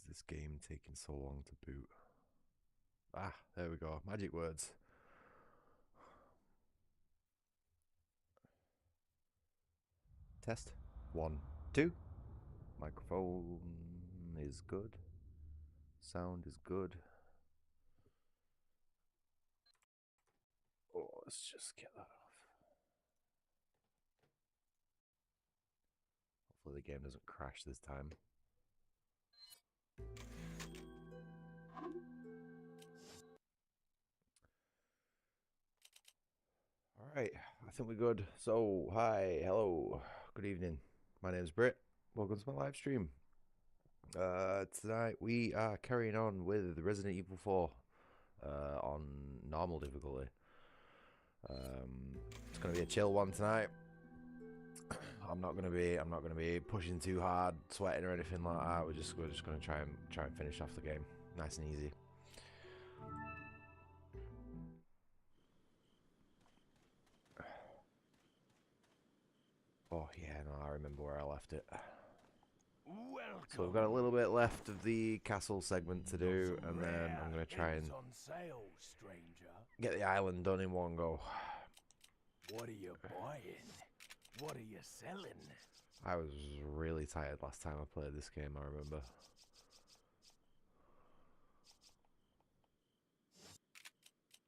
is this game taking so long to boot? Ah, there we go. Magic words. Test. 1, 2. Microphone is good. Sound is good. Oh, let's just get that off. Hopefully the game doesn't crash this time. Alright, I think we're good. So, hi, hello, good evening. My name's Britt. Welcome to my live stream. Tonight we are carrying on with Resident Evil 4 on normal difficulty. It's gonna be a chill one tonight. I'm not gonna be pushing too hard, sweating or anything like that. We're just gonna try and finish off the game, nice and easy. Oh yeah, no, I remember where I left it. Welcome. So we've got a little bit left of the castle segment to do, and then I'm gonna try and get the island done in one go. What are you buying? What are you selling? I was really tired last time I played this game, I remember.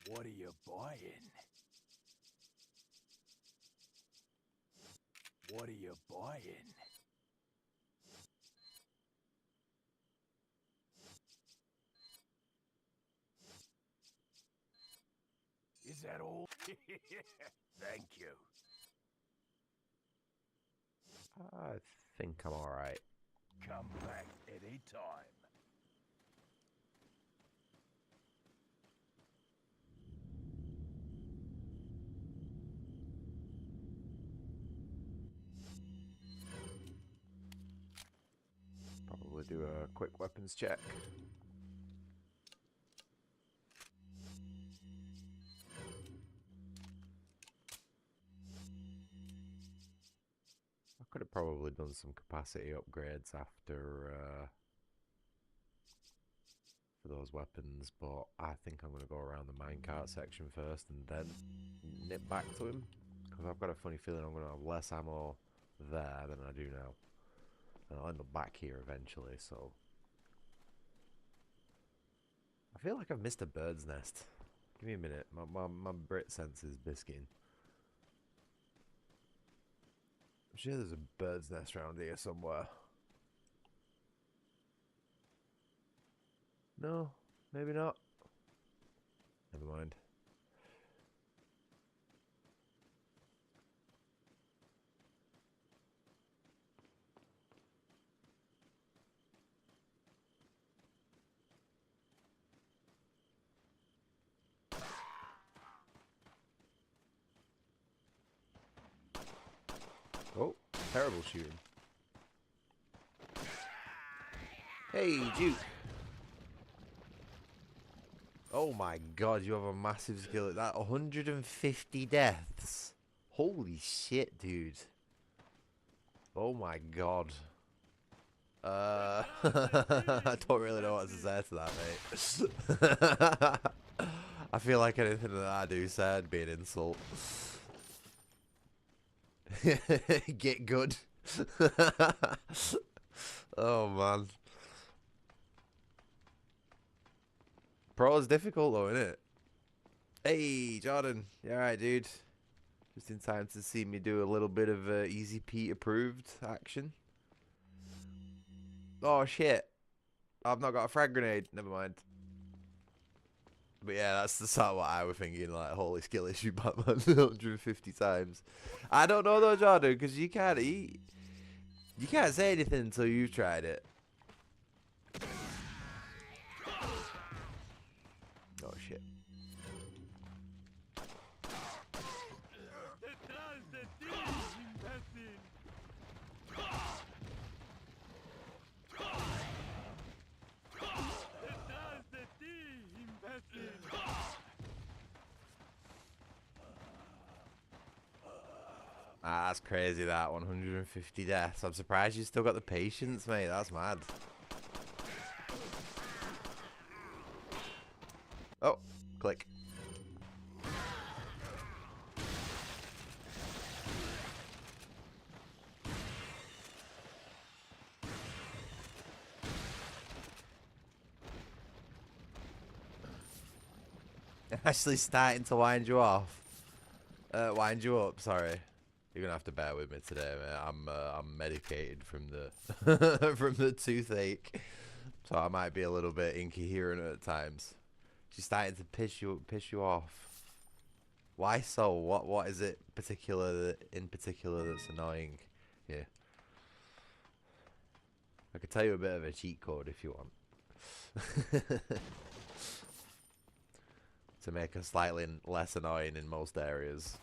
What are you buying? What are you buying? Is that all? Thank you. I think I'm alright. Come back any time. Probably do a quick weapons check. I could have probably done some capacity upgrades after for those weapons, but I think I'm going to go around the minecart section first and then nip back to him, because I've got a funny feeling I'm going to have less ammo there than I do now, and I'll end up back here eventually. So I feel like I've missed a bird's nest. Give me a minute, my Brit sense is biscuiting. I'm sure there's a bird's nest around here somewhere. No, maybe not. Never mind. Oh, terrible shooting. Hey, Duke. Oh my god, you have a massive skill at that. 150 deaths. Holy shit, dude. Oh my god. I don't really know what to say to that, mate. I feel like anything that I do say would be an insult. Get good. Oh man. Pro is difficult though, isn't it? Hey, Jordan. You alright, dude? Just in time to see me do a little bit of Easy Pete approved action. Oh shit. I've not got a frag grenade. Never mind. But yeah, that's the sort of what I was thinking, like, holy skill issue Batman 150 times. I don't know though, Jordan, because you can't eat. You can't say anything until you've tried it. Oh shit. Ah, that's crazy, that 150 deaths. I'm surprised you still got the patience, mate. That's mad. Click. Actually starting to wind you off. Wind you up, sorry. You're gonna have to bear with me today, man. I'm medicated from the from the toothache. So I might be a little bit incoherent at times. She's starting to piss you off. Why so? What is it in particular that's annoying? Yeah. I could tell you a bit of a cheat code if you want. To make her slightly less annoying in most areas.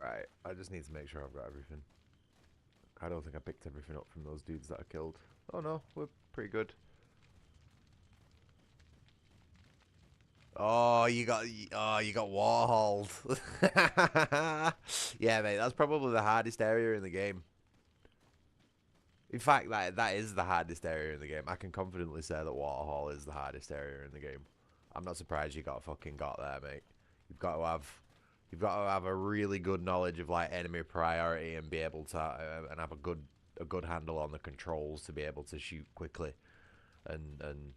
Right, I just need to make sure I've got everything. I don't think I picked everything up from those dudes that I killed. Oh no, we're pretty good. Oh, you got Warholed. Yeah, mate, that's probably the hardest area in the game. In fact, that is the hardest area in the game. I can confidently say that Waterhall is the hardest area in the game. I'm not surprised you got there, mate. You've got to have a really good knowledge of like enemy priority and be able to and have a good handle on the controls to be able to shoot quickly and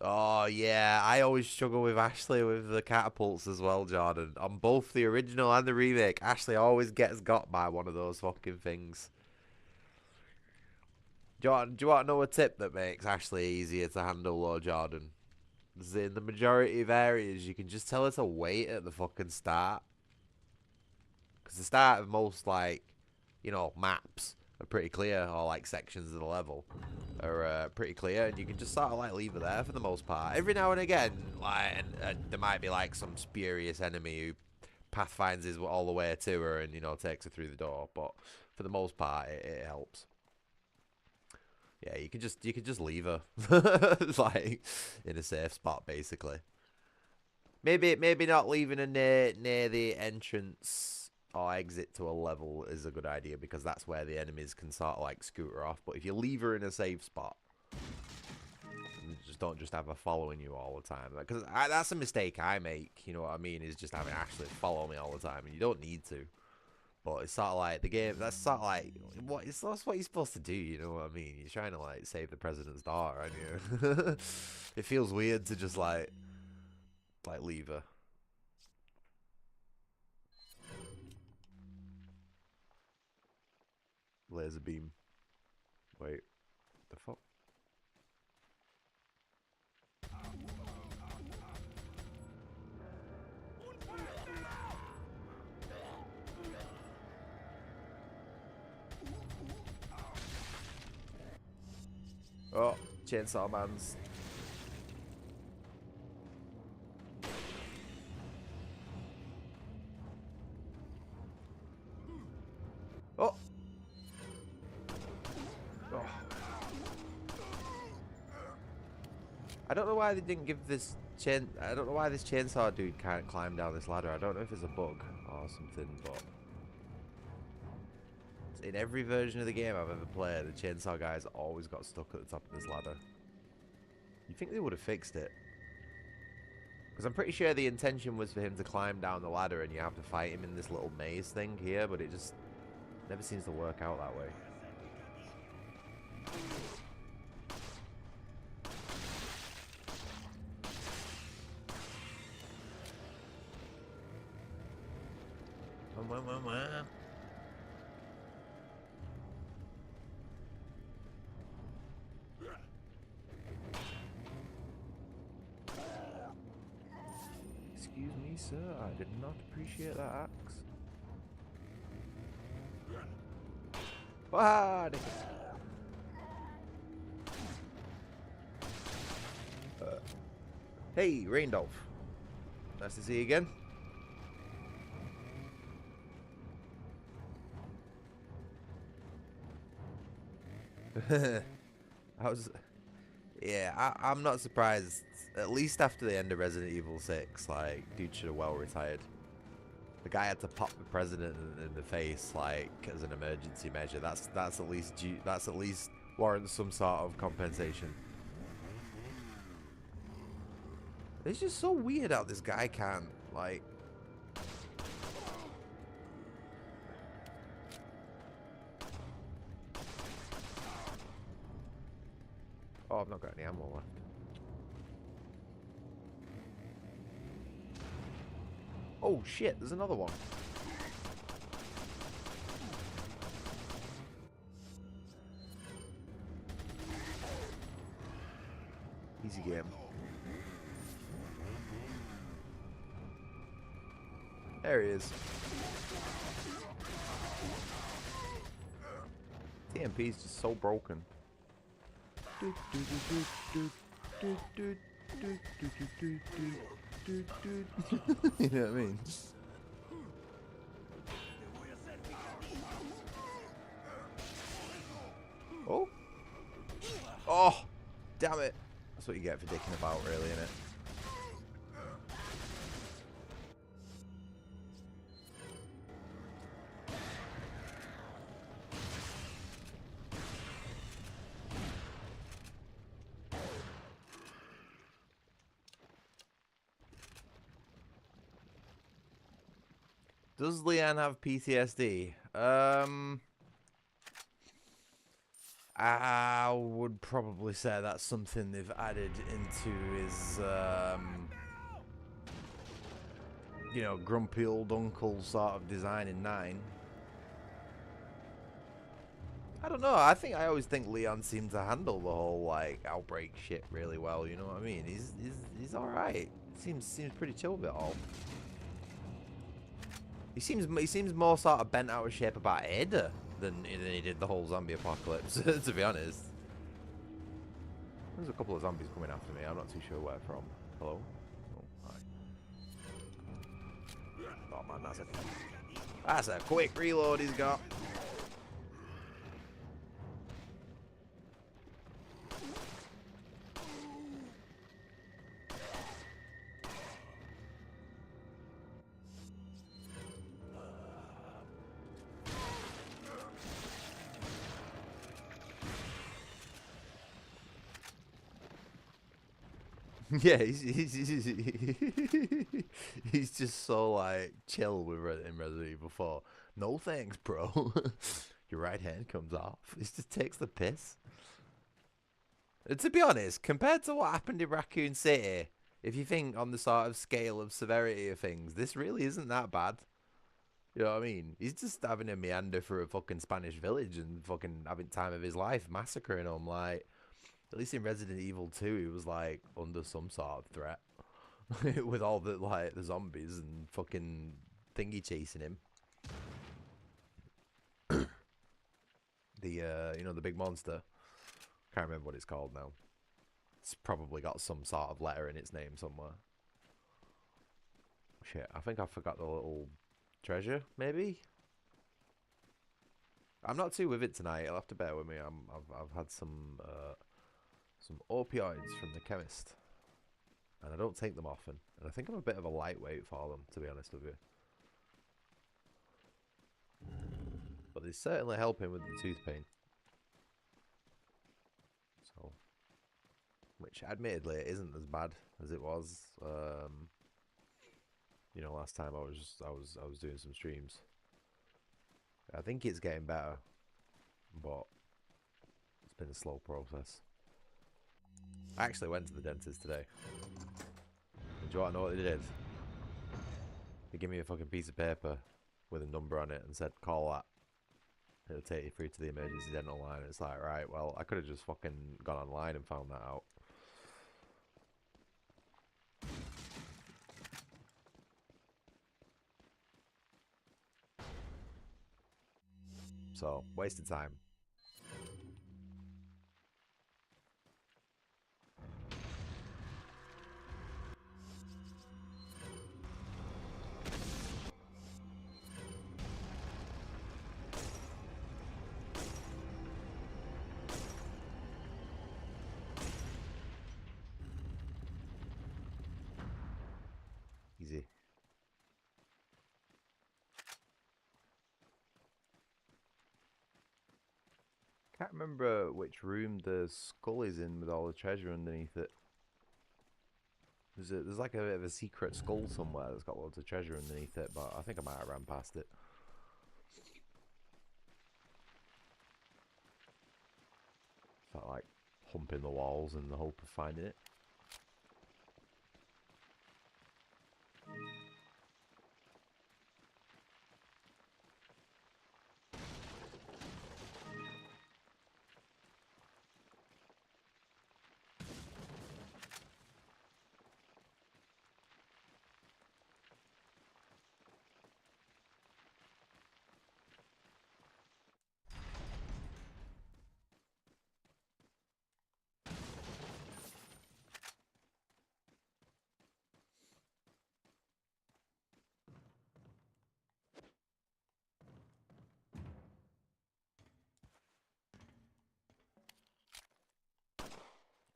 oh yeah, I always struggle with Ashley with the catapults as well, Jordan. On both the original and the remake, Ashley always gets got by one of those fucking things. Jordan, do you want to know a tip that makes Ashley easier to handle, though, Jordan? Is in the majority of areas, you can just tell her to wait at the fucking start. Because the start of most, like, you know, maps are pretty clear, or like sections of the level are pretty clear, and you can just sort of like leave her there for the most part. Every now and again, like, there might be like some spurious enemy who pathfinds his all the way to her and, you know, takes her through the door, but for the most part, it helps. Yeah, you could just leave her, like, in a safe spot, basically. Maybe not leaving her near the entrance or exit to a level is a good idea because that's where the enemies can sort of like scoot her off. But if you leave her in a safe spot, you just don't just have her following you all the time. Because that's a mistake I make. You know what I mean? Is just having Ashley follow me all the time, and you don't need to. But it's sort of like the game. That's sort of like that's what you're supposed to do. You know what I mean? You're trying to like save the president's daughter, aren't you? It feels weird to just like leave her. Laser beam. Wait, the fuck? Oh, Chainsaw Man's. Oh. Oh. I don't know why they didn't give this I don't know why this chainsaw dude can't climb down this ladder. I don't know if it's a bug or something, but in every version of the game I've ever played, the chainsaw guy's always got stuck at the top of this ladder. You think they would have fixed it? Because I'm pretty sure the intention was for him to climb down the ladder and you have to fight him in this little maze thing here, but it just never seems to work out that way. Excuse me, sir. I did not appreciate that axe. What? Hey, Raindolph. Nice to see you again. Yeah, I'm not surprised. At least after the end of Resident Evil 6, like, dude should have well retired. The guy had to pop the president in the face, like, as an emergency measure. That's at least that's at least warrants some sort of compensation. It's just so weird how this guy can't, like. Oh, I've not got any ammo left. Oh shit, there's another one. Easy game. There he is. TMP's just so broken. You know what I mean? Oh. Oh, damn it. That's what you get for dicking about, really, innit? Does Leanne have PTSD? I would probably say that's something they've added into his, you know, grumpy old uncle sort of design in 9. I don't know. I always think Leon seemed to handle the whole like outbreak shit really well. You know what I mean? He's all right. Seems pretty chill with it all. He seems more sort of bent out of shape about Ada than he did the whole zombie apocalypse. To be honest, there's a couple of zombies coming after me. I'm not too sure where from. Hello. Oh, hi. Oh man, that's a quick reload he's got. Yeah, he's just so like chill with in Resident Evil 4. No thanks, bro. Your right hand comes off. He just takes the piss. To be honest, compared to what happened in Raccoon City, if you think on the sort of scale of severity of things, this really isn't that bad. You know what I mean? He's just having a meander through a fucking Spanish village and fucking having time of his life, massacring them. Like, at least in Resident Evil 2, he was like under some sort of threat with all the like the zombies and fucking thingy chasing him. The you know, the big monster. Can't remember what it's called now. It's probably got some sort of letter in its name somewhere. Shit, I think I forgot the little treasure. Maybe. I'm not too with it tonight. You'll have to bear with me. I've had some opioids from the chemist, and I don't take them often. And I think I'm a bit of a lightweight for them, to be honest with you. But they're certainly helping with the tooth pain. So, which admittedly isn't as bad as it was. You know, last time I was doing some streams. I think it's getting better, but it's been a slow process. I actually went to the dentist today. And do you want to know what they did? They gave me a fucking piece of paper with a number on it and said, call that. It'll take you through to the emergency dental line. It's like, right, well, I could have just fucking gone online and found that out. So, wasted time. can't remember which room the skull is in with all the treasure underneath it. There's like a bit of a secret skull somewhere that's got loads of treasure underneath it, but I think I might have ran past it. Felt like humping the walls in the hope of finding it.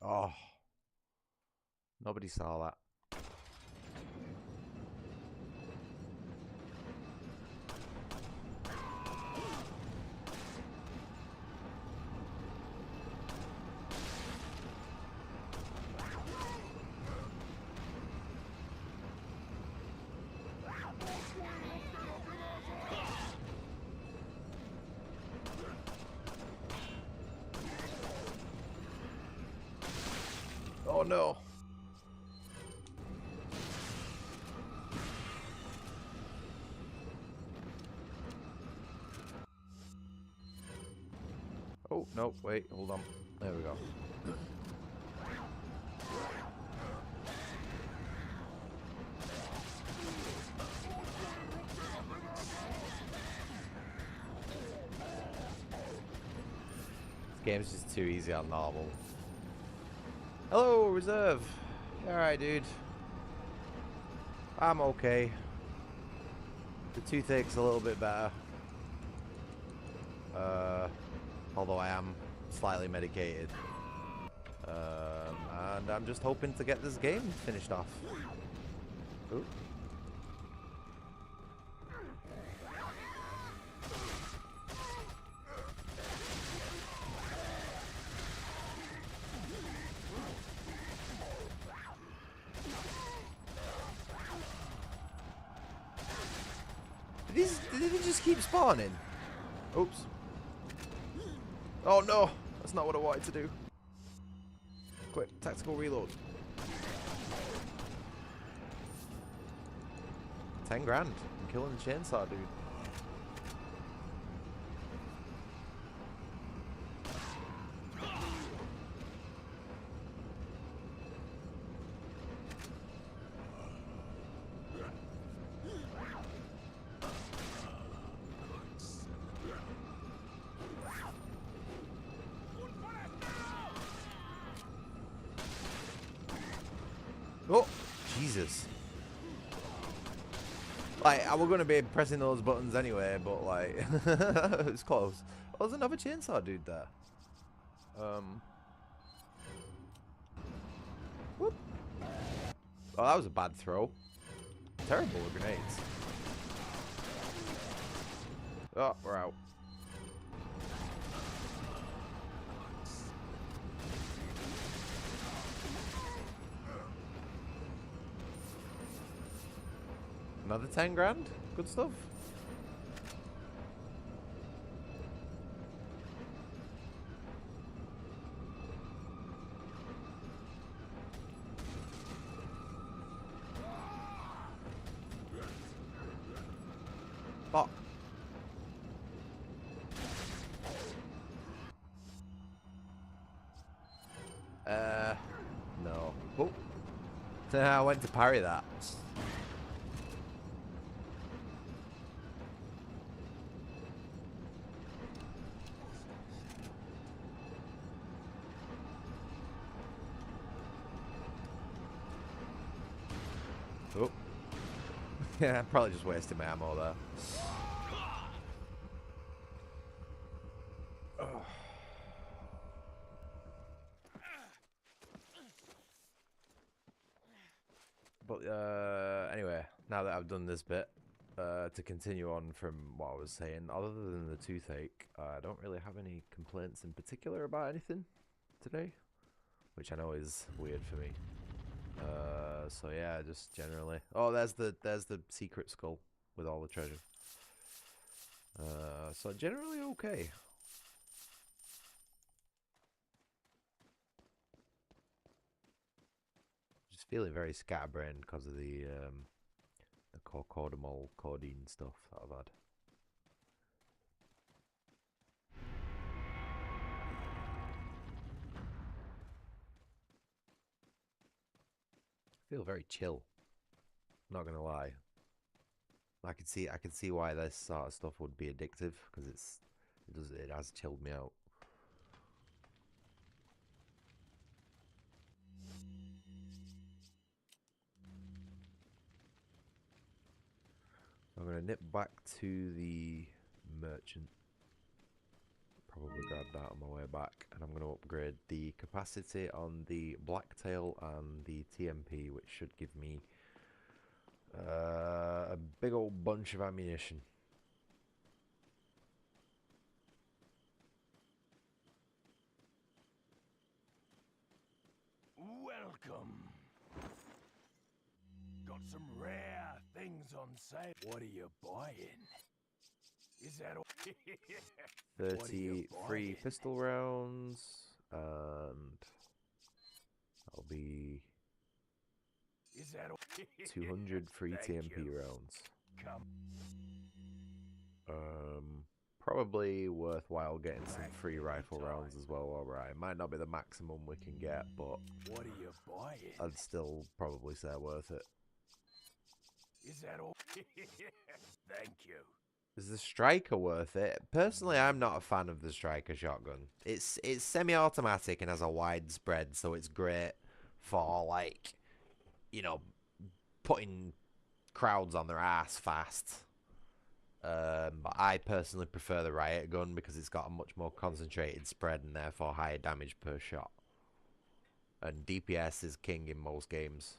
Oh, nobody saw that. Oh no. Oh, no, wait, hold on. There we go. This game's just too easy on normal. Hello, reserve. Alright, dude. I'm okay. The toothache's a little bit better. Although I am slightly medicated. And I'm just hoping to get this game finished off. Ooh. Did they just keep spawning? Oops. Oh no, that's not what I wanted to do. Quick, tactical reload. 10 grand. I'm killing the chainsaw dude. Oh, Jesus. Like, I was going to be pressing those buttons anyway, but like, it was close. Oh, there's another chainsaw dude there. Whoop. Oh, that was a bad throw. Terrible with grenades. Oh, we're out. Another 10 grand? Good stuff. Fuck. No. Oh. I went to parry that. Oh. Yeah, I probably just wasted my ammo there. But anyway, now that I've done this bit, to continue on from what I was saying, other than the toothache, I don't really have any complaints in particular about anything today, which I know is weird for me. So yeah, just generally. Oh, there's the secret skull with all the treasure. So generally okay. Just feeling very scatterbrained because of the cocodamol codeine stuff that I've had. I feel very chill. Not gonna lie. I can see why this sort of stuff would be addictive because it has chilled me out. I'm gonna nip back to the merchant. Probably grab that on my way back, and I'm gonna upgrade the capacity on the blacktail and the TMP, which should give me a big old bunch of ammunition. Welcome. Got some rare things on sale. What are you buying? Is that all? 30 free pistol rounds, and that'll be Is that all? 200 free Thank TMP you. rounds. Come. Probably worthwhile getting some Back free rifle anytime. rounds as well. Alright, it might not be the maximum we can get, but What are you buying? I'd still probably say worth it. Is that all? Thank you. Is the striker worth it? Personally, I'm not a fan of the striker shotgun. It's semi-automatic and has a wide spread, so it's great for, like, you know, putting crowds on their ass fast. But I personally prefer the riot gun because it's got a much more concentrated spread and therefore higher damage per shot. And DPS is king in most games.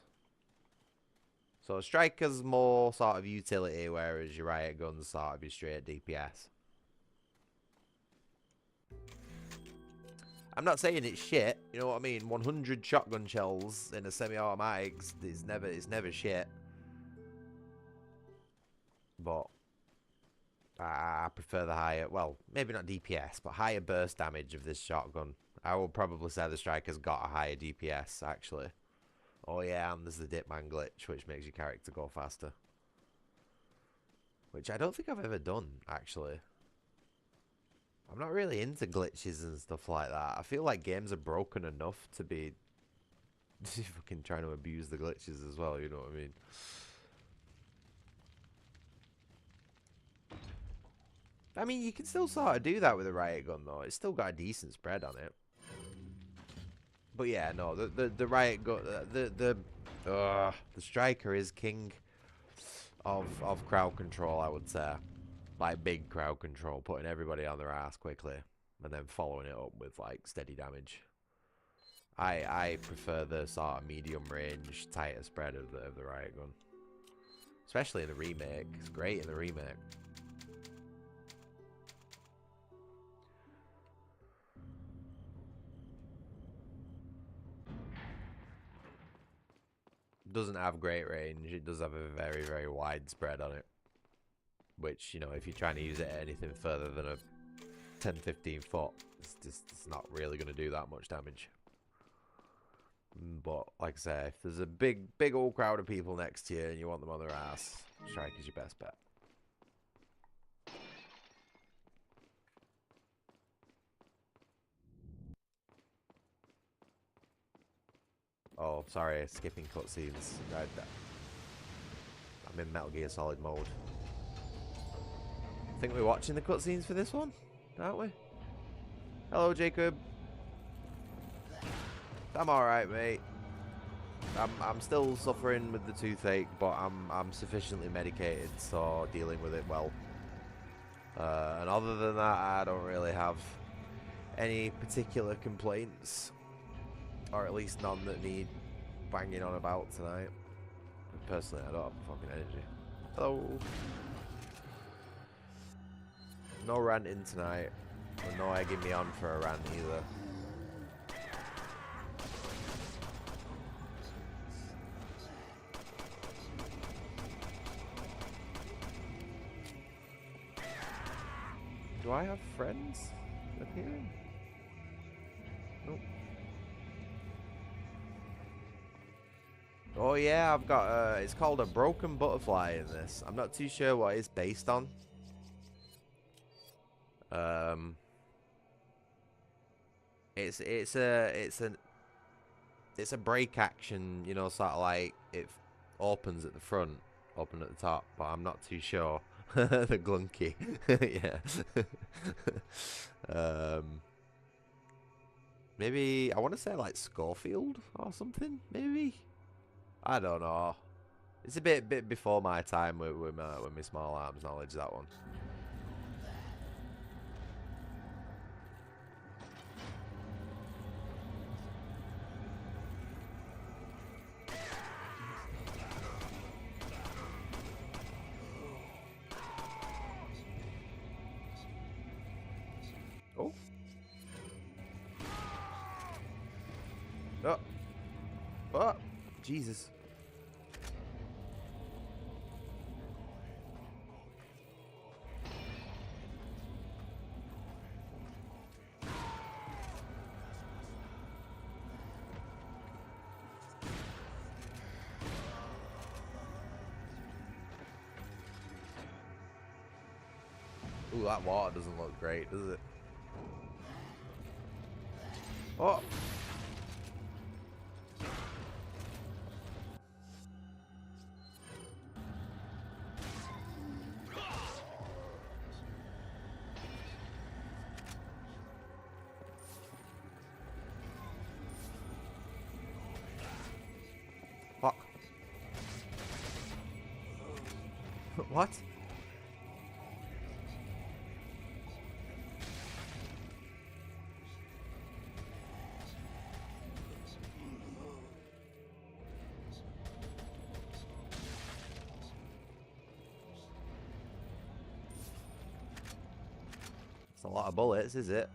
So striker's more sort of utility, whereas your riot gun's sort of your straight DPS. I'm not saying it's shit, you know what I mean? 100 shotgun shells in a semi-automatic is never shit. But I prefer the higher, well, maybe not DPS, but higher burst damage of this shotgun. I would probably say the striker's got a higher DPS, actually. Oh yeah, and there's the Dipman glitch, which makes your character go faster. Which I don't think I've ever done, actually. I'm not really into glitches and stuff like that. I feel like games are broken enough to be fucking trying to abuse the glitches as well, you know what I mean? I mean, you can still sort of do that with a riot gun, though. It's still got a decent spread on it. But yeah, no, the riot gun, the striker is king of crowd control, I would say. Like big crowd control, putting everybody on their ass quickly, and then following it up with like steady damage. I prefer the sort of medium range, tighter spread of the riot gun, especially in the remake. It's great in the remake. Doesn't have great range. It does have a very wide spread on it, which, you know, if you're trying to use it at anything further than a 10-15 foot, it's not really going to do that much damage. But like I say, if there's a big old crowd of people next to you and you want them on their ass, strike is your best bet. Oh, sorry, skipping cutscenes. I'm in Metal Gear Solid mode. I think we're watching the cutscenes for this one, aren't we? Hello, Jacob. I'm alright, mate. I'm still suffering with the toothache, but I'm sufficiently medicated, so dealing with it well. And other than that, I don't really have any particular complaints, or at least none that need banging on about tonight. Personally, I don't have fucking energy. Hello. No ranting tonight. And no egging me on for a rant either. Do I have friends appearing? Nope. Oh yeah, I've got it's called a broken butterfly in this. I'm not too sure what it's based on. It's a break action, you know, sort of like it opens at the front, open at the top, but I'm not too sure. The glunky. Yeah. Maybe I want to say like Schofield or something, maybe. I don't know. It's a bit before my time with my small arms knowledge, that one. Oh. Oh. Oh. Jesus. Ooh, that water doesn't look great, does it? Oh! Fuck. What? It's a lot of bullets, is it?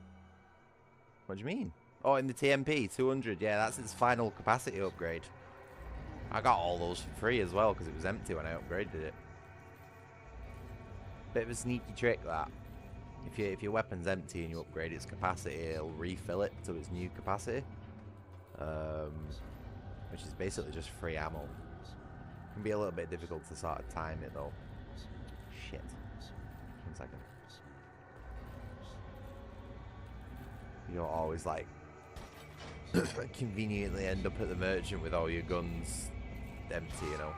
What do you mean? Oh, in the TMP, 200. Yeah, that's its final capacity upgrade. I got all those for free as well because it was empty when I upgraded it. Bit of a sneaky trick, that. If your weapon's empty and you upgrade its capacity, it'll refill it to its new capacity. Which is basically just free ammo. Can be a little bit difficult to sort of time it though. Shit. 1 second. You don't always like conveniently end up at the merchant with all your guns empty, you know.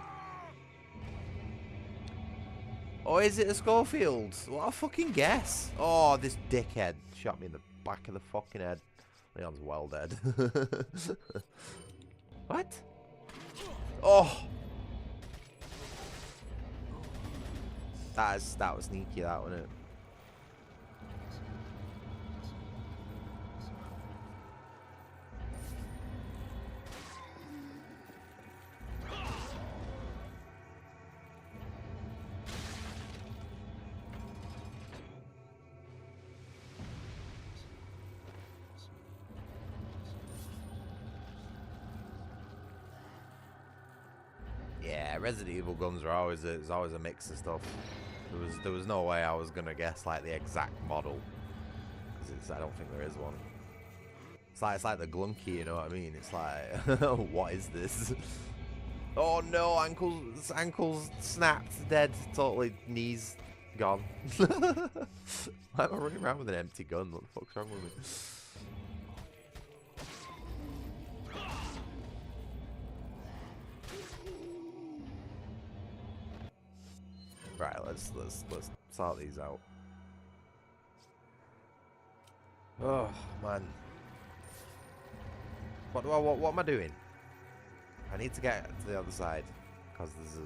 Oh, is it a Schofield? What a fucking guess. Oh, this dickhead shot me in the back of the fucking head. Leon's well dead. What? Oh! That was sneaky, that, wasn't it? Yeah, Resident Evil guns are always a mix of stuff. There was no way I was gonna guess like the exact model, because I don't think there is one. It's like the glunky, you know what I mean? It's like, what is this? Oh no, ankles snapped, dead, totally knees gone. Why am I running around with an empty gun? What the fuck's wrong with me? Right, let's sort these out. Oh man, what am I doing? I need to get to the other side because there's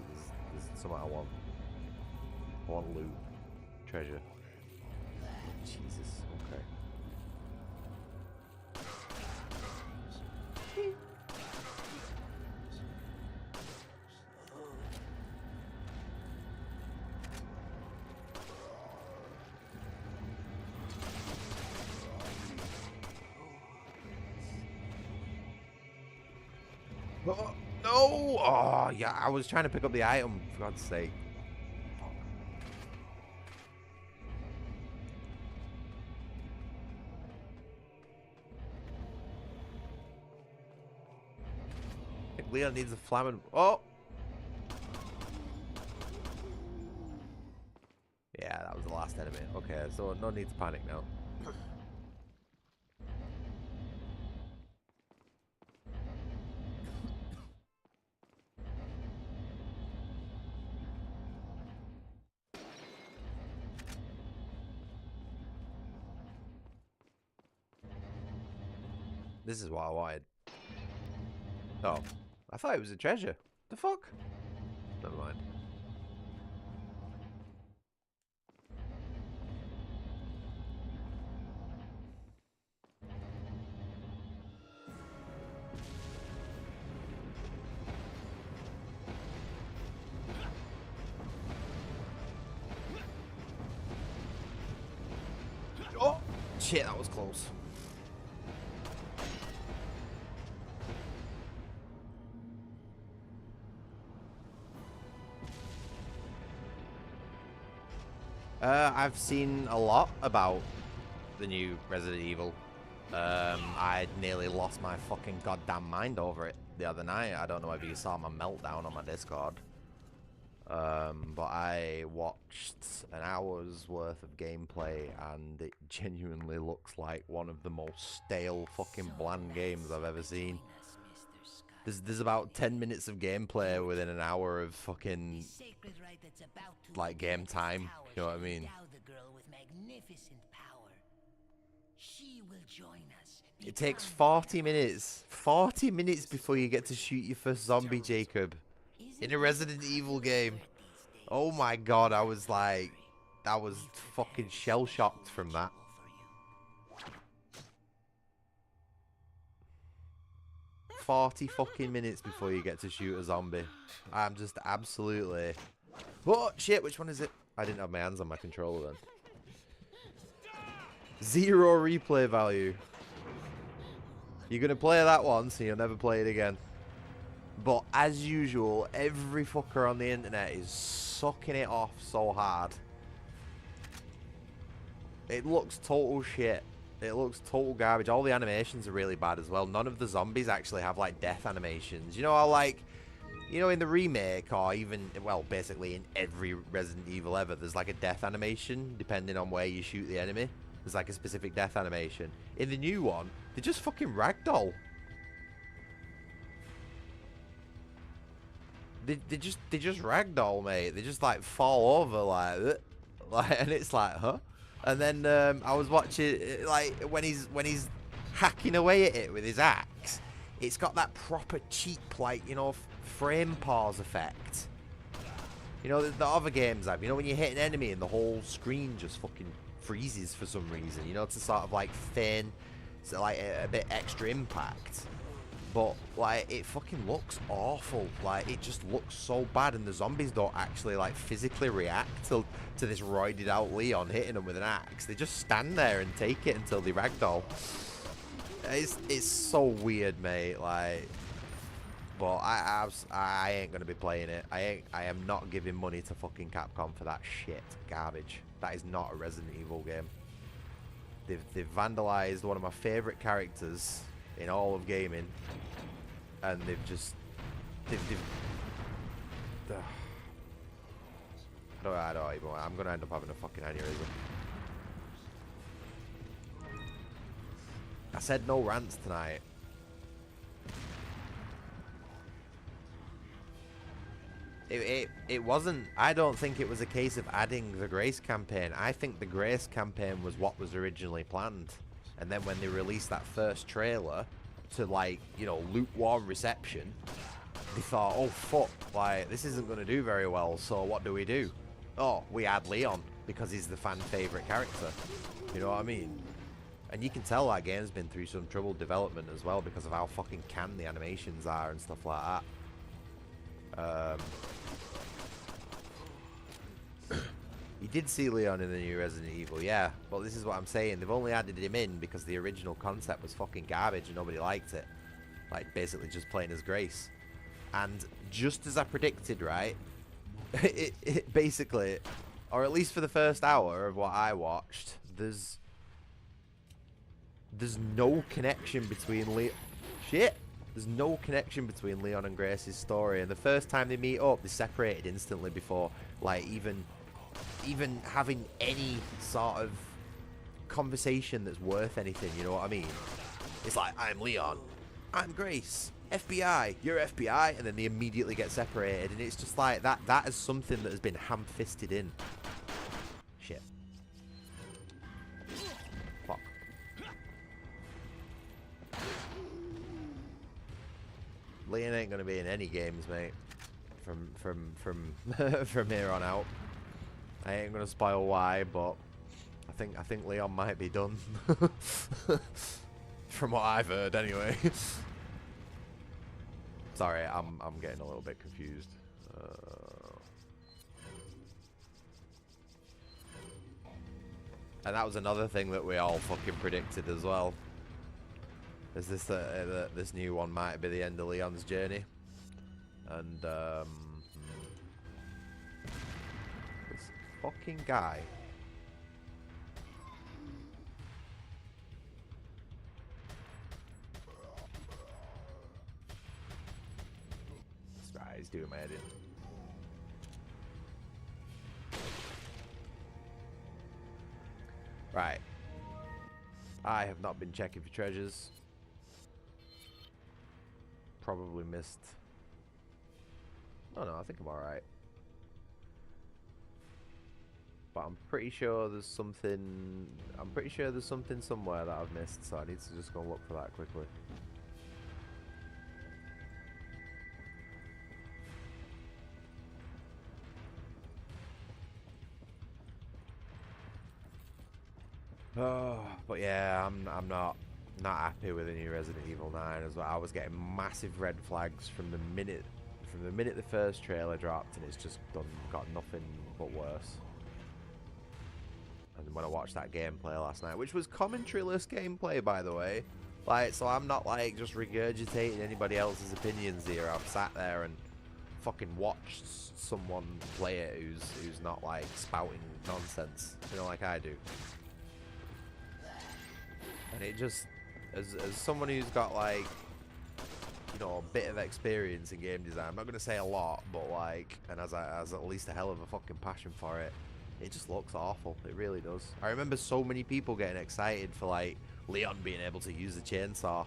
something I want. I want loot, treasure. Jesus, okay. Oh, no! Oh, yeah, I was trying to pick up the item, for God's sake. I think Leon needs a flamming... Oh! Yeah, that was the last enemy. Okay, so no need to panic now. This is what I wanted. Oh. I thought it was a treasure. The fuck? Never mind. Oh! Shit, that was close. I've seen a lot about the new Resident Evil. I nearly lost my fucking goddamn mind over it the other night. I don't know if you saw my meltdown on my Discord. But I watched an hour's worth of gameplay and it genuinely looks like one of the most stale fucking bland games I've ever seen. There's about 10 minutes of gameplay within an hour of fucking like game time, you know what I mean? It takes 40 minutes. 40 minutes before you get to shoot your first zombie, Jacob. In a Resident Evil game. Oh my god, I was like... I was fucking shell-shocked from that. "40 fucking minutes before you get to shoot a zombie." I'm just absolutely... Oh, shit, which one is it? I didn't have my hands on my controller then. 0 replay value. You're going to play that once and you'll never play it again. But as usual, every fucker on the internet is sucking it off so hard. It looks total shit. It looks total garbage. All the animations are really bad as well. None of the zombies actually have like death animations. You know how like, you know, in the remake or even, well, basically in every Resident Evil ever, there's like a death animation depending on where you shoot the enemy. There's like a specific death animation. In the new one, they just fucking ragdoll. They just ragdoll, mate. They just like fall over like, and it's like, huh? And then I was watching like when he's hacking away at it with his axe. It's got that proper cheap, like, you know, frame pause effect. You know, the other games have. You know, when you hit an enemy and the whole screen just fucking freezes for some reason. You know, to sort of like feign, so like a bit extra impact. But like, it fucking looks awful. Like, it just looks so bad, and the zombies don't actually like physically react to this roided out Leon hitting them with an axe. They just stand there and take it until they ragdoll. It's so weird, mate. Like, but I ain't gonna be playing it. I am not giving money to fucking Capcom for that shit garbage. That is not a Resident Evil game. They've vandalized one of my favorite characters in all of gaming, and they've I don't even. I'm gonna end up having a fucking aneurysm. I said no rants tonight. It wasn't. I don't think it was a case of adding the Grace campaign. I think the Grace campaign was what was originally planned, and then when they released that first trailer to, like, you know, lukewarm reception, they thought, oh fuck, like, this isn't going to do very well, so what do? Oh, we add Leon because he's the fan favorite character. You know what I mean? And you can tell that game's been through some troubled development as well because of how fucking canned the animations are and stuff like that. You did see Leon in the new Resident Evil, yeah. Well, this is what I'm saying. They've only added him in because the original concept was fucking garbage and nobody liked it. like basically just playing as Grace. And just as I predicted, right, it basically, or at least for the first hour of what I watched, there's no connection between There's no connection between Leon and Grace's story, and the first time they meet up, they separated instantly before, like, even having any sort of conversation that's worth anything, you know what I mean? It's like, I'm Leon, I'm Grace, FBI, you're FBI, and then they immediately get separated, and it's just like, that is something that has been ham-fisted in. Shit. Fuck. Leon ain't gonna be in any games, mate. From here on out. I ain't gonna spoil why, but I think Leon might be done. From what I've heard, anyway. Sorry, I'm getting a little bit confused. And that was another thing that we all fucking predicted as well. Is this this new one might be the end of Leon's journey, and this fucking guy. That's right, he's doing my head in. Right. I have not been checking for treasures. Probably missed. Oh no, I think I'm alright. But I'm pretty sure there's something. I'm pretty sure there's something somewhere that I've missed, so I need to just go look for that quickly. Oh, but yeah, I'm not happy with the new Resident Evil 9 as well. I was getting massive red flags from the minute the first trailer dropped, and it's just got nothing but worse. And when I watched that gameplay last night, which was commentary-less gameplay, by the way, like, so I'm not like just regurgitating anybody else's opinions here. I've sat there and fucking watched someone play it who's not like spouting nonsense, you know, like I do. And it just, as someone who's got, like, you know, a bit of experience in game design, I'm not going to say a lot, but, like, and as at least a hell of a fucking passion for it, it just looks awful. It really does. I remember so many people getting excited for, like, Leon being able to use the chainsaw.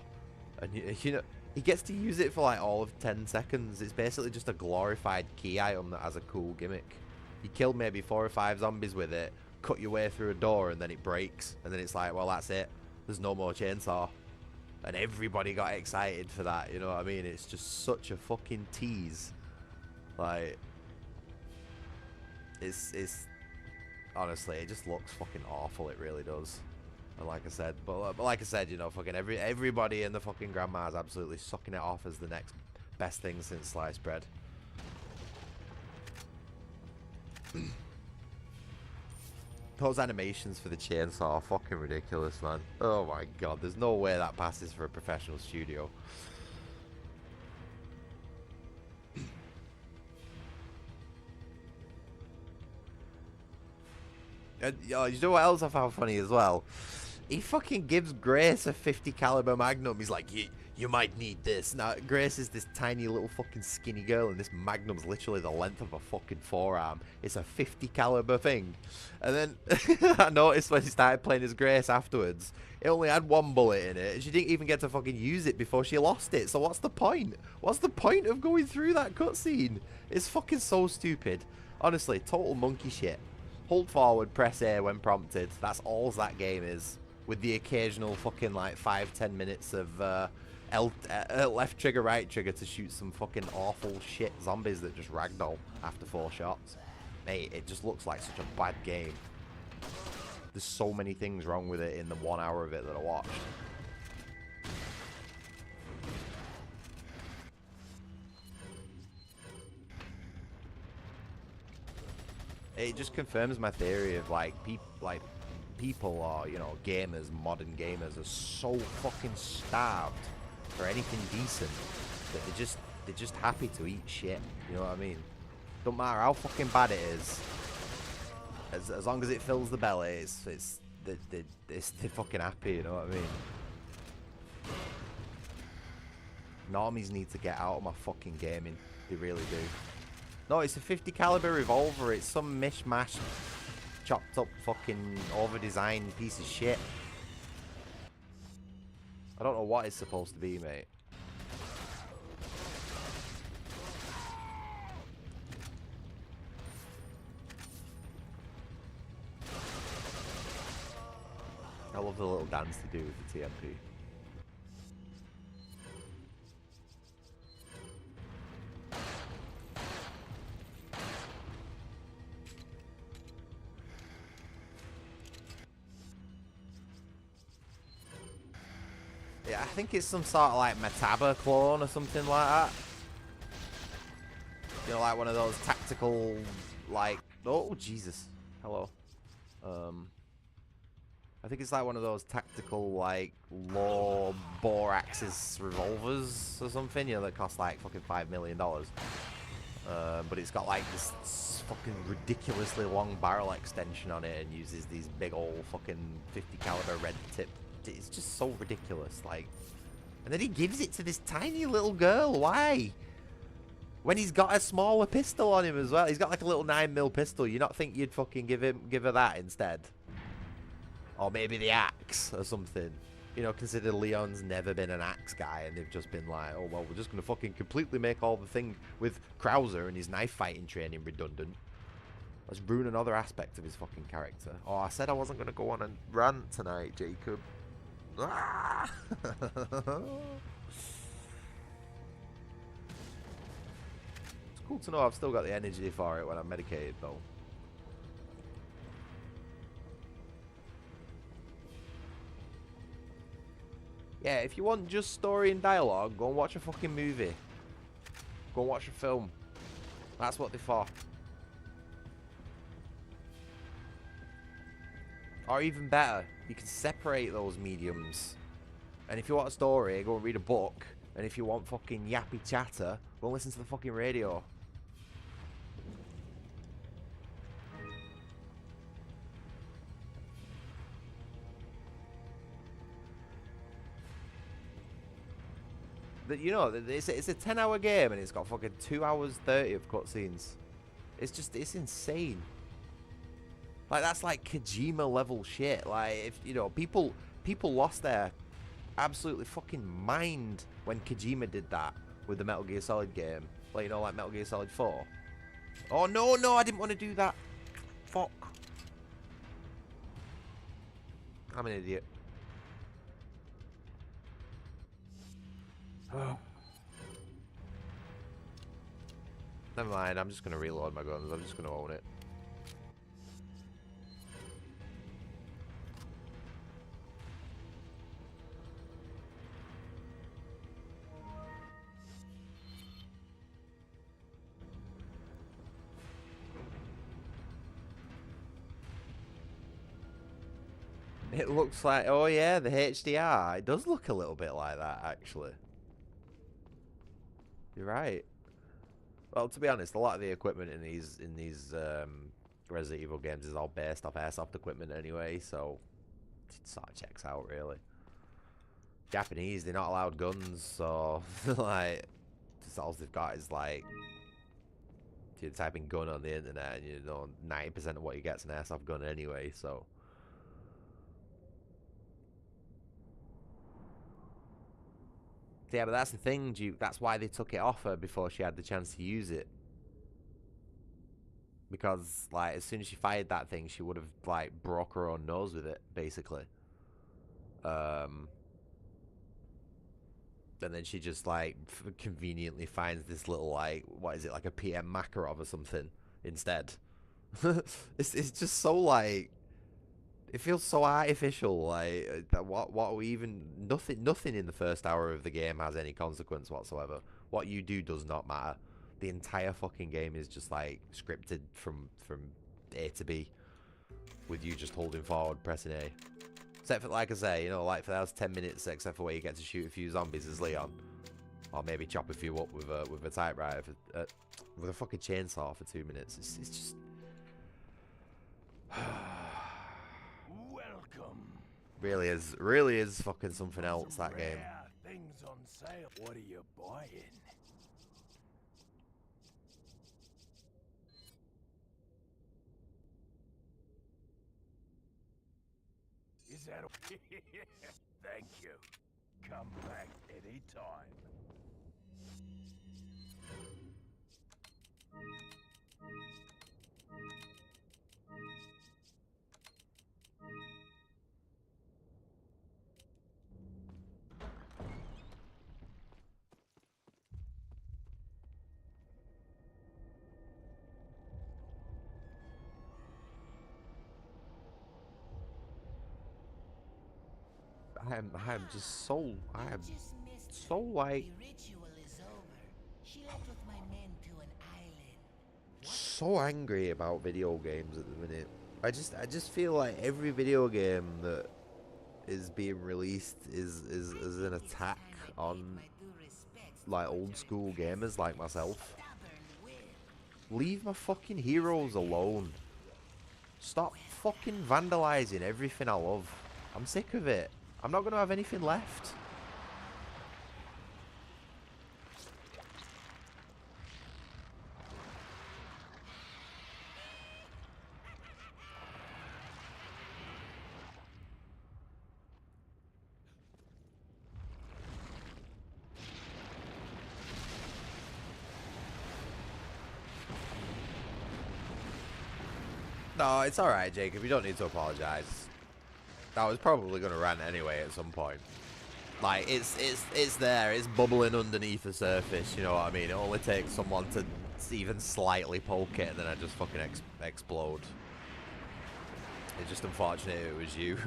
And, you know, he gets to use it for, like, all of 10 seconds. It's basically just a glorified key item that has a cool gimmick. You kill maybe 4 or 5 zombies with it, cut your way through a door, and then it breaks. And then it's like, well, that's it. There's no more chainsaw. And everybody got excited for that, you know what I mean? It's just such a fucking tease. Like, it's honestly, it just looks fucking awful. It really does. And like I said, but like I said, you know, fucking everybody in the fucking grandma is absolutely sucking it off as the next best thing since sliced bread. Those animations for the chainsaw are fucking ridiculous, man. Oh my god, there's no way that passes for a professional studio. And, you know what else I found funny as well? He fucking gives Grace a 50 caliber Magnum. He's like, you might need this. Now, Grace is this tiny little fucking skinny girl, and this Magnum's literally the length of a fucking forearm. It's a 50 caliber thing. And then I noticed when he started playing as Grace afterwards, it only had 1 bullet in it, and she didn't even get to fucking use it before she lost it. So what's the point? What's the point of going through that cutscene? It's fucking so stupid. Honestly, total monkey shit. Hold forward, press A when prompted. That's all that game is. With the occasional fucking like 5-10 minutes of left trigger, right trigger to shoot some fucking awful shit zombies that just ragdoll after 4 shots. Mate, it just looks like such a bad game. There's so many things wrong with it in the 1 hour of it that I watched. It just confirms my theory of like people or, you know, gamers, modern gamers are so fucking starved or anything decent, that they're just happy to eat shit. You know what I mean? Don't matter how fucking bad it is. As long as it fills the belly, they're fucking happy. You know what I mean? Normies need to get out of my fucking gaming. They really do. No, it's a 50 caliber revolver. It's some mishmash, chopped up fucking over-designed piece of shit. I don't know what it's supposed to be, mate. I love the little dance to do with the TMP. Yeah, I think it's some sort of like Mataba clone or something like that. You know, like one of those tactical, like, oh Jesus, hello. I think it's like one of those tactical, like, low bore axis revolvers or something, you know, that cost like fucking $5 million. But it's got like this fucking ridiculously long barrel extension on it and uses these big old fucking 50 caliber red tip. It's just so ridiculous, like. And then he gives it to this tiny little girl. Why? When he's got a smaller pistol on him as well. He's got like a little 9mm pistol. You not think you'd fucking give her that instead? Or maybe the axe or something. You know, consider Leon's never been an axe guy, and they've just been like, oh well, we're just gonna fucking completely make all the thing with Krauser and his knife fighting training redundant. Let's ruin another aspect of his fucking character. Oh, I said I wasn't gonna go on a rant tonight, Jacob. Ah! It's cool to know I've still got the energy for it when I'm medicated, though. Yeah, if you want just story and dialogue, go and watch a fucking movie. Go and watch a film. That's what they're for. Or even better, you can separate those mediums. And if you want a story, go and read a book. And if you want fucking yappy chatter, go and listen to the fucking radio. You know, it's a 10-hour game and it's got fucking 2 hours 30 of cutscenes. It's insane. Like, that's like Kojima level shit. Like, if you know, people lost their absolutely fucking mind when Kojima did that with the Metal Gear Solid game. Like, you know, like Metal Gear Solid 4. Oh no, I didn't want to do that. Fuck. I'm an idiot. Never mind, I'm just gonna reload my guns. I'm just gonna own it. It looks like, oh yeah, the HDR. It does look a little bit like that, actually. You're right. Well, to be honest, a lot of the equipment in these Resident Evil games is all based off airsoft equipment anyway, so it sort of checks out, really. Japanese, they're not allowed guns, so like, just all they've got is like, you type in gun on the internet, and you know 90% of what you get is an airsoft gun anyway, so. Yeah, but that's the thing, Duke. That's why they took it off her before she had the chance to use it. Because, like, as soon as she fired that thing, she would have, like, broke her own nose with it, basically. And then she just, like, conveniently finds this little, like, what is it, like a PM Makarov or something instead. It's just so, like, it feels so artificial. Like, what are we even? Nothing in the first hour of the game has any consequence whatsoever. What you do does not matter. The entire fucking game is just like scripted from A to B, with you just holding forward, pressing A. Except for, like I say, you know, like for those 10 minutes, except for where you get to shoot a few zombies as Leon. Or maybe chop a few up with a typewriter, with a fucking chainsaw for 2 minutes. It's just... Welcome. really is fucking something else, that game. Rare things on sale. What are you buying? Is that Thank you. Come back anytime. I'm just so... I am so, like... so angry about video games at the minute. I just feel like every video game that is being released is an attack on like old school gamers like myself. Leave my fucking heroes alone. Stop fucking vandalizing everything I love. I'm sick of it. I'm not gonna have anything left. No, it's alright, Jacob. You don't need to apologise. I was probably going to rant anyway at some point. Like, it's there. It's bubbling underneath the surface, you know what I mean? It only takes someone to even slightly poke it and then I just fucking explode. It's just unfortunate it was you.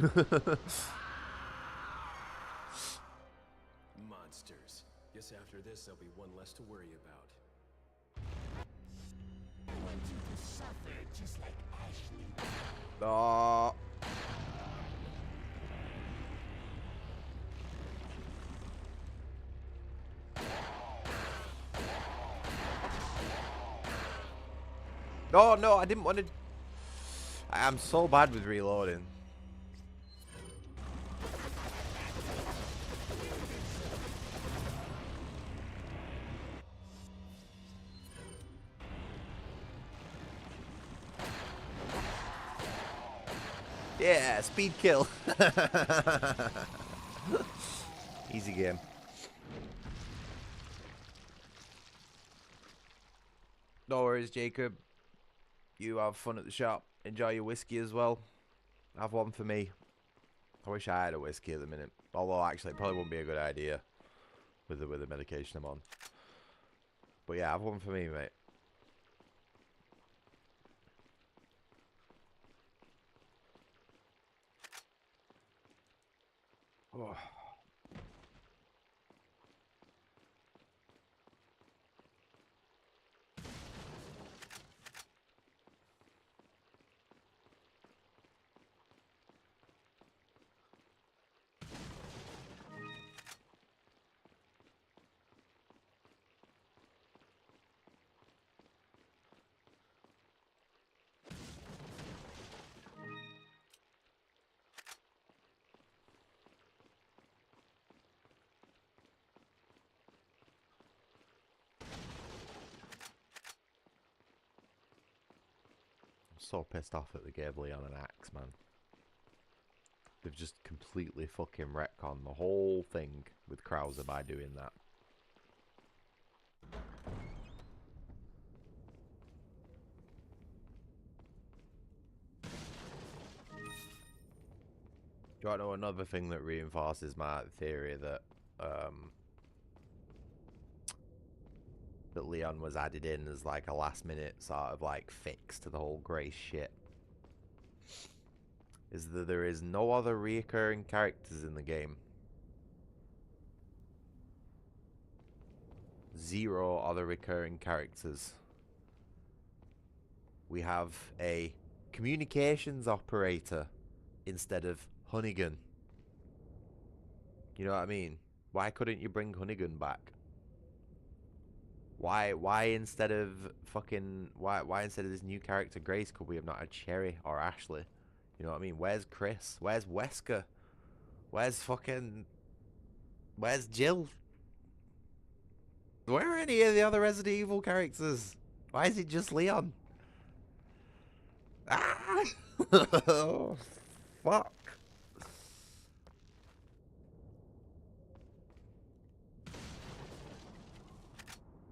Monsters. Guess after this there'll be one less to worry about. I want you to suffer just like Ashley. Oh. No, no, I didn't want to... I am so bad with reloading. Yeah, speed kill. Easy game. No worries, Jacob. You have fun at the shop. Enjoy your whiskey as well. Have one for me. I wish I had a whiskey at the minute. Although, actually, it probably wouldn't be a good idea with the medication I'm on. But yeah, have one for me, mate. Oh. So pissed off at the gave Leon an axe, man. They've just completely fucking retconned the whole thing with Krauser by doing that. Do you want to know another thing that reinforces my theory that that Leon was added in as like a last minute sort of like fix to the whole Grace shit? Is that there is no other reoccurring characters in the game. 0 other recurring characters. We have a communications operator instead of Hunnigan. You know what I mean? Why couldn't you bring Hunnigan back? Why instead of fucking why instead of this new character Grace could we have not had Cherry or Ashley? You know what I mean? Where's Chris? Where's Wesker? Where's Jill? Where are any of the other Resident Evil characters? Why is it just Leon? Ah! Fuck.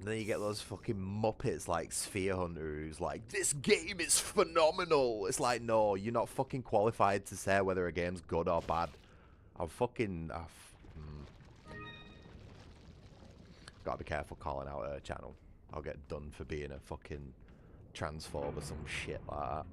And then you get those fucking Muppets like Sphere Hunter who's like, this game is phenomenal. It's like, no, you're not fucking qualified to say whether a game's good or bad. Gotta be careful calling out her channel. I'll get done for being a fucking transphobe or some shit like that.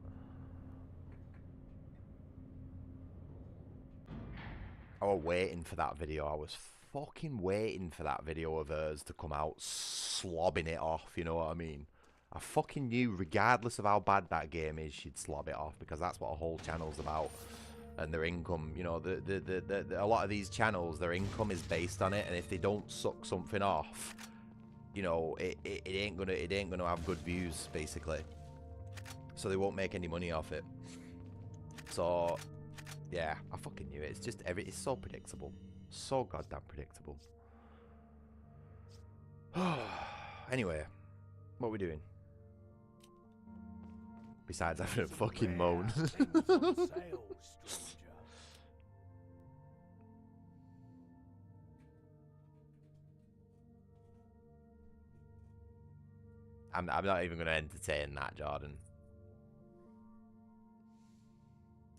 I was waiting for that video. I was fucking waiting for that video of hers to come out slobbing it off, you know what I mean? I fucking knew, regardless of how bad that game is, she'd slob it off, because that's what a whole channel's about. And their income, you know, a lot of these channels, their income is based on it, and if they don't suck something off, you know, it ain't gonna have good views, basically. So they won't make any money off it. So yeah, I fucking knew it. It's just it's so predictable. So goddamn predictable. Anyway, what are we doing? Besides having a fucking moan. I'm not even going to entertain that, Jordan.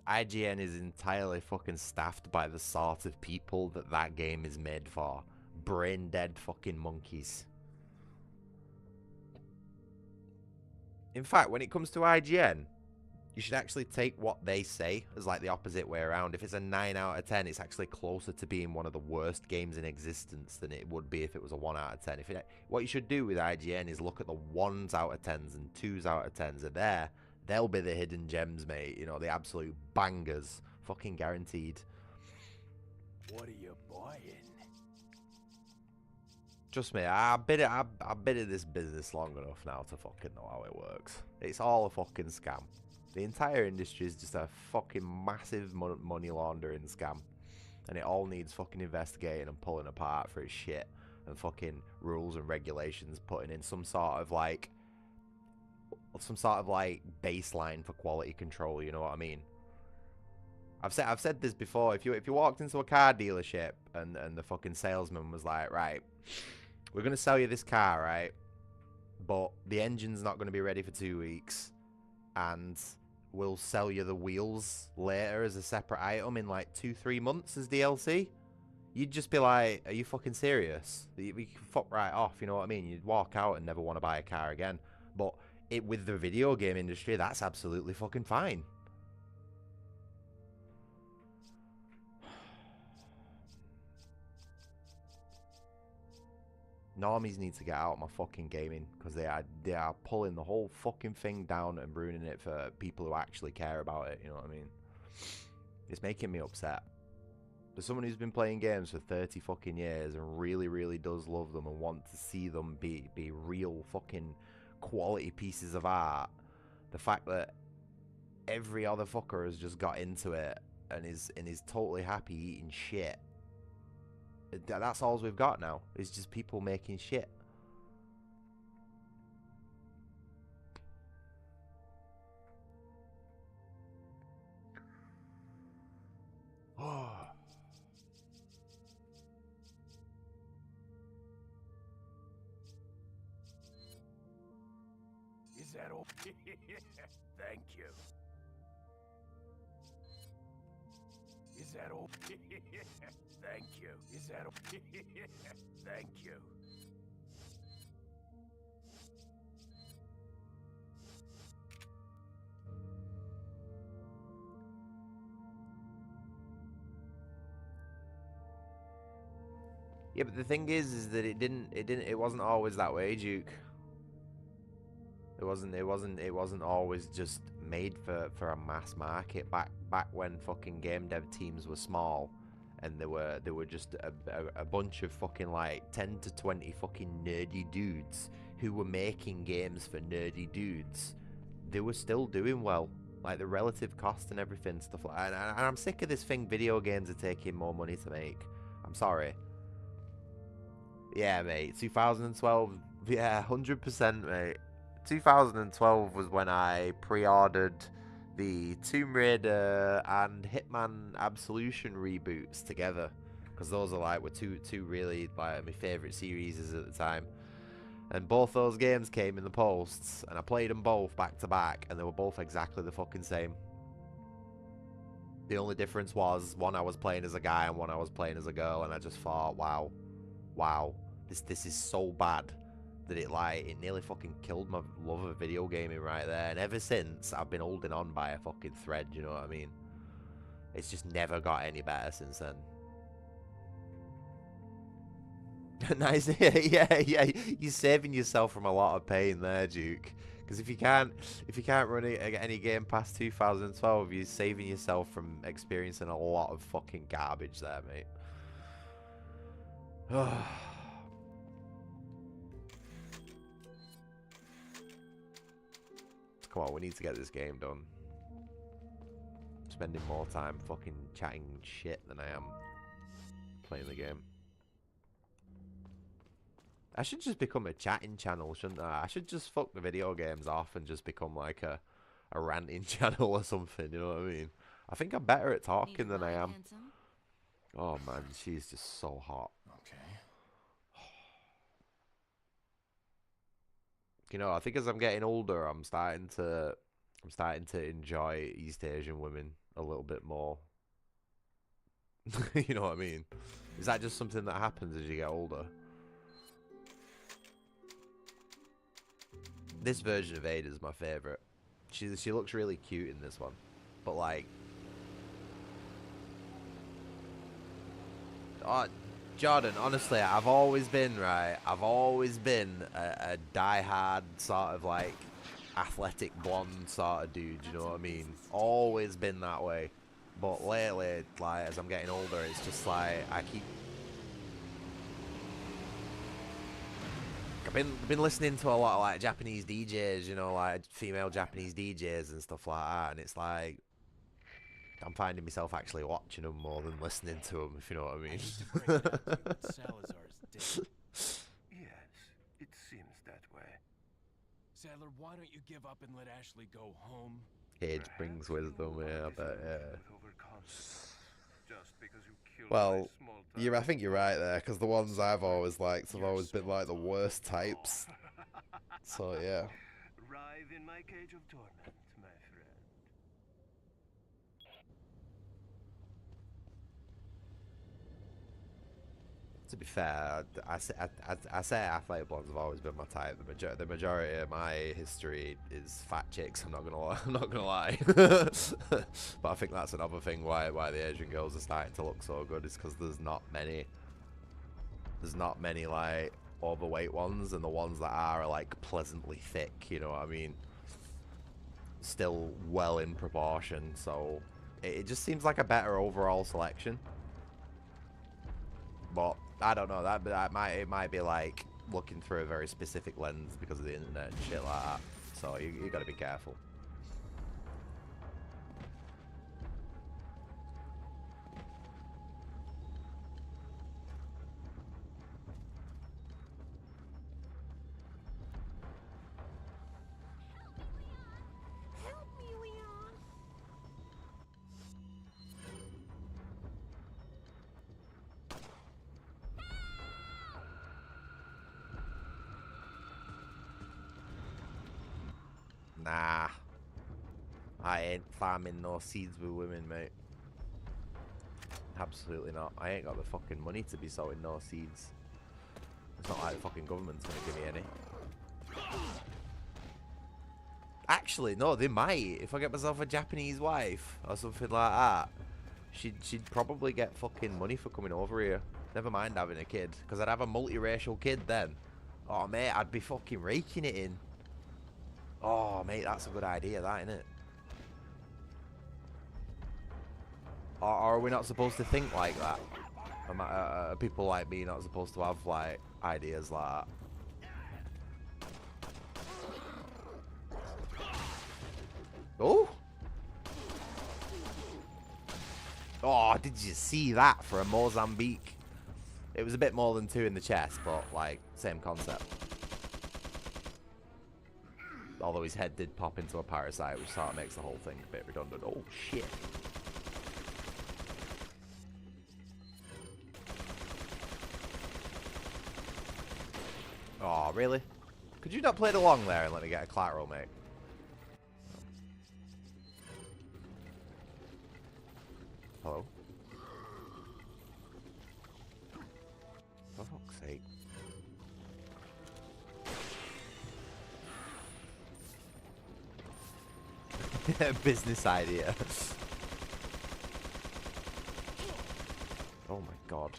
IGN is entirely fucking staffed by the sort of people that game is made for. Brain dead fucking monkeys. In fact, when it comes to IGN, you should actually take what they say as like the opposite way around. If it's a 9 out of 10, it's actually closer to being one of the worst games in existence than it would be if it was a 1 out of 10. What you should do with IGN is look at the 1s out of 10s and 2s out of 10s are there. They'll be the hidden gems, mate. You know, the absolute bangers. Fucking guaranteed. What are you buying? Trust me, I've been in this business long enough now to fucking know how it works. It's all a fucking scam. The entire industry is just a fucking massive money laundering scam. And it all needs fucking investigating and pulling apart for its shit. And fucking rules and regulations putting in some sort of like baseline for quality control, you know what I mean? I've said this before. If you walked into a car dealership and the fucking salesman was like, right, we're gonna sell you this car, right? But the engine's not gonna be ready for 2 weeks, and we'll sell you the wheels later as a separate item in like 2-3 months as DLC. You'd just be like, are you fucking serious? We can fuck right off, you know what I mean? You'd walk out and never want to buy a car again. But with the video game industry, that's absolutely fucking fine. Normies need to get out of my fucking gaming, because they are pulling the whole fucking thing down and ruining it for people who actually care about it, you know what I mean? It's making me upset. As someone who's been playing games for 30 fucking years and really, really does love them and want to see them be real fucking quality pieces of art, the fact that every other fucker has just got into it and is totally happy eating shit. That's all we've got now. Is just people making shit. Is that all? Thank you. Is that all? Thank you. Is that all? Thank you. Yeah, but the thing is that it wasn't always that way, Duke. It wasn't always just made for a mass market back when fucking game dev teams were small and they were just a bunch of fucking like 10 to 20 fucking nerdy dudes who were making games for nerdy dudes. They were still doing well, like the relative cost and everything, stuff like that. And I'm sick of this thing. Video games are taking more money to make. I'm sorry. Yeah, mate. 2012. Yeah, 100%, mate. 2012 was when I pre-ordered the Tomb Raider and Hitman Absolution reboots together, because those are like were two really like my favorite series at the time. And both those games came in the posts, and I played them both back to back, and they were both exactly the fucking same. The only difference was one I was playing as a guy and one I was playing as a girl, and I just thought, wow, this is so bad that it nearly fucking killed my love of video gaming right there. And ever since, I've been holding on by a fucking thread, you know what I mean? It's just never got any better since then. Nice. Yeah. You're saving yourself from a lot of pain there, Duke. Because if you can't run any game past 2012, you're saving yourself from experiencing a lot of fucking garbage there, mate. Come on, we need to get this game done. I'm spending more time fucking chatting shit than I am playing the game. I should just become a chatting channel, shouldn't I? I should just fuck the video games off and just become like a ranting channel or something, you know what I mean? I think I'm better at talking than I am. Handsome? Oh man, she's just so hot. Okay. You know, I think as I'm getting older, I'm starting to enjoy East Asian women a little bit more. You know what I mean? Is that just something that happens as you get older? This version of Ada is my favorite. She looks really cute in this one, but like, oh, Jordan, honestly, I've always been a die-hard sort of like athletic blonde sort of dude, you know what I mean? Always been that way. But lately, like, as I'm getting older, it's just like I've been listening to a lot of like Japanese DJs, you know, like female Japanese DJs and stuff like that, and it's like I'm finding myself actually watching them more than listening to them, if you know what I mean. Salazar's dead. Yes, it seems that way. Sadler, why don't you give up and let Ashley go home? Age brings wisdom, yeah, I bet, yeah. Just because you killed Well, my small I think you're right there, because the ones I've always liked have always been like the worst types. So yeah. Writhe in my cage of torment, my friend. To be fair, I say athletic blondes have always been my type. The majority of my history is fat chicks. I'm not gonna lie. But I think that's another thing why the Asian girls are starting to look so good, is because there's not many like overweight ones, and the ones that are like pleasantly thick. You know what I mean? Still well in proportion. So it just seems like a better overall selection. But I don't know, it might be like looking through a very specific lens because of the internet and shit like that. So you gotta be careful. Help me, Leon! Nah, I ain't farming no seeds with women, mate. Absolutely not. I ain't got the fucking money to be sowing no seeds. It's not like the fucking government's gonna give me any. Actually, no, they might. If I get myself a Japanese wife or something like that, she'd probably get fucking money for coming over here. Never mind having a kid, because I'd have a multiracial kid then. Oh, mate, I'd be fucking raking it in. Oh, mate, that's a good idea, that, innit? Or are we not supposed to think like that? Are people like me not supposed to have like ideas like that? Oh! Oh, did you see that for a Mozambique? It was a bit more than 2 in the chest, but like same concept. Although his head did pop into a parasite, which sort of makes the whole thing a bit redundant. Oh shit. Oh, really? Could you not play it along there and let me get a collateral, mate? Hello? For fuck's sake. Business idea. Oh my god.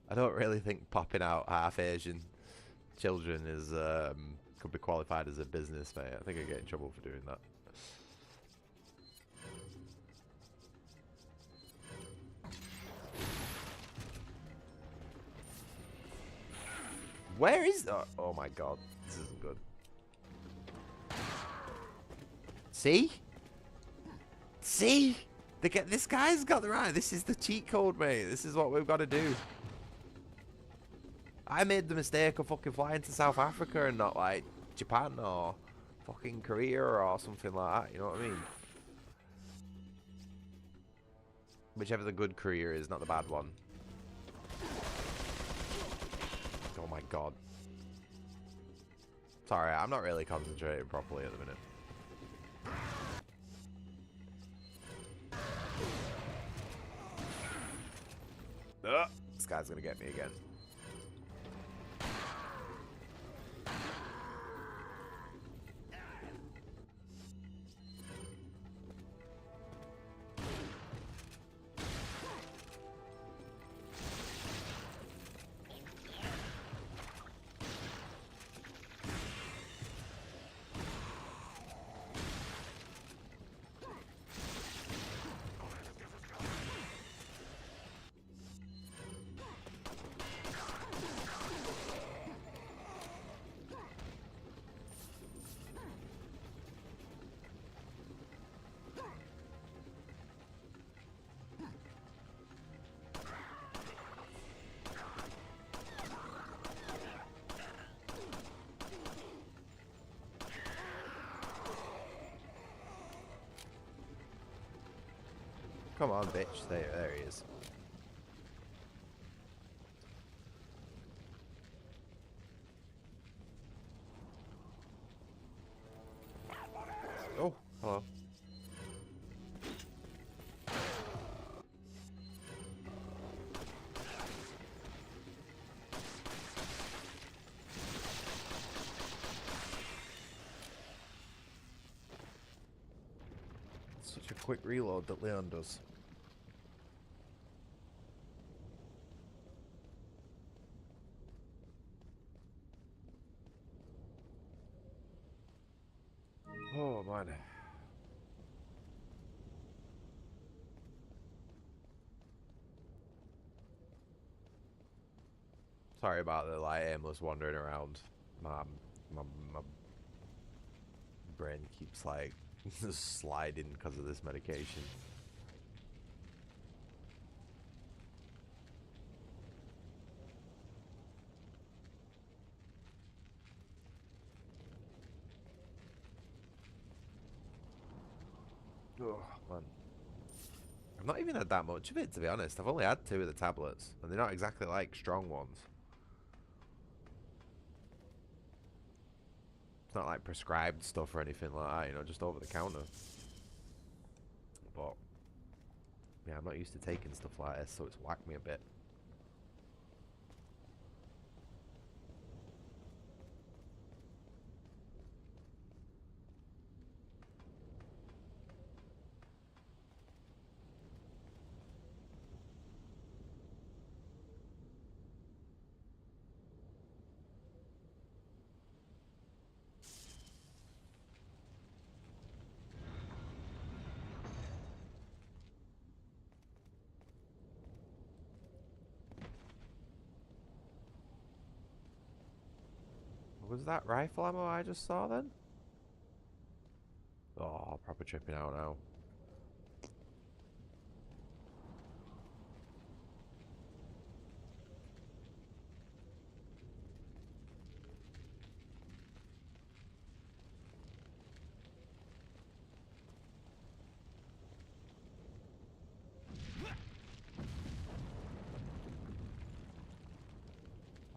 I don't really think popping out half Asian children is could be qualified as a business, mate. I think I get in trouble for doing that. Where is that? Oh my god, this isn't good. See? See? This guy's got the right. This is the cheat code, mate. This is what we've got to do. I made the mistake of fucking flying to South Africa and not like Japan or fucking Korea or something like that. You know what I mean? Whichever the good Korea is, not the bad one. Oh my god. Sorry, I'm not really concentrating properly at the minute. This guy's gonna get me again. Come on, bitch. There he is. Oh, hello. Such a quick reload that Leon does. Oh, man. Sorry about the like aimless wandering around. My brain keeps like sliding because of this medication. Oh, man. I've not even had that much of it, to be honest. I've only had 2 of the tablets, and they're not exactly like strong ones. It's not like prescribed stuff or anything like that, you know, just over the counter. But yeah, I'm not used to taking stuff like this, so it's whacked me a bit. Was that rifle ammo I just saw then? Oh, proper tripping out now.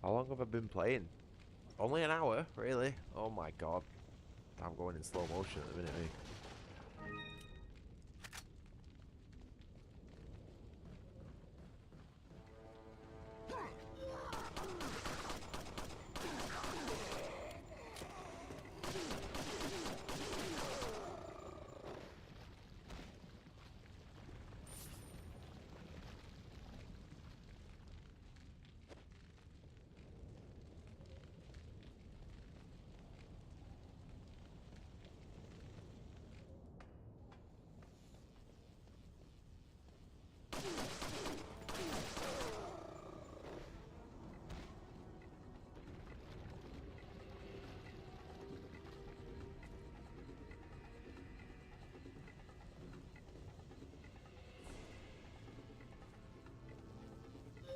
How long have I been playing? Only an hour, really? Oh my god. I'm going in slow motion at the minute, mate.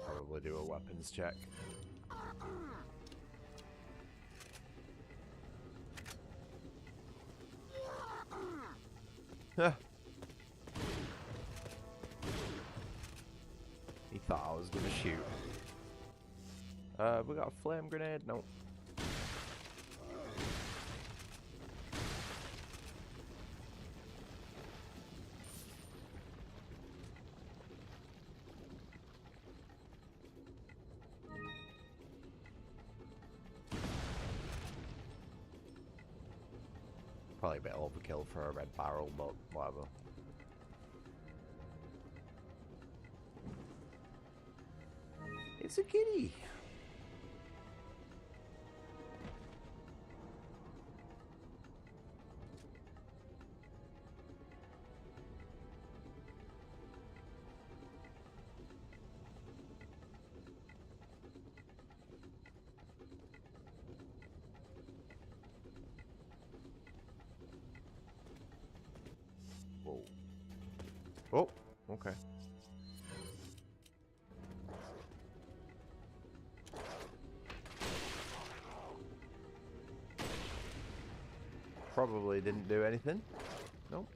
Probably do a weapons check. Huh. He thought I was gonna shoot. We got a flame grenade? Nope. Probably a bit overkill for a red barrel, but whatever. It's a kitty. Whoa. Oh, okay. Probably didn't do anything. Nope.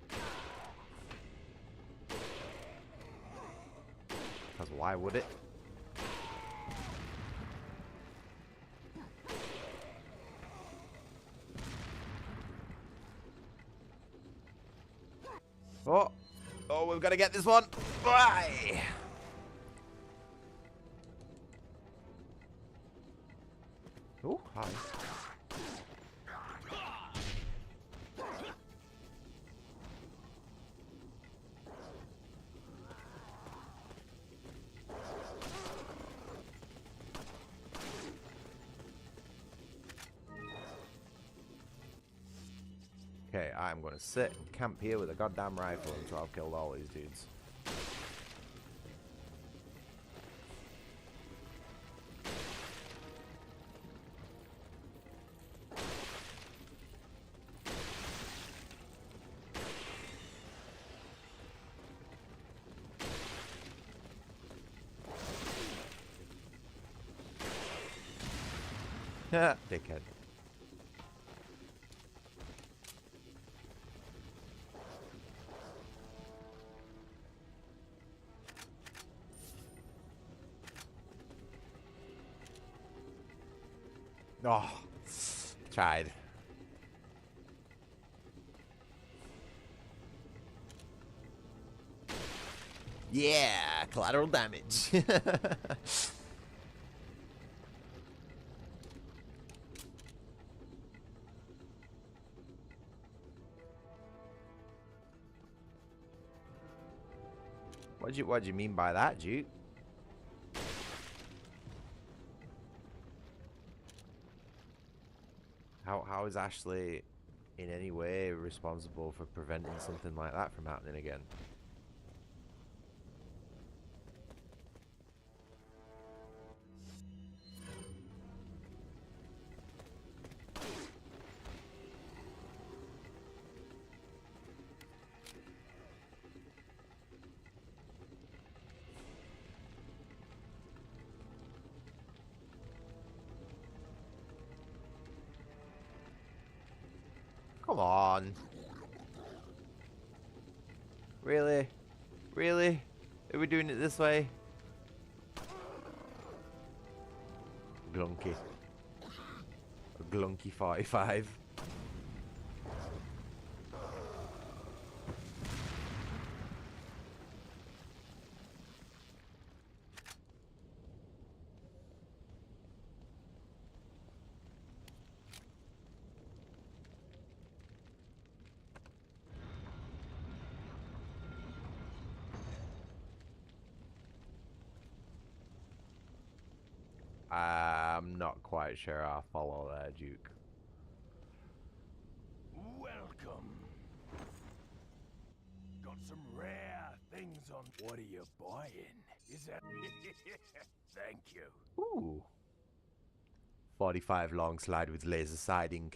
Because why would it? Oh! Oh, we've got to get this one! Why? Oh, hi. Okay, I'm going to sit and camp here with a goddamn rifle until I've killed all these dudes. Ha, dickhead. Oh, tried. Yeah, collateral damage. What do you mean by that, Duke? How is Ashley in any way responsible for preventing something like that from happening again? Come on. Really? Really? Are we doing it this way? Glunky. A glunky 45. I'm not quite sure I'll follow there, Duke. Welcome. Got some rare things on. What are you buying? Is that? Thank you. Ooh. 45 long slide with laser siding.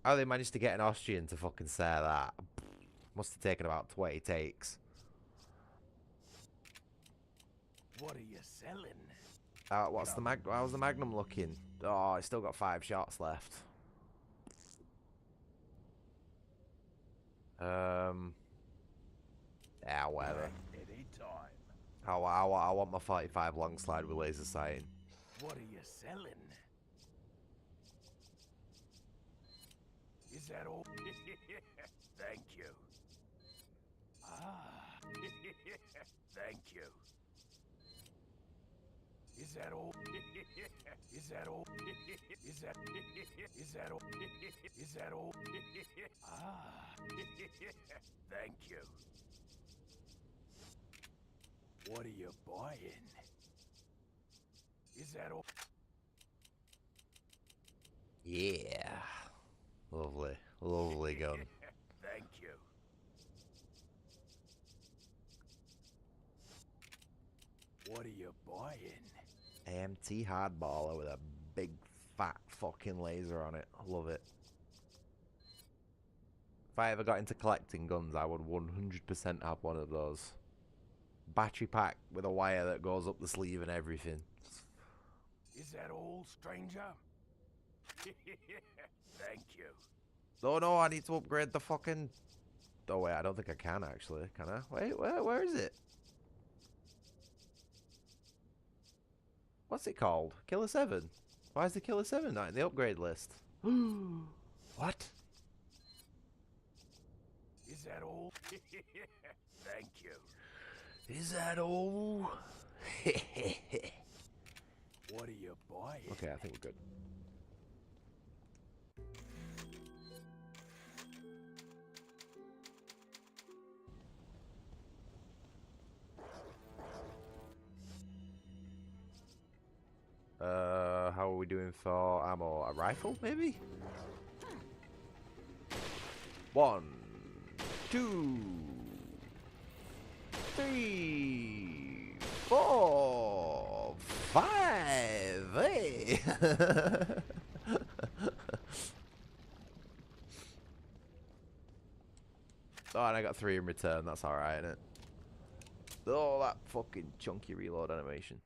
How they managed to get an Austrian to fucking say that? Must have taken about 20 takes. What are you selling? How's the Magnum looking? Oh, it's still got 5 shots left. Yeah, whatever. Anytime. I want my 45 long slide with laser sighting. What are you selling? Is that all? Thank you. Ah. Thank you. Is that all? Is that all? Is that all? Is that all? Ah. Thank you. What are you buying? Is that all? Yeah. Lovely. Lovely gun. Thank you. What are you buying? AMT hardballer with a big fat fucking laser on it. I love it. If I ever got into collecting guns, I would 100% have one of those. Battery pack with a wire that goes up the sleeve and everything. Is that all, stranger? Thank you. Oh no, I need to upgrade the fucking... Oh wait, I don't think I can actually. Can I? Wait, where is it? What's it called? Killer 7? Why is the Killer 7 not in the upgrade list? What? Is that all? Thank you. Is that all? What are you buying? Okay, I think we're good. How are we doing for ammo? A rifle, maybe? 1, 2, 3, 4, 5. Hey! Oh, and I got 3 in return. That's alright, isn't it? Oh, that fucking chunky reload animation.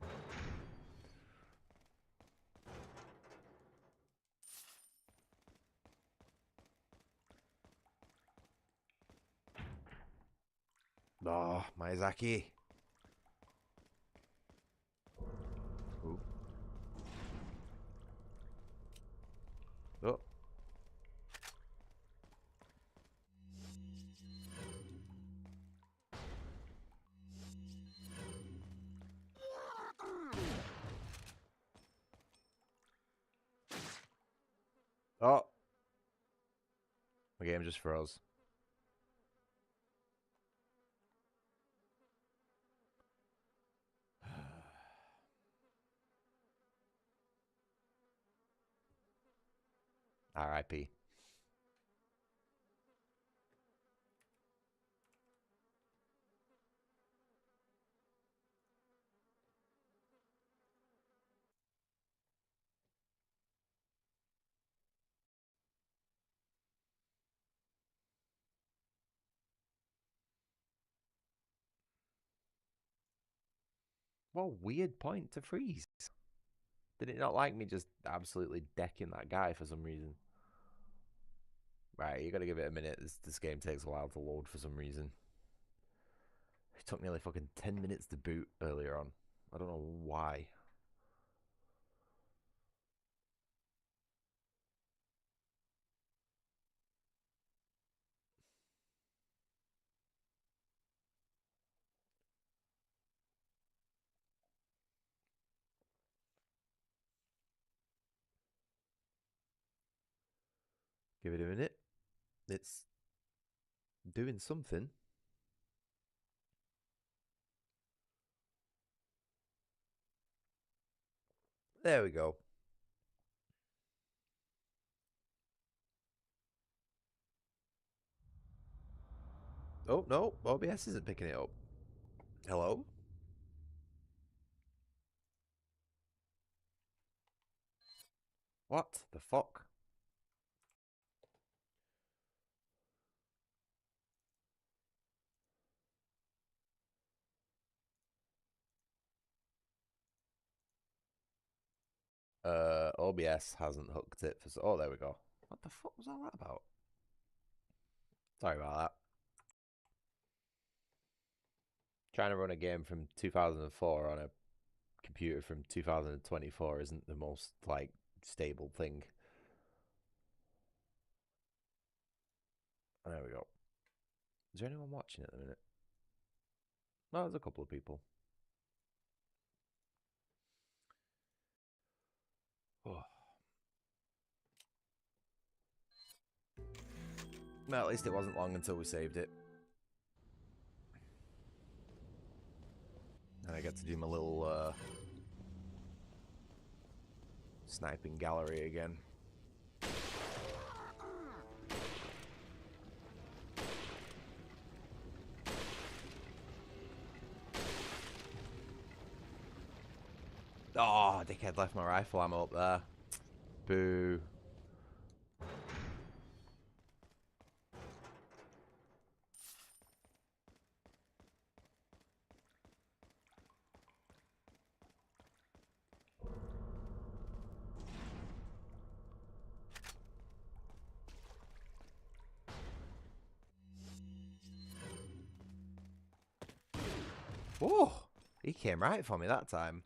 Oh, Miyazaki. Ooh. Oh. Oh. My game just froze. R.I.P. What a weird point to freeze. Did it not like me just absolutely decking that guy for some reason? Right, you gotta give it a minute. This game takes a while to load for some reason. It took nearly fucking 10 minutes to boot earlier on. I don't know why. Give it a minute. It's doing something. There we go. Oh, no. OBS isn't picking it up. Hello? What the fuck? OBS hasn't hooked it for... Oh, there we go. What the fuck was all that about? Sorry about that. Trying to run a game from 2004 on a computer from 2024 isn't the most, like, stable thing. There we go. Is there anyone watching at the minute? No, there's a couple of people. Oh. Well, at least it wasn't long until we saved it. And I get to do my little sniping gallery again. Oh, dickhead left my rifle ammo up there. Boo. Oh, he came right for me that time.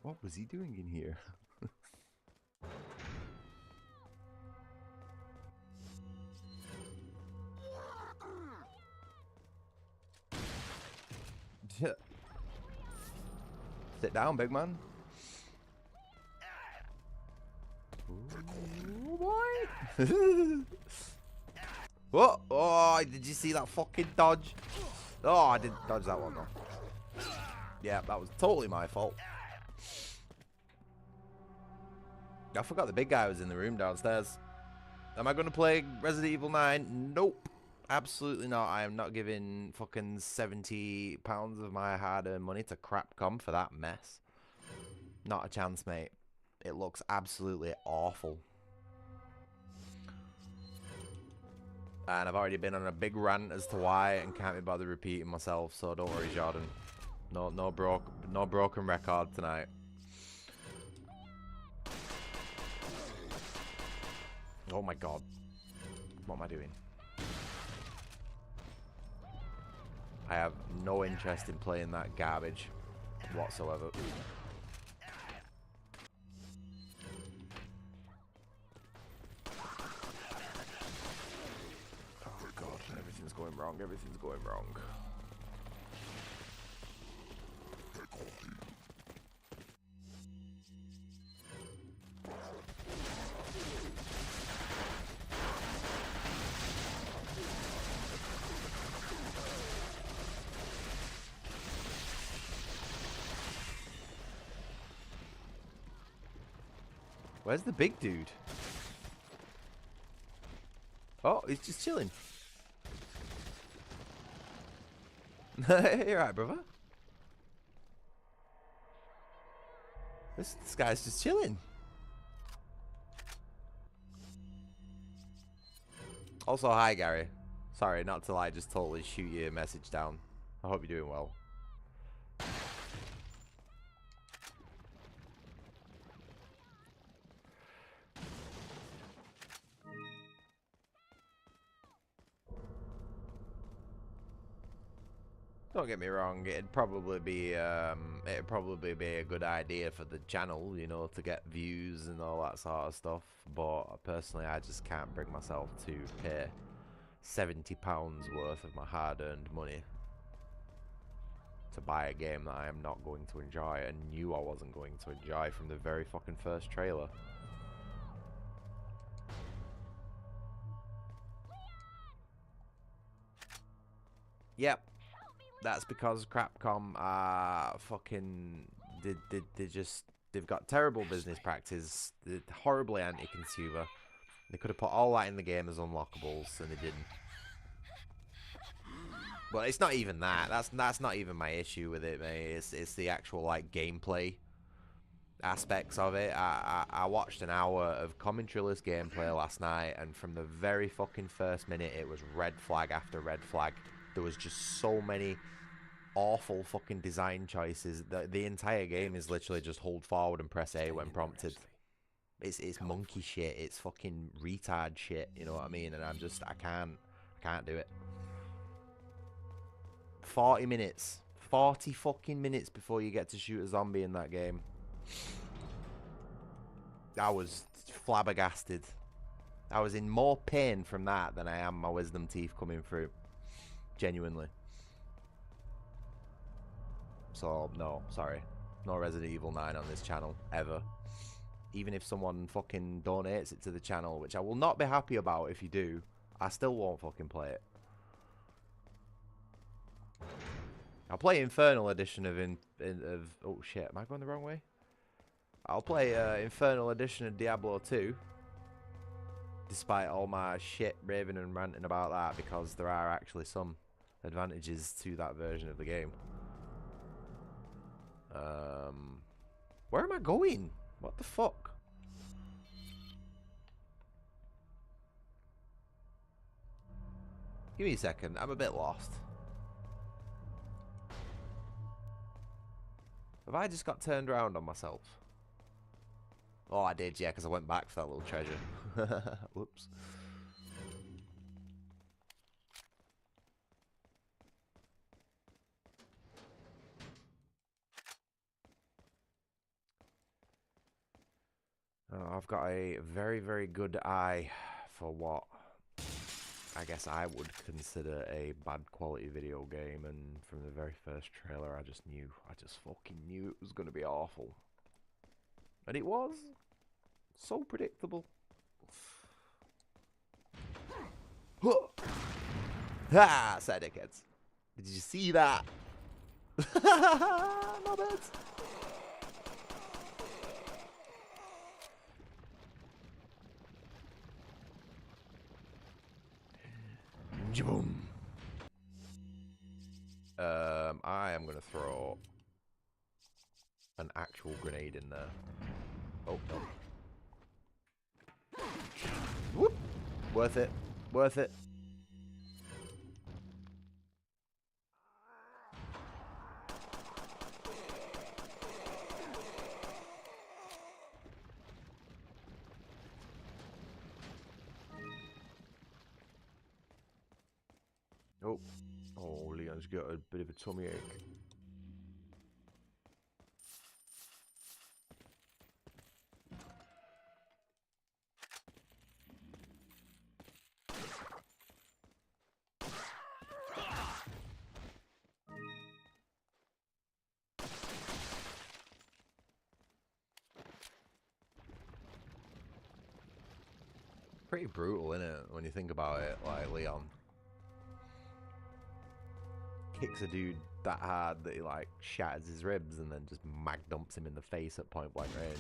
What was he doing in here? Sit down, big man. Ooh, boy. What? Oh, did you see that fucking dodge? Oh, I didn't dodge that one though. Yeah, that was totally my fault. I forgot the big guy was in the room downstairs. Am I going to play Resident Evil 9? Nope. Absolutely not. I am not giving fucking £70 of my hard-earned money to Crapcom for that mess. Not a chance, mate. It looks absolutely awful. And I've already been on a big rant as to why and can't be bothered repeating myself, so don't worry, Jordan. No broken record tonight. Oh my god. What am I doing? I have no interest in playing that garbage whatsoever. Oh god, everything's going wrong, everything's going wrong. Where's the big dude? Oh, he's just chilling. You alright, brother? This guy's just chilling. Also, hi, Gary. Sorry, not to like just totally shoot your message down. I hope you're doing well. Don't get me wrong, it'd probably be a good idea for the channel, you know, to get views and all that sort of stuff. But personally, I just can't bring myself to pay £70 worth of my hard-earned money to buy a game that I am not going to enjoy and knew I wasn't going to enjoy from the very fucking first trailer. Yep. That's because Capcom fucking they've got terrible business practice. They're horribly anti-consumer. They could have put all that in the game as unlockables, and they didn't. But it's not even that. That's not even my issue with it, mate. It's the actual like gameplay aspects of it. I watched an hour of commentaryless gameplay last night, and from the very fucking first minute, it was red flag after red flag. There was just so many awful fucking design choices. The entire game is literally just hold forward and press A when prompted. It's monkey shit. It's fucking retard shit. You know what I mean? And I'm just I can't do it. 40 minutes. 40 fucking minutes before you get to shoot a zombie in that game. I was flabbergasted. I was in more pain from that than I am my wisdom teeth coming through. Genuinely. So, no, sorry. No Resident Evil 9 on this channel, ever. Even if someone fucking donates it to the channel, which I will not be happy about if you do, I still won't fucking play it. I'll play Infernal Edition of oh shit, am I going the wrong way? I'll play Infernal Edition of Diablo 2. Despite all my shit raving and ranting about that, because there are actually some advantages to that version of the game. Where am I going? What the fuck? Give me a second, I'm a bit lost. Have I just got turned around on myself? Oh, I did, yeah, because I went back for that little treasure. Whoops. Oh, I've got a very, very good eye for what I guess I would consider a bad quality video game, and from the very first trailer I just fucking knew it was going to be awful. And it was. So predictable. Ha! Sad dickheads. Did you see that? Not bad. Boom. I am gonna throw an actual grenade in there. Oh no. Whoop! Worth it. Worth it. Oh. Oh, Leon's got a bit of a tummy ache. Pretty brutal, isn't it, when you think about it, like Leon kicks a dude that hard that he like shatters his ribs and then just mag dumps him in the face at point blank range.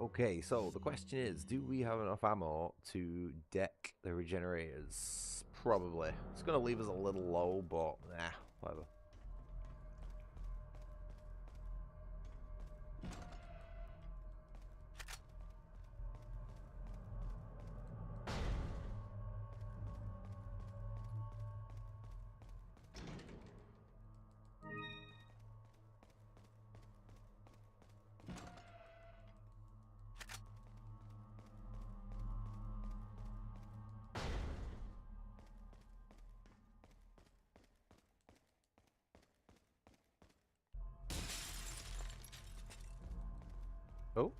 Okay, so the question is, do we have enough ammo to deck the regenerators? Probably. It's going to leave us a little low, but nah, whatever. Oh.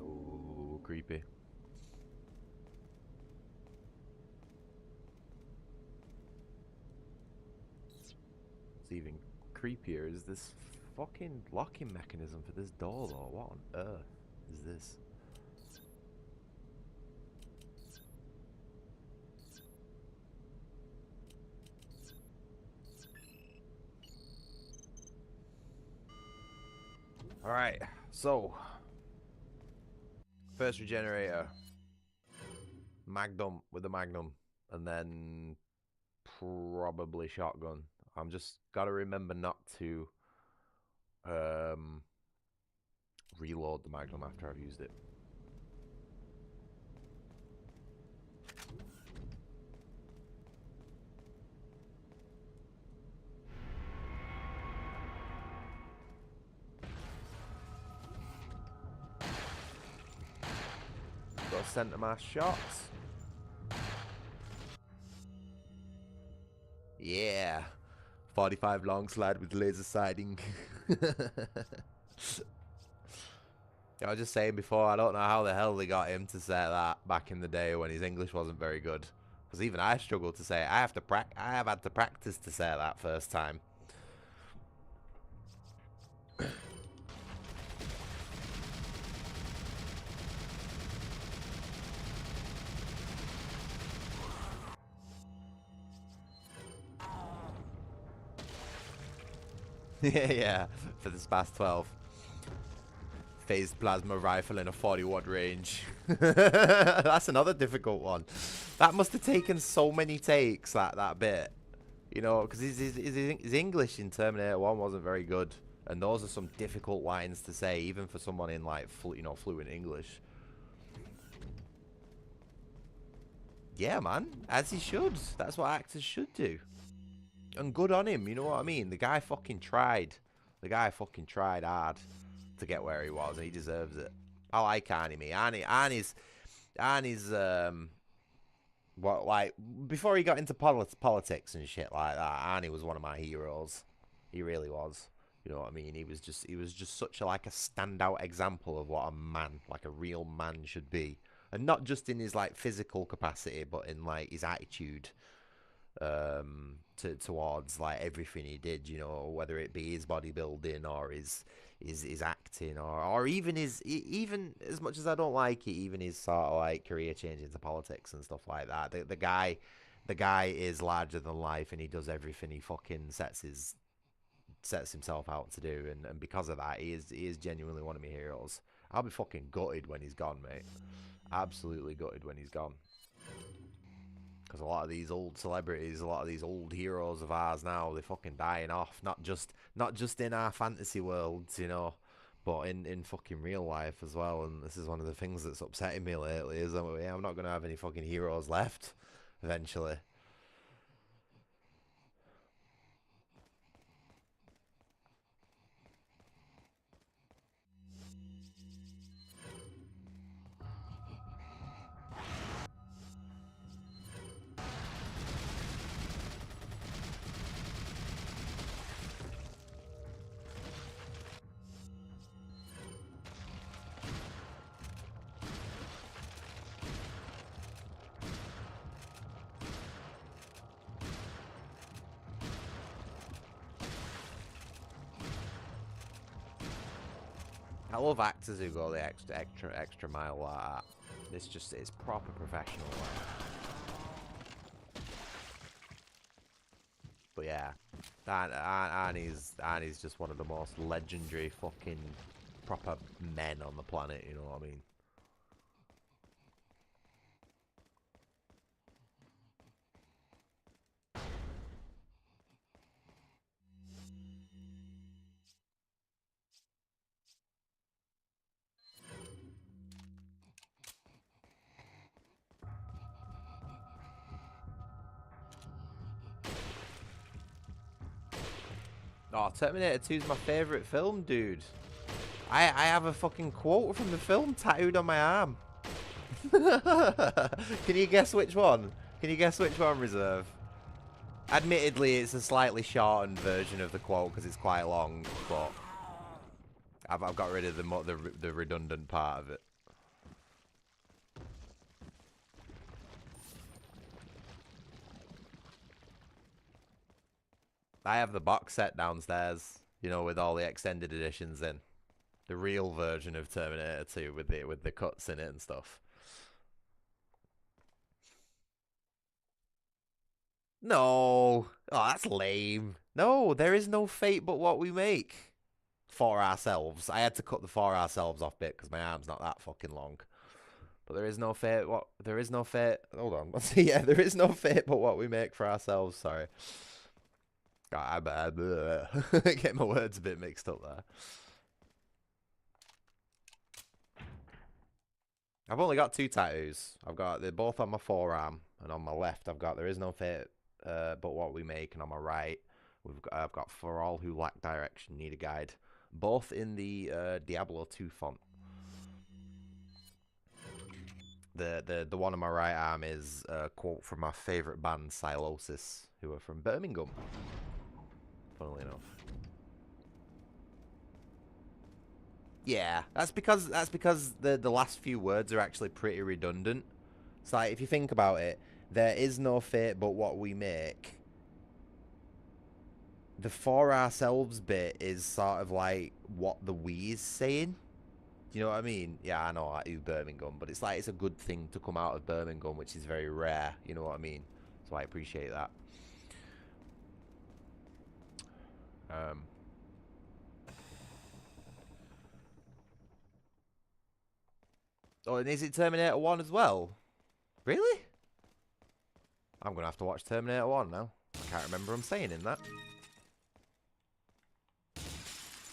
Oh, creepy. What's even creepier is this fucking locking mechanism for this door, though. What on earth is this? Alright, so first regenerator, Magnum with the Magnum, and then probably shotgun. I'm just gotta remember not to reload the Magnum after I've used it. Got center mass shots. Yeah. 45 long slide with laser sighting. I was just saying before, I don't know how the hell they got him to say that back in the day when his English wasn't very good. Because even I struggled to say it. I have had to practice to say that first time. Yeah, for the Spas 12. Phased plasma rifle in a 40-watt range. That's another difficult one. That must have taken so many takes, that bit. You know, because his English in Terminator 1 wasn't very good. And those are some difficult lines to say, even for someone in, like, fluent English. Yeah, man. As he should. That's what actors should do. And good on him, you know what I mean? The guy fucking tried. The guy fucking tried hard to get where he was, and he deserves it. I like Arnie, me. Arnie's what, like, before he got into politics and shit like that, Arnie was one of my heroes. He really was. You know what I mean? He was just such a, like, a standout example of what a man, like a real man, should be. And not just in his, like, physical capacity, but in, like, his attitude towards, like, everything he did, you know, whether it be his bodybuilding or his acting, or even even as much as I don't like it, even his sort of, like, career change into politics and stuff like that. The guy is larger than life, and he does everything he fucking sets himself out to do, and because of that, he is genuinely one of my heroes. I'll be fucking gutted when he's gone, mate. Absolutely gutted when he's gone. Because a lot of these old celebrities, a lot of these old heroes of ours now, they're fucking dying off. Not just in our fantasy worlds, you know, but in fucking real life as well. And this is one of the things that's upsetting me lately, is that I'm not going to have any fucking heroes left eventually. I love actors who go the extra mile like that. It's proper professional. But yeah, Arnie's just one of the most legendary fucking proper men on the planet. You know what I mean? Oh, Terminator 2 is my favourite film, dude. I have a fucking quote from the film tattooed on my arm. Can you guess which one? Can you guess which one, Reserve? Admittedly, it's a slightly shortened version of the quote because it's quite long, but I've got rid of the redundant part of it. I have the box set downstairs, you know, with all the extended editions in. The real version of Terminator 2 with the cuts in it and stuff. No. Oh, that's lame. No, there is no fate but what we make for ourselves. I had to cut the for ourselves off bit because my arm's not that fucking long. But there is no fate. What? There is no fate. Hold on. Yeah, there is no fate but what we make for ourselves. Sorry. I get my words a bit mixed up there. I've only got 2 tattoos. They're both on my forearm, and on my left I've got there is no fate but what we make, and on my right I've got for all who lack direction need a guide, both in the Diablo 2 font. The one on my right arm is a quote from my favourite band, Silosis, who are from Birmingham, funnily enough. Yeah, that's because the last few words are actually pretty redundant. It's like, if you think about it, there is no fate but what we make. The for ourselves bit is sort of like what the we is saying. Do you know what I mean? Yeah, I know, I do Birmingham, but it's like it's a good thing to come out of Birmingham, which is very rare. You know what I mean? So I appreciate that. Oh, and is it Terminator 1 as well? Really? I'm going to have to watch Terminator 1 now. I can't remember him saying in that.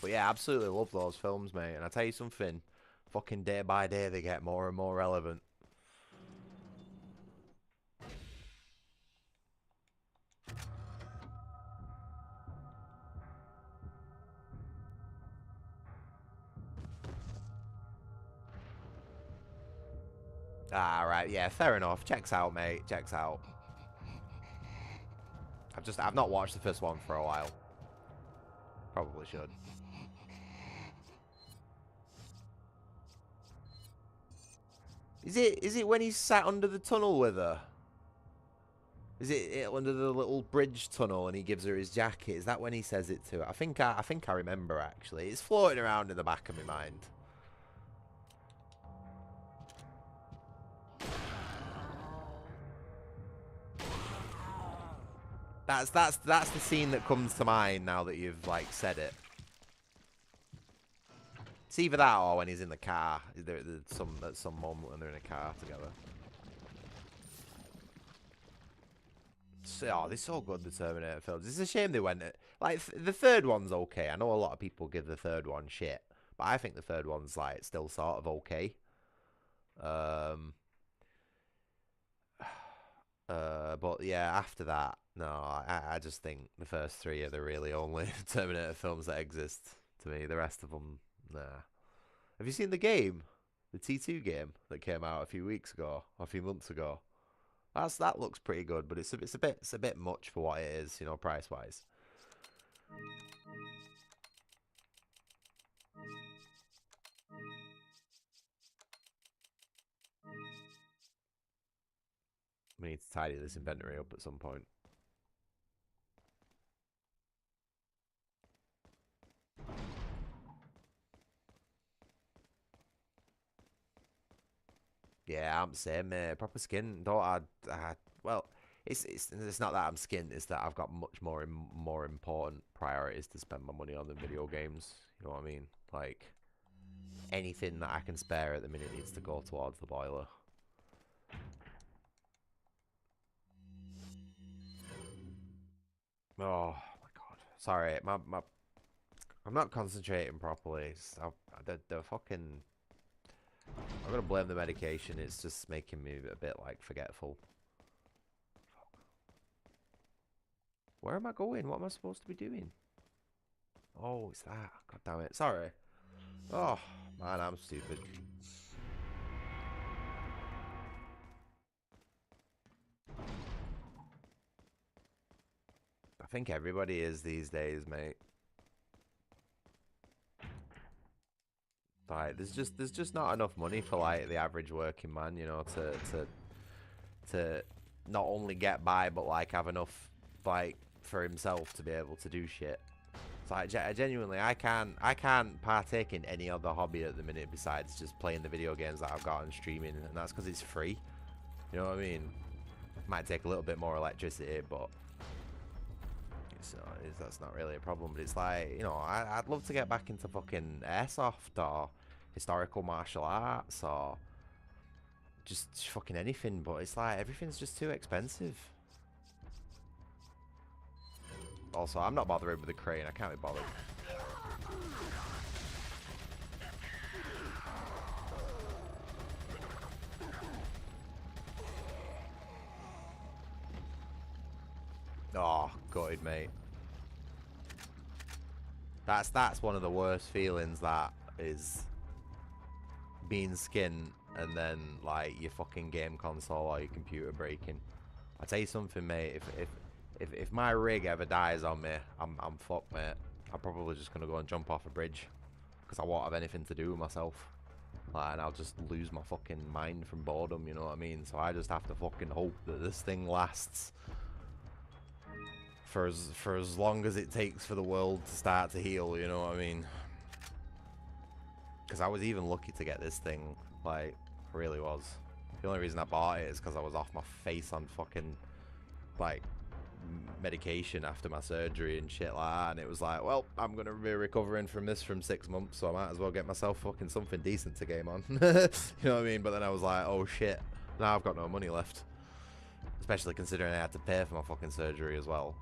But yeah, absolutely love those films, mate. And I tell you something, fucking day by day they get more and more relevant. Ah, right, yeah, fair enough. Checks out, mate. Checks out. I've not watched the first one for a while. Probably should. Is it when he's sat under the tunnel with her? Is it under the little bridge tunnel and he gives her his jacket? Is that when he says it to her? I think I remember actually. It's floating around in the back of my mind. That's the scene that comes to mind now that you've like said it. It's either that or when he's in the car. At some moment when they're in a car together. So, oh, they're so good, the Terminator films. It's a shame they went like the third one's okay. I know a lot of people give the third one shit, but I think the third one's like still sort of okay. But yeah, after that, no, I just think the first 3 are the really only Terminator films that exist to me. The rest of them, nah. Have you seen the game, the T2 game that came out a few weeks ago, or a few months ago? That looks pretty good, but it's a bit much for what it is, you know, price wise. We need to tidy this inventory up at some point. Yeah, I'm the same, mate. Proper skin. Don't well, it's not that I'm skinned. It's that I've got much more important priorities to spend my money on than video games. You know what I mean? Like anything that I can spare at the minute needs to go towards the boiler. Oh my god. Sorry, I'm not concentrating properly. The fucking I'm gonna blame the medication. It's just making me a bit like forgetful. Where am I going? What am I supposed to be doing? Oh, it's that. God damn it. Sorry. Oh, man, I'm stupid. I think everybody is these days, mate. Like, there's just not enough money for like the average working man, you know, to not only get by but like have enough like for himself to be able to do shit. So I genuinely I can't partake in any other hobby at the minute besides just playing the video games that I've got and streaming, and that's because it's free. You know what I mean? Might take a little bit more electricity, but that's not really a problem. But it's like, you know, I'd love to get back into fucking airsoft or historical martial arts or just fucking anything, but it's like everything's just too expensive. Also, I'm not bothering with the crane. I can't be bothered. Oh, gutted, mate. That's one of the worst feelings, that is being skinned and then like your fucking game console or your computer breaking. I tell you something, mate. If my rig ever dies on me, I'm fucked, mate. I'm probably just gonna go and jump off a bridge because I won't have anything to do with myself. Like, and I'll just lose my fucking mind from boredom. You know what I mean? So I just have to fucking hope that this thing lasts for as long as it takes for the world to start to heal. You know what I mean? Because I was even lucky to get this thing. Like, really was. The only reason I bought it is because I was off my face on fucking like medication after my surgery and shit like that, and it was like, well, I'm gonna be recovering from this from 6 months, so I might as well get myself fucking something decent to game on. You know what I mean? But then I was like, oh shit, now I've got no money left, especially considering I had to pay for my fucking surgery as well.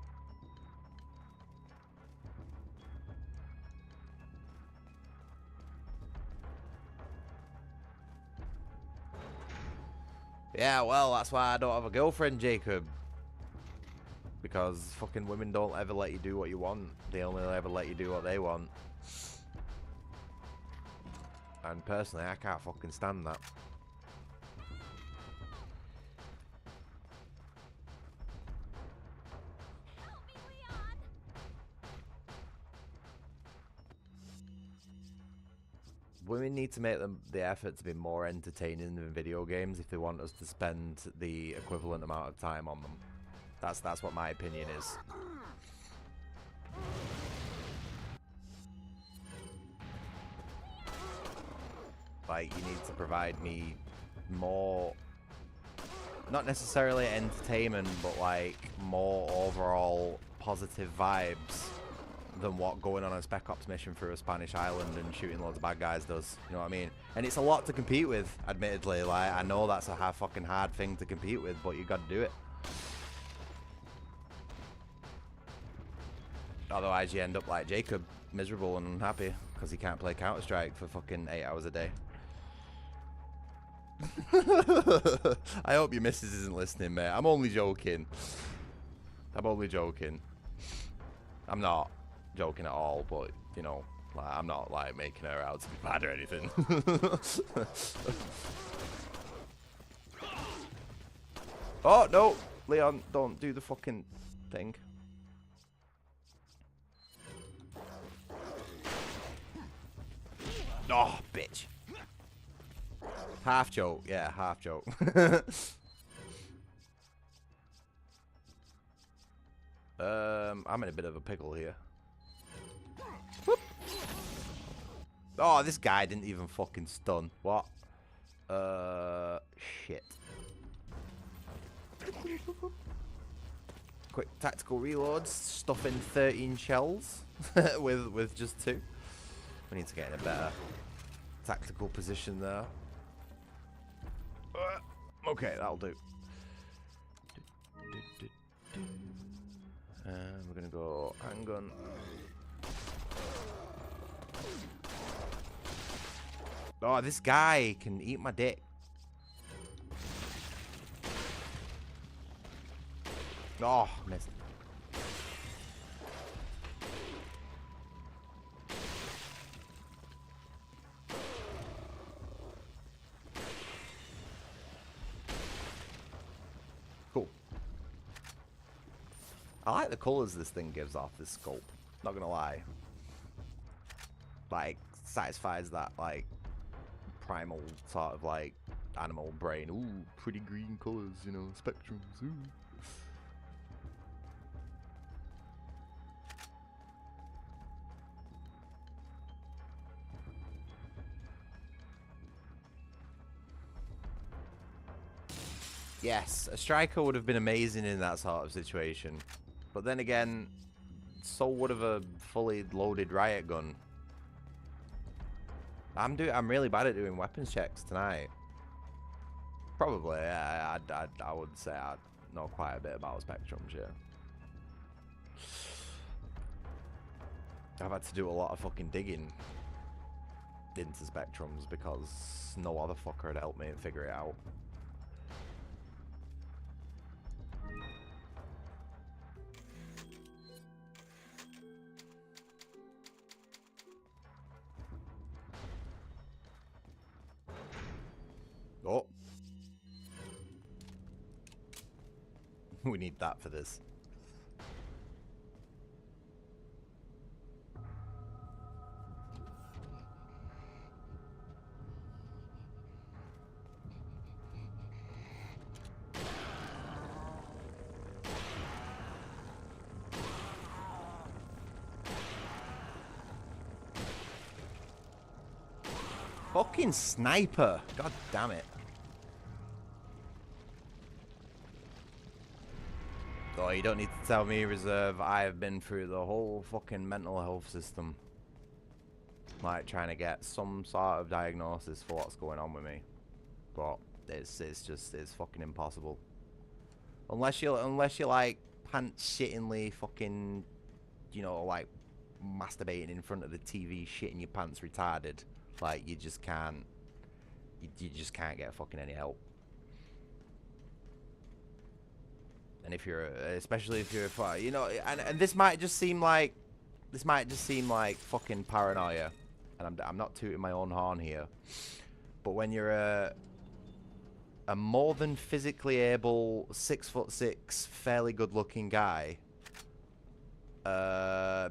Yeah, well, that's why I don't have a girlfriend, Jacob. Because fucking women don't ever let you do what you want. They only ever let you do what they want. And personally, I can't fucking stand that. Help me, Leon! Women need to make the effort to be more entertaining than video games if they want us to spend the equivalent amount of time on them. That's what my opinion is. Like, you need to provide me more, not necessarily entertainment, but like more overall positive vibes than what going on a Spec Ops mission through a Spanish island and shooting loads of bad guys does. You know what I mean? And it's a lot to compete with, admittedly. Like, I know that's a fucking hard thing to compete with, but you got to do it. Otherwise, you end up like Jacob, miserable and unhappy because he can't play Counter-Strike for fucking 8 hours a day. I hope your missus isn't listening, mate. I'm only joking. I'm only joking. I'm not joking at all, but, you know, like, I'm not, like, making her out to be bad or anything. Oh, no! Leon, don't do the fucking thing. Oh, bitch. Half joke, yeah, half joke. I'm in a bit of a pickle here. Whoop. Oh, this guy didn't even fucking stun. What? Shit. Quick tactical reloads, stuffing 13 shells with just 2. We need to get in a better tactical position there. Okay, that'll do. And we're gonna go handgun. Oh, this guy can eat my dick. Oh, missed. Cool. I like the colors this thing gives off, this scope. Not gonna lie. Like, satisfies that, like, primal sort of, like, animal brain. Ooh, pretty green colors, you know, spectrums. Ooh. Yes, a striker would have been amazing in that sort of situation. But then again, so would have a fully loaded riot gun. I'm really bad at doing weapons checks tonight. Probably, yeah, I would say I know quite a bit about spectrums, yeah. I've had to do a lot of fucking digging into spectrums because no other fucker had helped me figure it out. Oh. We need that for this. Fucking sniper. God damn it. Oh, you don't need to tell me, Reserve. I have been through the whole fucking mental health system. Like, trying to get some sort of diagnosis for what's going on with me. But it's fucking impossible. Unless you're like pants shittingly fucking, you know, like masturbating in front of the TV, shitting your pants retarded. Like, you just can't, you just can't get fucking any help. And if you're, especially if you're, you know, and this might just seem like fucking paranoia, and I'm not tooting my own horn here, but when you're a more than physically able 6'6", fairly good-looking guy,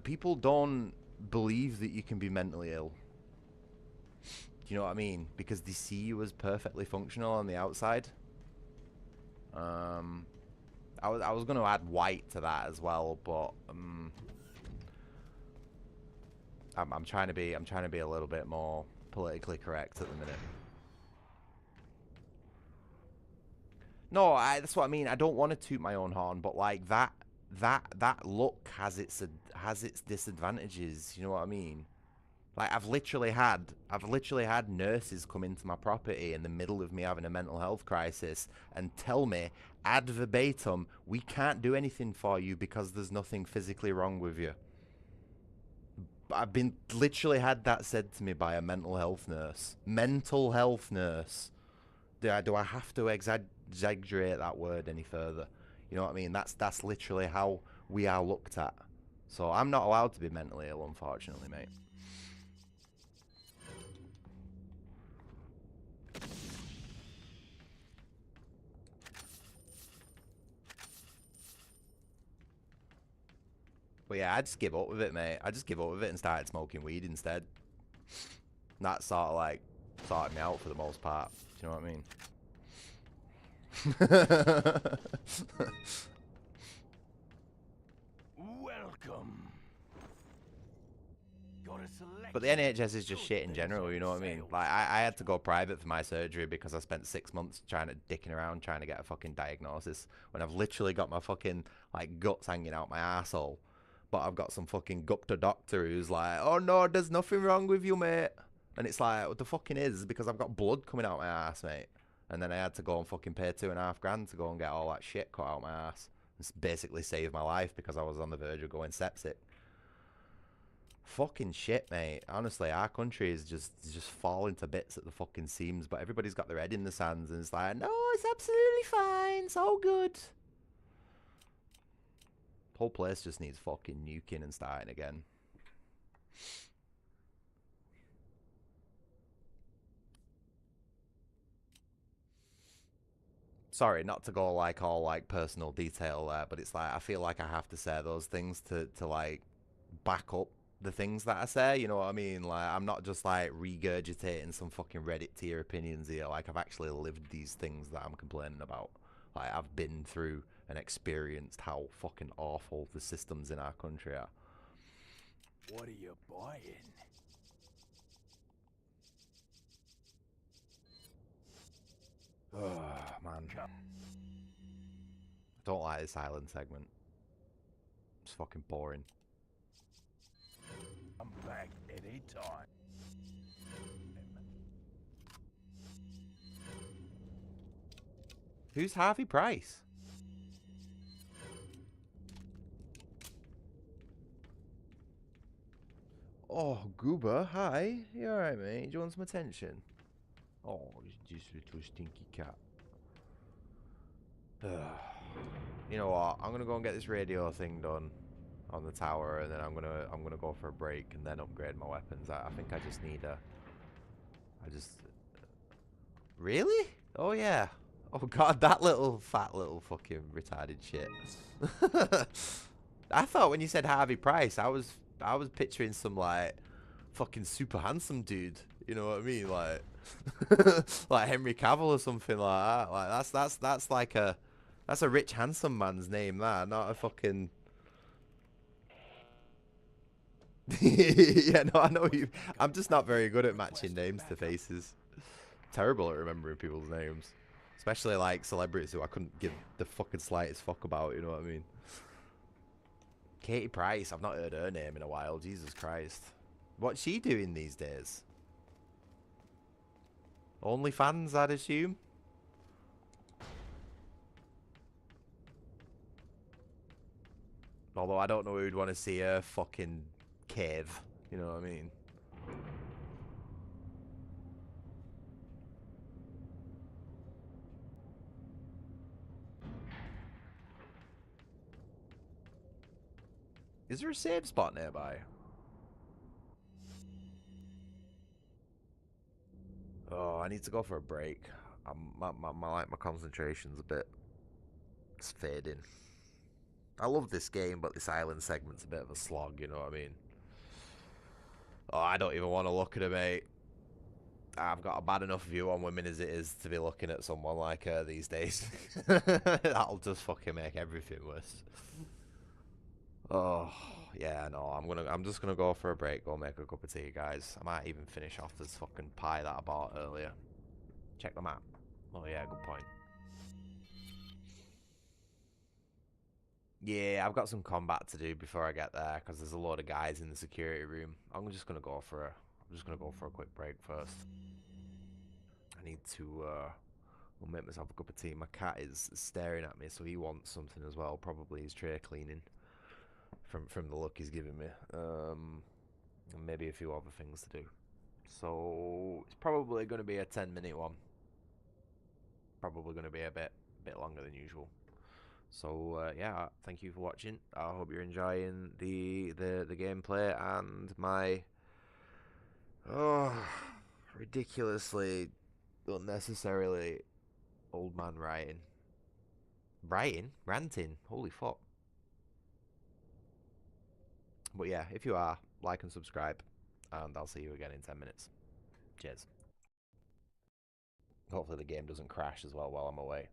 people don't believe that you can be mentally ill. Do you know what I mean? Because they see you as perfectly functional on the outside. I was going to add white to that as well, but I'm trying to be a little bit more politically correct at the minute. No, that's what I mean. I don't want to toot my own horn, but like that look has its disadvantages. You know what I mean? Like I've literally had nurses come into my property in the middle of me having a mental health crisis and tell me ad verbatim, we can't do anything for you because there's nothing physically wrong with you. I've been literally had that said to me by a mental health nurse. Mental health nurse. Do I have to exaggerate that word any further? You know what I mean? That's literally how we are looked at. So I'm not allowed to be mentally ill, unfortunately, mate. But yeah, I just give up with it, mate. I just give up with it and started smoking weed instead. That sort of like sorted me out for the most part. Do you know what I mean? Welcome. Got a selection. But the NHS is just Good shit in things general, on you know what I mean? sale. Like, I had to go private for my surgery because I spent 6 months trying to dicking around trying to get a fucking diagnosis when I've literally got my fucking, like, guts hanging out my asshole. But I've got some fucking gupta doctor who's like, oh no, there's nothing wrong with you, mate. And it's like, what the fucking is? Because I've got blood coming out my ass, mate. And then I had to go and fucking pay $2,500 to go and get all that shit cut out my ass. It's basically saved my life because I was on the verge of going septic. Fucking shit, mate. Honestly, our country is just falling to bits at the fucking seams. But everybody's got their head in the sands and it's like, no, it's absolutely fine. It's all good. Whole place just needs fucking nuking and starting again. Sorry, not to go like all like personal detail there, but it's like I feel like I have to say those things to like back up the things that I say, you know what I mean? Like I'm not just like regurgitating some fucking Reddit tier opinions here. Like I've actually lived these things that I'm complaining about. Like I've been through and experienced how fucking awful the systems in our country are. What are you buying? Oh man. I don't like this island segment. It's fucking boring. I'm back anytime. Who's Harvey Price? Oh, Goober, hi. You alright, mate? Do you want some attention? Oh, just little stinky cat. You know what? I'm gonna go and get this radio thing done on the tower, and then I'm gonna go for a break and then upgrade my weapons. I think I just need a. I just. Really? Oh yeah. Oh god, that little fat little fucking retarded shit. I thought when you said Harvey Price, I was picturing some like fucking super handsome dude. You know what I mean? Like like Henry Cavill or something like that. Like that's like that's a rich handsome man's name, that, not a fucking. Yeah, no, I know you. I'm just not very good at matching names to faces. Terrible at remembering people's names. Especially like celebrities who I couldn't give the fucking slightest fuck about, you know what I mean? Katie Price, I've not heard her name in a while, Jesus Christ. What's she doing these days? OnlyFans, I'd assume? Although I don't know who'd want to see her fucking cave, you know what I mean? Is there a save spot nearby? Oh, I need to go for a break. My concentration's a bit. It's fading. I love this game, but this island segment's a bit of a slog, you know what I mean? Oh, I don't even want to look at her, mate. I've got a bad enough view on women as it is to be looking at someone like her these days. That'll just fucking make everything worse. Oh, yeah, no, I'm just gonna go for a break, go make a cup of tea, guys. I might even finish off this fucking pie that I bought earlier. Check the map. Oh yeah, good point. Yeah, I've got some combat to do before I get there because there's a load of guys in the security room. I'm just gonna go for a quick break first. I need to I'll make myself a cup of tea. My cat is staring at me, so he wants something as well. Probably his tray cleaning from the look he's giving me. And maybe a few other things to do. So it's probably going to be a 10-minute one. Probably going to be a bit longer than usual. So yeah, thank you for watching. I hope you're enjoying the gameplay and my ridiculously unnecessarily old man ranting. Holy fuck. But yeah, if you are, like and subscribe, and I'll see you again in 10 minutes. Cheers. Hopefully the game doesn't crash as well while I'm away.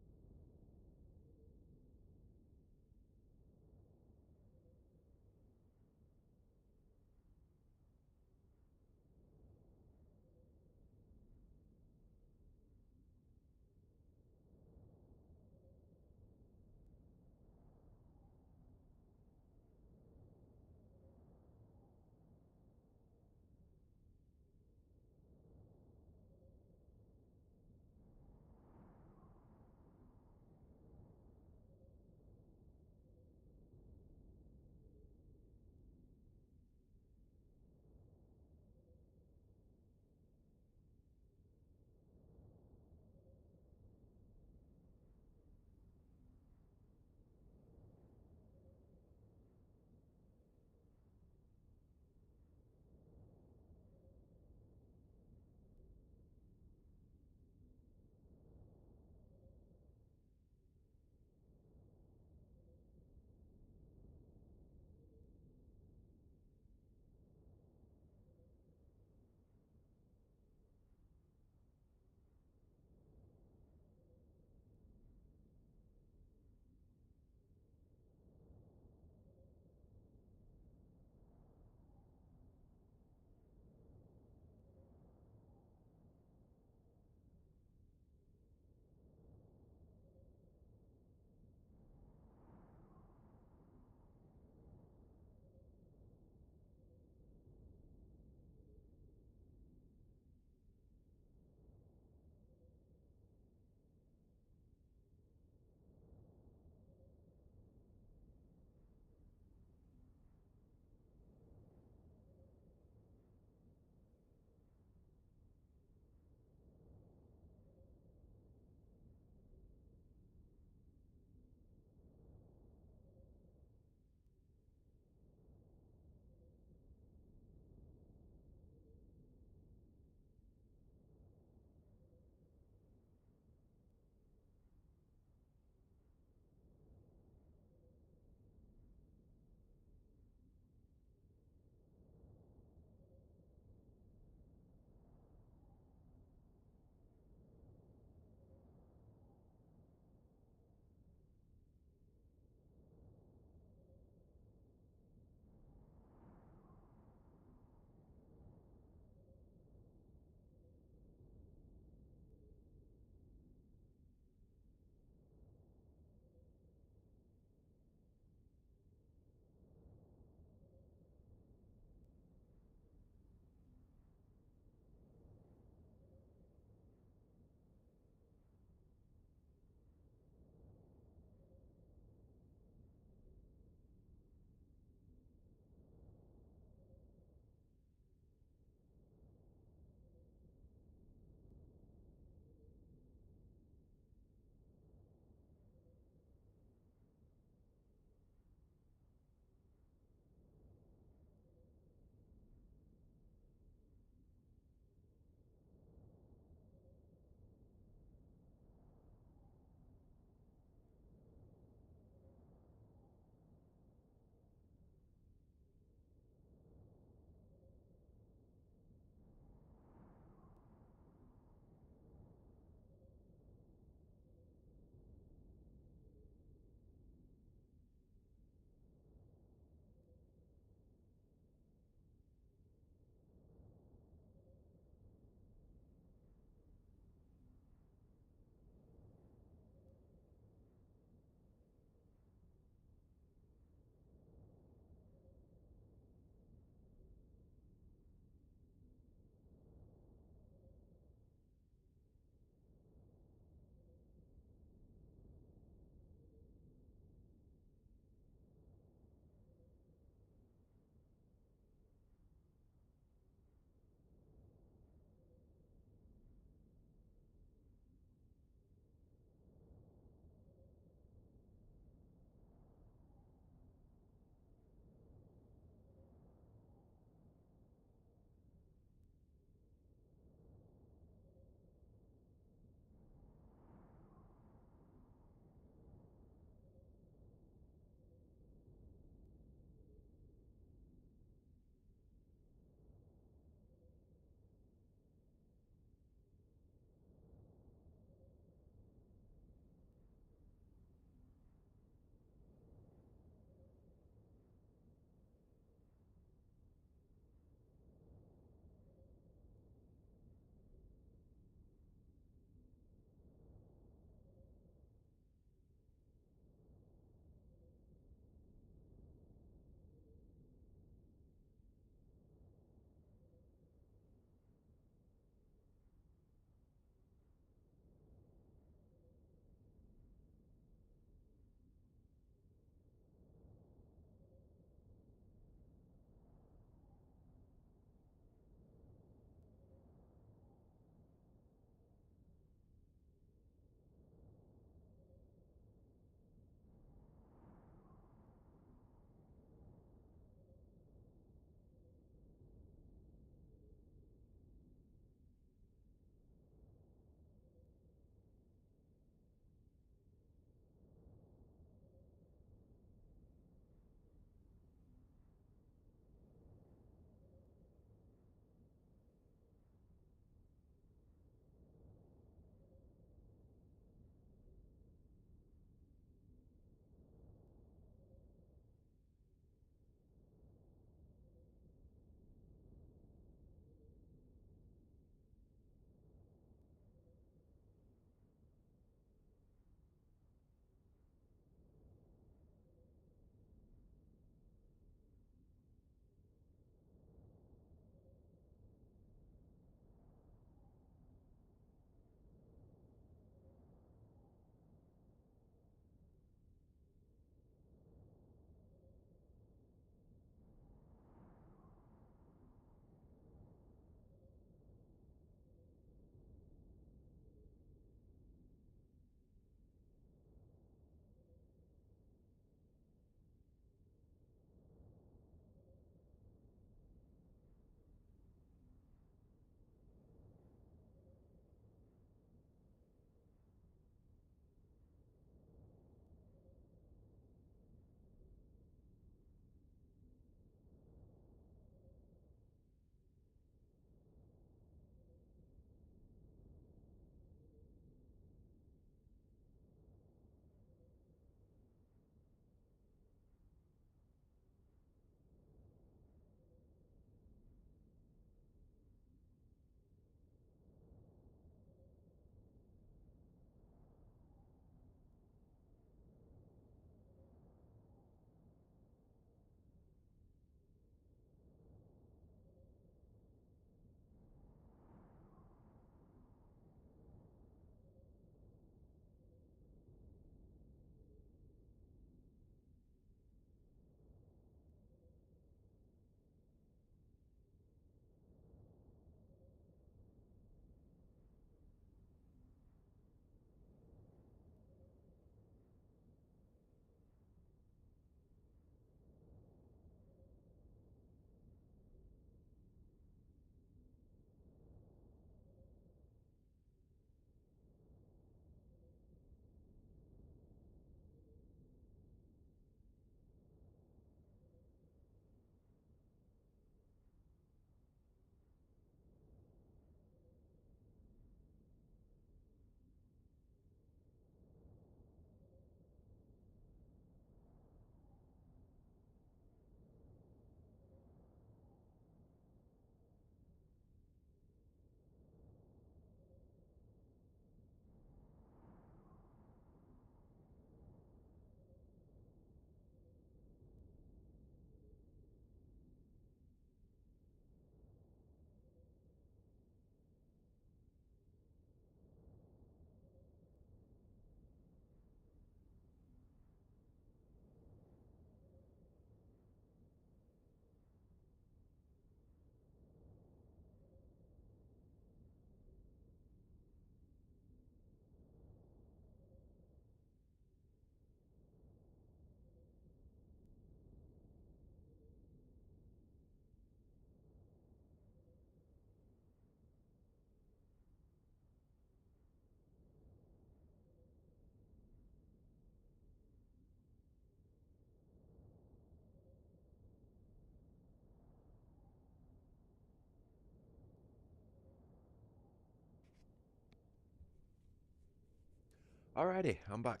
Alrighty, I'm back.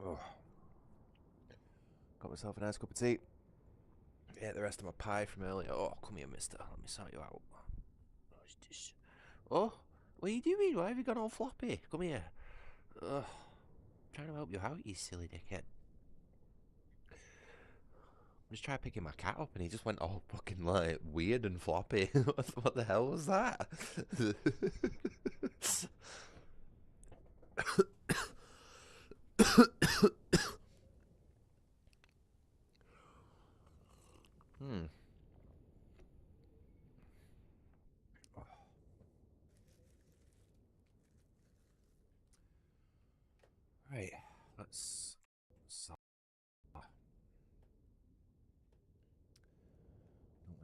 Oh, got myself a nice cup of tea. Ate the rest of my pie from earlier. Oh, come here, mister. Let me sort you out. What's this? Oh, what are you doing? Why have you gone all floppy? Come here. Ugh. I'm trying to help you out, you silly dickhead. I just tried picking my cat up and he just went all fucking like weird and floppy. What the hell was that? Hmm. Right. Let's. I'm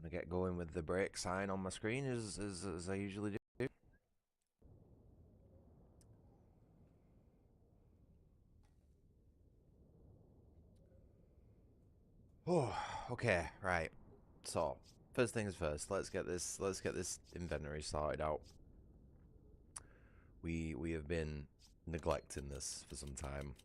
gonna get going with the break sign on my screen as I usually do. Oh, okay, right. So, first things first, let's get this inventory sorted out. We have been neglecting this for some time.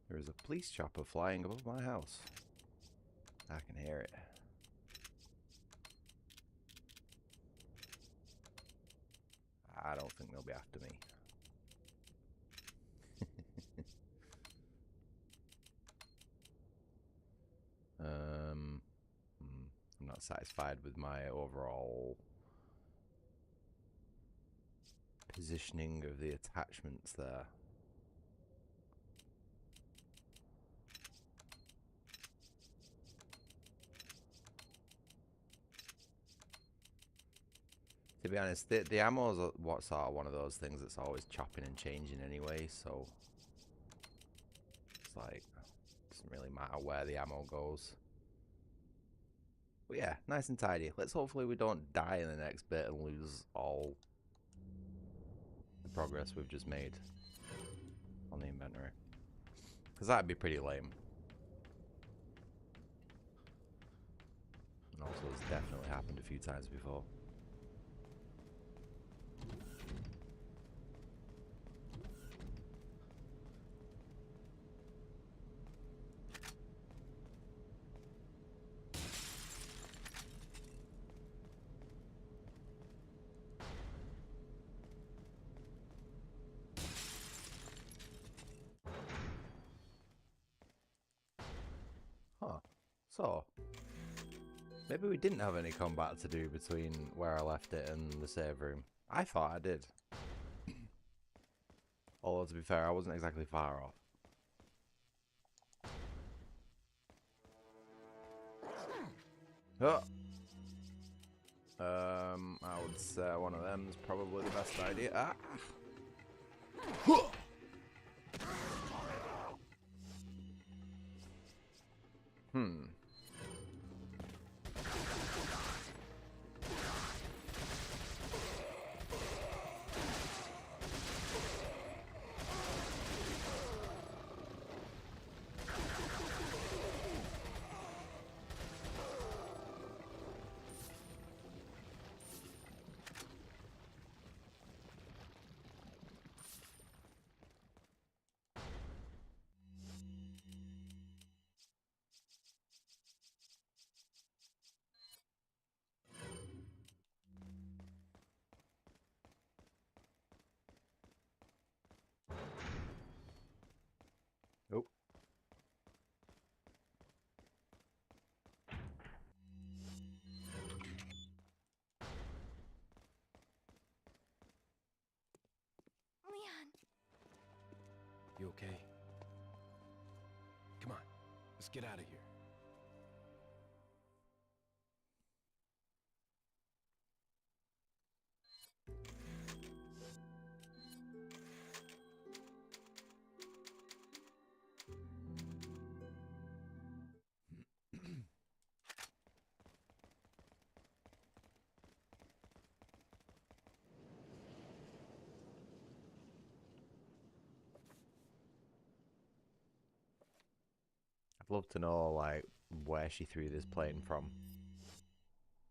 There is a police chopper flying above my house. I can hear it. I don't think they'll be after me. I'm not satisfied with my overall positioning of the attachments there. To be honest, the ammo's what sort of one of those things that's always chopping and changing anyway, so it's like, it doesn't really matter where the ammo goes. But yeah, nice and tidy. Let's hopefully we don't die in the next bit and lose all the progress we've just made on the inventory. Because that'd be pretty lame. And also it's definitely happened a few times before. Huh. So, maybe we didn't have any combat to do between where I left it and the save room. I thought I did. Although, to be fair, I wasn't exactly far off. Oh. I would say one of them is probably the best idea. Ah. Hmm. okay? Come on, let's get out of here. I'd love to know like where she threw this plane from,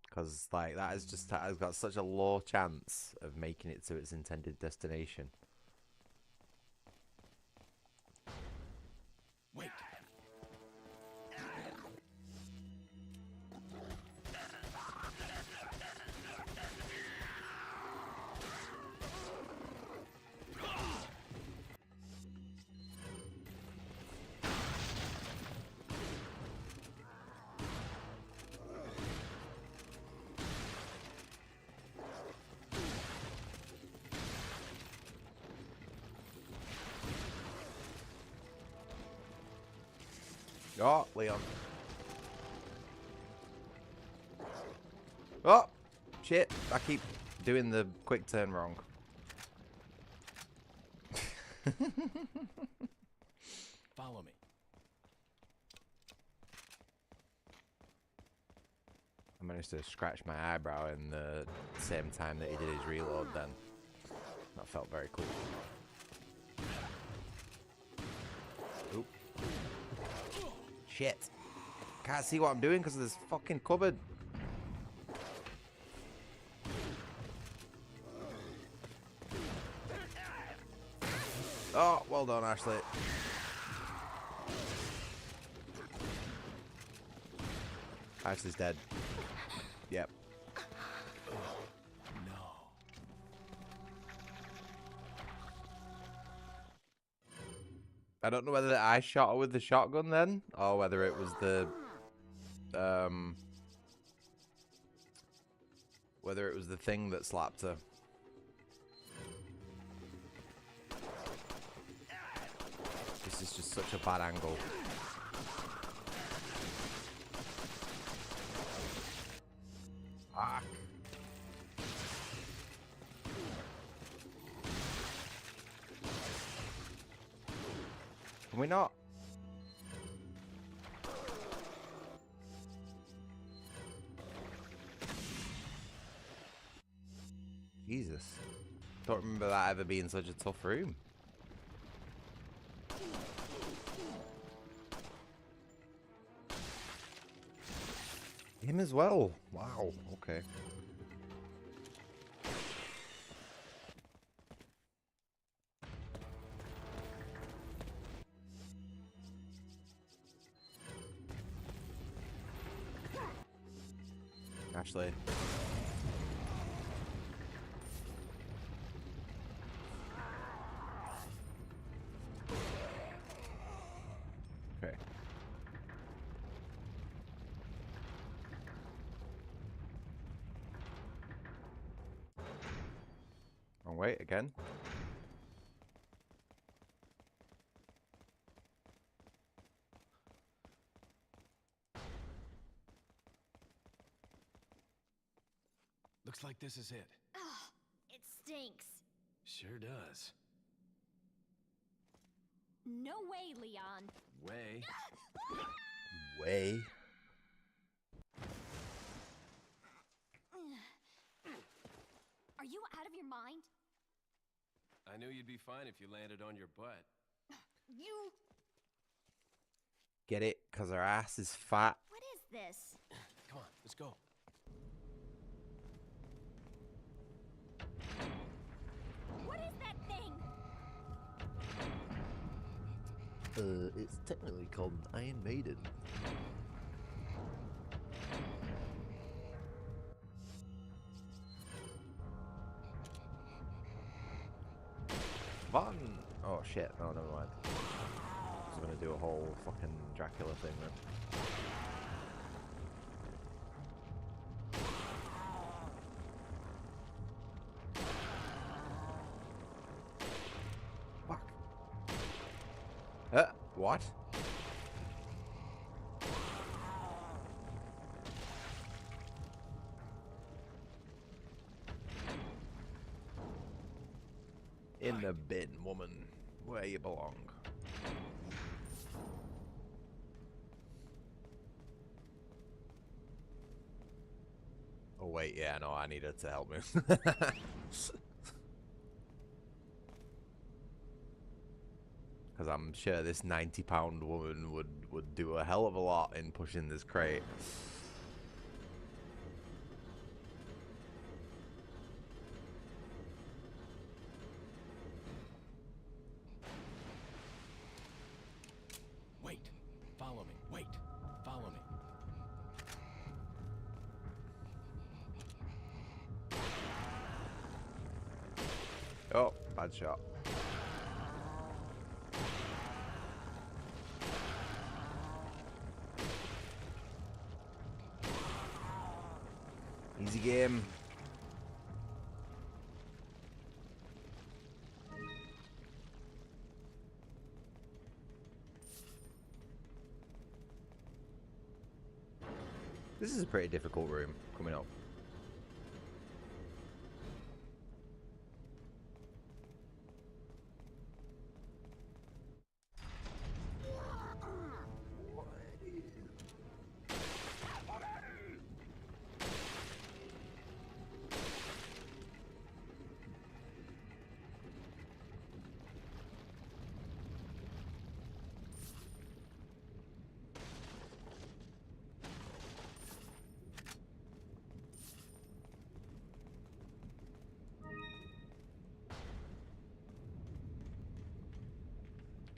because like that is just has got such a low chance of making it to its intended destination. Wait. Oh, Leon. Oh, shit. I keep doing the quick turn wrong. Follow me. I managed to scratch my eyebrow in the same time that he did his reload then. That felt very cool. Oop. Shit. Can't see what I'm doing because of this fucking cupboard. Oh, well done, Ashley. Ashley's dead. Yep. No. I don't know whether I shot her with the shotgun then, or whether it was the thing that slapped her. This is just such a bad angle. Fuck. Can we not? Jesus. Don't remember that ever being such a tough room. Him as well. Wow. Okay. Ashley. Okay. Wrong way again. Looks like this is it. Ugh, it stinks. Sure does. No way, Leon. Way. Way. Are you out of your mind? I knew you'd be fine if you landed on your butt. You... Get it? Because her ass is fat. What is this? Come on, let's go. What is that thing? It's technically called an Iron Maiden. Fun! Oh shit, no, never mind. I was gonna do a whole fucking Dracula thing then. Fuck. What? In the bin, woman, where you belong. Oh wait, yeah, no, I need her to help me. Because I'm sure this 90-pound woman would do a hell of a lot in pushing this crate. Wait. Follow me. Wait. Follow me. Oh, bad shot. Easy game. This is a pretty difficult room coming up.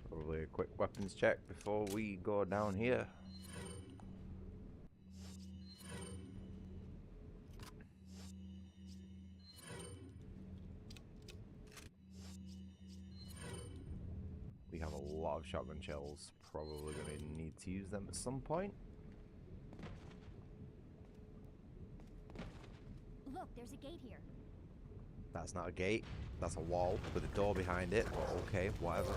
Probably a quick weapons check before we go down here. We have a lot of shotgun shells. Probably going to need to use them at some point. Look, there's a gate here. That's not a gate. That's a wall with a door behind it. Well, okay, whatever.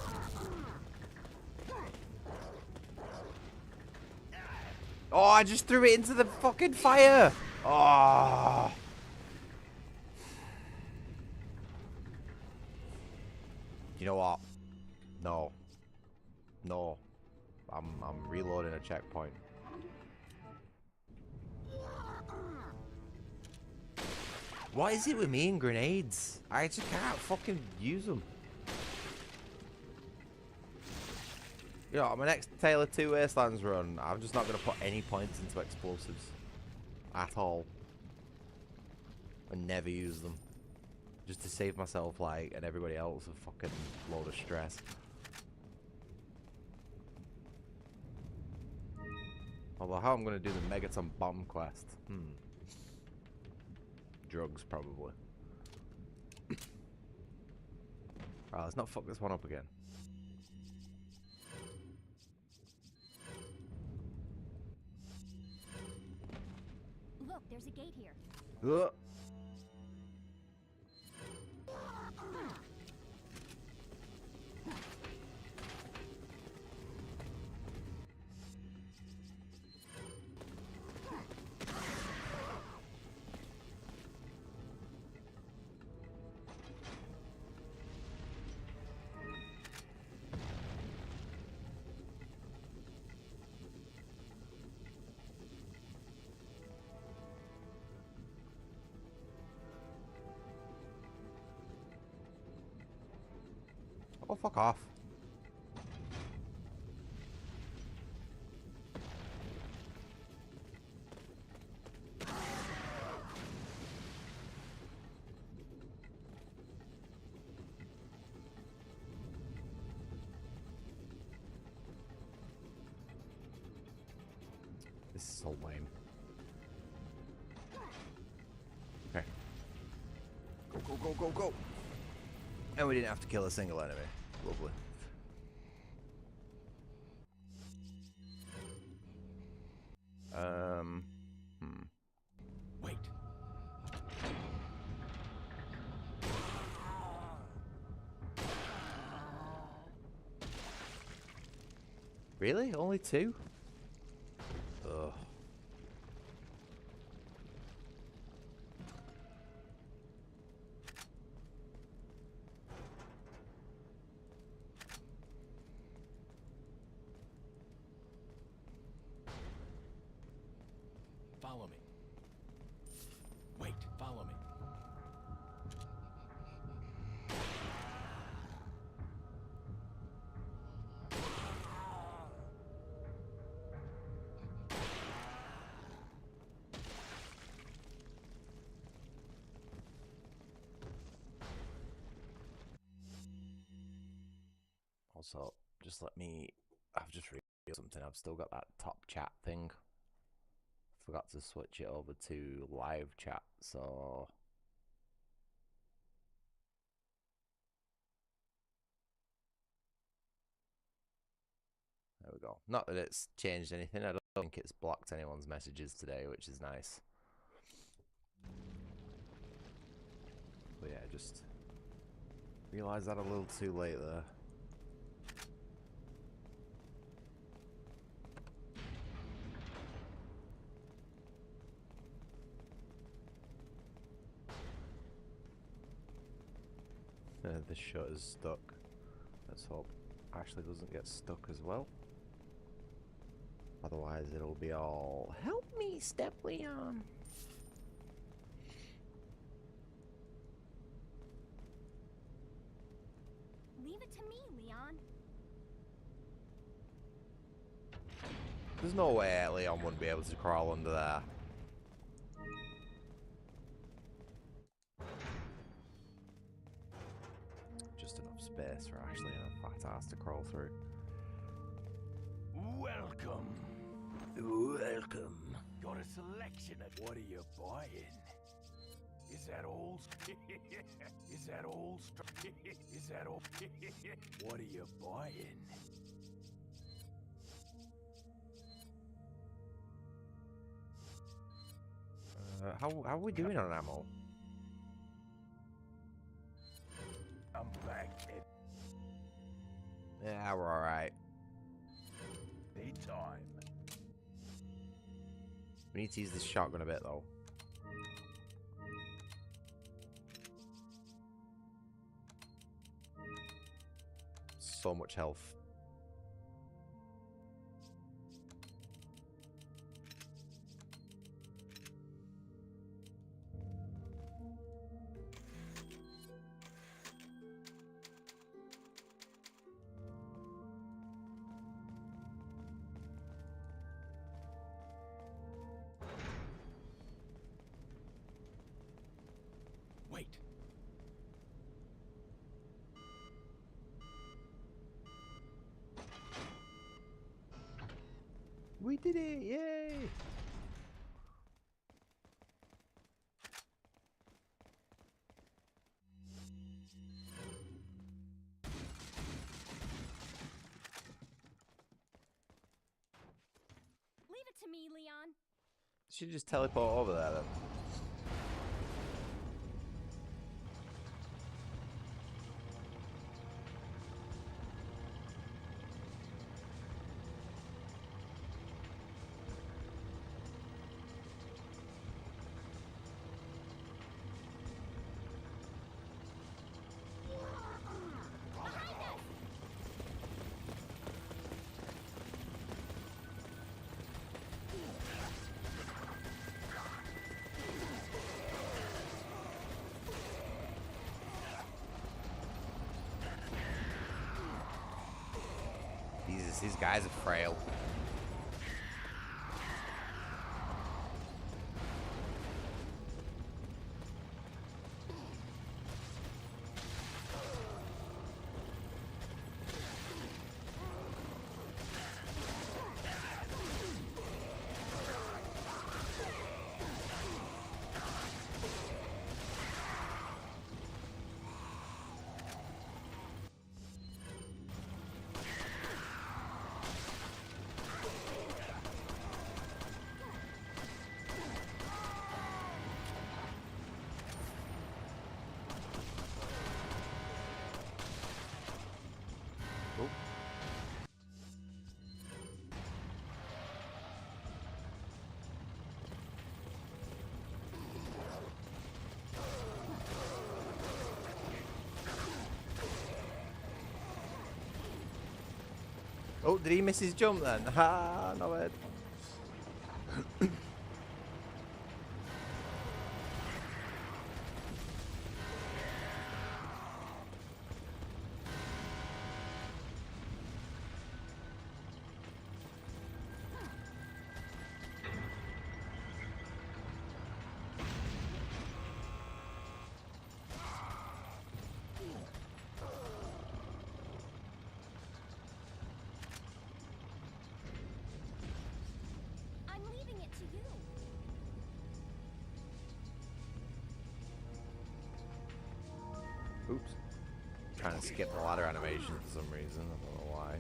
Oh, I just threw it into the fucking fire. Oh. You know what? No. No. I'm reloading a checkpoint. What is it with me and grenades? I just can't fucking use them. You know, my next Tale of Two Wastelands run, I'm just not going to put any points into explosives. At all. And never use them. Just to save myself, like, and everybody else a fucking load of stress. Although, how I'm going to do the Megaton Bomb quest? Drugs, probably. Alright, let's not fuck this one up again. Look, there's a gate here. Ugh. Oh, fuck off. This is so lame. Okay. Go, go, go, go, go. And we didn't have to kill a single enemy. Lovely. Wait. Really? Only 2? Ugh. Follow me. Wait, follow me. Also, just let me... I've just realized something. I've still got that top chat thing. Forgot to switch it over to live chat, so... There we go. Not that it's changed anything. I don't think it's blocked anyone's messages today, which is nice. But yeah, just realised that a little too late there. The shutter's stuck. Let's hope Ashley doesn't get stuck as well. Otherwise it'll be all, help me, Step Leon. Leave it to me, Leon. There's no way Leon wouldn't be able to crawl under there. Just enough space for Ashley and a fat ass to crawl through. Welcome. Welcome. Got a selection of what are you buying? Is that all? Is that all? Is that all? What are you buying? How are we doing on ammo? I'm back at Yeah, we're alright. any time. We need to use this shotgun a bit though. So much health. Wait. We did it! Yay! Leave it to me, Leon. Should just teleport over there then. Jesus, these guys are frail. Oh, did he miss his jump then? Ha, no bad. I'm leaving it to you. Oops. Trying to skip the ladder animation for some reason. I don't know why.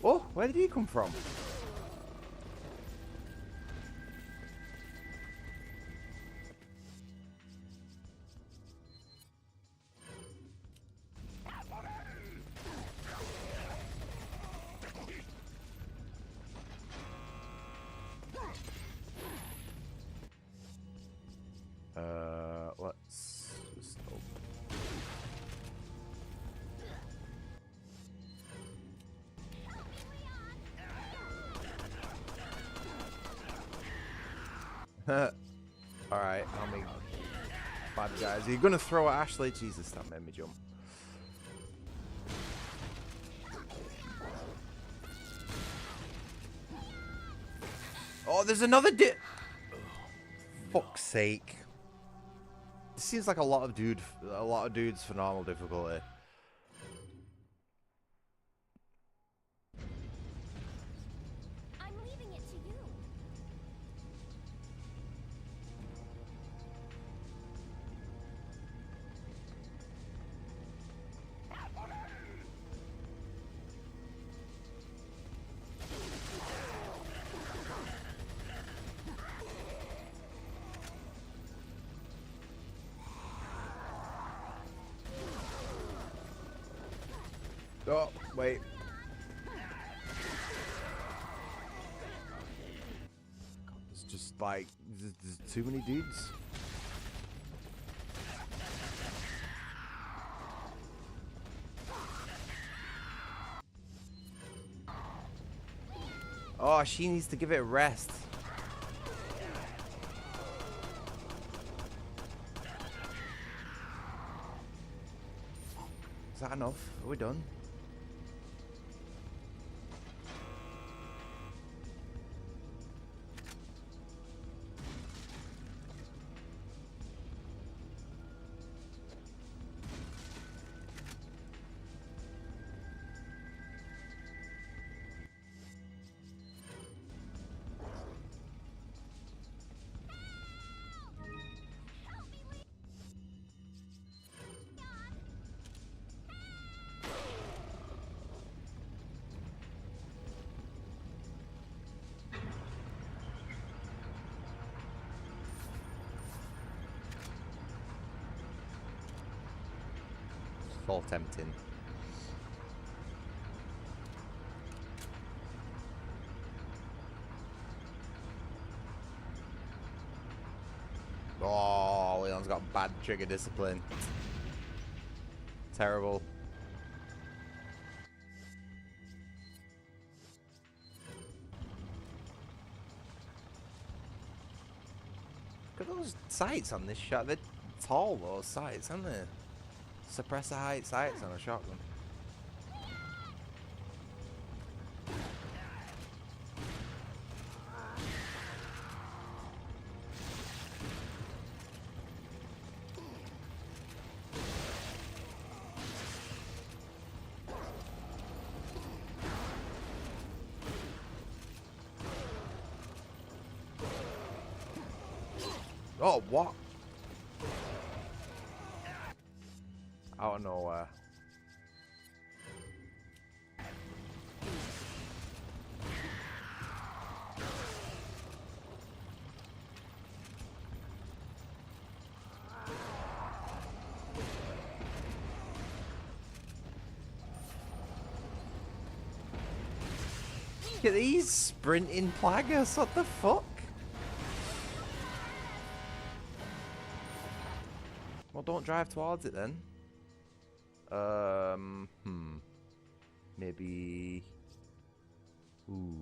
Oh, where did he come from? Let's just Alright, how many bad guys? Are you gonna throw at Ashley? Jesus, that made me jump. Oh, there's another fuck's sake. This seems like a lot of dudes for normal difficulty. I'm leaving it to you. Oh, wait. God, there's just like, there's too many dudes. Oh, she needs to give it a rest. Is that enough? Are we done? It's all tempting. Oh, Leon's got bad trigger discipline. Terrible. Look at those sights on this shot. They're tall, those sights, aren't they? Suppressor height sights on a shotgun. Oh, what? Out of nowhere. Look at these sprinting plaggers. What the fuck? Well, don't drive towards it then. Maybe. Ooh,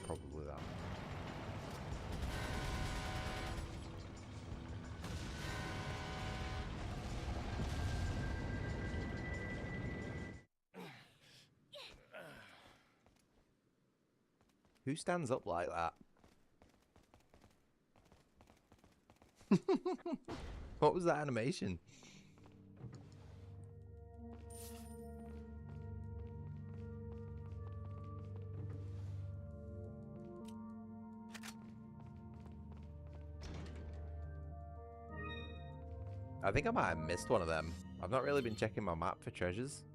probably that. Who stands up like that? What was that animation? I think I might have missed one of them. I've not really been checking my map for treasures.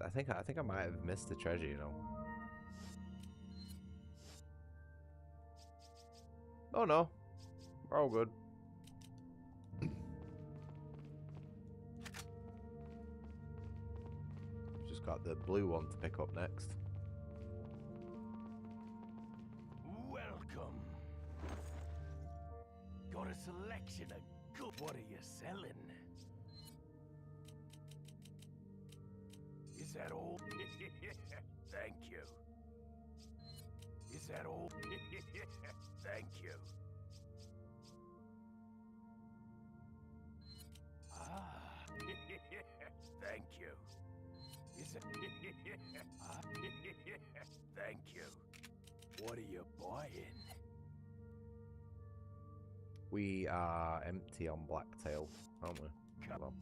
I think I might have missed the treasure, you know. Oh no. We're all good. Just got the blue one to pick up next. Welcome. Got a selection of good. What are you selling? Is that all? Thank you. Is that all? Thank you. Ah. Thank you. Is it? Thank you. What are you buying? We are empty on Blacktail, aren't we? Come on.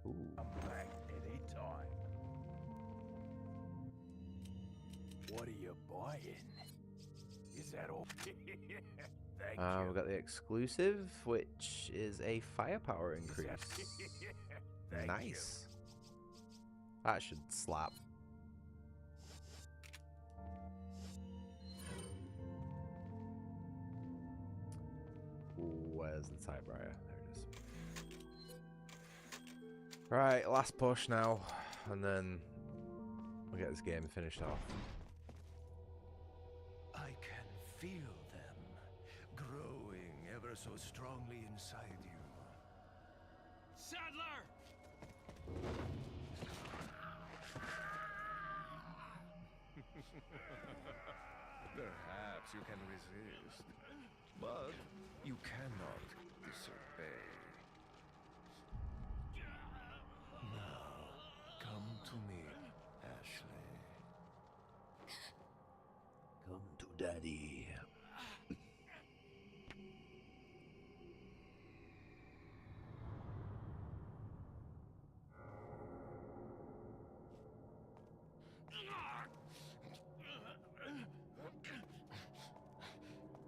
Ooh. Come back anytime. What are you buying? Is that all? Thank you. We've got the exclusive, which is a firepower increase. Thank Nice. That should slap. Where's the typewriter? There it is. Right, last push now, and then we'll get this game finished off. I can feel them growing ever so strongly inside you. Sadler! Perhaps you can resist, but you cannot disobey. Now, come to me, Ashley. Come to daddy.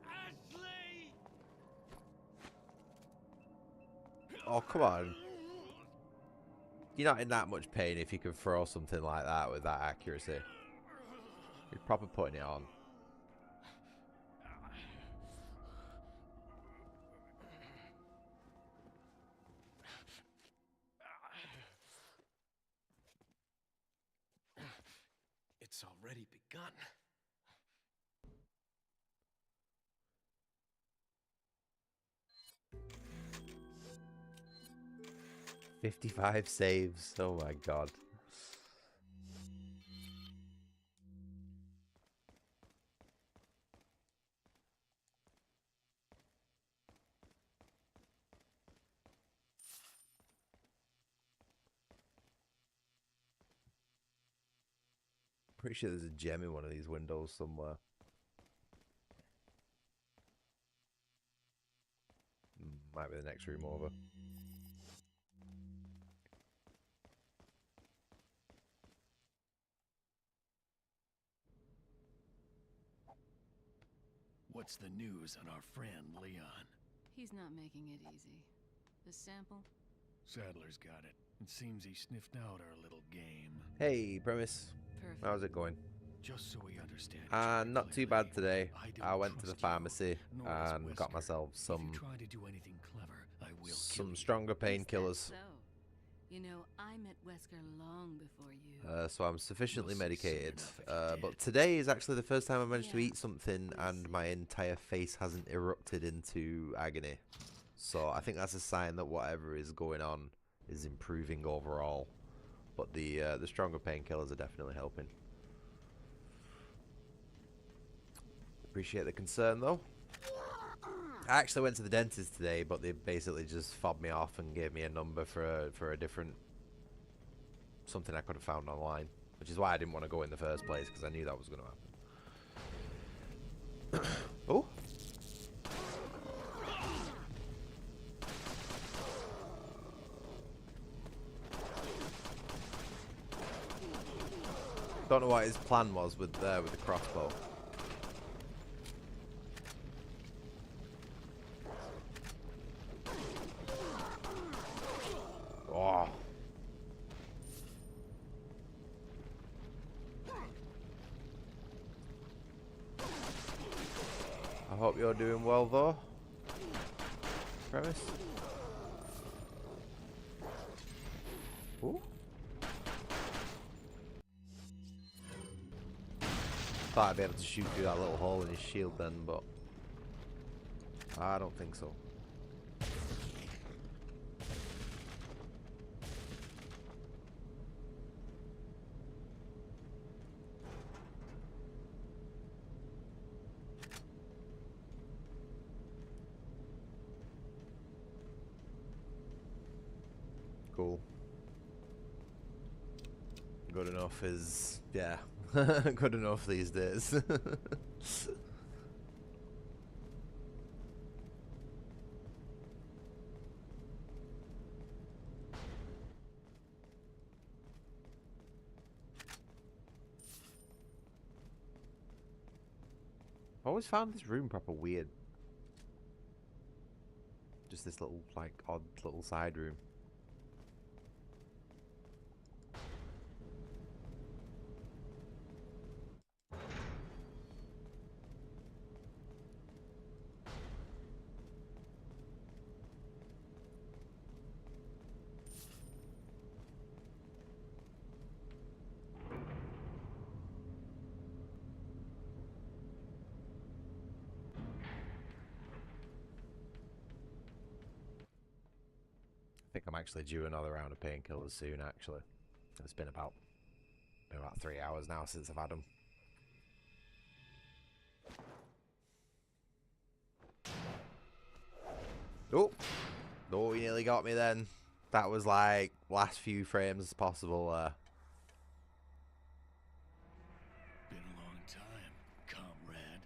Ashley! Oh, come on. You're not in that much pain if you can throw something like that with that accuracy. You're proper putting it on. It's already begun. "55 saves. Oh my god. Pretty sure there's a gem in one of these windows somewhere. Might be the next room over. What's the news on our friend Leon? He's not making it easy. The sample? Sadler's got it. It seems he sniffed out our little game. Hey, Premise. Perfect. How's it going? Just so we understand. Not too bad today. don't I went to the trust you, pharmacy nor does and got Wesker. myself If you some try to do anything clever, I will kill you. stronger Is that painkillers. so? You know, I met Wesker long before you. So I'm sufficiently You'll see soon medicated. enough if you But did. today is actually the first time I managed to Yeah, eat something we'll and see. my entire face hasn't erupted into agony. So I think that's a sign that whatever is going on is improving overall. But the stronger painkillers are definitely helping. Appreciate the concern though. I actually went to the dentist today, but they basically just fobbed me off and gave me a number for a different something I could have found online, which is why I didn't want to go in the first place because I knew that was going to happen. Oh. Don't know what his plan was with the crossbow. Oh. I hope you're doing well though. Premise. Ooh. Thought I'd be able to shoot through that little hole in his shield then, but I don't think so. Cool. Good enough is, yeah, good enough these days. I always found this room proper weird. Just this little, like, odd little side room. I think I'm actually due another round of painkillers soon, actually. It's been about 3 hours now since I've had them. Oh! Oh, you nearly got me then. That was like last few frames possible Been a long time, comrade.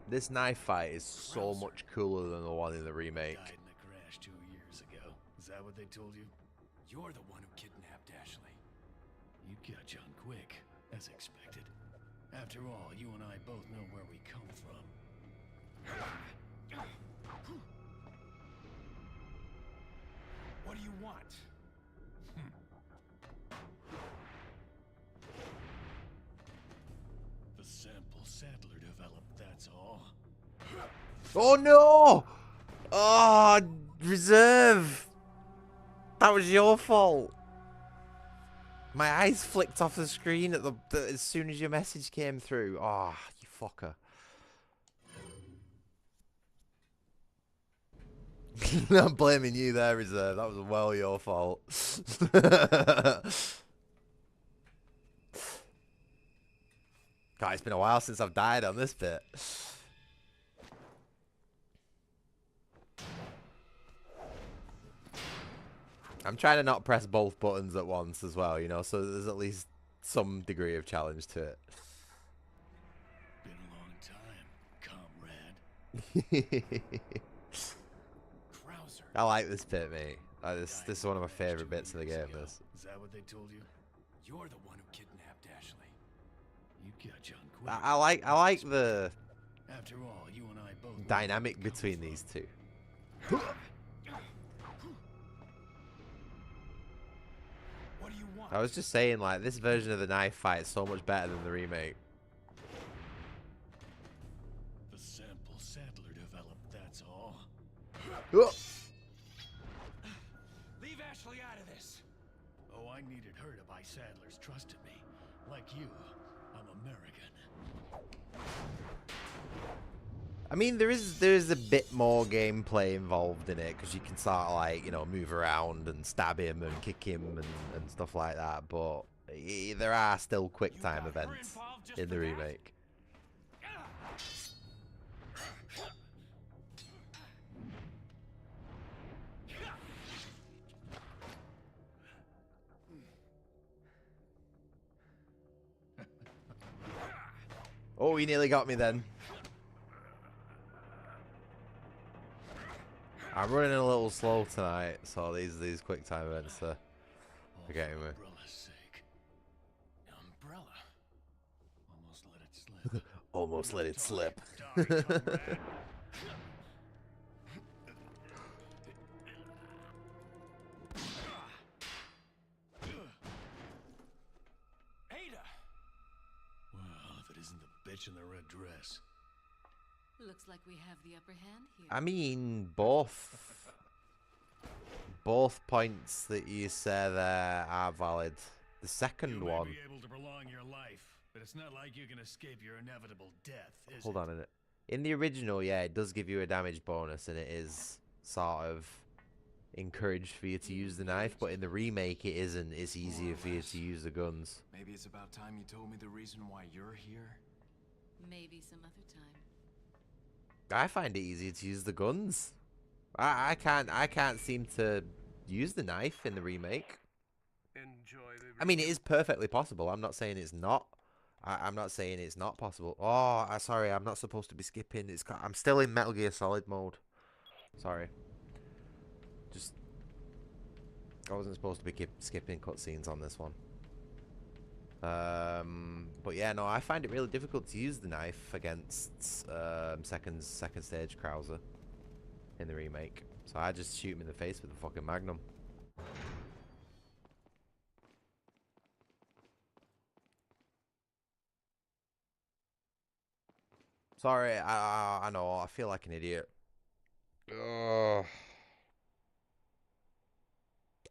This knife fight is so much cooler than the one in the remake. Died in a crash 2 years ago. Is that what they told you? You're the one who kidnapped Ashley. You catch on quick, as expected. After all, you and I both know where we come from. What do you want? The sample Sadler developed, that's all. Oh no! Oh, reserve! That was your fault. My eyes flicked off the screen at as soon as your message came through. Oh, you fucker. I'm blaming you there, Reserve. That was well your fault. God, it's been a while since I've died on this bit. I'm trying to not press both buttons at once as well, you know, so there's at least some degree of challenge to it. Been a long time, comrade. Krauser. I like this bit, mate. This is one of my favourite bits of the game, this. Is that what they told you? You're the one who kidnapped Ashley. You catch on quick. I like the After all, you and I both know dynamic where we come between from. these two. What do you want? I was just saying, like, this version of the knife fight is so much better than the remake. The sample Sadler developed, that's all. Oh! Leave Ashley out of this. Oh, I needed her to buy Sadler's trust in me. Like you, I'm American. I mean, there is a bit more gameplay involved in it, because you can sort of, like, you know, move around and stab him and kick him and stuff like that, but there are still quick time events in the remake. Oh, he nearly got me then. I'm running a little slow tonight, so these quick time events are getting me. Umbrella's sake. Umbrella. Almost let it slip. Almost let it slip. Die, comrade. Ada! Well, if it isn't the bitch in the red dress. Looks like we have the upper hand here. I mean, both points that you say there are valid. The second You may one. be able to prolong your life, but it's not like you can escape your inevitable death, is Hold it? on a minute. In the original, yeah, it does give you a damage bonus, and it is sort of encouraged for you to use the knife. But in the remake, it isn't. It's easier for you to use the guns. Maybe it's about time you told me the reason why you're here. Maybe some other time. I find it easier to use the guns. I can't seem to use the knife in the remake. Enjoy the I mean, it is perfectly possible. I'm not saying it's not. I'm not saying it's not possible. Oh, sorry, I'm not supposed to be skipping. I'm still in Metal Gear Solid mode. Sorry. Just, I wasn't supposed to be skipping cutscenes on this one. But yeah, no, I find it really difficult to use the knife against second stage Krauser in the remake. So I just shoot him in the face with a fucking Magnum. Sorry, I know, I feel like an idiot. Ugh.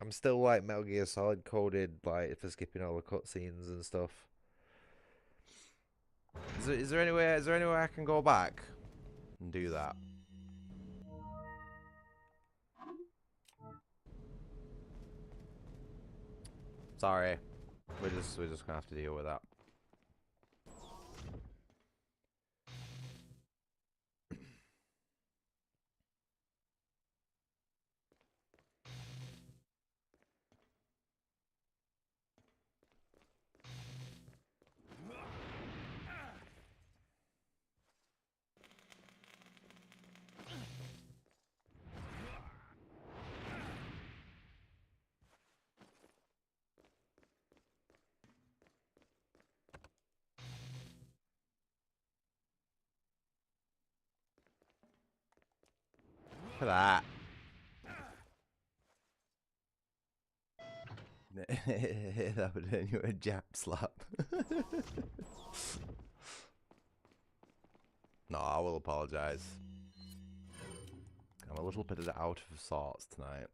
I'm still like Metal Gear Solid coded, like for skipping all the cutscenes and stuff. Is there any way I can go back and do that? Sorry, we're just gonna have to deal with that. Look at that. That would earn you a jab slap. No, I will apologize. I'm a little bit out of sorts tonight.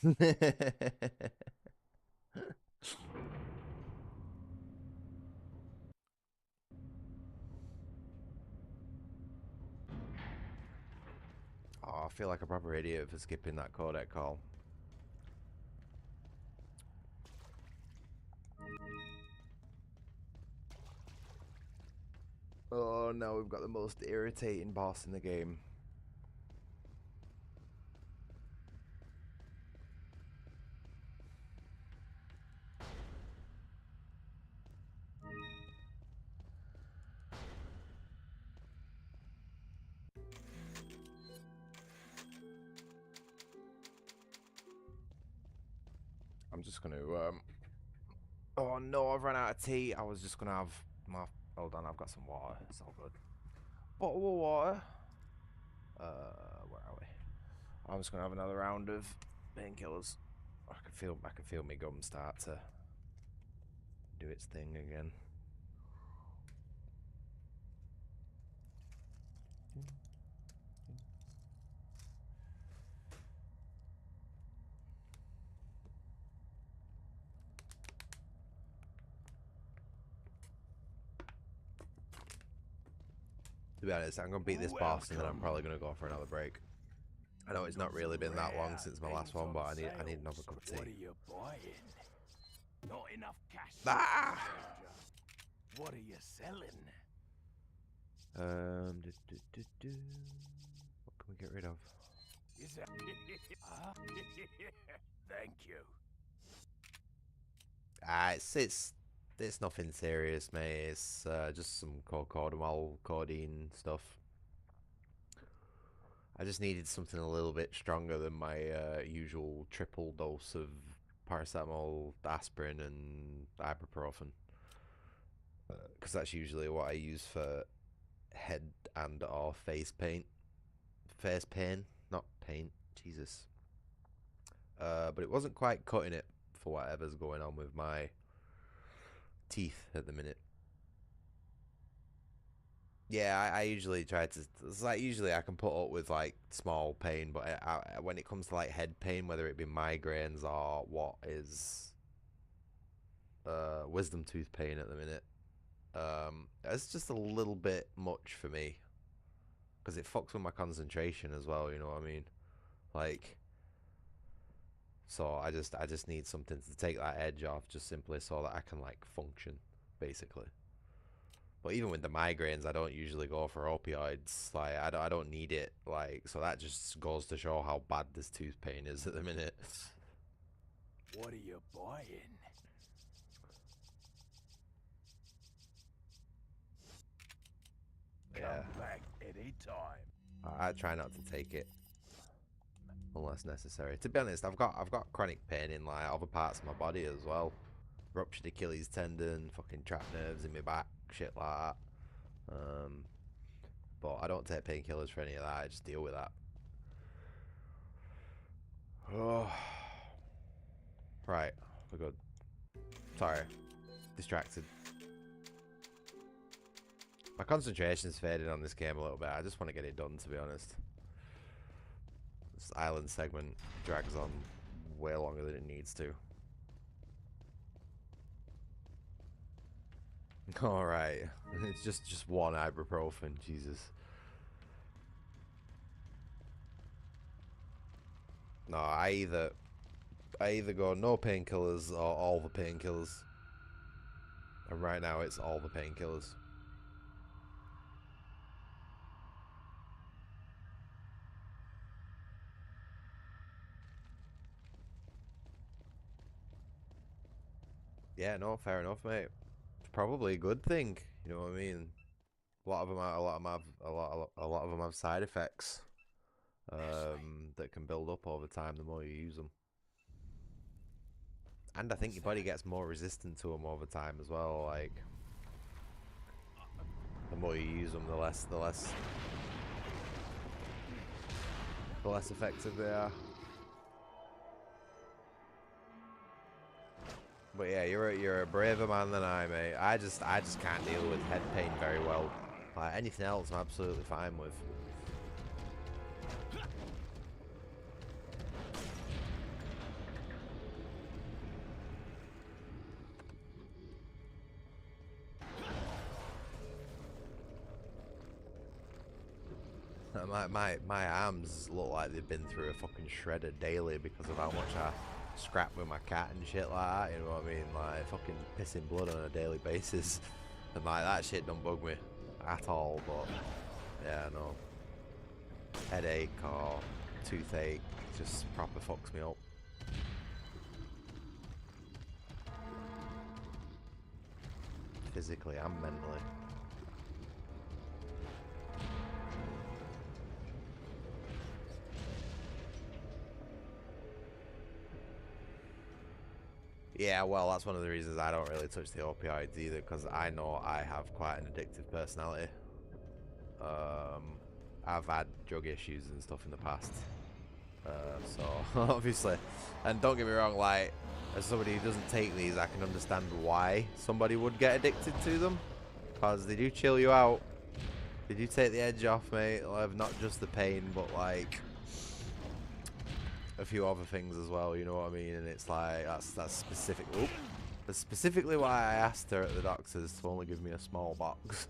Oh, I feel like a proper idiot for skipping that codec call. Oh, now we've got the most irritating boss in the game. just gonna oh no, I've run out of tea. I was just gonna have my hold on, I've got some water. It's all good. Bottle of water. Where are we? I'm just gonna have another round of painkillers. I can feel my gum start to do its thing again. To be honest, I'm gonna beat this boss and then I'm probably gonna go for another break. I know it's not really been that long since my last one, but I need another cup of tea. What are you buying? Not enough cash. Ah! What are you selling? What can we get rid of? Is that ah? Thank you. It's nothing serious, mate. It's just some codeine stuff. I just needed something a little bit stronger than my usual triple dose of paracetamol, aspirin, and ibuprofen. Because that's usually what I use for head and or face pain. Face pain, not pain. Jesus. But it wasn't quite cutting it for whatever's going on with my teeth at the minute. Yeah, I usually try to. It's like usually I can put up with like small pain, but when it comes to like head pain, whether it be migraines or what is wisdom tooth pain at the minute, it's just a little bit much for me because it fucks with my concentration as well. You know what I mean? Like, so I just need something to take that edge off, just simply so that I can like function, basically. But even with the migraines, I don't usually go for opioids. Like I don't need it. Like, so that just goes to show how bad this tooth pain is at the minute. What are you buying? Yeah, Come back anytime. I try not to take it unless necessary. To be honest, I've got chronic pain in like other parts of my body as well. Ruptured Achilles tendon, fucking trapped nerves in my back, shit like that. But I don't take painkillers for any of that. I just deal with that. Oh, right, we're good. Sorry, distracted. My concentration's faded on this game a little bit. I just want to get it done, to be honest. This island segment drags on way longer than it needs to. All right, it's just one ibuprofen. Jesus. No, I either go no painkillers or all the painkillers. And right now it's all the painkillers. Yeah, no, fair enough, mate. It's probably a good thing. You know what I mean? A lot of them have side effects that can build up over time the more you use them. And I think your body gets more resistant to them over time as well. Like, the more you use them, the less effective they are. But yeah, you're a braver man than I, mate. I just can't deal with head pain very well. Like, anything else, I'm absolutely fine with. My arms look like they've been through a fucking shredder daily because of how much I scrap with my cat and shit like that. You know what I mean? Like, fucking pissing blood on a daily basis, and like that shit don't bug me at all. But yeah, no, headache or toothache just proper fucks me up. Physically and mentally. Yeah, well, that's one of the reasons I don't really touch the opioids either, because I know I have quite an addictive personality. I've had drug issues and stuff in the past. So, obviously, and don't get me wrong, like, as somebody who doesn't take these, I can understand why somebody would get addicted to them, because they do chill you out. They do take the edge off, mate. Like, not just the pain, but, like, a few other things as well, you know what I mean? And it's like, that's specific. Oop. That's specifically why I asked her at the doctor's to only give me a small box.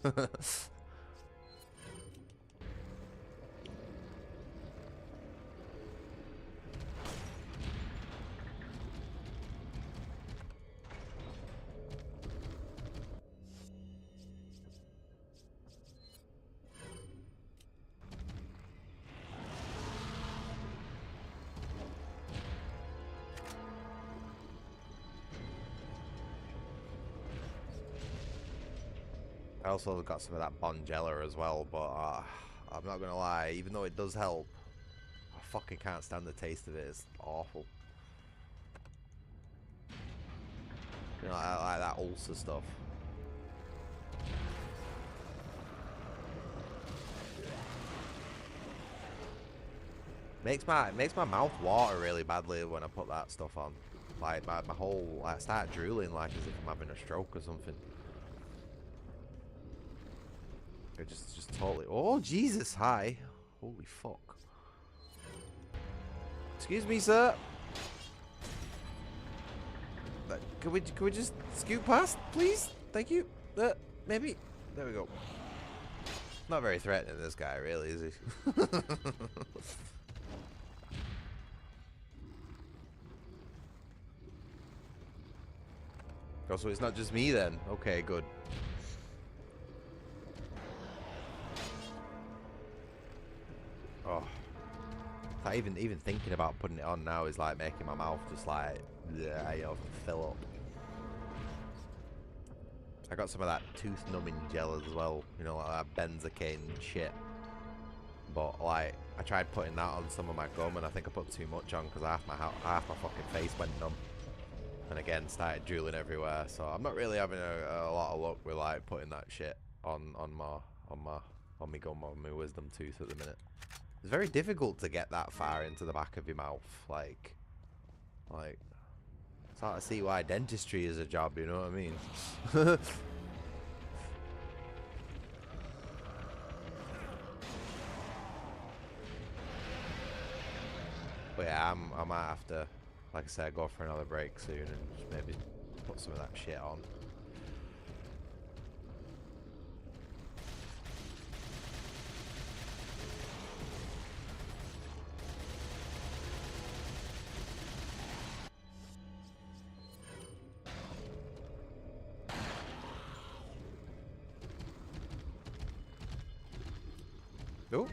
I also got some of that Bonjela as well, but I'm not gonna lie, even though it does help, I fucking can't stand the taste of it. It's awful. You know, I like that ulcer stuff. Makes my mouth water really badly when I put that stuff on. Like my whole, I start drooling like as if I'm having a stroke or something. It just totally. Oh Jesus! Hi. Holy fuck. Excuse me, sir. Can we just scoot past, please? Thank you. Maybe. There we go. Not very threatening, this guy, really, is he? Oh, so it's not just me then. Okay, good. Oh, even thinking about putting it on now is like making my mouth just like, yeah, you know, fill up. I got some of that tooth numbing gel as well, you know, like that benzocaine shit. But like, I tried putting that on some of my gum, and I think I put too much on because half my fucking face went numb. And again, started drooling everywhere. So I'm not really having a lot of luck with like putting that shit on my gum, on my wisdom tooth at the minute. It's very difficult to get that far into the back of your mouth. Like, it's hard to see why dentistry is a job, you know what I mean? But yeah, I might have to, like I said, go for another break soon and just maybe put some of that shit on. Oh.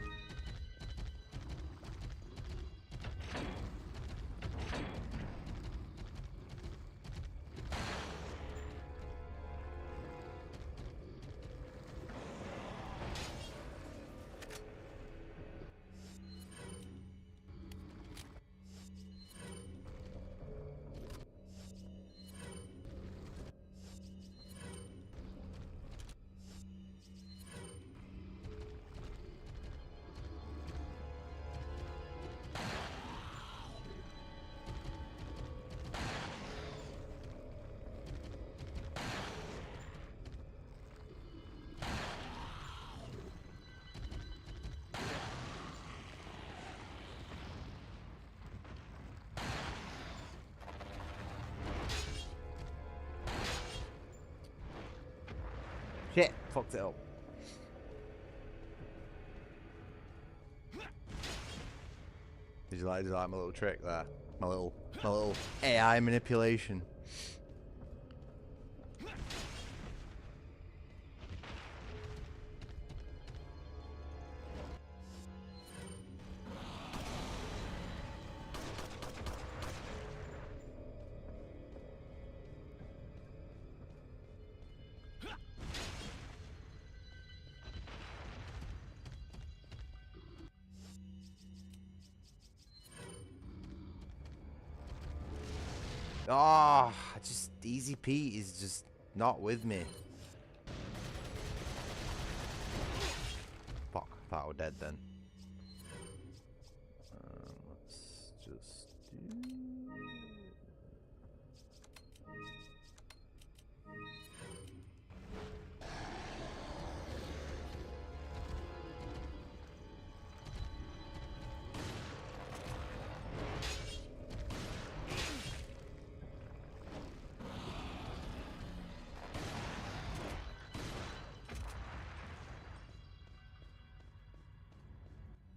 Shit, fucked it up. Did you like my little trick there? My little AI manipulation. Oh, just Easy Pete is just not with me. Fuck, thought I was dead then. Let's just do...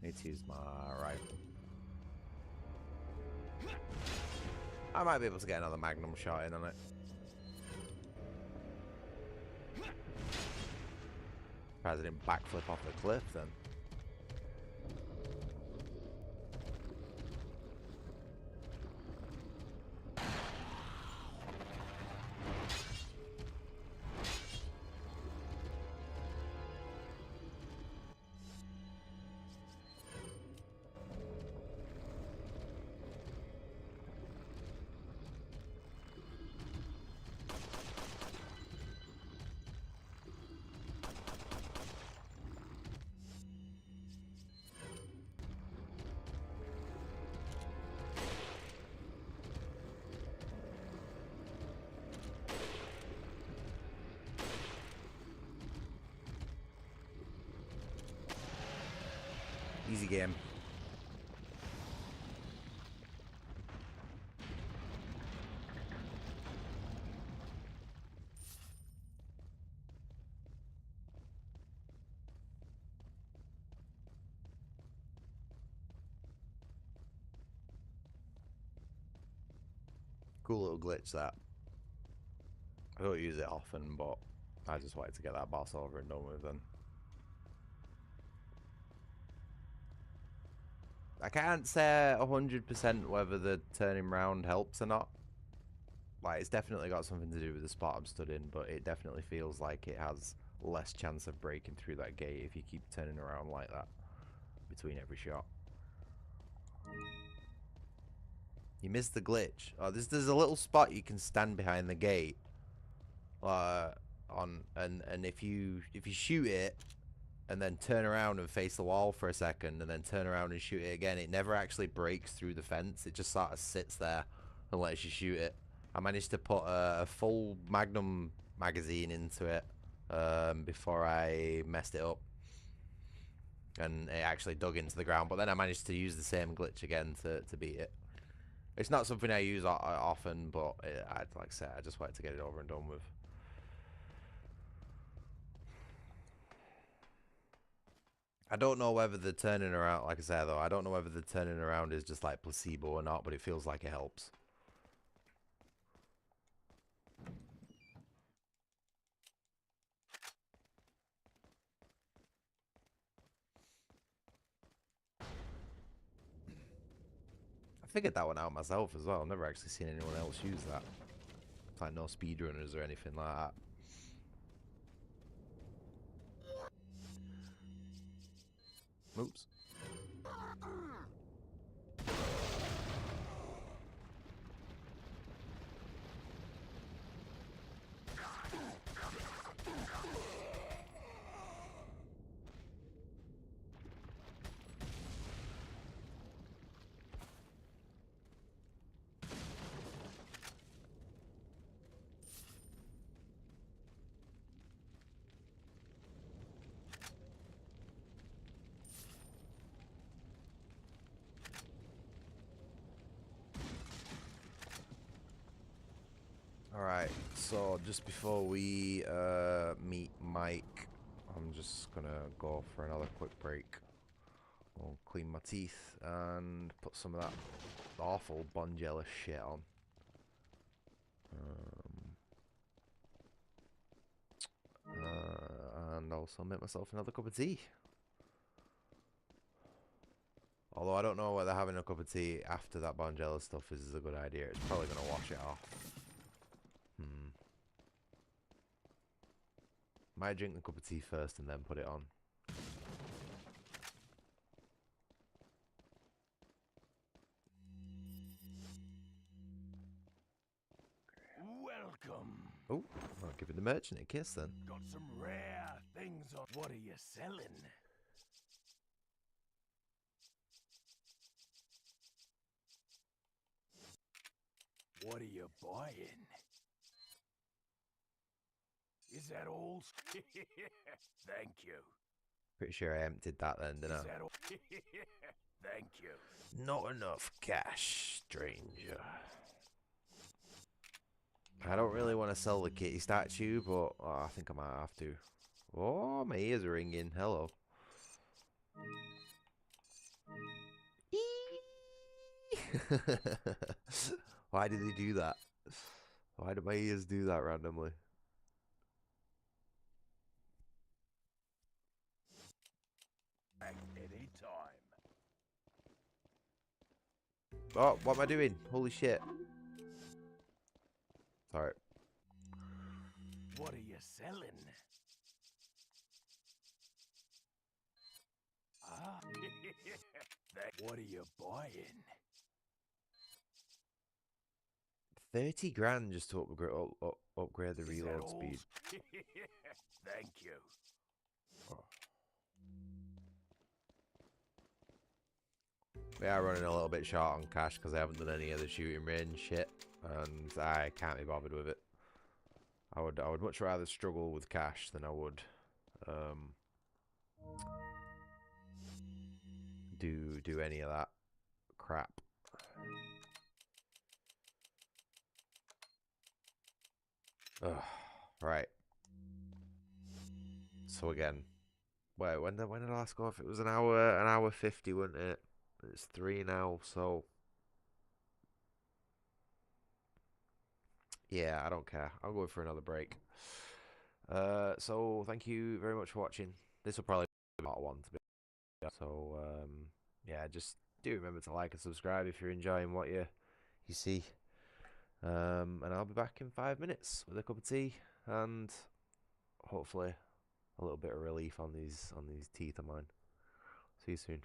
Need to use my rifle. I might be able to get another magnum shot in on it. Surprised I didn't backflip off the cliff then. Easy game. Cool little glitch that. I don't use it often, but I just wanted to get that boss over and done with then. I can't say 100% whether the turning round helps or not. Like, it's definitely got something to do with the spot I'm stood in, but it definitely feels like it has less chance of breaking through that gate if you keep turning around like that between every shot. You missed the glitch. Oh, there's a little spot you can stand behind the gate. And if you shoot it and then turn around and face the wall for a second and then turn around and shoot it again, it never actually breaks through the fence. It just sort of sits there and lets you shoot it. I managed to put a full Magnum magazine into it before I messed it up. And it actually dug into the ground. But then I managed to use the same glitch again to beat it. It's not something I use often, but like I said, I just wanted to get it over and done with. I don't know whether the turning around, like I said though, I don't know whether the turning around is just like placebo or not, but it feels like it helps. I figured that one out myself as well. I've never actually seen anyone else use that. Like no speedrunners or anything like that. Oops. Alright, so just before we meet Mike, I'm just gonna go for another quick break. I'll clean my teeth and put some of that awful Bonjela shit on. And also make myself another cup of tea. Although I don't know whether having a cup of tea after that Bonjela stuff is a good idea. It's probably gonna wash it off. Might drink the cup of tea first and then put it on. merchant at Kiss then. Got some rare things on. What are you selling? What are you buying? Is that all? Thank you. Pretty sure I emptied that then, didn't I? Is that all? Thank you. Not enough cash, stranger. I don't really want to sell the kitty statue, but I think I might have to. Oh, my ears are ringing. Hello. Why did they do that? Why did my ears do that randomly? At any time. Oh, what am I doing? Holy shit. Sorry. What are you selling? Ah. What are you buying? 30 grand just to upgrade the Is that reload all? speed. Thank you. We are running a little bit short on cash because I haven't done any of the shooting range shit, and I can't be bothered with it. I would much rather struggle with cash than I would do any of that crap. Ugh. Right. So again, wait, when did I last go off? It was an hour 50, wasn't it? It's 3 now, so yeah, I don't care. I'll go for another break. So thank you very much for watching. This will probably be part one to be honest. So yeah, just do remember to like and subscribe if you're enjoying what you see. And I'll be back in 5 minutes with a cup of tea and hopefully a little bit of relief on these teeth of mine. See you soon.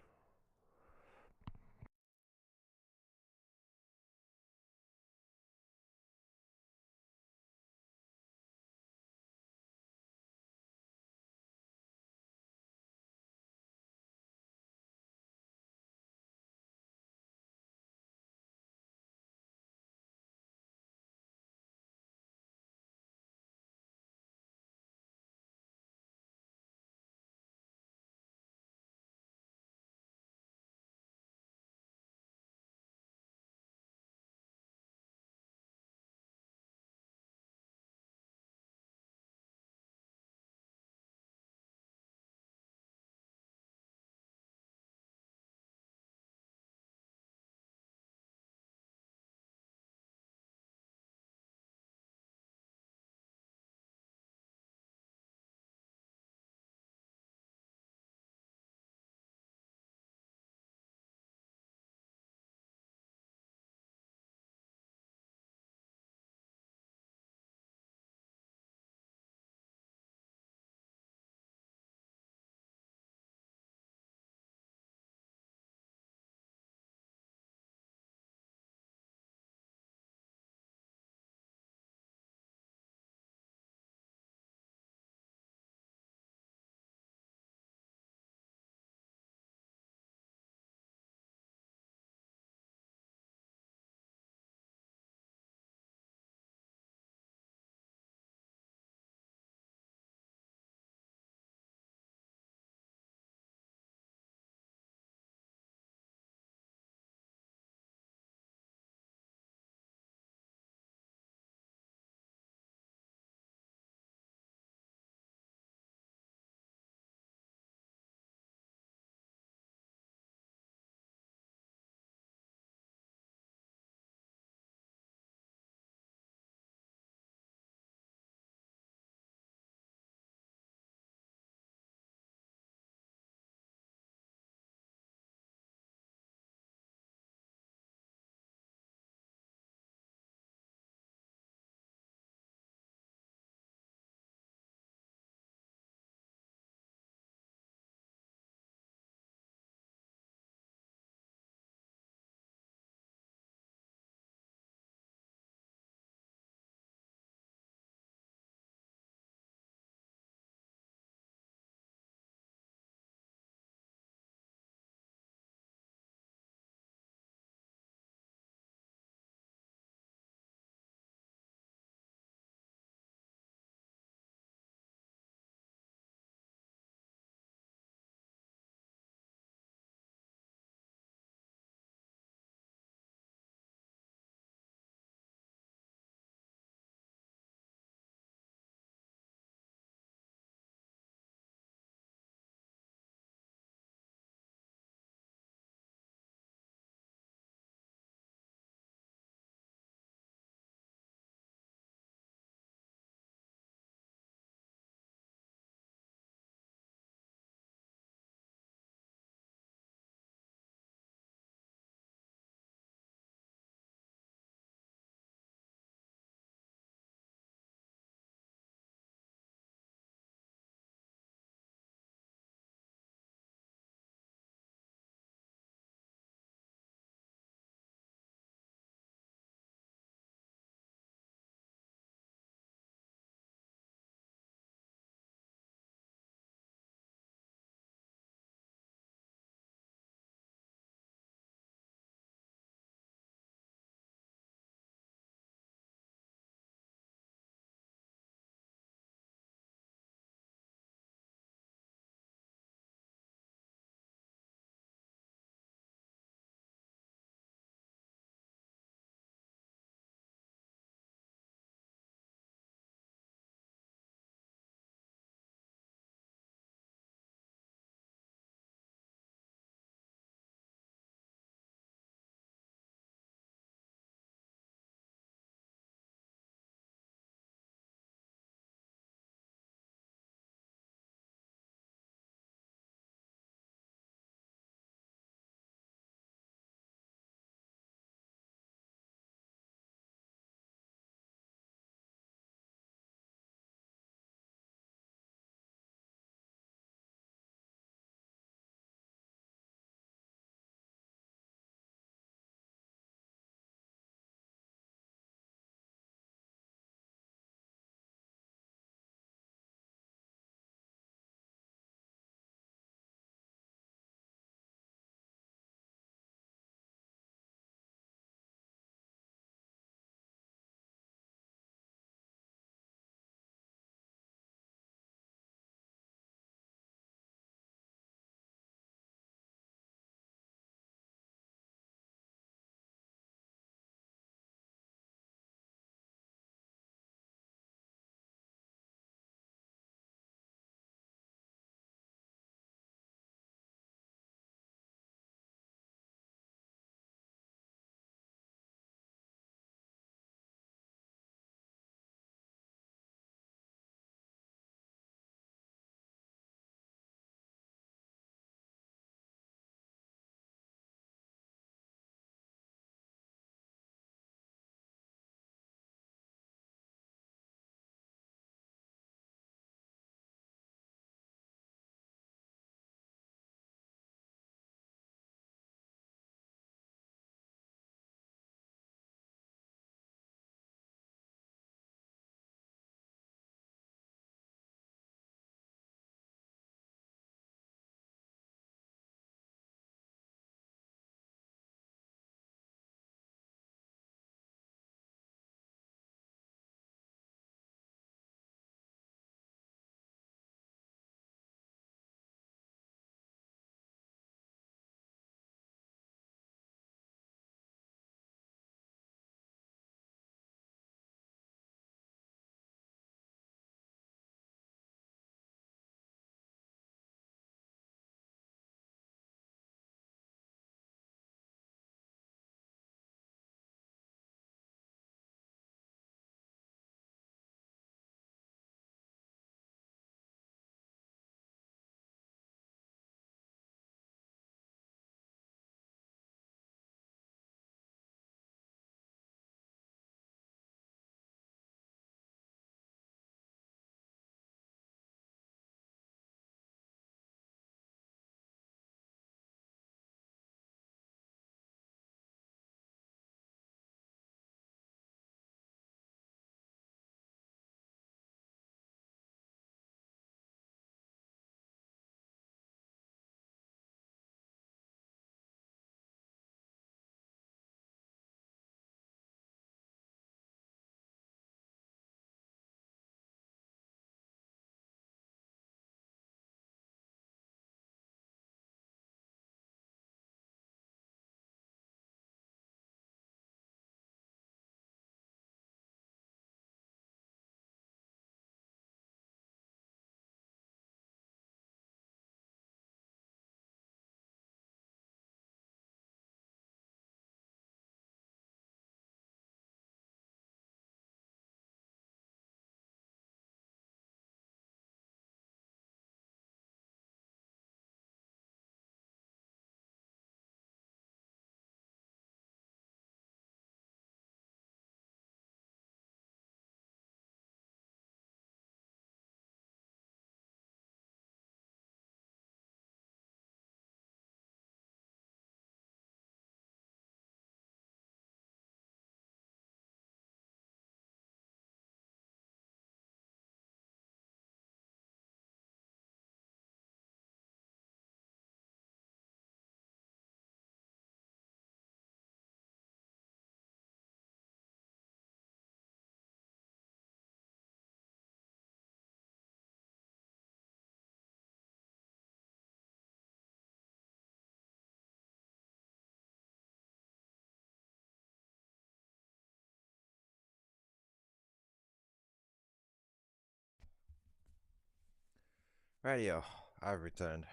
Radio, I've returned.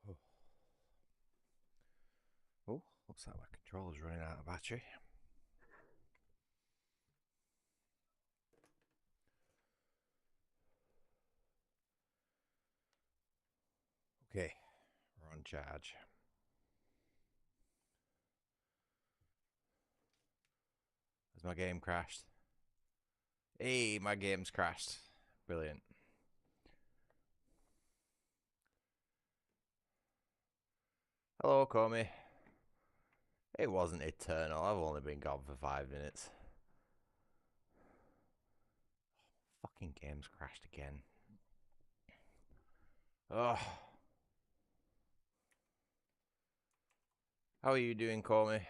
Oh, oh, looks like my controller's running out of battery. Okay, we're on charge. Has my game crashed? Hey, my game's crashed. Brilliant. Hello, Comey. It wasn't eternal. I've only been gone for 5 minutes. Fucking game's crashed again. Oh. How are you doing, Comey?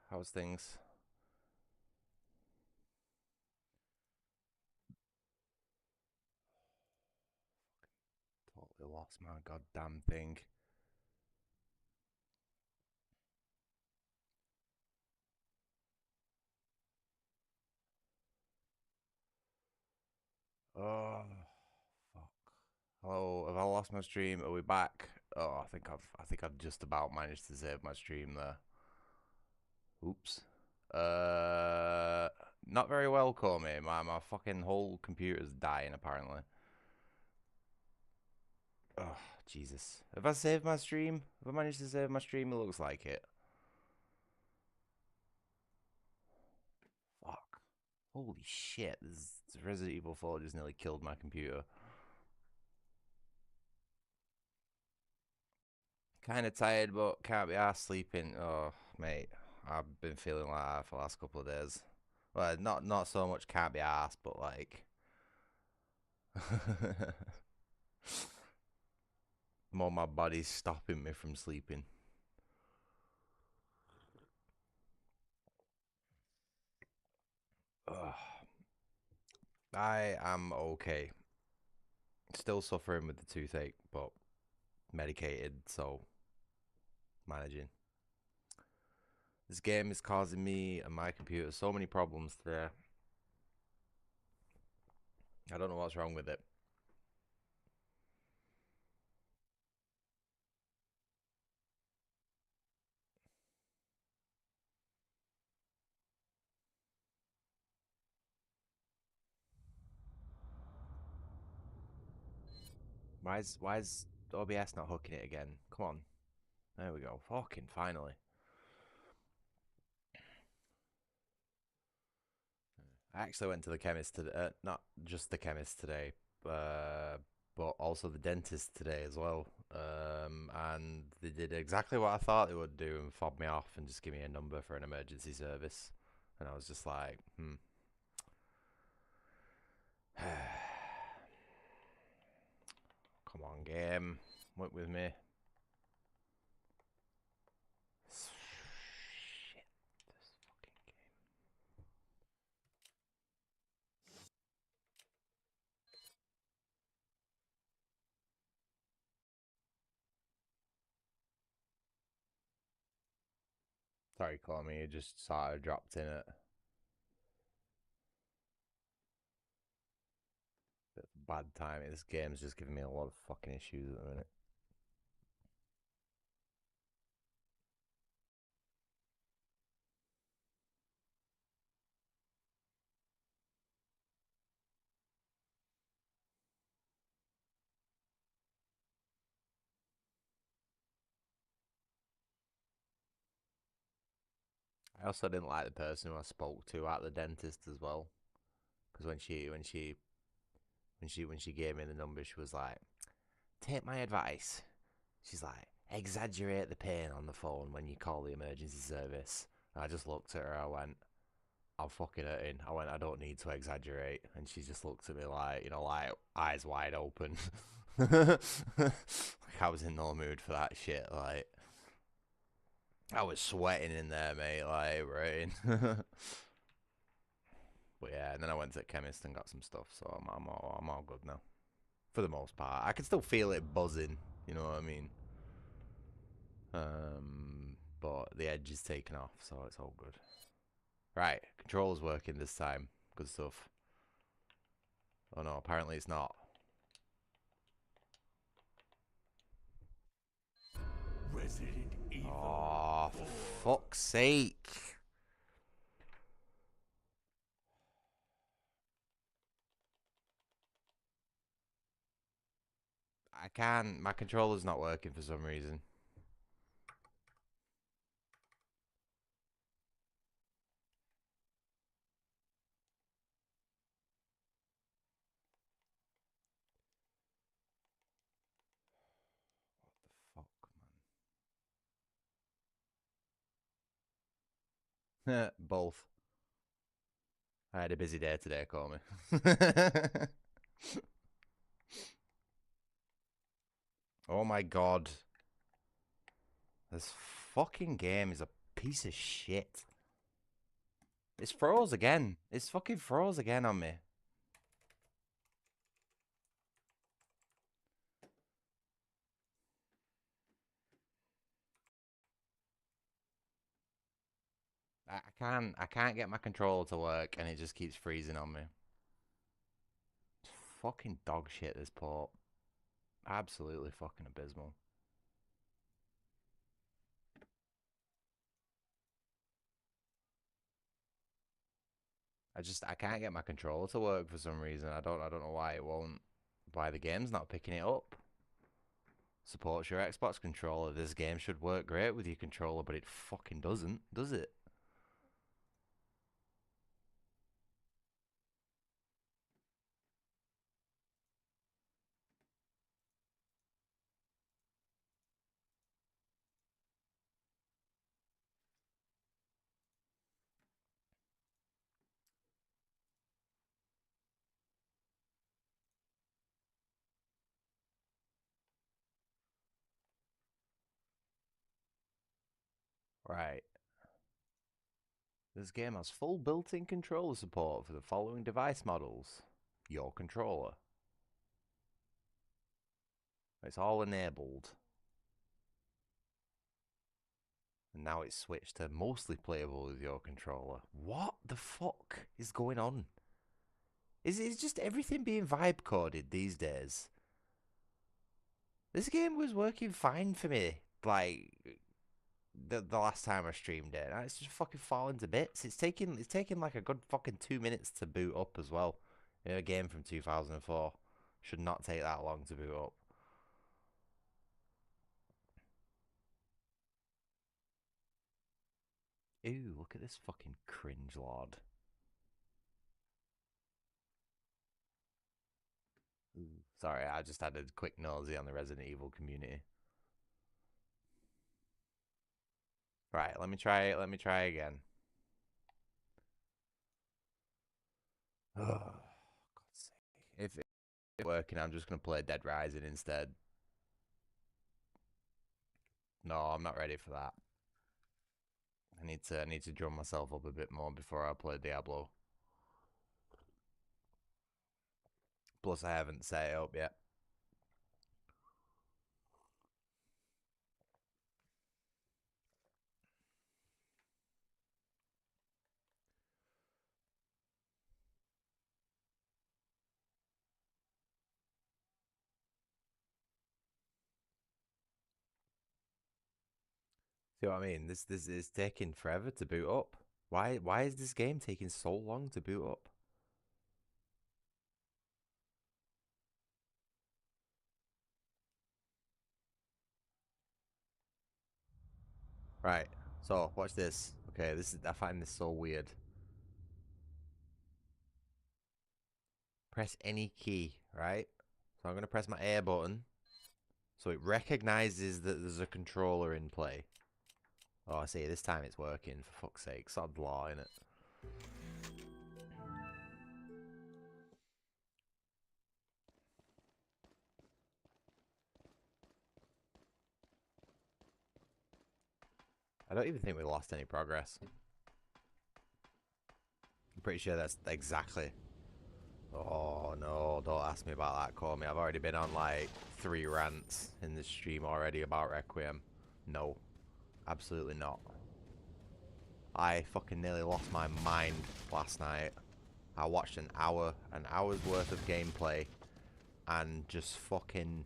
How's things? Totally lost my goddamn thing. Oh, fuck. Hello, have I lost my stream? Are we back? Oh, I think I've just about managed to save my stream there. Oops. Not very well, Comey. My fucking whole computer's dying apparently. Oh, Jesus. Have I saved my stream? Have I managed to save my stream? It looks like it. Fuck. Holy shit. This Resident Evil 4 just nearly killed my computer. Kind of tired, but can't be arsed sleeping. Oh, mate. I've been feeling like that for the last couple of days. Well, not so much can't be arsed, but like... more my body's stopping me from sleeping. Ugh. I am okay. Still suffering with the toothache, but medicated, so managing. This game is causing me and my computer so many problems today. I don't know what's wrong with it. Why is OBS not hooking it again? Come on. There we go. Fucking finally. I actually went to the chemist today. Not just the chemist today, but also the dentist today as well. And they did exactly what I thought they would do and fob me off and just give me a number for an emergency service. And I was just like, Come on, game. Work with me. Shit. This fucking game. Sorry, call me. You just sort of dropped in it. Bit of bad timing. This game's just giving me a lot of fucking issues at the minute. I also didn't like the person who I spoke to at the dentist as well, because when she gave me the number, she was like, "Take my advice." She's like, "Exaggerate the pain on the phone when you call the emergency service." And I just looked at her. I went, "I'm fucking hurting." I went, "I don't need to exaggerate." And she just looked at me like, like eyes wide open. Like I was in no mood for that shit. Like I was sweating in there, mate. Like right. But yeah, and then I went to the chemist and got some stuff, so I'm all good now, for the most part. I can still feel it buzzing, you know what I mean? But the edge is taken off, so it's all good. Right, controller's working this time. Good stuff. Oh no, apparently it's not. Resident Evil. Oh, for fuck's sake. I can't. My controller's not working for some reason. What the fuck, man? Both. I had a busy day today, call me. Oh my god. This fucking game is a piece of shit. It's froze again. It's fucking froze again on me. I can't get my controller to work and it just keeps freezing on me. It's fucking dog shit, this port. Absolutely fucking abysmal. I can't get my controller to work for some reason. I don't know why it won't. Why the game's not picking it up. Supports your Xbox controller. This game should work great with your controller, but it fucking doesn't, does it? Right. This game has full built-in controller support for the following device models. Your controller. It's all enabled. And now it's switched to mostly playable with your controller. What the fuck is going on? Is just everything being vibe coded these days? This game was working fine for me, like the last time I streamed it. And it's just fucking falling to bits. It's taking like a good fucking 2 minutes to boot up as well. A game from 2004 should not take that long to boot up. Ew, look at this fucking cringe lord. Ooh. Sorry, I just had a quick nosy on the Resident Evil community. Right, let me try again. Oh, God's sake. If it's working, I'm just gonna play Dead Rising instead. No, I'm not ready for that. I need to drum myself up a bit more before I play Diablo. Plus, I haven't set it up yet. See what I mean? This is taking forever to boot up. Why is this game taking so long to boot up? Right. So watch this. Okay, I find this so weird. Press any key, right? So I'm gonna press my A button. So it recognizes that there's a controller in play. Oh, I see. This time it's working. For fuck's sake, sod law in it. I don't even think we lost any progress. I'm pretty sure that's exactly. Oh no, don't ask me about that, call me. I've already been on like 3 rants in this stream already about Requiem. No, absolutely not. I fucking nearly lost my mind last night. I watched an hour's worth of gameplay, and just fucking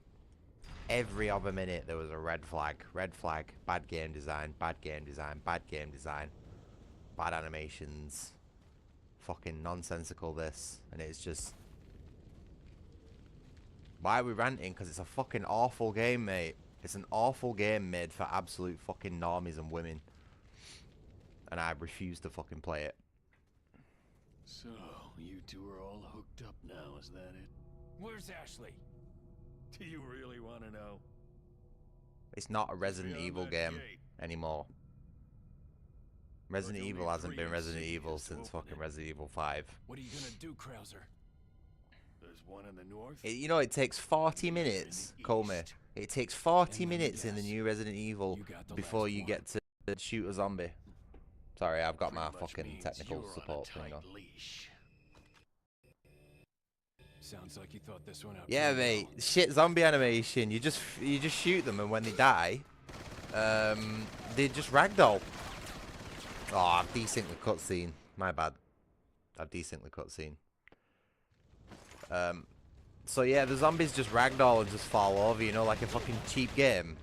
every other minute there was a red flag, bad game design, bad game design, bad game design, bad animations, fucking nonsensical this, and it's just, why are we ranting? Because it's a fucking awful game, mate. It's an awful game made for absolute fucking normies and women, and I refuse to fucking play it. So, you two are all hooked up now, is that it? Where's Ashley? Do you really want to know? It's not a Resident Evil game anymore. Resident Evil hasn't been Resident Evil since fucking Resident Evil 5. What are you gonna do, Krauser? There's one in the north. You know, it takes 40 minutes, Comey. It takes 40 minutes in the new Resident Evil before you get to shoot a zombie. Sorry, I've got my fucking technical support thing on. Sounds like you thought this one out. Yeah, mate. Shit zombie animation. You just shoot them, and when they die, they just ragdoll. Oh, I've decently cutscene. My bad. I've decently cutscene. So yeah, the zombies just ragdoll and just fall over, you know, like a fucking cheap game.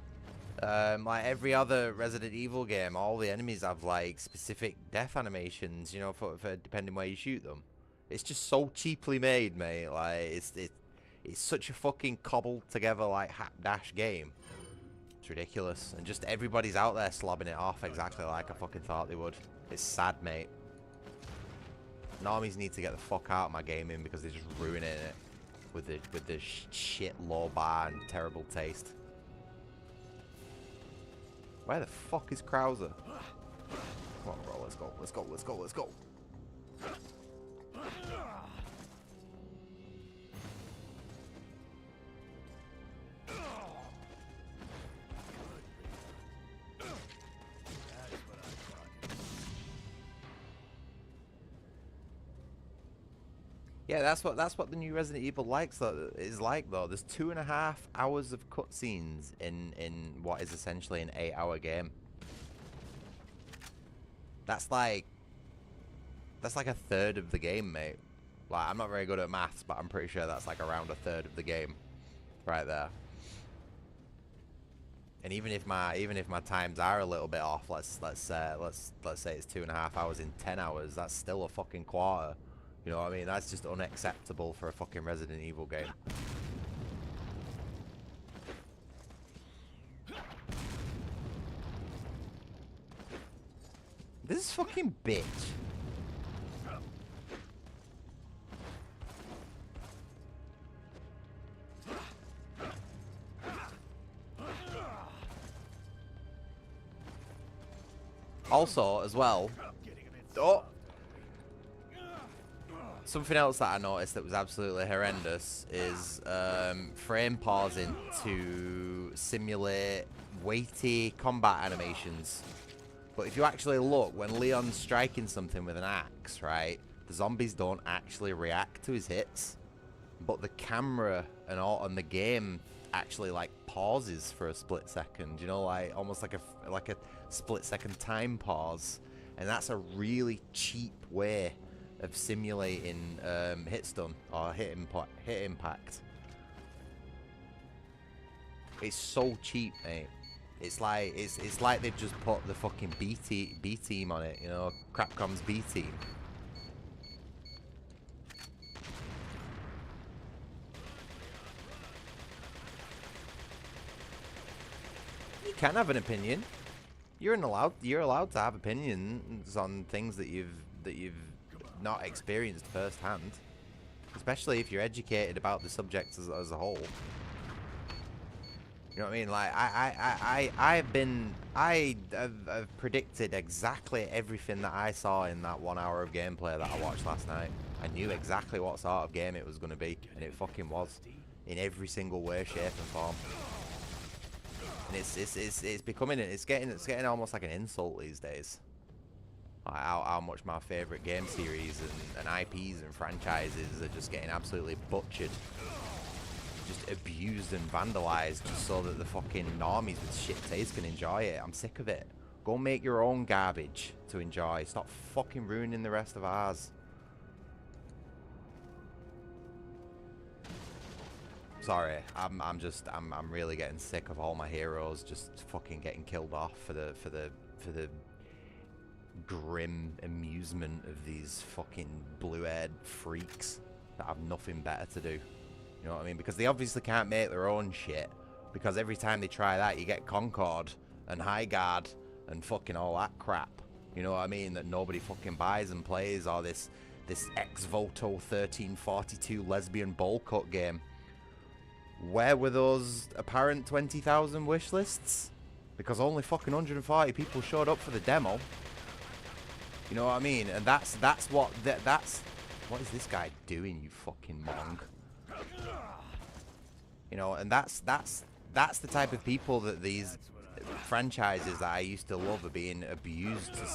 Like every other Resident Evil game, all the enemies have like specific death animations, you know, for depending where you shoot them. It's just so cheaply made, mate. Like it's such a fucking cobbled together like hapdash game. It's ridiculous, and just everybody's out there slobbing it off exactly like I fucking thought they would. It's sad, mate. Normies need to get the fuck out of my gaming because they're just ruining it with the shit low bar and terrible taste. Where the fuck is Krauser? Come on, bro. Let's go. Let's go. Let's go. Let's go. Yeah, that's what the new Resident Evil is like though. There's 2.5 hours of cutscenes in what is essentially an 8-hour game. That's like a third of the game, mate. Like, I'm not very good at maths, but I'm pretty sure that's like around a third of the game, right there. And even if my times are a little bit off, let's say it's 2.5 hours in 10 hours, that's still a fucking quarter. You know what I mean? That's just unacceptable for a fucking Resident Evil game. This is fucking bitch. Also, as well. Oh. Something else that I noticed that was absolutely horrendous is frame pausing to simulate weighty combat animations. But if you actually look, when Leon's striking something with an axe, right, the zombies don't actually react to his hits. But the camera and the game actually like pauses for a split second, you know, like almost like a split second time pause. And that's a really cheap way of simulating hit stun or hit impact. It's so cheap, mate. It's like they've just put the fucking B team on it, you know, Capcom's B team. You can have an opinion. You're allowed to have opinions on things that you've not experienced firsthand, especially if you're educated about the subject as a whole. You know what I mean? Like I've predicted exactly everything that I saw in that 1 hour of gameplay that I watched last night. I knew exactly what sort of game it was going to be, and it fucking was, in every single way, shape, and form. And it's getting almost like an insult these days. Like how much my favorite game series and IPs and franchises are just getting absolutely butchered, just abused and vandalized, just so that the fucking normies with shit taste can enjoy it. I'm sick of it. Go make your own garbage to enjoy. Stop fucking ruining the rest of ours. Sorry, I'm really getting sick of all my heroes just fucking getting killed off for the grim amusement of these fucking blue-haired freaks that have nothing better to do. You know what I mean? Because they obviously can't make their own shit. Because every time they try that, you get Concord and High Guard and fucking all that crap. You know what I mean? That nobody fucking buys and plays, or this ex-voto 1342 lesbian bowl cut game. Where were those apparent 20,000 wish lists? Because only fucking 140 people showed up for the demo. You know what I mean? And that's what what is this guy doing, you fucking monk? You know, and that's the type of people that these franchises that I used to love are being abused to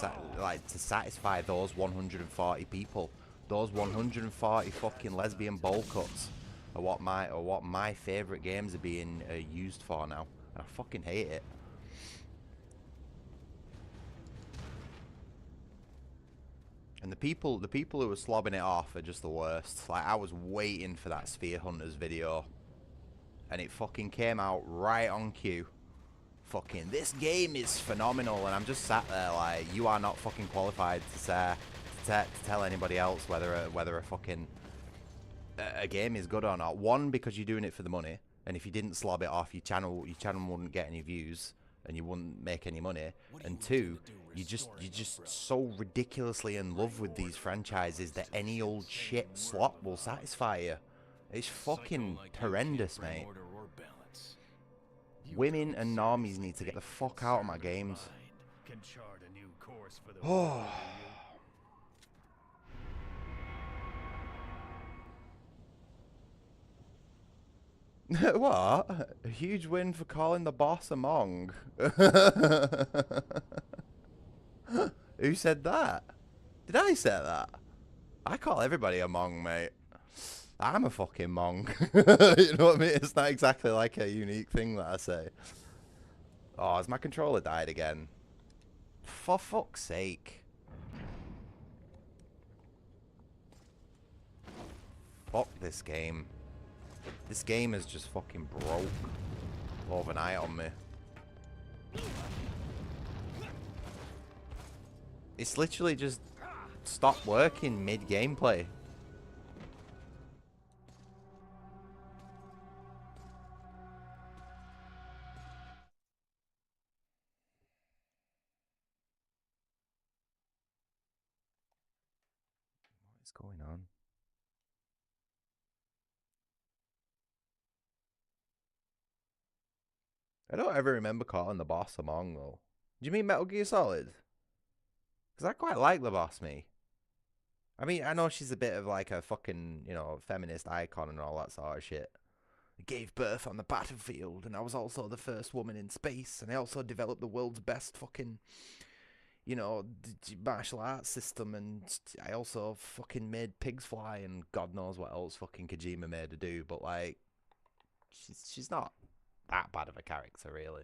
satisfy those 140 people. Those 140 fucking lesbian bowl cuts are what my favorite games are being used for now. And I fucking hate it. And the people who are slobbing it off are just the worst. Like, I was waiting for that Sphere Hunters video, and it fucking came out right on cue. Fucking, this game is phenomenal, and I'm just sat there like, you are not fucking qualified to say, to tell anybody else whether a fucking a game is good or not. One, because you're doing it for the money, and if you didn't slob it off, your channel wouldn't get any views, and you wouldn't make any money. And two, you're just so ridiculously in love with these franchises that any old shit slop will satisfy you. It's fucking horrendous, mate. Women and normies need to get the fuck out of my games. Oh. What? A huge win for calling the boss a Mong. Who said that? Did I say that? I call everybody a Mong, mate. I'm a fucking Mong. You know what I mean? It's not exactly like a unique thing that I say. Oh, has my controller died again? For fuck's sake. Fuck this game. This game is just fucking broke overnight on me. It's literally just stopped working mid-gameplay. What is going on? I don't ever remember calling the boss a Mong, though. Do you mean Metal Gear Solid? Because I quite like the boss, me. I mean, I know she's a bit of like a fucking, you know, feminist icon and all that sort of shit. I gave birth on the battlefield, and I was also the first woman in space, and I also developed the world's best fucking, you know, martial arts system, and I also fucking made pigs fly, and God knows what else fucking Kojima made to do, but like, she's not that bad of a character, really.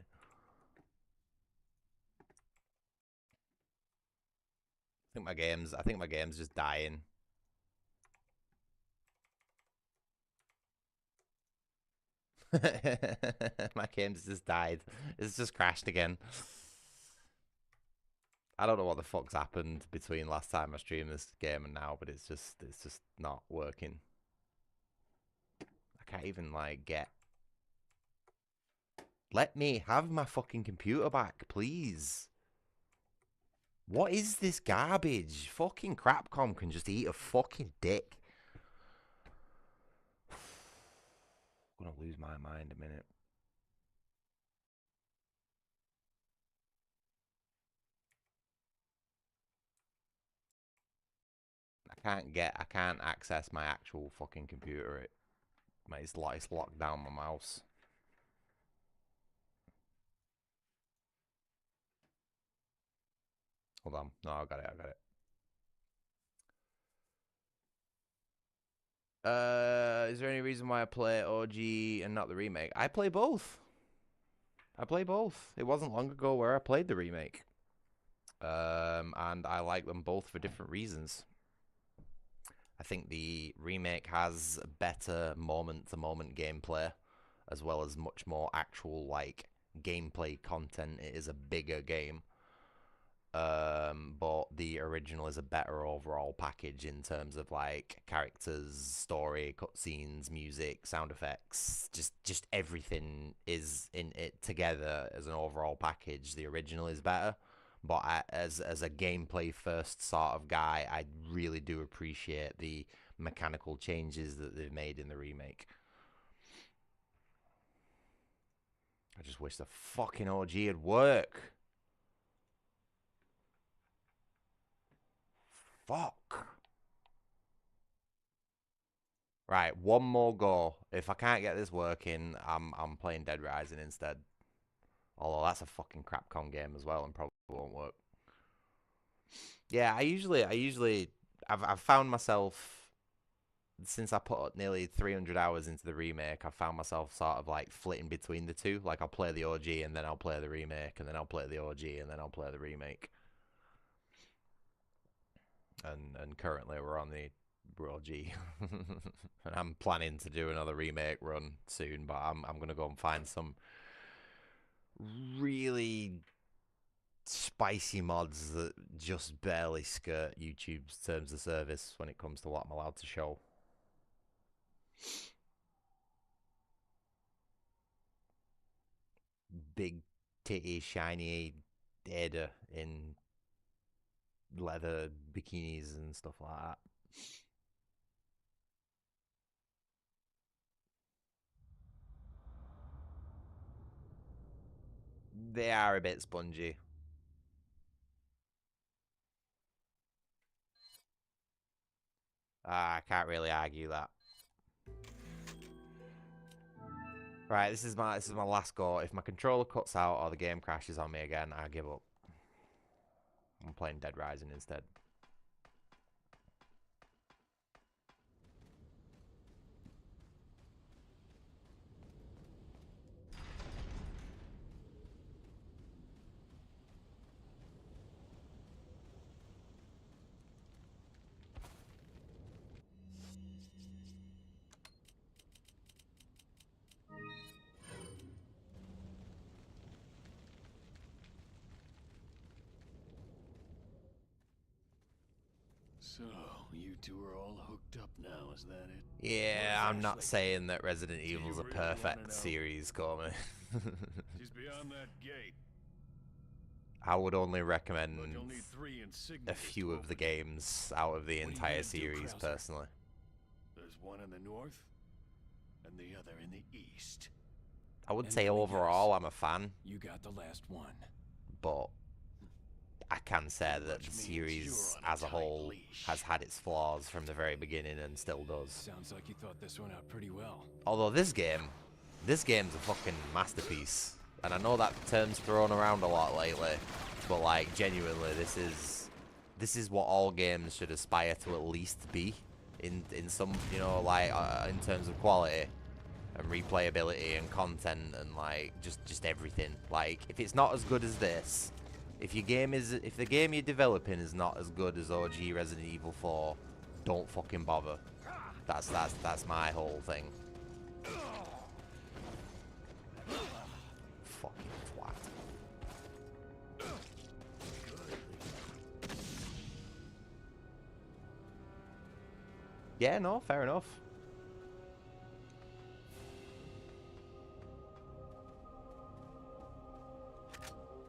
I think my game's just dying. My game's just died. It's just crashed again. I don't know what the fuck's happened between last time I streamed this game and now, but it's just not working. I can't even like get. Let me have my fucking computer back, please. What is this garbage? Fucking Crapcom can just eat a fucking dick. I'm gonna lose my mind a minute. I can't access my actual fucking computer. It's locked down my mouse. Hold on. No, I got it. Is there any reason why I play OG and not the remake? I play both. It wasn't long ago where I played the remake. And I like them both for different reasons. I think the remake has better moment-to-moment gameplay, as well as much more actual like gameplay content. It is a bigger game. But the original is a better overall package in terms of like characters, story, cutscenes, music, sound effects, just everything is in it together as an overall package. The original is better, but as a gameplay first sort of guy, I really do appreciate the mechanical changes that they've made in the remake. I just wish the fucking OG would work. Fuck. Right, one more go. If I can't get this working, I'm playing Dead Rising instead. Although that's a fucking Capcom game as well and probably won't work. Yeah, I've found myself, since I put nearly 300 hours into the remake, I've found myself sort of like flitting between the two. Like I'll play the OG and then I'll play the remake and then I'll play the OG and then I'll play the remake. And currently we're on the OG. And I'm planning to do another remake run soon, but I'm gonna go and find some really spicy mods that just barely skirt YouTube's terms of service when it comes to what I'm allowed to show. Big titty shiny Ada in leather bikinis and stuff like that. They are a bit spongy. I can't really argue that. Right, this is my last go. If my controller cuts out or the game crashes on me again, I give up. I'm playing Dead Rising instead. So, you two are all hooked up now, is that it? Yeah, Where's I'm not Ashley? saying that Resident Evil's a really wanna perfect know? series, Corman. She's beyond that gate. I would only Look, recommend you'll need 3 a insignias few to of the open it. games out of the What are you entire gonna do, series, Krauser? personally. There's one in the north, and the other in the east. I would And say let me overall guess. I'm a fan, You got the last one. but I can say that Which the means series you're on a as a tight whole leash. has had its flaws from the very beginning and still does. Sounds like you thought this one out pretty well. Although this game's a fucking masterpiece. And I know that term's thrown around a lot lately, but like genuinely this is what all games should aspire to at least be in some, you know, like in terms of quality and replayability and content and like just everything. Like if it's not as good as this, if the game you're developing is not as good as OG Resident Evil 4, don't fucking bother. That's my whole thing. Fucking twat. Yeah, no, fair enough.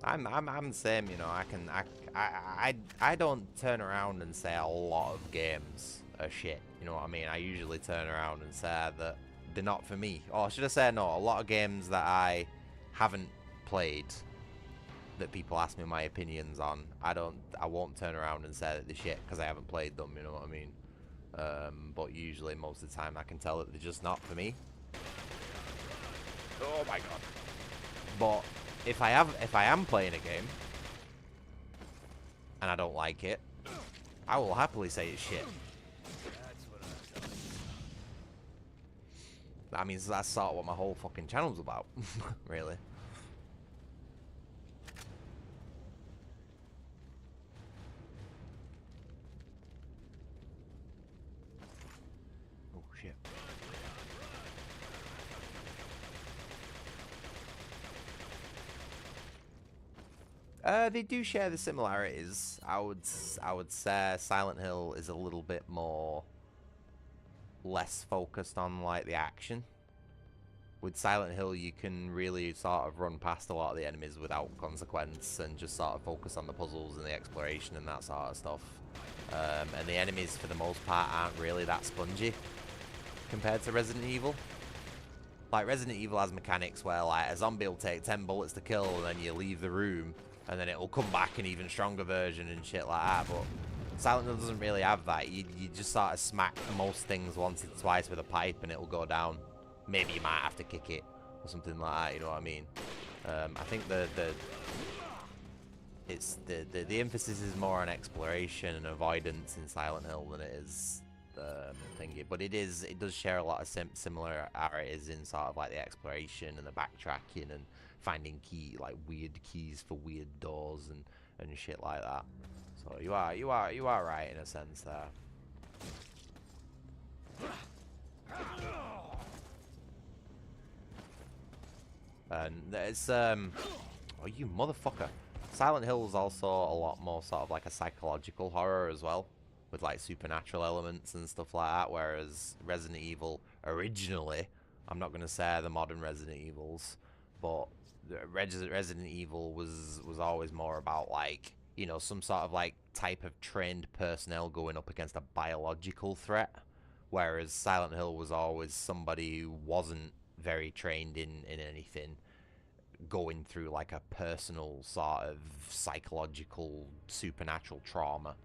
I'm the same, you know. I don't turn around and say a lot of games are shit. You know what I mean? I usually turn around and say that they're not for me. Or should I say no? A lot of games that I haven't played that people ask me my opinions on, I won't turn around and say that they're shit because I haven't played them. You know what I mean? But usually, most of the time, I can tell that they're just not for me. Oh my god! But if I am playing a game and I don't like it, I will happily say it's shit. That means that's sort of what my whole fucking channel's about, really. They do share the similarities. I would say Silent Hill is a little bit more less focused on like the action. With Silent Hill, you can really sort of run past a lot of the enemies without consequence and just sort of focus on the puzzles and the exploration and that sort of stuff. And the enemies, for the most part, aren't really that spongy compared to Resident Evil. Like, Resident Evil has mechanics where, like, a zombie will take 10 bullets to kill and then you leave the room and then it'll come back an even stronger version and shit like that. But Silent Hill doesn't really have that. You just sort of smack most things once or twice with a pipe and it'll go down. Maybe you might have to kick it or something like that, you know what I mean? I think the emphasis is more on exploration and avoidance in Silent Hill than it is thingy. But it does share a lot of similarities in sort of like the exploration and the backtracking and finding weird keys for weird doors and shit like that. So you are right in a sense there. And it's oh, you motherfucker. Silent Hill is also a lot more sort of like a psychological horror as well, with like supernatural elements and stuff like that, whereas Resident Evil originally, I'm not going to say the modern Resident Evils, but Resident Evil was always more about like, you know, some sort of like type of trained personnel going up against a biological threat, whereas Silent Hill was always somebody who wasn't very trained in anything, going through like a personal sort of psychological supernatural trauma.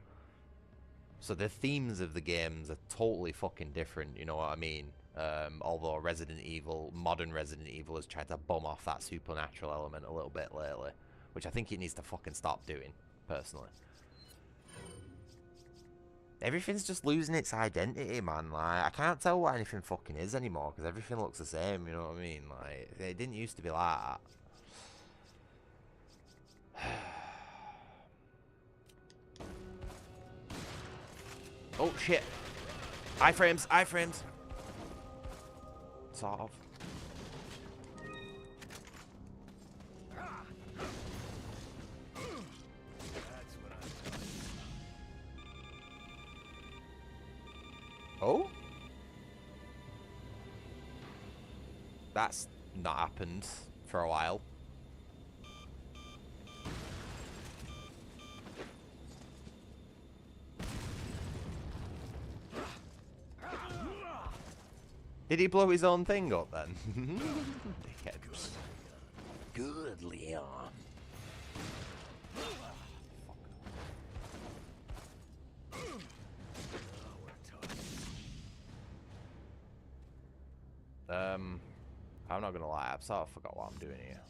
So the themes of the games are totally fucking different, you know what I mean? Although modern Resident Evil has tried to bum off that supernatural element a little bit lately, which I think it needs to fucking stop doing, personally. Everything's just losing its identity, man. Like, I can't tell what anything fucking is anymore because everything looks the same, you know what I mean? Like, it didn't used to be like that. Oh, shit. Iframes, iframes. Sort of. Oh? That's not happened for a while. Did he blow his own thing up then? Dickhead. Good, Leon. I'm not gonna lie, I've sort of forgot what I'm doing here.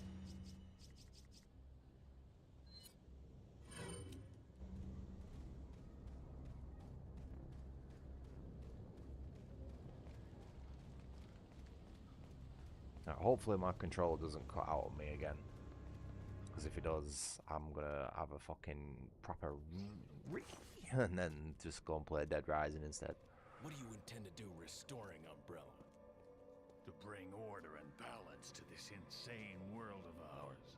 Now, hopefully my controller doesn't cut out on me again. Because if it does, I'm gonna have a fucking proper and then just go and play Dead Rising instead. What do you intend to do restoring Umbrella? To bring order and balance to this insane world of ours.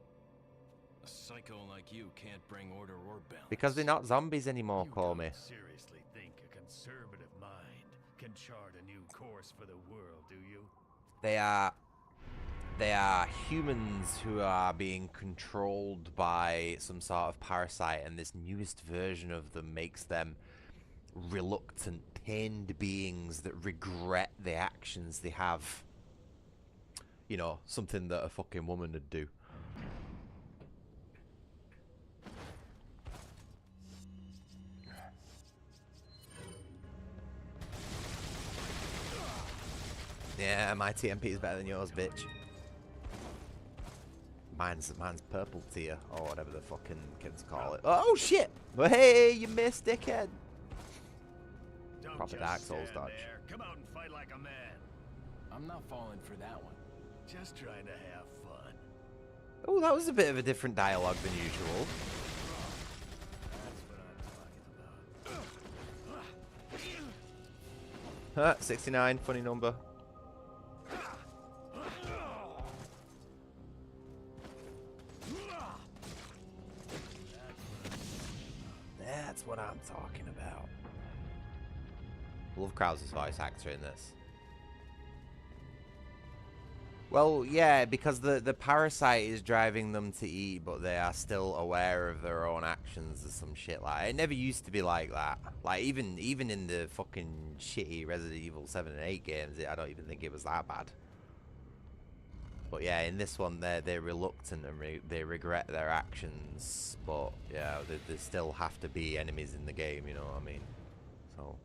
A psycho like you can't bring order or balance. Because they're not zombies anymore, call me. You don't seriously think a conservative mind can chart a new course for the world, do you? They are humans who are being controlled by some sort of parasite, and this newest version of them makes them reluctant, pained beings that regret the actions they have. You know, something that a fucking woman would do. Yeah, my TMP is better than yours, bitch. Mine's purple tier, or whatever the fucking kids call it. Oh shit! Hey, you missed, dickhead. Don't Proper just Dark Souls stand dodge. there. Come out and fight like a man. I'm not falling for that one. Just trying to have fun. Oh, that was a bit of a different dialogue than usual. That's what I'm talking about. 69, funny number. That's what I'm talking about. Love Krause's voice actor in this. Well, yeah, because the parasite is driving them to eat, but they are still aware of their own actions or some shit like. It never used to be like that. Like even in the fucking shitty Resident Evil 7 and 8 games, I don't even think it was that bad. But yeah, in this one, they're reluctant and they regret their actions. But yeah, they still have to be enemies in the game. You know what I mean? So.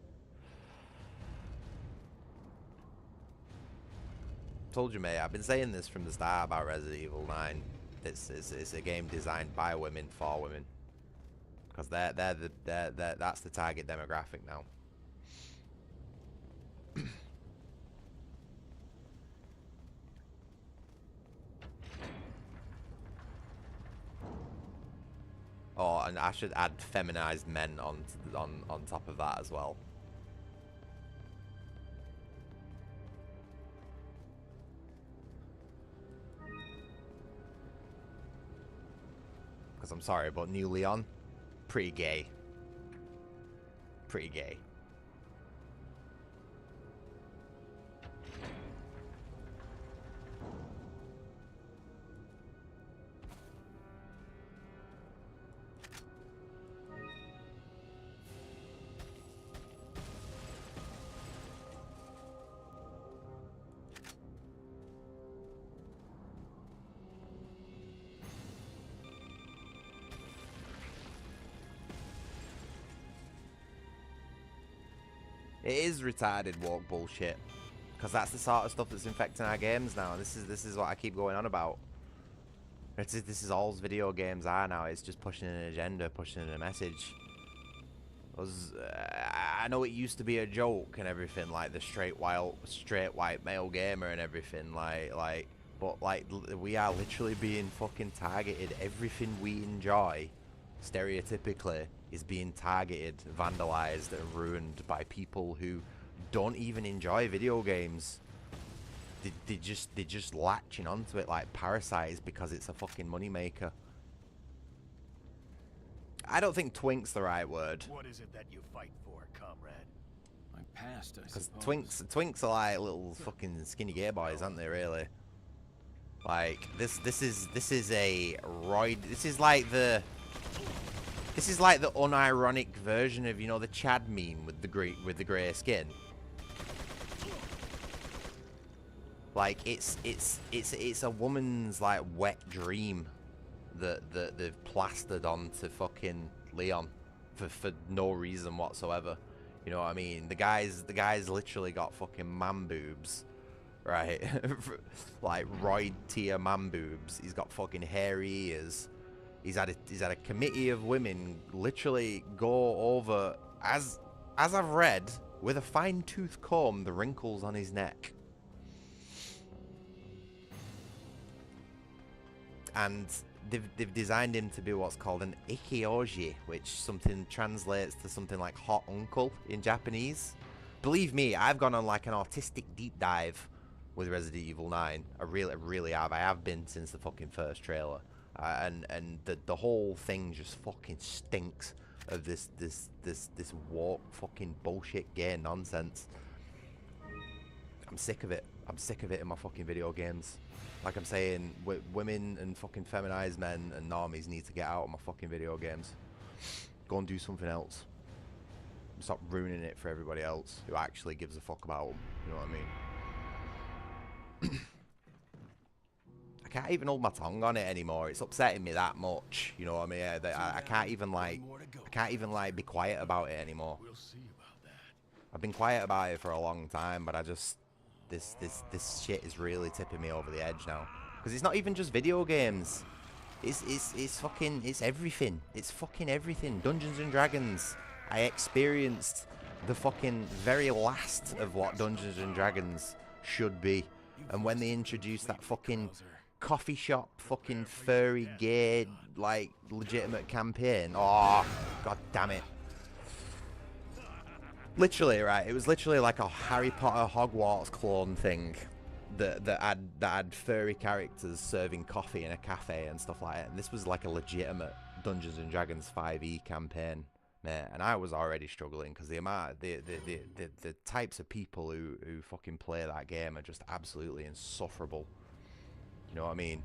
Told you, mate. I've been saying this from the start about Resident Evil 9. It's a game designed by women for women, because that's the target demographic now. Oh, and I should add feminized men on top of that as well. Because I'm sorry, but New Leon, pretty gay. Pretty gay. It is retarded woke bullshit, because that's the sort of stuff that's infecting our games now. This is what I keep going on about. This is all video games are now. It's just pushing an agenda, pushing a message. I know it used to be a joke and everything, like the straight white male gamer and everything, but we are literally being fucking targeted. Everything we enjoy, stereotypically, is being targeted, vandalized, and ruined by people who don't even enjoy video games. They're just latching onto it like parasites because it's a fucking moneymaker. I don't think twink's the right word. What is it that you fight for, comrade? My past, I Because suppose. twinks are like little fucking skinny gay boys, aren't they? Really. Like this is a roid. This is like the unironic version of, you know, the Chad meme with the grey skin. Like it's a woman's like wet dream that they've plastered onto fucking Leon for no reason whatsoever. You know what I mean? The guy's literally got fucking man boobs, right? Like roid tier man boobs. He's got fucking hairy ears. He's had a committee of women literally go over, as I've read, with a fine-tooth comb, the wrinkles on his neck. And they've designed him to be what's called an ikeoji, which something translates to something like hot uncle in Japanese. Believe me, I've gone on like an artistic deep dive with Resident Evil 9. I really have. I have been since the fucking first trailer. And the whole thing just fucking stinks of this woke fucking bullshit gay nonsense. I'm sick of it. I'm sick of it in my fucking video games. Like I'm saying, women and fucking feminized men and normies need to get out of my fucking video games. Go and do something else. Stop ruining it for everybody else who actually gives a fuck about them. You know what I mean? I can't even hold my tongue on it anymore. It's upsetting me that much. You know what I mean? I can't even be quiet about it anymore. We'll see about that. I've been quiet about it for a long time, but I just this shit is really tipping me over the edge now. Because it's not even just video games. It's fucking everything. It's fucking everything. Dungeons and Dragons. I experienced the fucking very last of what Dungeons and Dragons should be. And when they introduced that fucking coffee shop, fucking furry, gay, like, legitimate campaign. Oh, god damn it. Literally, right, it was literally like a Harry Potter Hogwarts clone thing that had furry characters serving coffee in a cafe and stuff like that. And this was like a legitimate Dungeons and Dragons 5e campaign. mate, and I was already struggling because the amount, the types of people who fucking play that game are just absolutely insufferable. You know what I mean?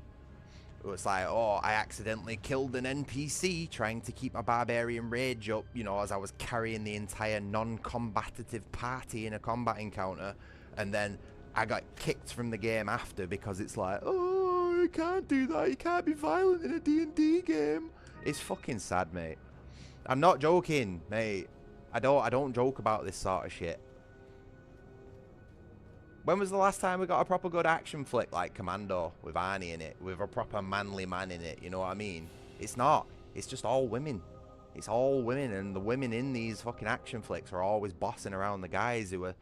It's like, oh, I accidentally killed an NPC trying to keep my barbarian rage up, you know, as I was carrying the entire non-combative party in a combat encounter, and then I got kicked from the game after because it's like, oh, you can't do that, you can't be violent in a D&D game. It's fucking sad, mate. I'm not joking, mate. I don't joke about this sort of shit. When was the last time we got a proper good action flick like Commando with Arnie in it, with a proper manly man in it, you know what I mean? It's not. It's just all women. It's all women, and the women in these fucking action flicks are always bossing around the guys who are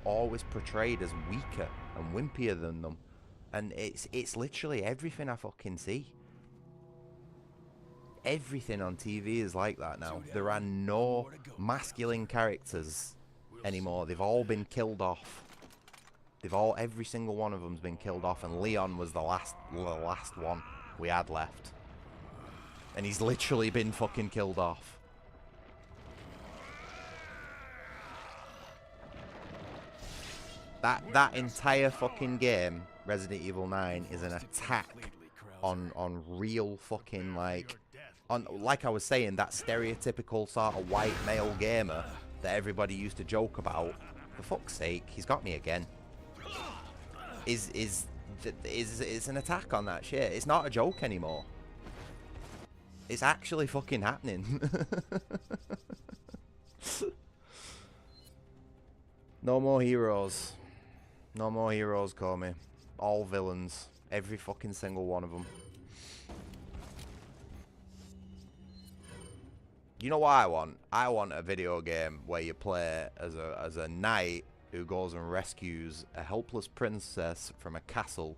always portrayed as weaker and wimpier than them. And it's literally everything I fucking see. Everything on TV is like that now. There are no masculine characters anymore. They've all been killed off. Every single one of them's been killed off, and Leon was the last one we had left. And he's literally been fucking killed off. That entire fucking game, Resident Evil 9, is an attack on real fucking, like I was saying, that stereotypical sort of white male gamer that everybody used to joke about. For fuck's sake, he's got me again. Is an attack on that shit. It's not a joke anymore. It's actually fucking happening. No more heroes. No more heroes, Comey. All villains. Every fucking single one of them. You know what I want? I want a video game where you play as a knight who goes and rescues a helpless princess from a castle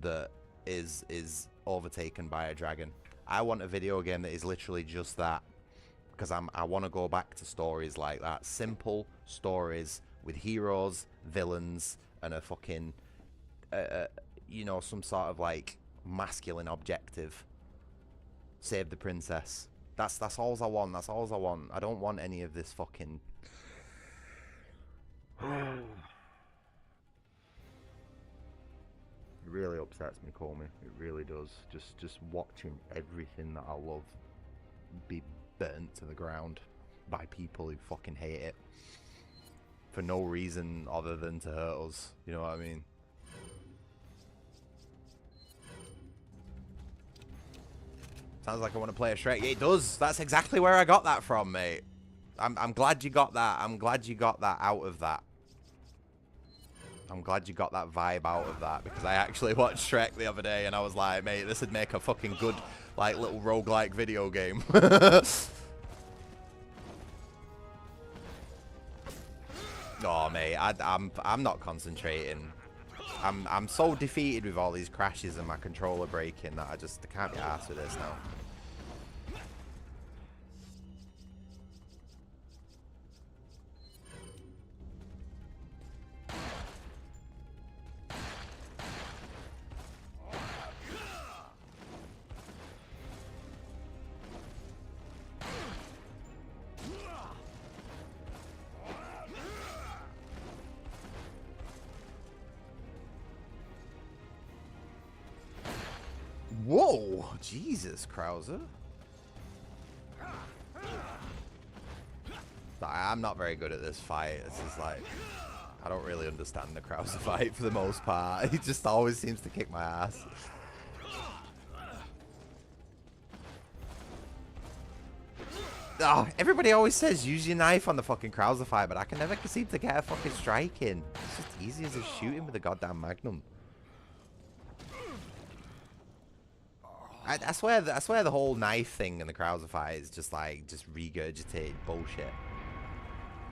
that is overtaken by a dragon. I want a video game that is literally just that, because I want to go back to stories like that. Simple stories with heroes, villains, and a fucking you know, some sort of like masculine objective. Save the princess. That's all I want. That's all I want. I don't want any of this fucking It really upsets me, Comey. It really does. Just watching everything that I love be burnt to the ground by people who fucking hate it for no reason other than to hurt us. You know what I mean? Sounds like I want to play a Shrek. It does. That's exactly where I got that from, mate. I'm glad you got that. I'm glad you got that out of that. I'm glad you got that vibe out of that, because I actually watched Shrek the other day and I was like, mate, this would make a fucking good, like, little roguelike video game. Oh, mate, I'm not concentrating. I'm so defeated with all these crashes and my controller breaking that I can't be arsed with this now. Whoa! Jesus, Krauser. I'm not very good at this fight. It's just like, I don't really understand the Krauser fight for the most part. He just always seems to kick my ass. Oh, everybody always says use your knife on the fucking Krauser fight, but I can never seem to get a fucking strike in. It's just easy as a shooting with a goddamn Magnum. I swear the whole knife thing in the Krauser fight is just like regurgitated bullshit.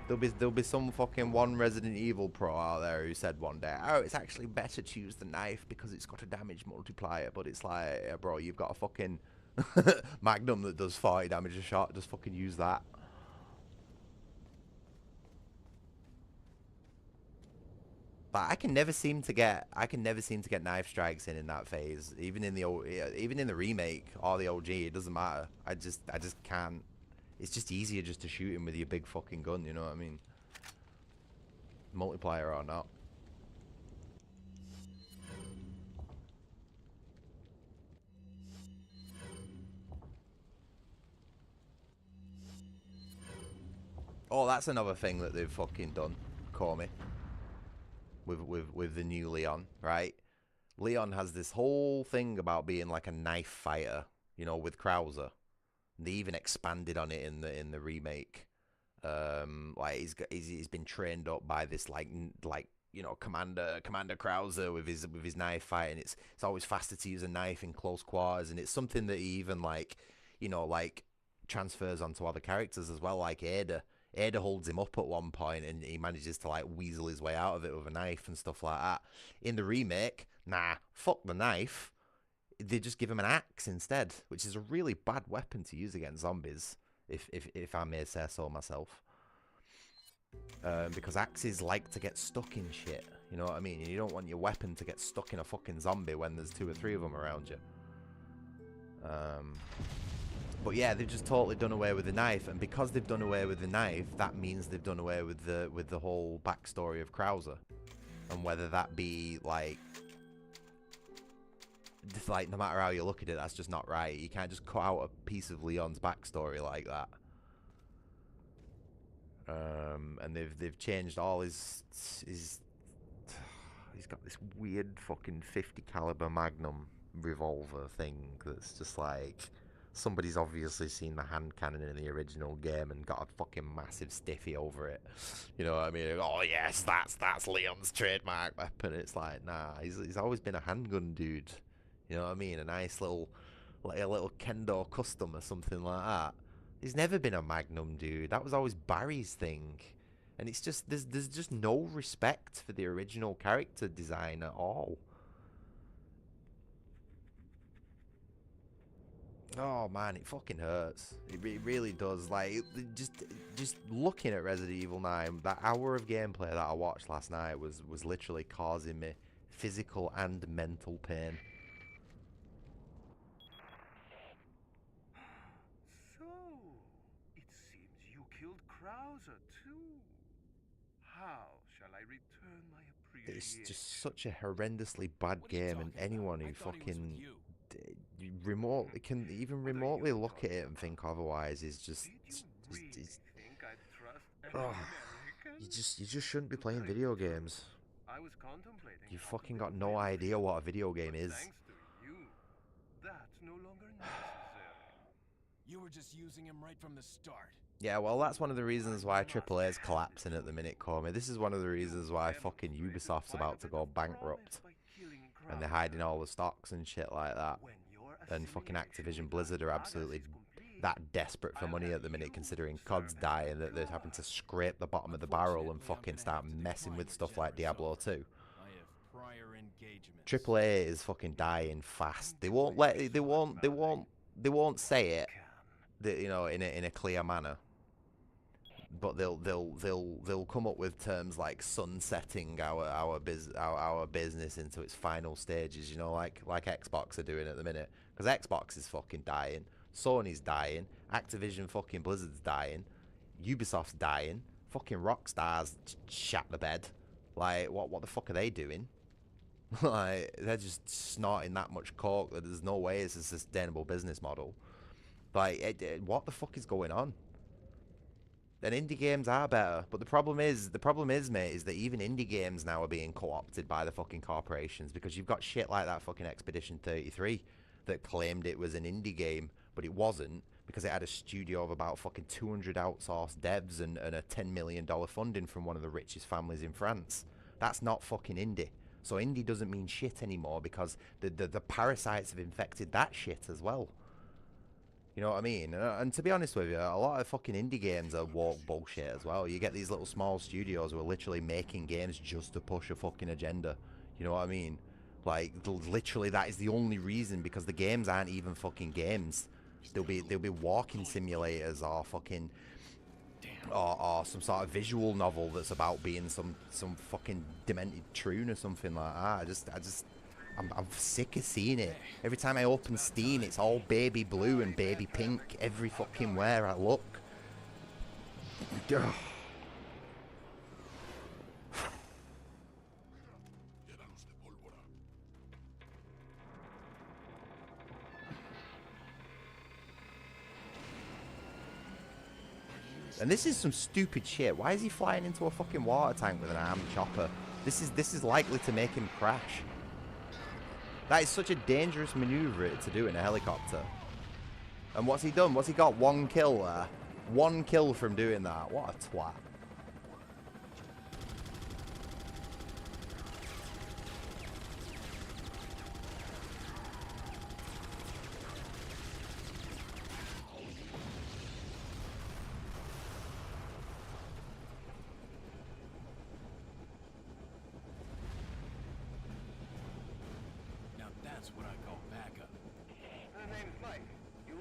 There'll be some fucking one Resident Evil pro out there who said one day, oh, it's actually better to use the knife because it's got a damage multiplier. But it's like, yeah, bro, you've got a fucking Magnum that does 40 damage a shot. Just fucking use that. But I can never seem to get knife strikes in that phase. Even in the remake or the OG, it doesn't matter. I just can't. it's just easier just to shoot him with your big fucking gun, you know what I mean? Multiplayer or not. Oh, that's another thing that they've fucking done, Comey. With the new Leon, right? Leon has this whole thing about being like a knife fighter, you know, with Krauser. They even expanded on it in the remake. Like he's been trained up by this like you know, Commander Krauser with his knife fighting. It's always faster to use a knife in close quarters, and it's something that he even like, you know, like transfers onto other characters as well, like Ada. Ada holds him up at one point and he manages to like weasel his way out of it with a knife and stuff like that. In the remake, nah, fuck the knife. They just give him an axe instead, which is a really bad weapon to use against zombies, if I may say so myself. Because axes like to get stuck in shit, you know what I mean? You don't want your weapon to get stuck in a fucking zombie when there's 2 or 3 of them around you. But yeah, they've just totally done away with the knife, and because they've done away with the knife, that means they've done away with the whole backstory of Krauser, and whether that be like no matter how you look at it, that's just not right. You can't just cut out a piece of Leon's backstory like that. And they've changed all his he's got this weird fucking 50 caliber Magnum revolver thing that's just like. Somebody's obviously seen the hand cannon in the original game and got a fucking massive stiffy over it. You know what I mean? Oh yes, that's Leon's trademark weapon. It's like, nah, he's always been a handgun dude. You know what I mean? A nice little, like a little Kendo custom or something like that. He's never been a Magnum dude. That was always Barry's thing. And it's just, there's just no respect for the original character design at all. Oh man, it fucking hurts. It really does. Like, just looking at Resident Evil 9, that hour of gameplay that I watched last night was literally causing me physical and mental pain. So, it seems you killed Krauser too. How shall I return my appreciation? It's just such a horrendously bad game, and anyone who fucking remotely can even remotely look at it and think otherwise is just oh, you just shouldn't be playing video games. You fucking got no idea what a video game is. That's no longer necessary. You were just using him right from the start. Yeah, well, that's one of the reasons why AAA is collapsing at the minute, Comey. This is one of the reasons why fucking Ubisoft's about to go bankrupt. And they're hiding all the stocks and shit like that. And fucking Activision Blizzard are absolutely that desperate for money at the minute, considering COD's dying, that they're having to scrape the bottom of the barrel and fucking start messing with stuff like Diablo 2. AAA is fucking dying fast. They won't say it, you know, in a clear manner. But they'll come up with terms like sunsetting our business into its final stages, you know, like Xbox are doing at the minute. Because Xbox is fucking dying, Sony's dying, Activision fucking Blizzard's dying, Ubisoft's dying, fucking Rockstar's shat the bed. Like, what the fuck are they doing? Like, they're just snorting that much coke that there's no way it's a sustainable business model. Like, what the fuck is going on? And indie games are better, but the problem is, mate, is that even indie games now are being co-opted by the fucking corporations, because you've got shit like that fucking Expedition 33 that claimed it was an indie game, but it wasn't, because it had a studio of about fucking 200 outsourced devs and a $10 million funding from one of the richest families in France. That's not fucking indie. So indie doesn't mean shit anymore, because the parasites have infected that shit as well. You know what I mean? And to be honest with you, a lot of fucking indie games are woke bullshit as well. You get these little small studios who are literally making games just to push a fucking agenda. You know what I mean? Like, literally that is the only reason, because the games aren't even fucking games. They'll be walking simulators or fucking or some sort of visual novel that's about being some fucking demented troon or something like that. I'm sick of seeing it. Every time I open Steam, it's all baby blue and baby pink every fucking where I look. Ugh. And this is some stupid shit. Why is he flying into a fucking water tank with an armed chopper? This is likely to make him crash. That is such a dangerous maneuver to do in a helicopter. And what's he done? What's he got? One kill there. One kill from doing that. What a twat.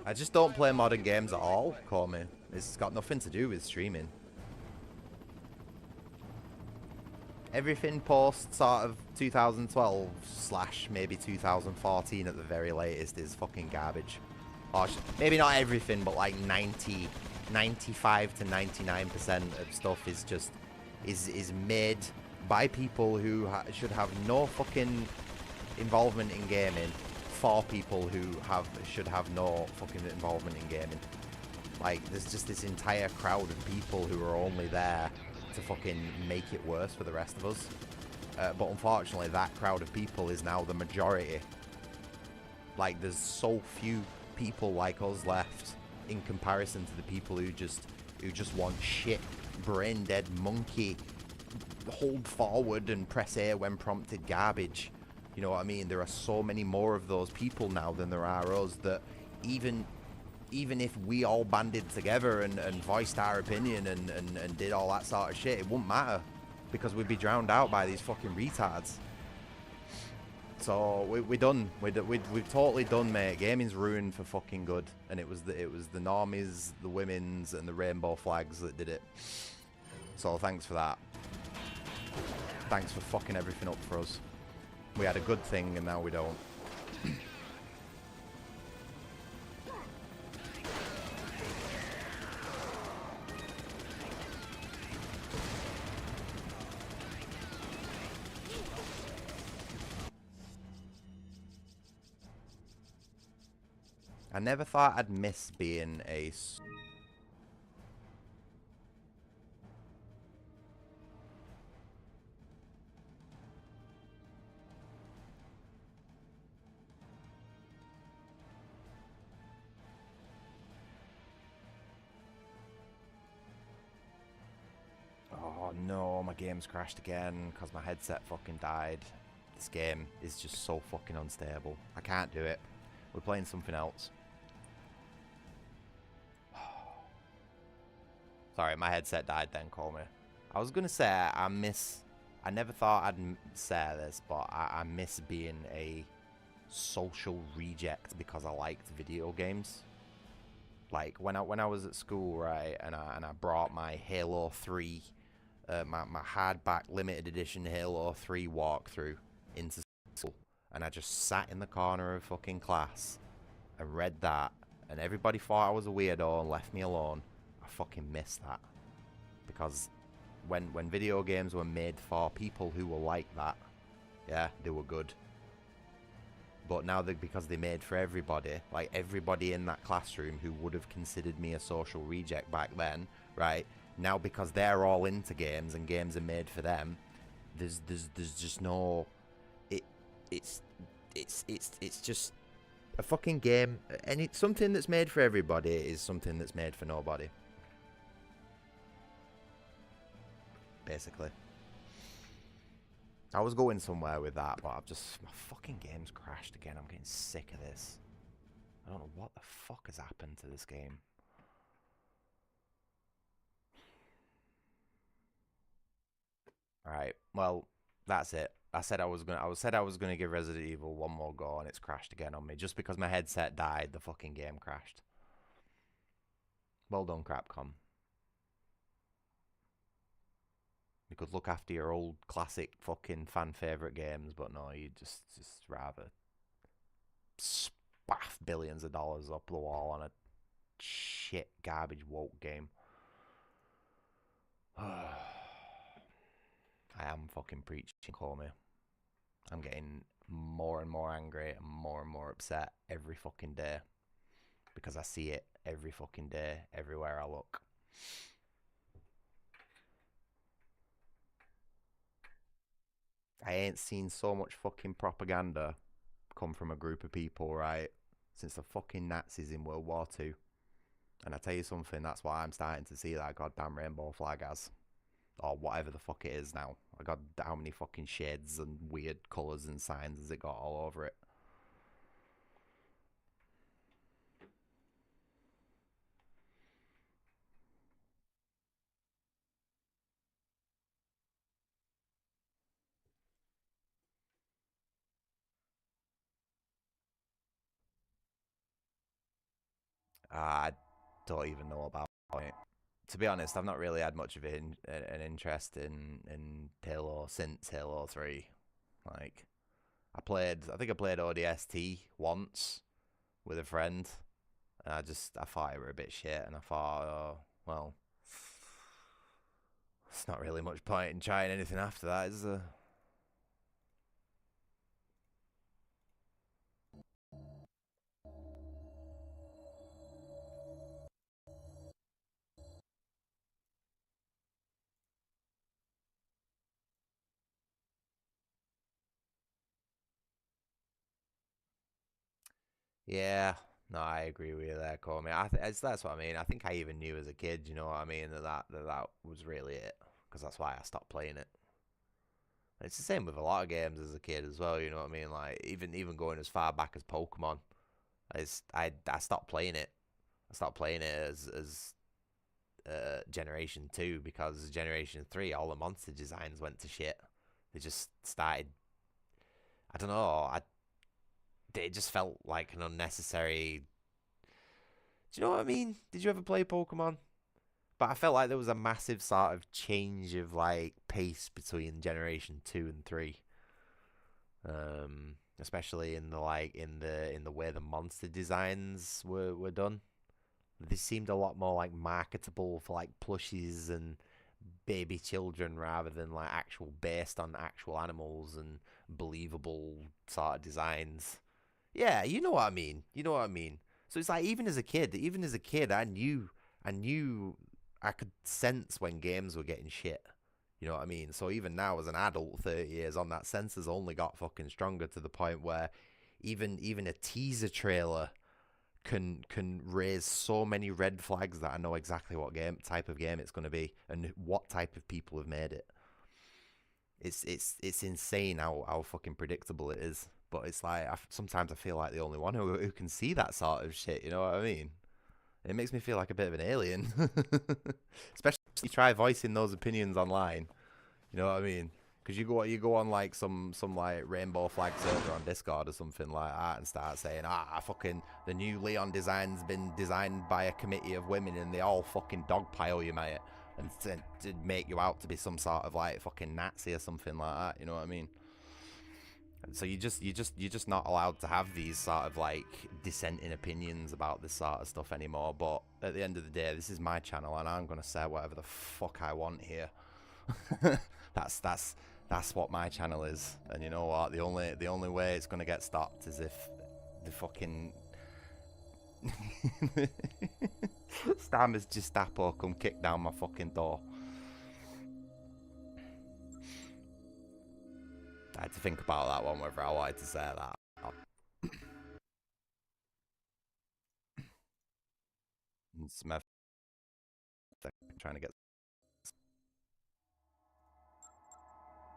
I just don't play modern games at all, call me. It's got nothing to do with streaming. Everything post sort of 2012 / maybe 2014 at the very latest is fucking garbage. Or maybe not everything, but like 95 to 99% of stuff is just is made by people who should have no fucking involvement in gaming, for people who should have no fucking involvement in gaming. Like, there's just this entire crowd of people who are only there to fucking make it worse for the rest of us. But unfortunately, that crowd of people is now the majority. Like, there's so few people like us left in comparison to the people who just want shit, brain dead monkey, hold forward and press A when prompted garbage. You know what I mean? There are so many more of those people now than there are us, that even if we all banded together and voiced our opinion and did all that sort of shit, it wouldn't matter, because we'd be drowned out by these fucking retards. So we're done. We've totally done, mate. Gaming's ruined for fucking good, and it was the normies, the women's, and the rainbow flags that did it. So thanks for that. Thanks for fucking everything up for us. We had a good thing, and now we don't. I never thought I'd miss being a... Oh no, my game's crashed again because my headset fucking died. This game is just so fucking unstable. I can't do it. We're playing something else. Sorry, my headset died then, call me. I was gonna say I never thought I'd say this, but I miss being a social reject because I liked video games. Like when I was at school, right, and I brought my Halo 3, my hardback limited edition Halo 3 walkthrough into school, and I just sat in the corner of fucking class and read that, and everybody thought I was a weirdo and left me alone. I fucking miss that, because when video games were made for people who were like that, yeah, they were good. But now because they're made for everybody, like everybody in that classroom who would have considered me a social reject back then, right? Now because they're all into games and games are made for them, there's just no, it's just a fucking game, and something that's made for everybody is something that's made for nobody. Basically. I was going somewhere with that, but my fucking game's crashed again. I'm getting sick of this. I don't know what the fuck has happened to this game. Alright, well, that's it. I said I was gonna give Resident Evil one more go, and it's crashed again on me. Just because my headset died, the fucking game crashed. Well done, Capcom. You could look after your old classic fucking fan favorite games, but no, you just rather spaff billions of dollars up the wall on a shit garbage woke game. I am fucking preaching, call me. I'm getting more and more angry and more upset every fucking day because I see it every fucking day, everywhere I look. I ain't seen so much fucking propaganda come from a group of people, right, since the fucking Nazis in World War II. And I tell you something, that's why I'm starting to see that goddamn rainbow flag as. Or whatever the fuck it is now. I got how many fucking shades and weird colours and signs has it got all over it? I don't even know about it. To be honest, I've not really had much of an interest in Halo since Halo 3. Like, I think I played ODST once with a friend, and I thought it were a bit shit, and I thought, oh, well, it's not really much point in trying anything after that, is there? Yeah, no, I agree with you there, Comey. That's what I mean. I think I even knew as a kid, you know what I mean, that was really it, because that's why I stopped playing it. It's the same with a lot of games as a kid as well, you know what I mean? Like even going as far back as Pokemon, I stopped playing it. I stopped playing it as Generation 2 because Generation 3 all the monster designs went to shit. They just started. I don't know. It just felt like an unnecessary. Do you know what I mean? Did you ever play Pokemon? But I felt like there was a massive sort of change of like pace between Generation 2 and 3. Especially in the way the monster designs were done. They seemed a lot more like marketable for like plushies and baby children rather than like actual based on actual animals and believable sort of designs. Yeah, you know what I mean. You know what I mean. So it's like even as a kid, I knew, I could sense when games were getting shit. You know what I mean? So even now, as an adult, 30 years on, that sense has only got fucking stronger to the point where even a teaser trailer can raise so many red flags that I know exactly what type of game it's going to be and what type of people have made it. It's insane how fucking predictable it is. But it's like sometimes I feel like the only one who can see that sort of shit. You know what I mean? It makes me feel like a bit of an alien, especially if you try voicing those opinions online. You know what I mean? Because you go on like some like rainbow flag server on Discord or something like that and start saying, fucking the new Leon design's been designed by a committee of women and they all fucking dogpile you, mate, and to make you out to be some sort of like fucking Nazi or something like that. You know what I mean? And so you're just not allowed to have these sort of like dissenting opinions about this sort of stuff anymore. But at the end of the day, this is my channel and I'm gonna say whatever the fuck I want here. that's that's what my channel is, and you know what? The only way it's gonna get stopped is if the fucking Stammer's Gestapo come kick down my fucking door. I had to think about that one, whether I wanted to say that. Smith trying to get.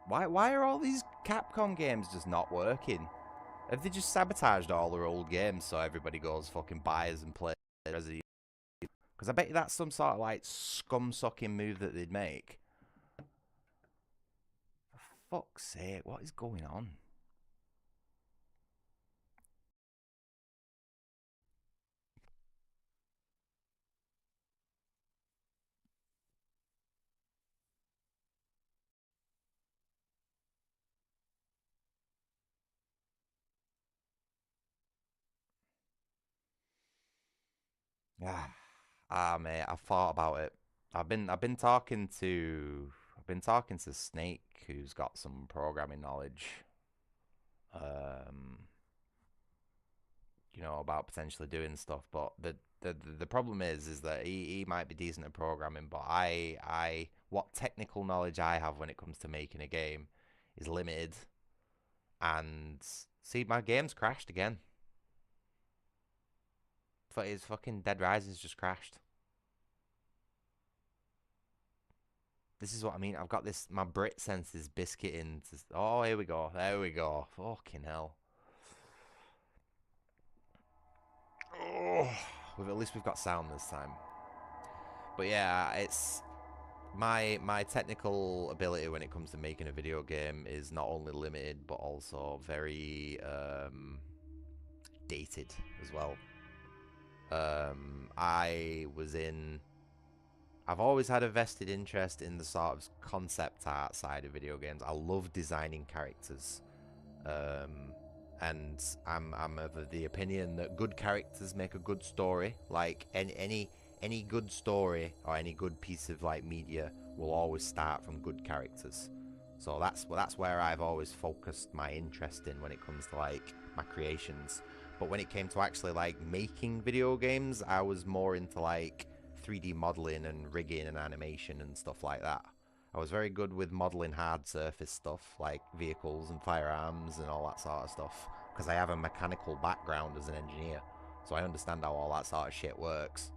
Why are all these Capcom games just not working? Have they just sabotaged all their old games so everybody goes fucking buys and plays Resident Evil? Because I bet you that's some sort of like scum-sucking move that they'd make. For fuck's sake, what is going on? Mate, I've thought about it. I've been talking to Snake, who's got some programming knowledge. Um, about potentially doing stuff, but the problem is that he might be decent at programming, but what technical knowledge I have when it comes to making a game is limited. And see, my game's crashed again. His fucking Dead Rising's just crashed. This is what I mean. I've got this. My Brit sense is biscuiting. Oh, here we go. There we go. Fucking hell. Oh, at least we've got sound this time. But yeah, it's my technical ability when it comes to making a video game is not only limited but also very dated as well. I've always had a vested interest in the sort of concept art side of video games. I love designing characters. And I'm of the opinion that good characters make a good story. Like any good story or any good piece of like media will always start from good characters. So that's where I've always focused my interest in when it comes to like my creations. But when it came to actually like making video games, I was more into like 3D modeling and rigging and animation and stuff like that. I was very good with modeling hard surface stuff like vehicles and firearms and all that sort of stuff because I have a mechanical background as an engineer, so I understand how all that sort of shit works.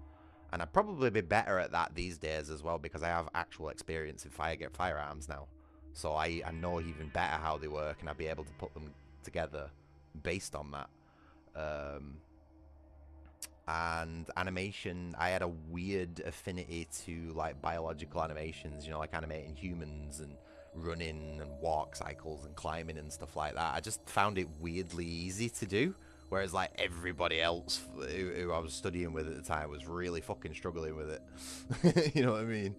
And I'd probably be better at that these days as well because I have actual experience in firearms now. So I know even better how they work and I'd be able to put them together based on that. And animation, I had a weird affinity to like biological animations, like animating humans and running and walk cycles and climbing and stuff like that. I just found it weirdly easy to do, whereas like everybody else who I was studying with at the time was really fucking struggling with it. You know what I mean?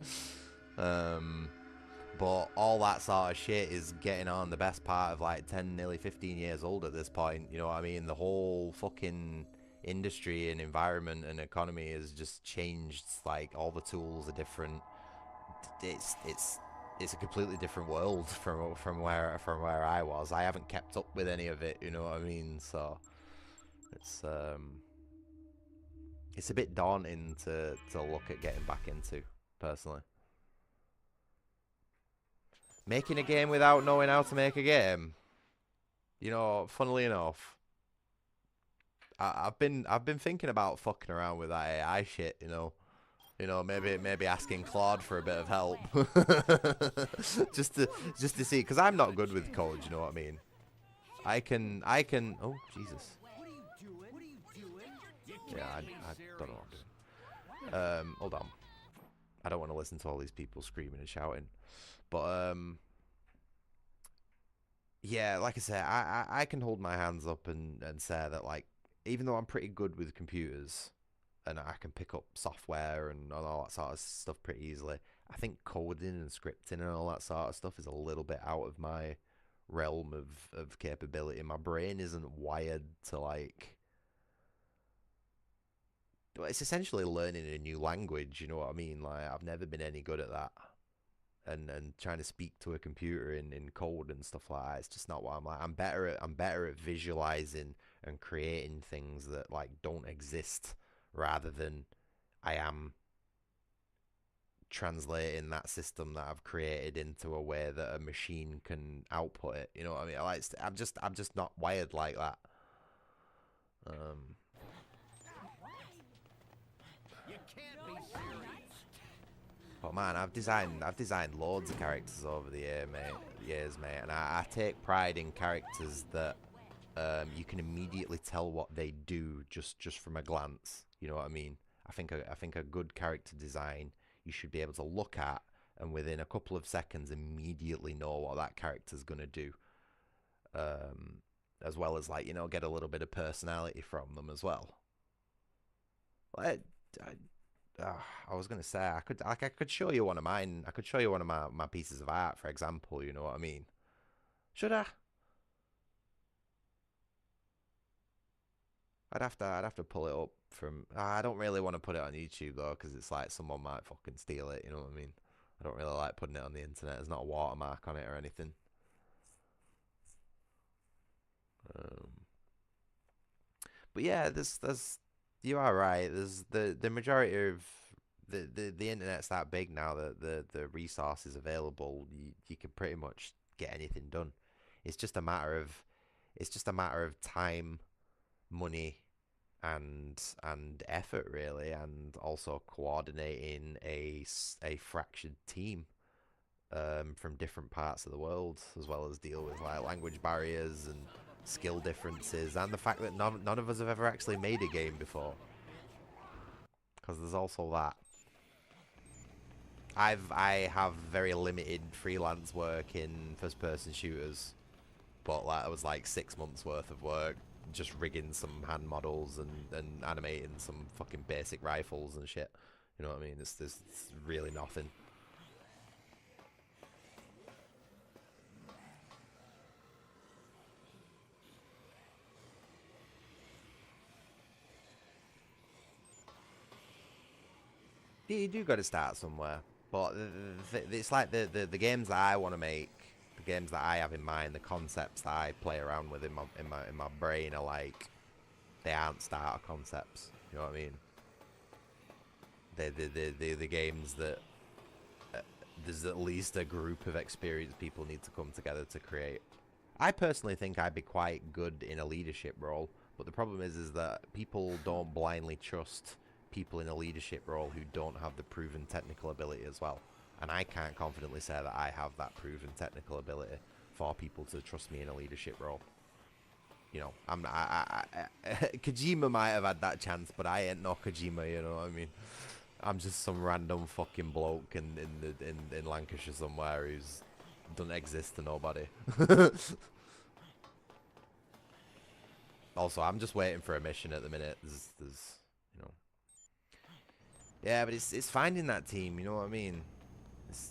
But all that sort of shit is getting on the best part of like 10, nearly 15 years old at this point. You know what I mean? The whole fucking industry and environment and economy has just changed. Like all the tools are different. It's a completely different world from where I was. I haven't kept up with any of it. You know what I mean? So it's a bit daunting to look at getting back into personally. Making a game without knowing how to make a game. Funnily enough, I've been thinking about fucking around with that AI shit. Maybe asking Claude for a bit of help, just to see, because I'm not good with code. You know what I mean? I can. Oh Jesus. Yeah, I don't know what I'm doing. Hold on. I don't want to listen to all these people screaming and shouting. But yeah, like I say, I can hold my hands up and say that, like, even though I'm pretty good with computers and I can pick up software and all that sort of stuff pretty easily, I think coding and scripting and all that sort of stuff is a little bit out of my realm of capability. My brain isn't wired to like. It's essentially learning a new language, you know what I mean? Like, I've never been any good at that. And trying to speak to a computer in code and stuff like that, it's just not what I'm like. I'm better at visualizing and creating things that like don't exist, rather than I am translating that system that I've created into a way that a machine can output it. You know what I mean? I'm just not wired like that. But man, I've designed loads of characters over the years, mate, and I take pride in characters that you can immediately tell what they do just from a glance. You know what I mean? I think a good character design you should be able to look at and within a couple of seconds immediately know what that character's gonna do. As well as like get a little bit of personality from them as well. I, I was gonna say I could show you one of mine. I could show you one of my pieces of art, for example. You know what I mean? Should I? I'd have to pull it up from. I don't really want to put it on YouTube though, because it's like someone might fucking steal it. You know what I mean? I don't really like putting it on the internet. There's not a watermark on it or anything. But yeah, there's you are right. There's the majority of the internet's that big now that the resources available, you can pretty much get anything done. It's just a matter of time, money, and effort really, and also coordinating a fractured team from different parts of the world, as well as deal with like language barriers and skill differences, and the fact that none of us have ever actually made a game before. Because there's also that. I have very limited freelance work in first-person shooters, but like, it was like 6 months worth of work just rigging some hand models and animating some fucking basic rifles and shit. You know what I mean? It's really nothing. You do got to start somewhere, but it's like the games that I want to make, the games that I have in mind, the concepts that I play around with in my brain are like, they aren't starter concepts. You know what I mean? They're the games that there's at least a group of experienced people need to come together to create. I personally think I'd be quite good in a leadership role, but the problem is that people don't blindly trust people in a leadership role who don't have the proven technical ability as well. And I can't confidently say that I have that proven technical ability for people to trust me in a leadership role. You know, Kojima might have had that chance, but I ain't no Kojima, you know what I mean? I'm just some random fucking bloke in Lancashire somewhere who's doesn't exist to nobody. Also, I'm just waiting for a mission at the minute. There's you know. Yeah, but it's finding that team, you know what I mean?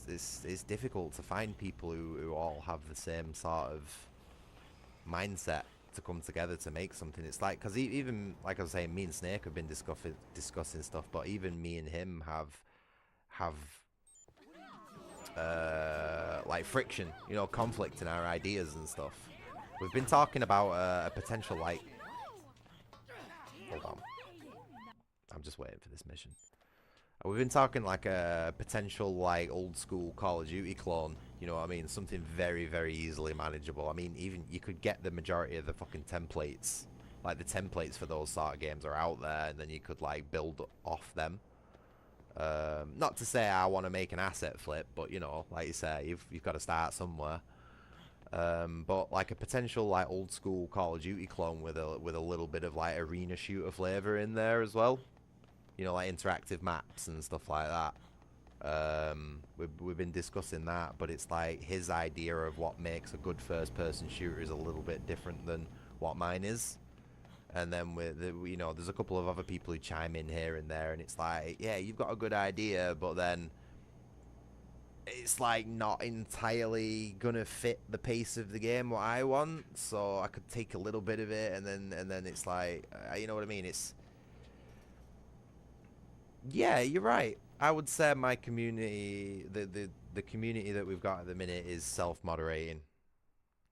It's difficult to find people who all have the same sort of mindset to come together to make something. It's like, because even, like I was saying, me and Snake have been discussing stuff, but even me and him have like friction, you know, conflict in our ideas and stuff. We've been talking about a potential, like, hold on, I'm just waiting for this mission. We've been talking like a potential like old school Call of Duty clone, you know what I mean? Something very, very easily manageable. I mean, even you could get the majority of the fucking templates. Like the templates for those sort of games are out there, and then you could like build off them. Not to say I want to make an asset flip, but you know, like you say, you've got to start somewhere. But like a potential like old school Call of Duty clone with a little bit of like arena shooter flavor in there as well. You know, like interactive maps and stuff like that. We've been discussing that, but it's like his idea of what makes a good first-person shooter is a little bit different than what mine is. And then you know, there's a couple of other people who chime in here and there, and it's like, yeah, you've got a good idea, but then it's like not entirely gonna fit the pace of the game what I want. So I could take a little bit of it, and then it's like, you know what I mean? It's Yeah, you're right. I would say my community, the community that we've got at the minute is self-moderating,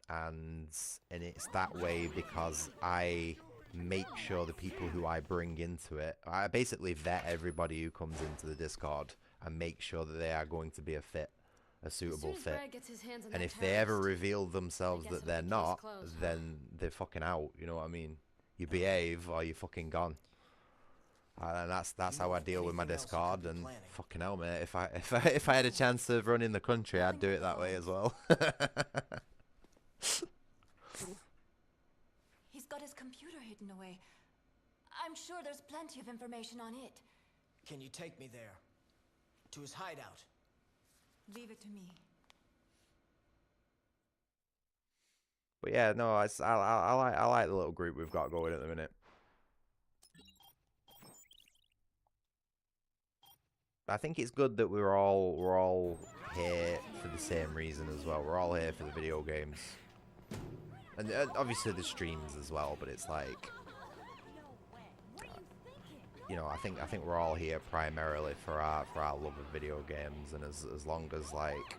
and it's that way because I make sure the people who I bring into it, I basically vet everybody who comes into the Discord and make sure that they are going to be a suitable fit. And if they ever reveal themselves that they're not, then they're fucking out. You know what I mean? You behave or you're fucking gone. And that's how I deal with my Discord. And fucking hell, mate, if I had a chance of running the country, I'd do it that way as well. He's got his computer hidden away. I'm sure there's plenty of information on it. Can you take me there? To his hideout? Leave it to me. But yeah, no, I like the little group we've got going at the minute. I think it's good that we're all here for the same reason as well. We're all here for the video games, and obviously the streams as well. But it's like, you know, I think we're all here primarily for our love of video games, and as long as like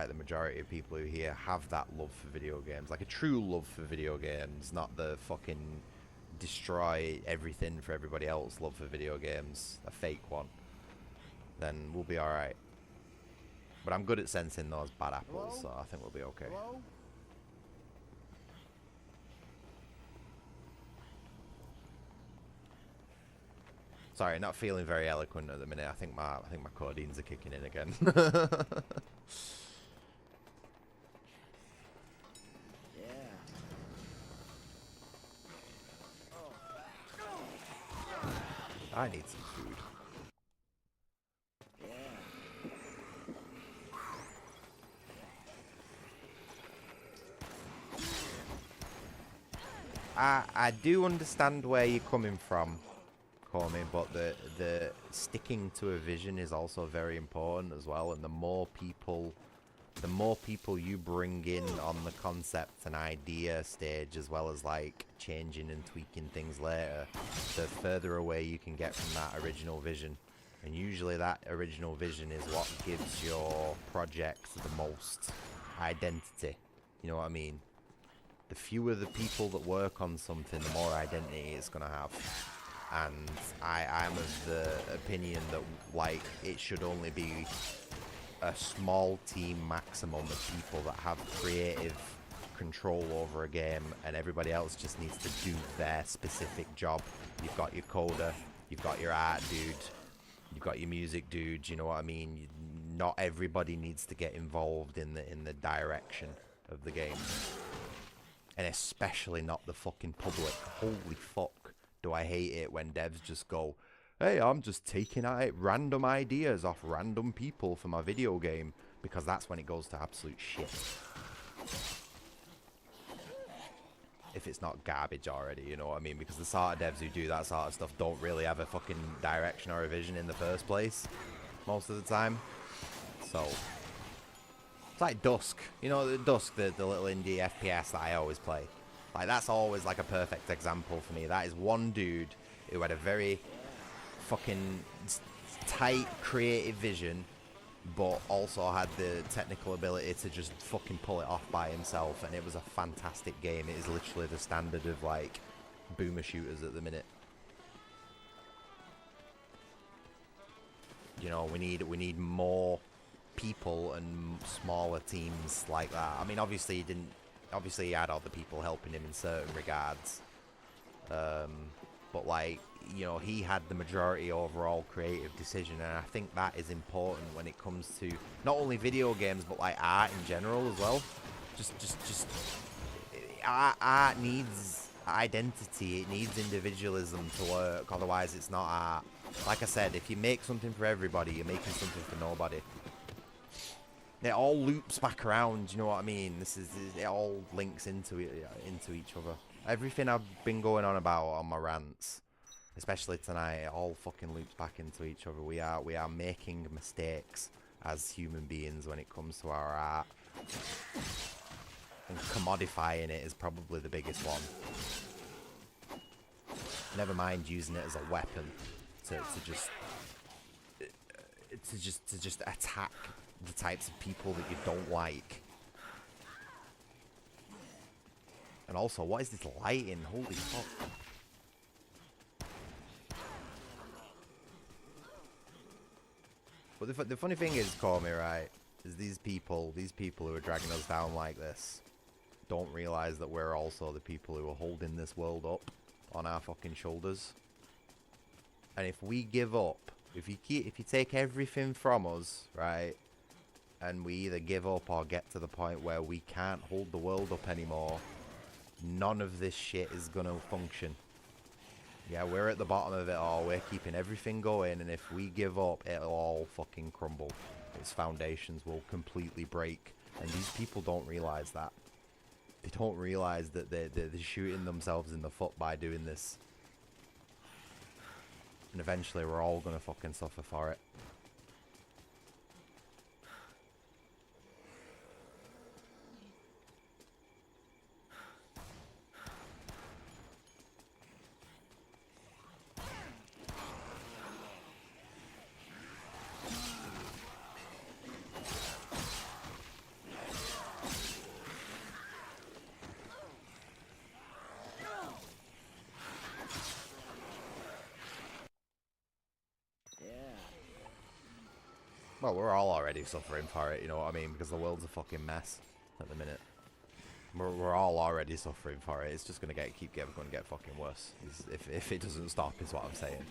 the majority of people who here have that love for video games, like a true love for video games, not the fucking destroy everything for everybody else love for video games, a fake one, then we'll be alright. But I'm good at sensing those bad apples, so I think we'll be okay. Hello? Sorry, not feeling very eloquent at the minute. I think my codeines are kicking in again. I need some food. I do understand where you're coming from, Cormy, but the sticking to a vision is also very important as well, and the more people you bring in on the concept and idea stage, as well as like changing and tweaking things later, the further away you can get from that original vision. And usually that original vision is what gives your project the most identity. You know what I mean? The fewer the people that work on something, the more identity it's gonna have. And I'm of the opinion that like it should only be a small team maximum of people that have creative control over a game, and everybody else just needs to do their specific job. You've got your coder, you've got your art dude, you've got your music dude, you know what I mean? Not everybody needs to get involved in the direction of the game. And especially not the fucking public. Holy fuck, do I hate it when devs just go, hey, I'm just taking out random ideas off random people for my video game, because that's when it goes to absolute shit. If it's not garbage already, you know what I mean? Because the sort of devs who do that sort of stuff don't really have a fucking direction or a vision in the first place, most of the time. So, it's like Dusk. You know, Dusk, the little indie FPS that I always play. Like, that's always like a perfect example for me. That is one dude who had a very fucking tight creative vision, but also had the technical ability to just fucking pull it off by himself, and it was a fantastic game. It is literally the standard of like boomer shooters at the minute. You know, we need more people and smaller teams like that. I mean, obviously he had other people helping him in certain regards, but like, you know, he had the majority overall creative decision, and I think that is important when it comes to not only video games but like art in general as well. Just art needs identity, it needs individualism to work, otherwise it's not art. Like I said, if you make something for everybody, you're making something for nobody. It all loops back around, you know what I mean? It all links into each other. Everything I've been going on about on my rants, especially tonight, it all fucking loops back into each other. We are making mistakes as human beings when it comes to our art, and commodifying it is probably the biggest one. Never mind using it as a weapon to just attack the types of people that you don't like. And also, what is this lighting? Holy fuck. But the funny thing is, Cormy, right, is these people who are dragging us down like this don't realize that we're also the people who are holding this world up on our fucking shoulders. And if we give up, if you take everything from us, right, and we either give up or get to the point where we can't hold the world up anymore, none of this shit is gonna function. Yeah, we're at the bottom of it all. We're keeping everything going, and if we give up, it'll all fucking crumble. Its foundations will completely break, and these people don't realize that. They don't realize that they're shooting themselves in the foot by doing this. And eventually we're all gonna fucking suffer for it. Well, we're all already suffering for it, you know what I mean? Because the world's a fucking mess at the minute. We're all already suffering for it. It's just gonna keep going to get fucking worse. If it doesn't stop, is what I'm saying.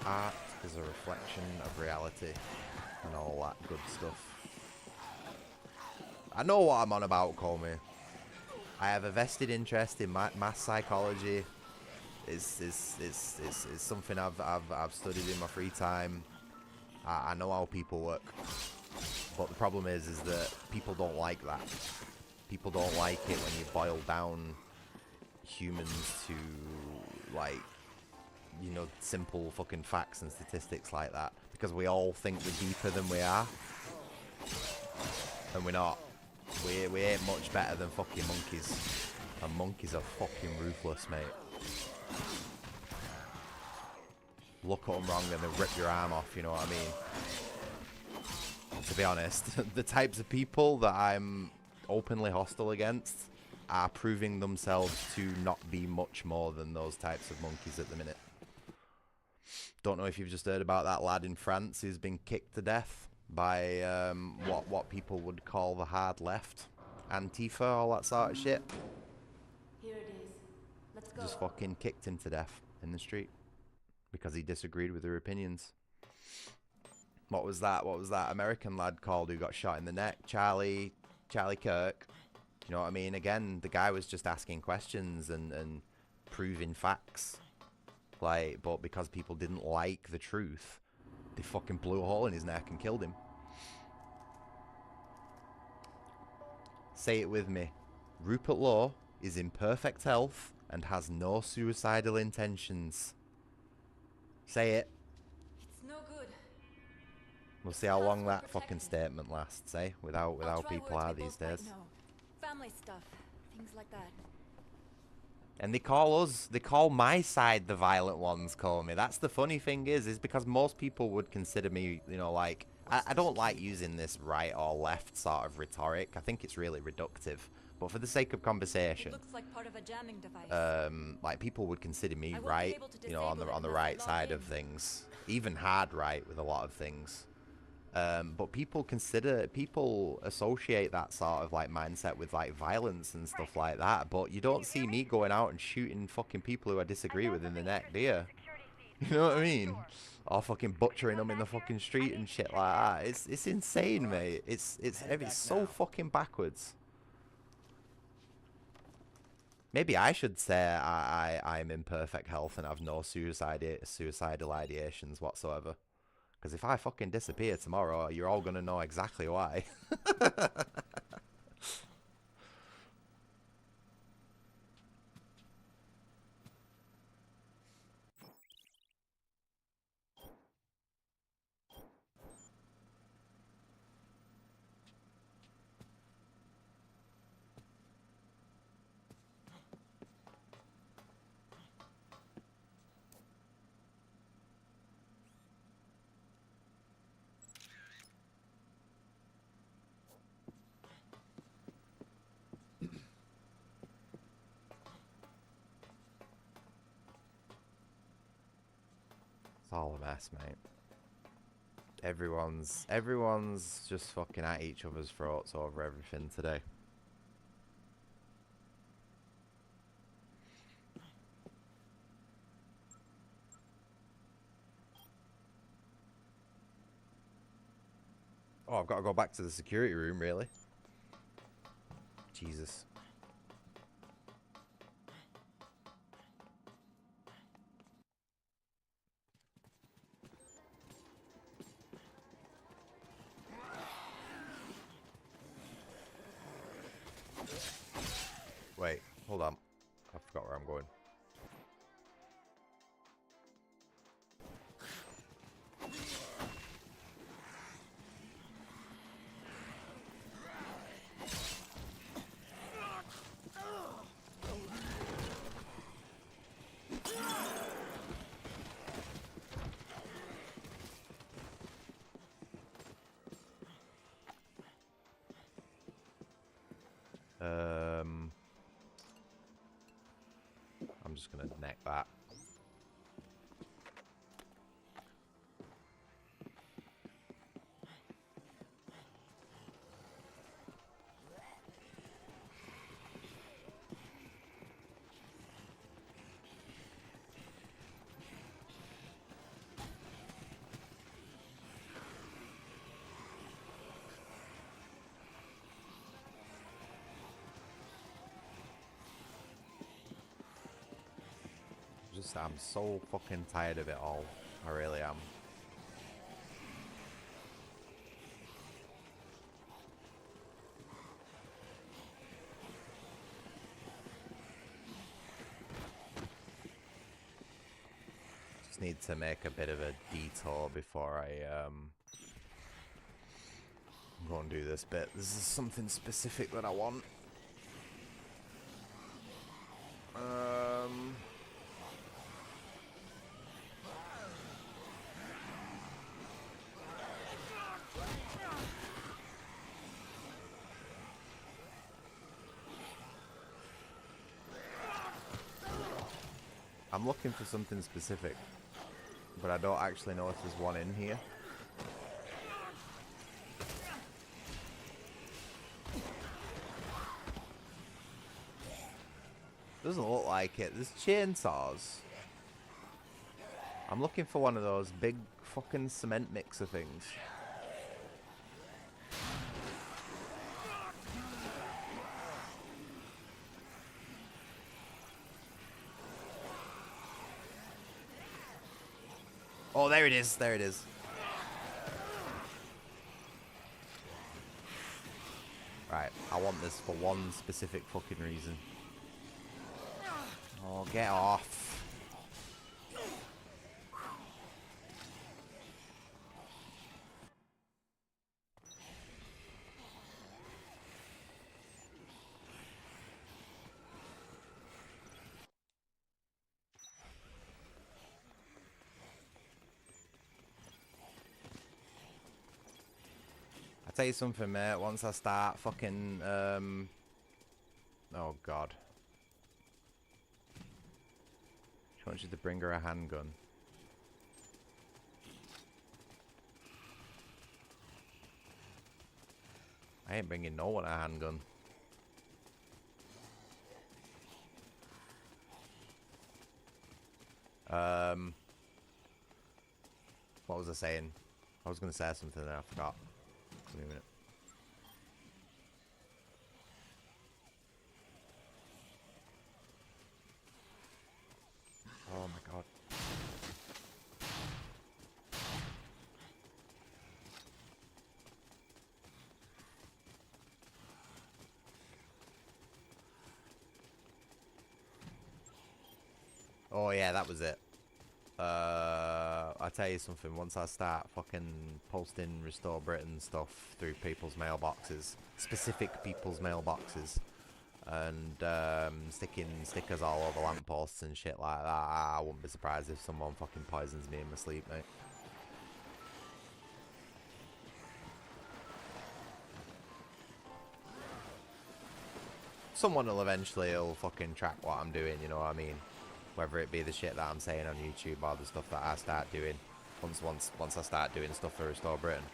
Art is a reflection of reality and all that good stuff. I know what I'm on about, Comey. I have a vested interest in mass psychology. It's something I've studied in my free time. I know how people work, but the problem is that people don't like that. People don't like it when you boil down humans to, like, you know, simple fucking facts and statistics like that, because we all think we're deeper than we are, and we're not. We ain't much better than fucking monkeys, and monkeys are fucking ruthless, mate. Look at them wrong and they rip your arm off, you know what I mean? To be honest, the types of people that I'm openly hostile against are proving themselves to not be much more than those types of monkeys at the minute. Don't know if you've just heard about that lad in France who's been kicked to death by what people would call the hard left, Antifa, all that sort of shit. Here it is. Let's go. Just fucking kicked him to death in the street because he disagreed with their opinions. What was that American lad called who got shot in the neck? Charlie Kirk. You know what I mean? Again, the guy was just asking questions and proving facts. Like, but because people didn't like the truth, they fucking blew a hole in his neck and killed him. Say it with me. Rupert Law is in perfect health and has no suicidal intentions. Say it. It's no good. We'll see how long that fucking statement lasts, eh? With how people are these days. Family stuff, things like that. And they call my side the violent ones, call me. That's the funny thing is because most people would consider me, you know, like, I don't like using this right or left sort of rhetoric. I think it's really reductive. But for the sake of conversation, It looks like part of a jamming device. like, people would consider me right, you know, on the right side of things. Even hard right with a lot of things. But people associate that sort of like mindset with like violence and stuff like that. But you don't see me going out and shooting fucking people who I disagree with in the neck, do you? You know what I mean? Or fucking butchering them in the fucking street and shit like that. It's insane, mate. It's so fucking backwards. Maybe I should say I'm in perfect health and have no suicidal ideations whatsoever. Because if I fucking disappear tomorrow, you're all going to know exactly why. It's all a mess, mate. Everyone's just fucking at each other's throats over everything today. Oh, I've got to go back to the security room, really? Jesus. Wait, hold on. I forgot where I'm going. that. I'm so fucking tired of it all. I really am. Just need to make a bit of a detour before I go and do this bit. This is something specific that I want. I'm looking for something specific, but I don't actually know if there's one in here. Doesn't look like it. There's chainsaws. I'm looking for one of those big fucking cement mixer things. Oh, there it is. There it is. Right, I want this for one specific fucking reason. Oh, get off. I tell you something, mate. Once I start fucking, oh god. She wants you to bring her a handgun. I ain't bringing no one a handgun. What was I saying? I was gonna say something and I forgot. Give me a minute. Oh my god. Oh yeah, that was it. I'll tell you something, once I start fucking posting Restore Britain stuff through people's mailboxes, specific people's mailboxes, and sticking stickers all over lampposts and shit like that, I wouldn't be surprised if someone fucking poisons me in my sleep, mate. Someone will eventually fucking track what I'm doing, you know what I mean? Whether it be the shit that I'm saying on YouTube or the stuff that I start doing once I start doing stuff for Restore Britain.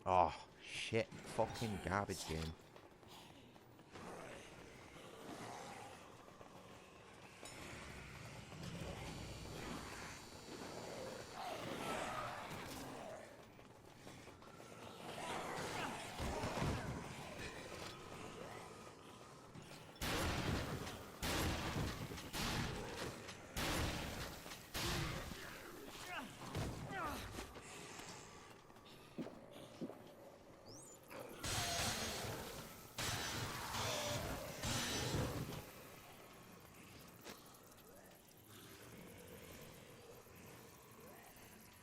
Oh, shit. Fucking garbage game.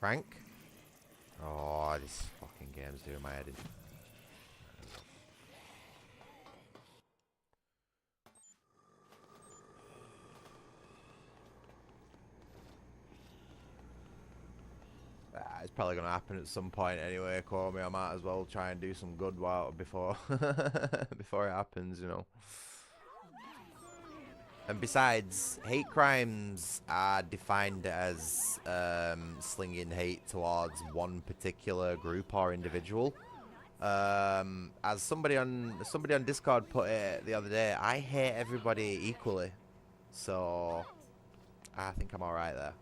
Frank? Oh, this fucking game's doing my head in. It's probably gonna happen at some point anyway, Corey. I might as well try and do some good while before before it happens, you know. And besides, hate crimes are defined as slinging hate towards one particular group or individual. As somebody on Discord put it the other day, I hate everybody equally, so I think I'm all right there.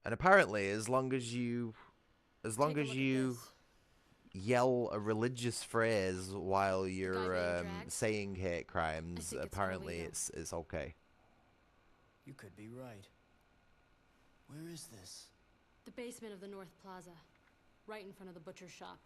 And apparently, as long as you yell a religious phrase while you're saying hate crimes, apparently it's okay. You could be right. Where is this? The basement of the North Plaza, right in front of the butcher shop.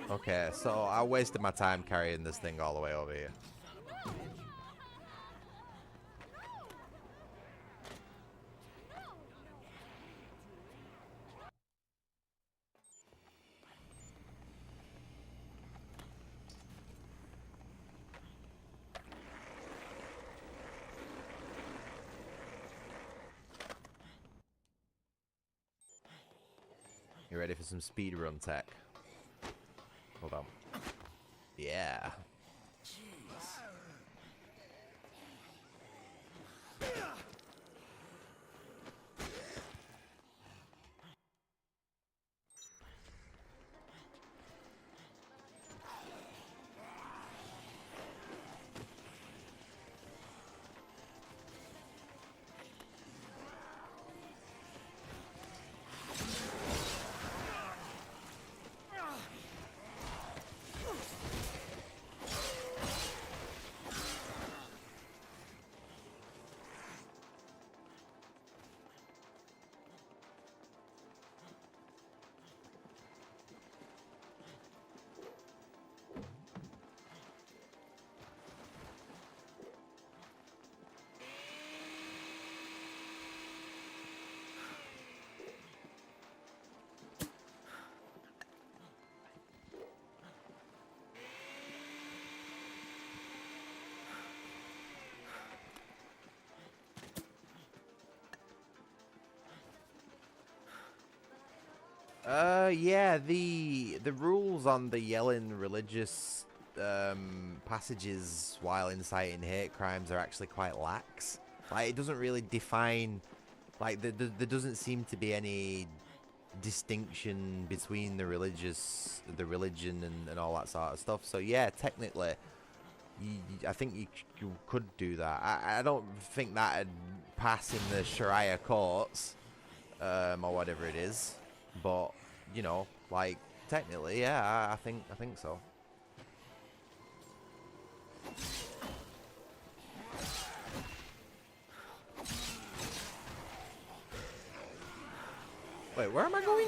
Okay, so I wasted my time carrying this thing all the way over here. You ready for some speedrun tech? Hold on. Yeah. Yeah, the rules on the yelling religious passages while inciting hate crimes are actually quite lax. Like, it doesn't really define, like, there doesn't seem to be any distinction between the religion and all that sort of stuff. So yeah, technically, I think you could do that. I don't think that'd pass in the Sharia courts, or whatever it is. But, you know, like, technically, yeah, I think so. Wait, where am I going?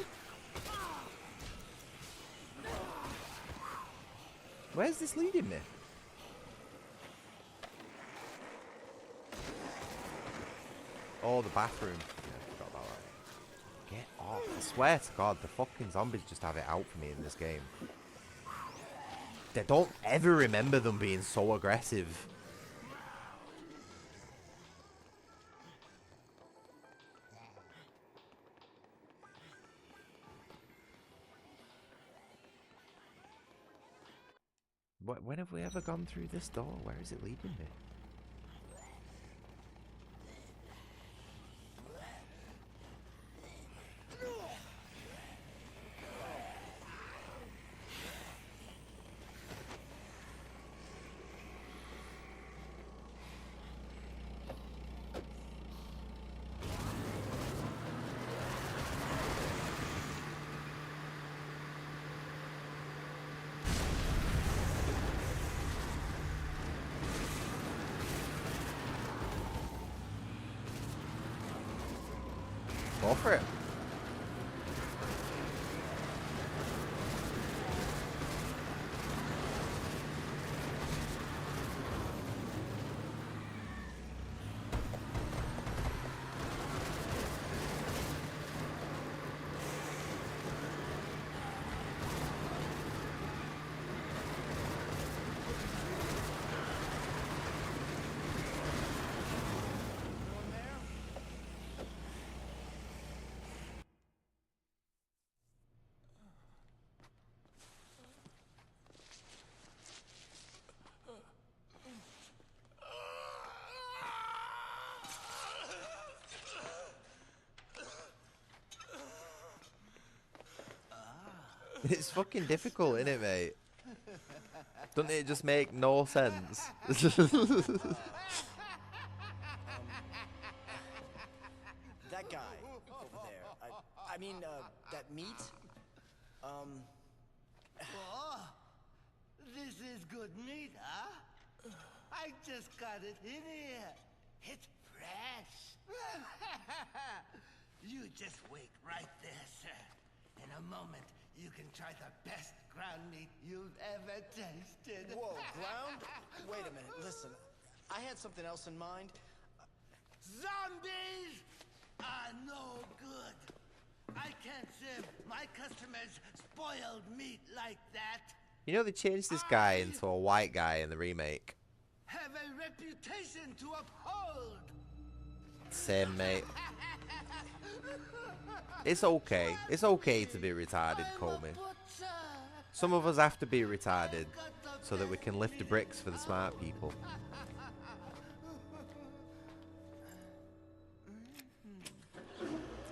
Where's this leading me? Oh, the bathroom. Yeah, forgot about that. Get off. I swear to God, the fucking zombies just have it out for me in this game. They don't ever remember them being so aggressive. When have we ever gone through this door? Where is it leading me? Go for it. It's fucking difficult, isn't it, mate? Doesn't it just make no sense? That guy over there. I mean, that meat. Oh, this is good meat, huh? I just got it in here. It's fresh. You just wait right there, sir. In a moment, you can try the best ground meat you've ever tasted. Whoa, ground? Wait a minute. Listen, I had something else in mind. Zombies are no good. I can't serve my customers spoiled meat like that. You know they changed this guy into a white guy in the remake. Have a reputation to uphold. Same, mate. It's okay. It's okay to be retarded, Coleman. Some of us have to be retarded so that we can lift the bricks for the smart people.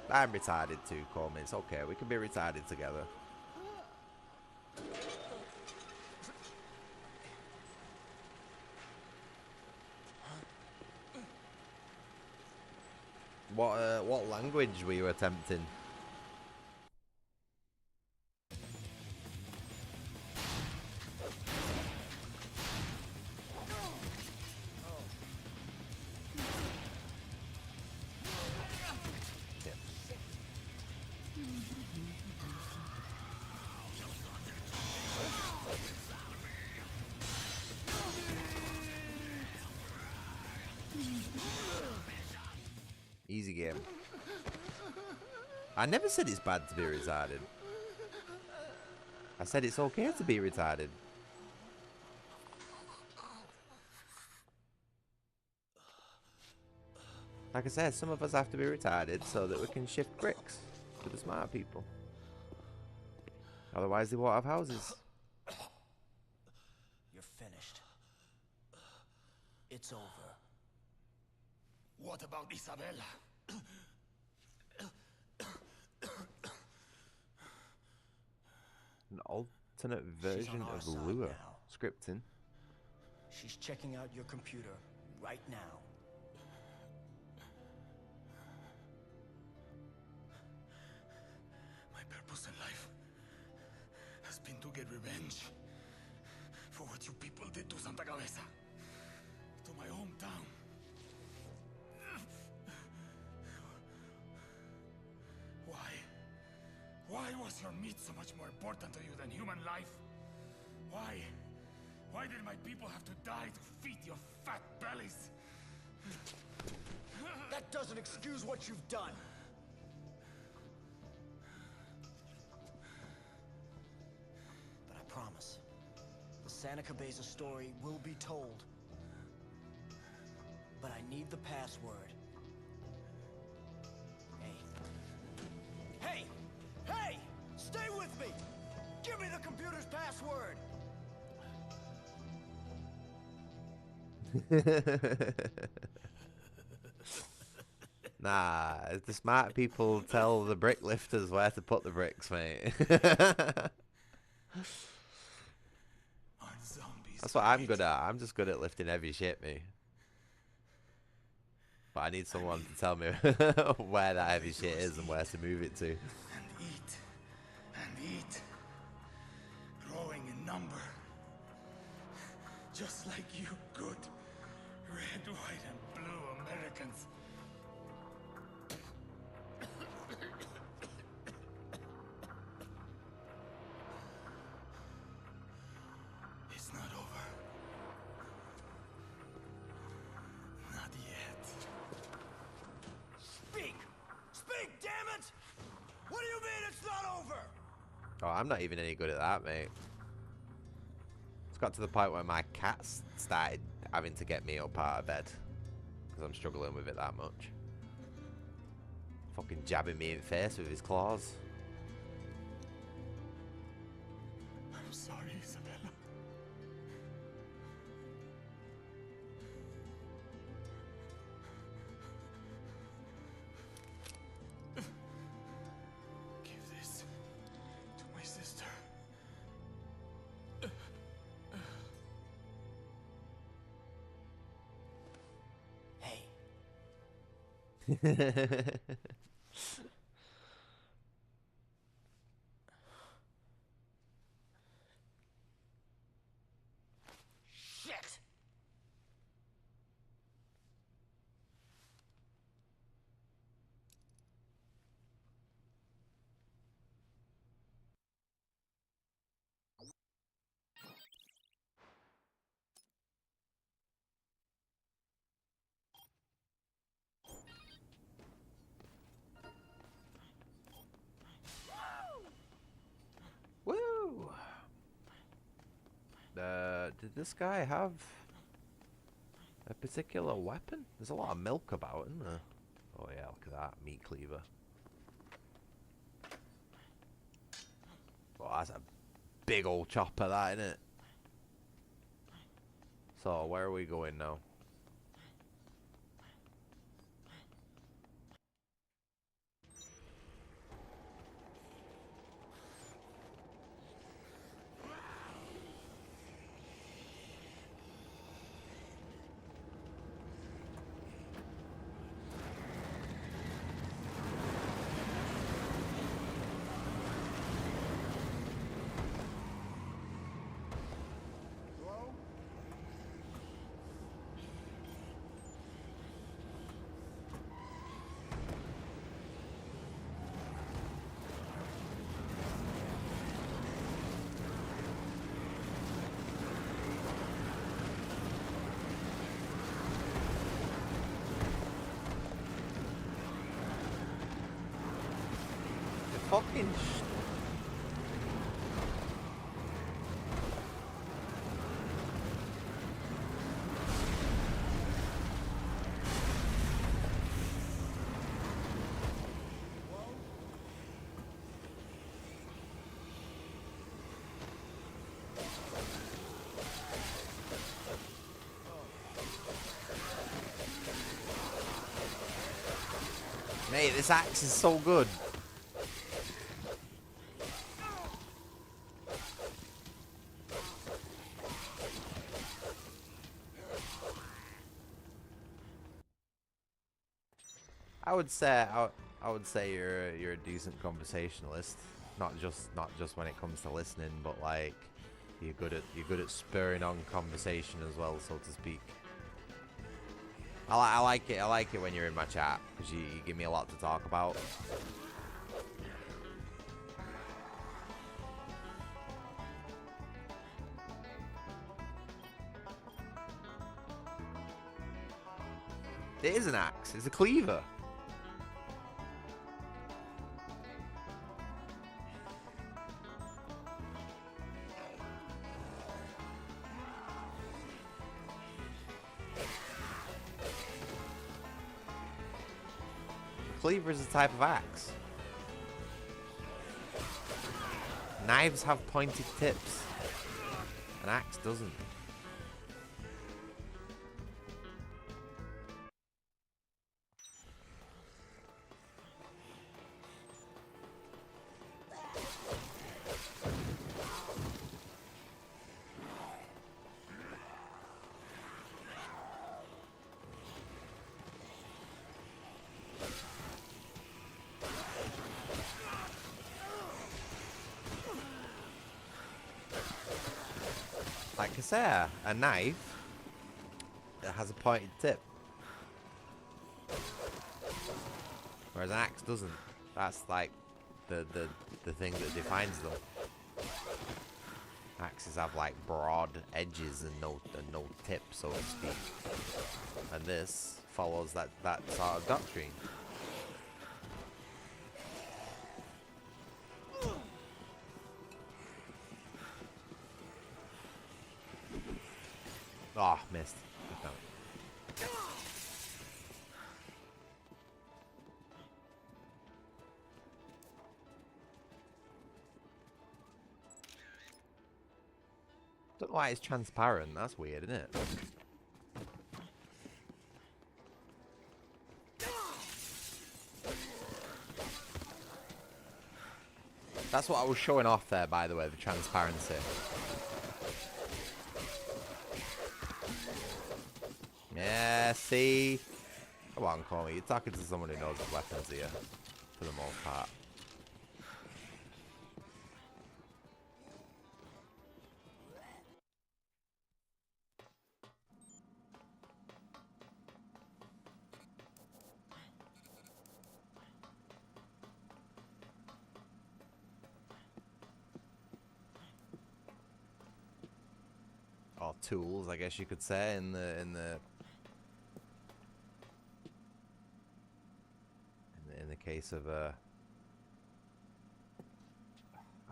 I'm retarded too, Coleman. It's okay. We can be retarded together. What language were you attempting? Easy game. I never said it's bad to be retarded. I said it's okay to be retarded. Like I said, some of us have to be retarded so that we can shift bricks to the smart people. Otherwise they won't have houses. You're finished. It's over. What about Isabella? An alternate version on our of side Lure. now. Scripting. She's checking out your computer right now. My purpose in life has been to get revenge for what you people did to Santa Cabeza, to my hometown. Why was your meat so much more important to you than human life? Why? Why did my people have to die to feed your fat bellies? That doesn't excuse what you've done. But I promise, the Santa Cabeza story will be told. But I need the password. Hey! Hey! Stay with me! Give me the computer's password! Nah, the smart people tell the brick lifters where to put the bricks, mate. That's what I'm good at. I'm just good at lifting heavy shit, me. But I need someone to tell me where that heavy shit is and where to move it to. And eat, growing in number, just like you good red, white, and blue Americans. It's not over. Not yet. Speak! Speak, damn it! What do you mean it's not over? Oh, I'm not even any good at that, mate. It's got to the point where my cats started having to get me up out of bed because I'm struggling with it that much. Fucking jabbing me in the face with his claws. I'm sorry, Isabella. Give this to my sister. Shit! Woo! Did this guy have a particular weapon? There's a lot of milk about, isn't there? Oh yeah, look at that meat cleaver. Oh, that's a big old chopper, that, isn't it? So, where are we going now? Fucking Mate, this axe is so good. I would say you're a decent conversationalist. Not just when it comes to listening, but like you're good at spurring on conversation as well, so to speak. I like it when you're in my chat because you give me a lot to talk about. It is an axe. It's a cleaver. Cleaver is a type of axe. Knives have pointed tips. An axe doesn't. Like I say, a knife that has a pointed tip, whereas an axe doesn't. That's like the thing that defines them. Axes have like broad edges and no tip, so to speak. And this follows that sort of doctrine. Oh, missed. Don't know why it's transparent. That's weird, isn't it? That's what I was showing off there, by the way, the transparency. Yeah, see? Come on, Corey. You're talking to someone who knows what weapons here, for the most part. Or tools, I guess you could say, in the case of I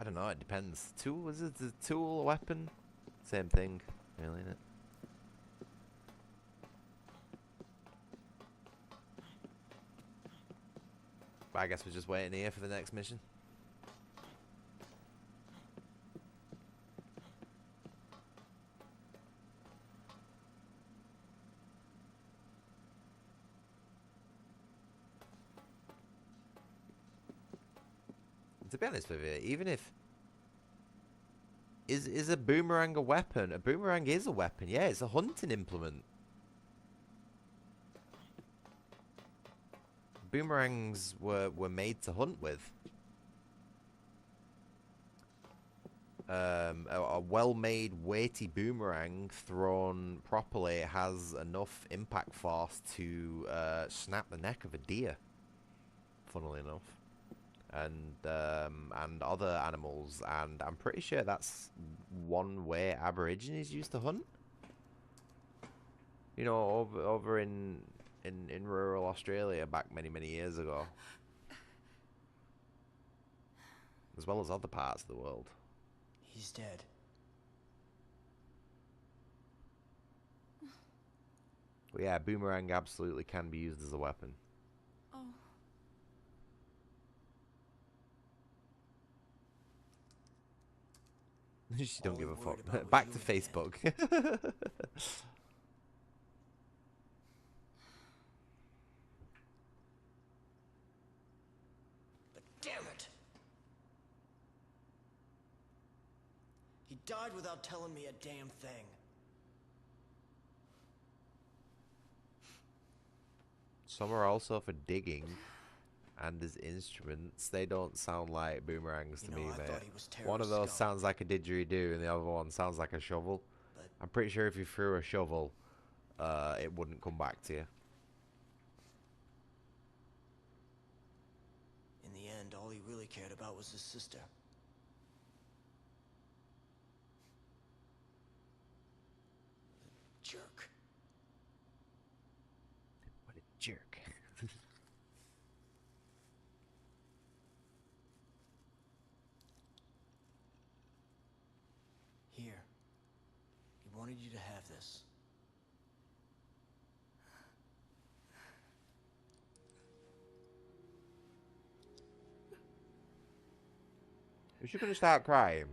don't know. It depends. Tool, is it a tool, a weapon? Same thing, really, isn't it? But I guess we're just waiting here for the next mission. To be honest with you, even if is a boomerang a weapon? A boomerang is a weapon. Yeah, it's a hunting implement. Boomerangs were made to hunt with. A well-made, weighty boomerang thrown properly has enough impact force to snap the neck of a deer. Funnily enough. And other animals, and I'm pretty sure that's one way Aborigines used to hunt. You know, over in rural Australia back many years ago, as well as other parts of the world. He's dead. But yeah, boomerang absolutely can be used as a weapon. Oh. She don't give a worried fuck. about Back was to you in the end. Facebook. But damn it! He died without telling me a damn thing. Some are also for digging, and as instruments, they don't sound like boomerangs to me, I mate. thought he was One of those scum. sounds like a didgeridoo, and the other one sounds like a shovel. But I'm pretty sure if you threw a shovel, it wouldn't come back to you. in the end, all he really cared about was his sister. The jerk. What a jerk. Here. He wanted you to have this. Is she gonna start crying?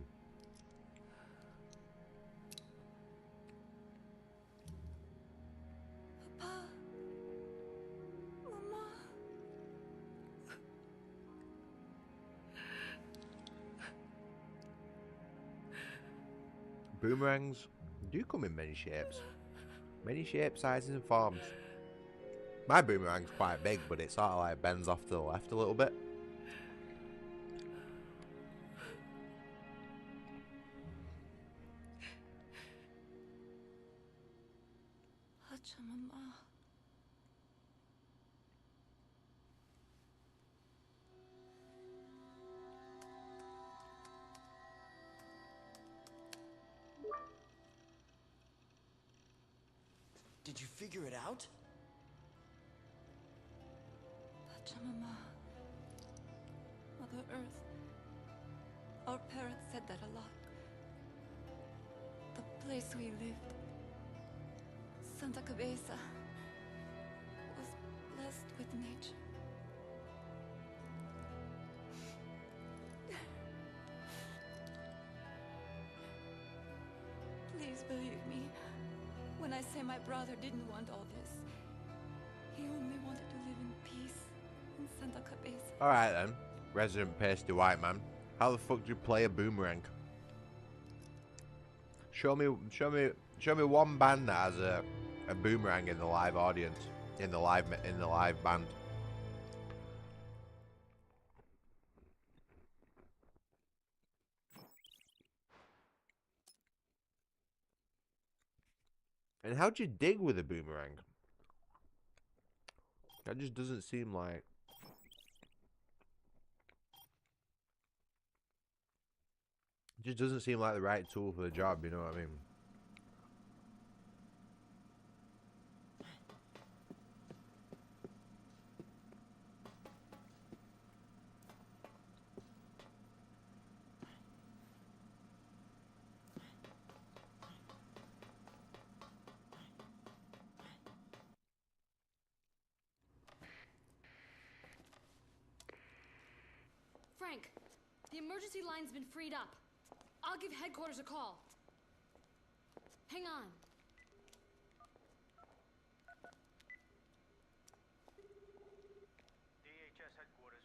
Papa. Mama. Boomerangs do come in many shapes. Many shapes, sizes, and forms. My boomerang's quite big, but it sort of like bends off to the left a little bit. Mama. Did you figure it out? Pachamama. Mother Earth. Our parents said that a lot. The place we lived, Santa Cabeza, was blessed with nature. Please believe me when I say my brother didn't want all this. He only wanted to live in peace in Santa Cabeza. Alright then, resident pasty white man. How the fuck do you play a boomerang? Show me one band that has a boomerang in the live audience. in the live band. And how'd you dig with a boomerang? That just doesn't seem like... It just doesn't seem like the right tool for the job, you know what I mean? Frank, the emergency line's been freed up. I'll give headquarters a call. Hang on. DHS headquarters.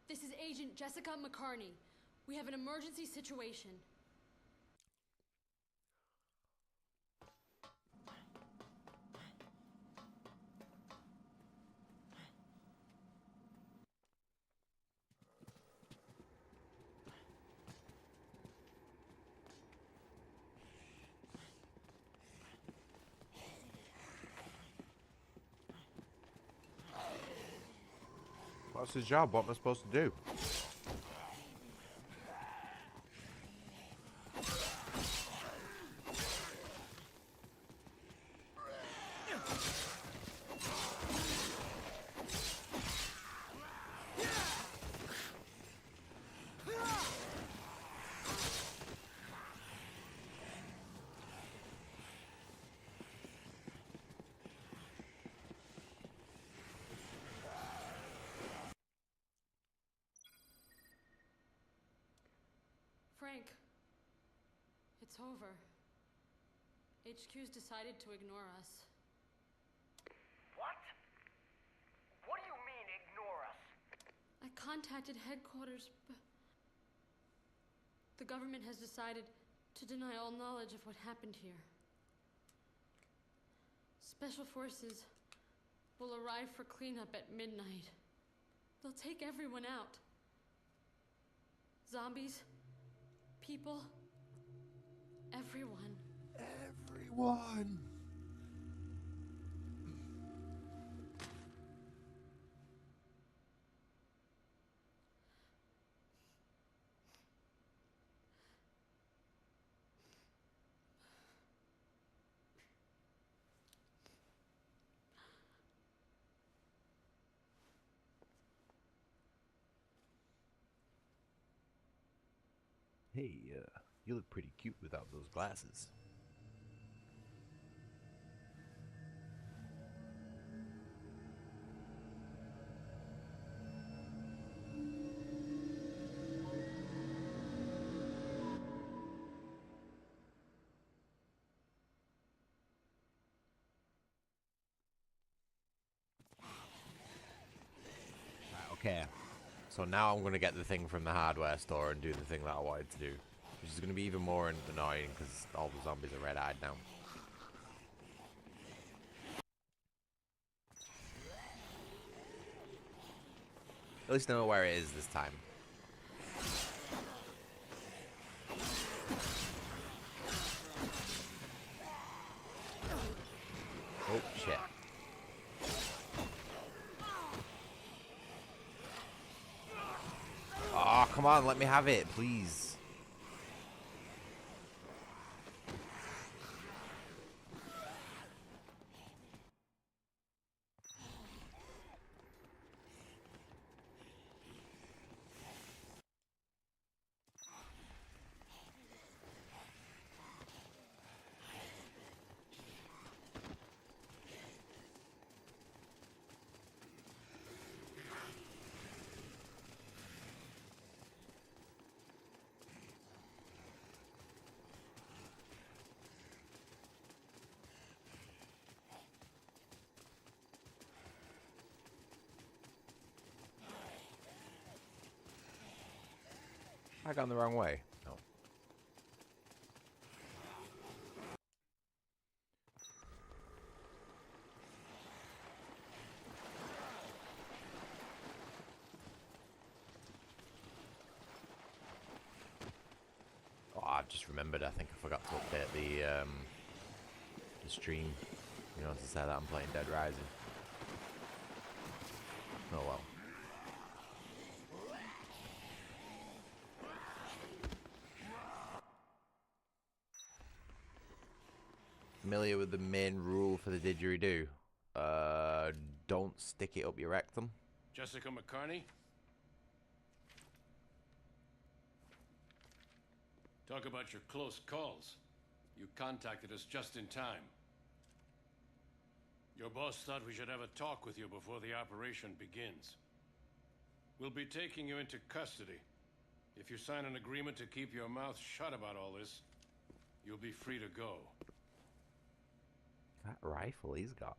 This is Agent Jessica McCartney. We have an emergency situation. What's his job? What am I supposed to do? Frank, it's over. HQ's decided to ignore us. What? What do you mean, ignore us? I contacted headquarters, but the government has decided to deny all knowledge of what happened here. Special forces will arrive for cleanup at midnight. They'll take everyone out. Zombies, people, everyone. Everyone! Hey, you look pretty cute without those glasses. Okay, so now I'm going to get the thing from the hardware store and do the thing that I wanted to do. Which is going to be even more annoying because all the zombies are red-eyed now. At least I know where it is this time. Oh, shit. Oh, come on, let me have it, please. I gone the wrong way. No. Just remembered, I think I forgot to update the stream. You know, to say that I'm playing Dead Rising. Oh well. Familiar with the main rule for the didgeridoo? Don't stick it up your rectum. Jessica McCartney? Talk about your close calls. You contacted us just in time. Your boss thought we should have a talk with you before the operation begins. We'll be taking you into custody. If you sign an agreement to keep your mouth shut about all this, you'll be free to go. That rifle he's got.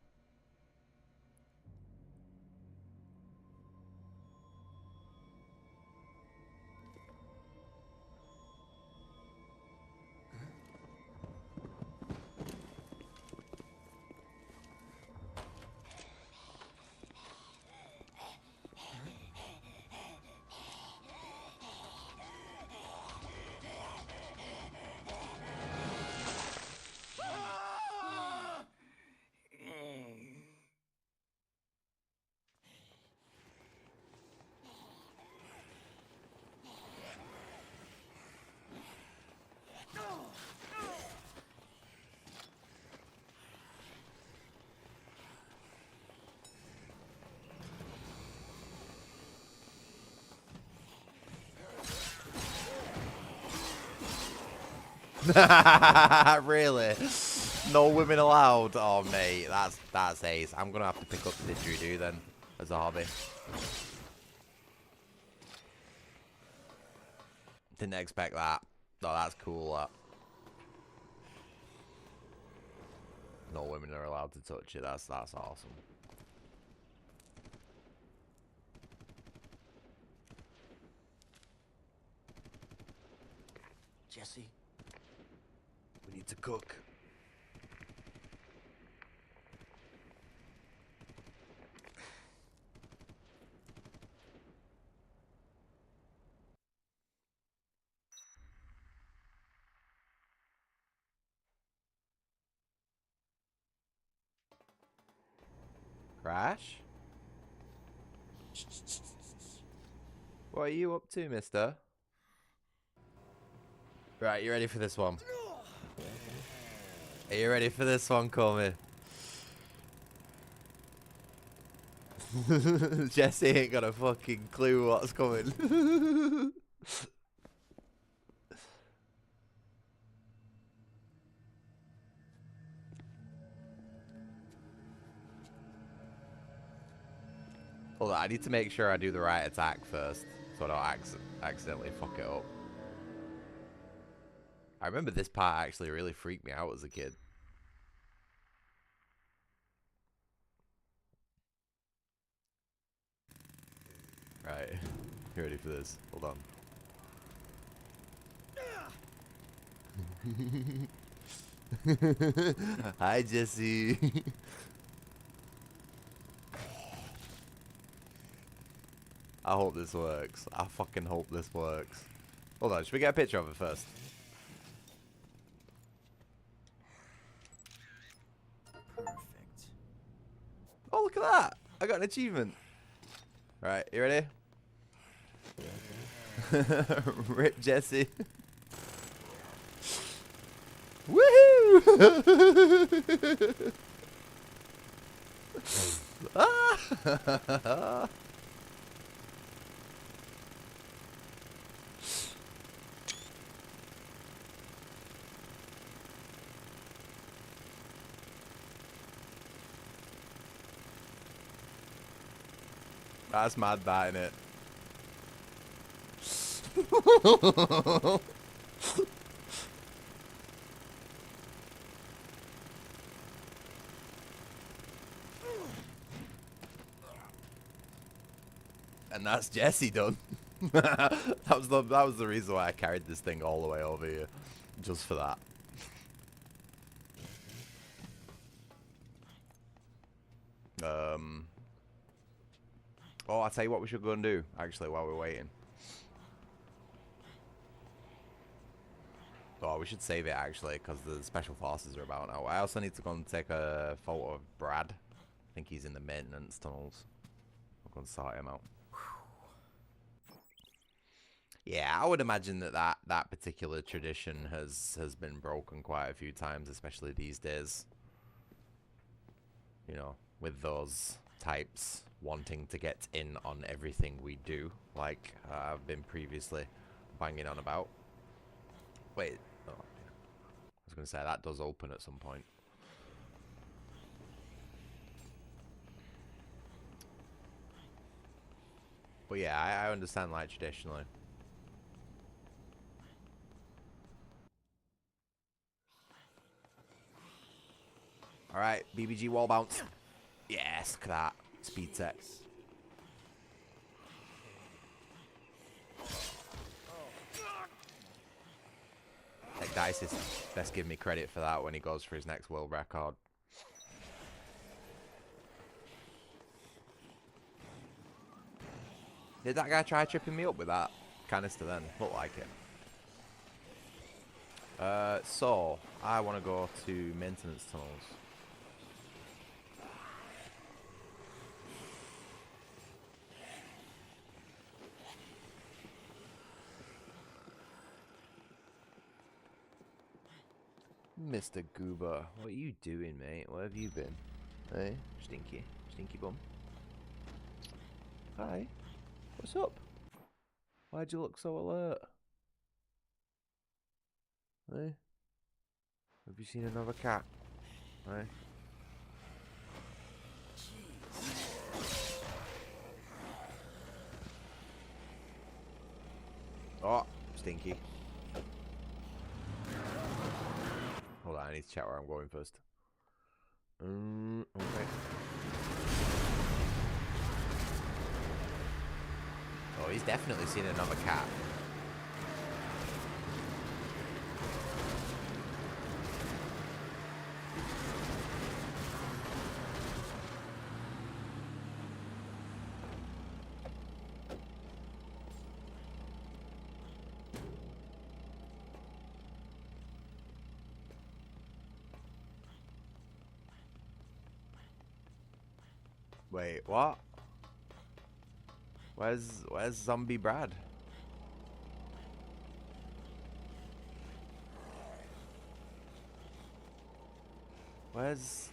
Really? No women allowed? Oh mate, that's ace. I'm gonna have to pick up the didgeridoo then as a hobby. Didn't expect that. No, that's cool. That. No women are allowed to touch it. That's awesome. Jesse? We need to cook. Crash? What are you up to, mister? Right, you ready for this one? Are you ready for this one, Comey? Jesse ain't got a fucking clue what's coming. Hold on, I need to make sure I do the right attack first, so I don't accidentally fuck it up. I remember this part actually really freaked me out as a kid. Right, you ready for this? Hold on. Hi, Jesse. I hope this works. I fucking hope this works. Hold on, should we get a picture of it first? Perfect. Oh, look at that! I got an achievement. Right, you ready? Rip Jesse. Woohoo! Ah! That's mad, that, innit? And that's Jesse done. that was the reason why I carried this thing all the way over here, just for that. Oh, I'll tell you what we should go and do, actually, while we're waiting. Oh, we should save it actually, because the special forces are about now. I also need to go and take a photo of Brad. I think he's in the maintenance tunnels. I'll go and sort him out. Yeah, I would imagine that particular tradition has been broken quite a few times, especially these days. You know, with those types wanting to get in on everything we do, like I've been previously banging on about. Wait, oh, I was going to say that does open at some point. But yeah, I understand, like, traditionally. Alright, BBG wall bounce. Yes, look at that. Speed set. Tech Dice is best give me credit for that when he goes for his next world record. Did that guy try tripping me up with that canister then? Looked like it. So, I want to go to maintenance tunnels. Mr. Goober, what are you doing, mate? Where have you been? Hey, Stinky. Stinky bum. Hi. What's up? Why'd you look so alert? Hey? Have you seen another cat? Hey? Oh, Stinky. Hold on, I need to check where I'm going first. Okay. Oh, he's definitely seen another cat. Wait, what? Where's Zombie Brad? Where's...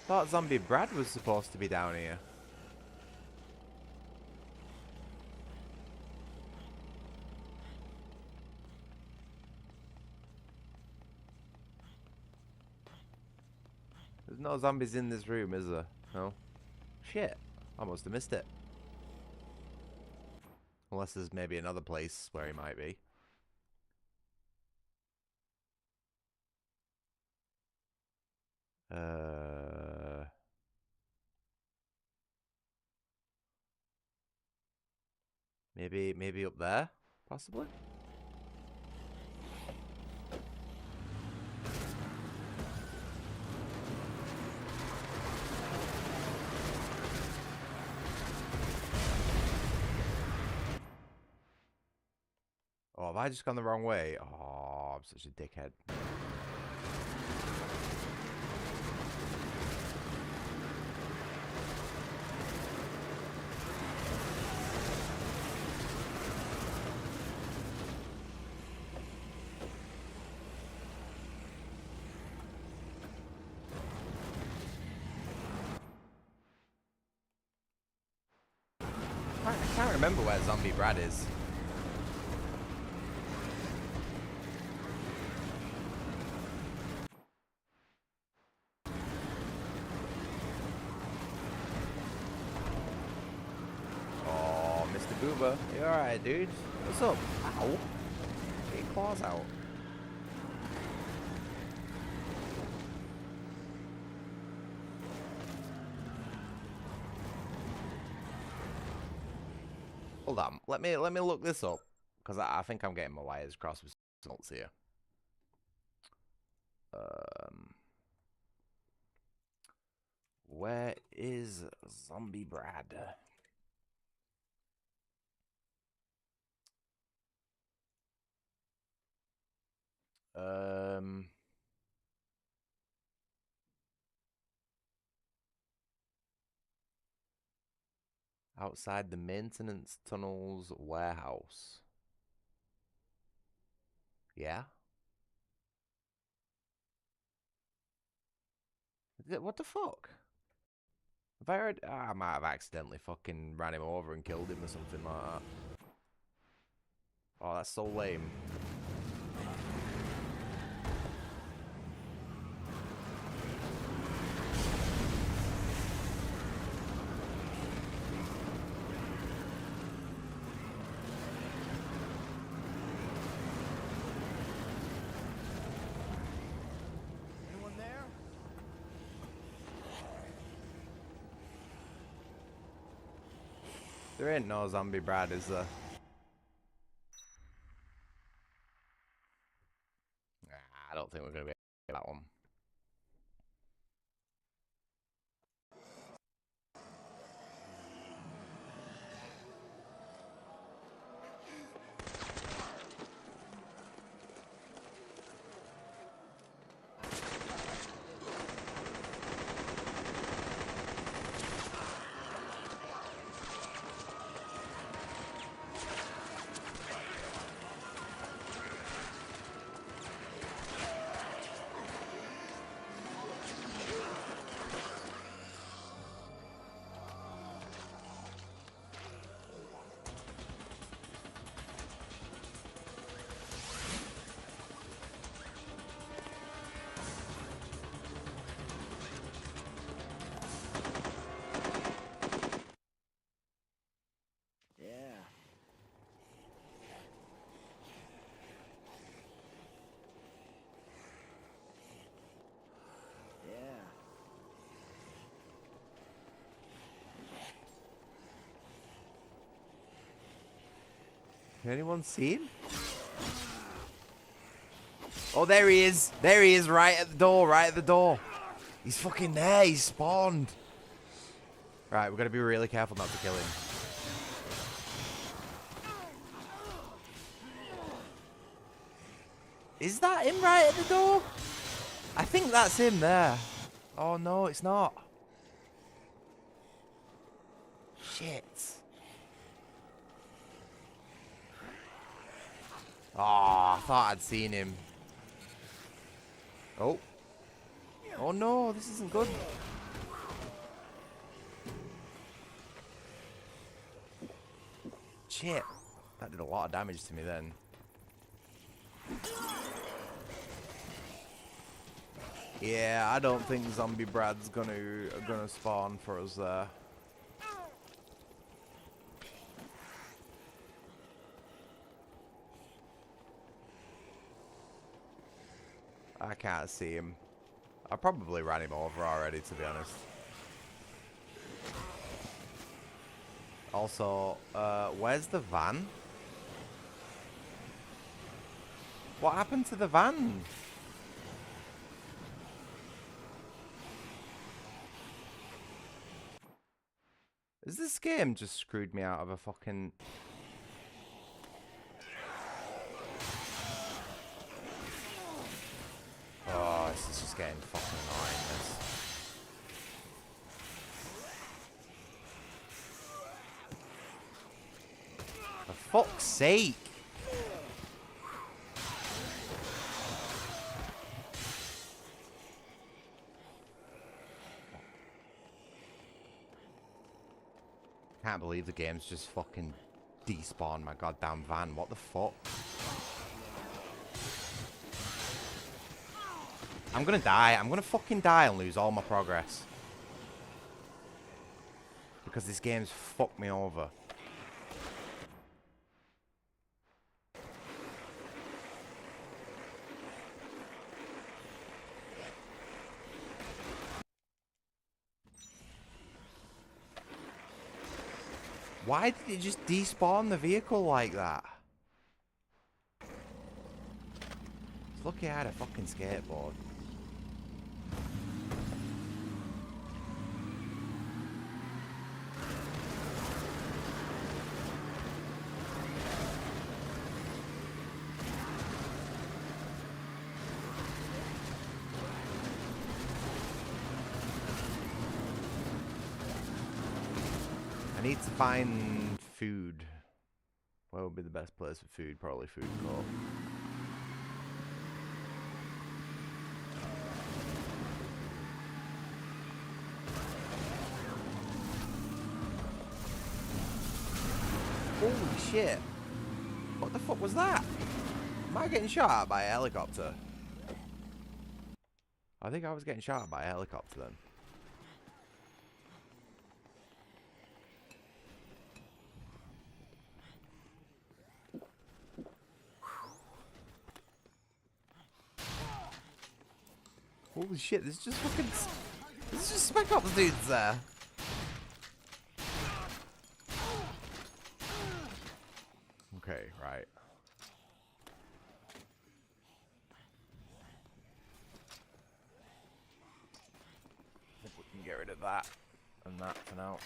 Thought Zombie Brad was supposed to be down here. There's no zombies in this room, is there? No? Shit. I must have missed it. Unless there's maybe another place where he might be. Maybe up there? Possibly? Oh, have I just gone the wrong way? Oh, I'm such a dickhead. I can't remember where Zombie Brad is. Oh, Mr. Goober. You alright, dude? What's up? Ow. Get your claws out. Hold on. Let me look this up. Because I think I'm getting my wires crossed with results here. Where is Zombie Brad? Outside the maintenance tunnels warehouse. Yeah? What the fuck? Have I heard? I might have accidentally fucking ran him over and killed him or something like that. Oh, that's so lame. Anyone there? There ain't no zombie Brad, is there? Nah, I don't think we're gonna be able to get that one. Anyone seen? Oh, there he is. There he is, right at the door, right at the door. He's fucking there. He's spawned. Right, we've got to be really careful not to kill him. Is that him right at the door? I think that's him there. Oh, no, it's not. Shit. Oh, I thought I'd seen him. Oh. Oh no, this isn't good. Shit. That did a lot of damage to me then. Yeah, I don't think Zombie Brad's gonna spawn for us there. I can't see him. I probably ran him over already, to be honest. Also, where's the van? What happened to the van? Has this game just screwed me out of a fucking... Oh, this is just getting fucking annoying, this. For fuck's sake! Can't believe the game's just fucking despawned my goddamn van. What the fuck? I'm gonna die. I'm gonna fucking die and lose all my progress. Because this game's fucked me over. Why did it just despawn the vehicle like that? It's lucky I had a fucking skateboard. need to find food. Where would be the best place for food? Probably food court. Holy shit. What the fuck was that? Am I getting shot at by a helicopter? I think I was getting shot at by a helicopter then. Holy shit, this is just fucking... This is just Spec Ops dudes there. Okay, right. I think we can get rid of that and that for now.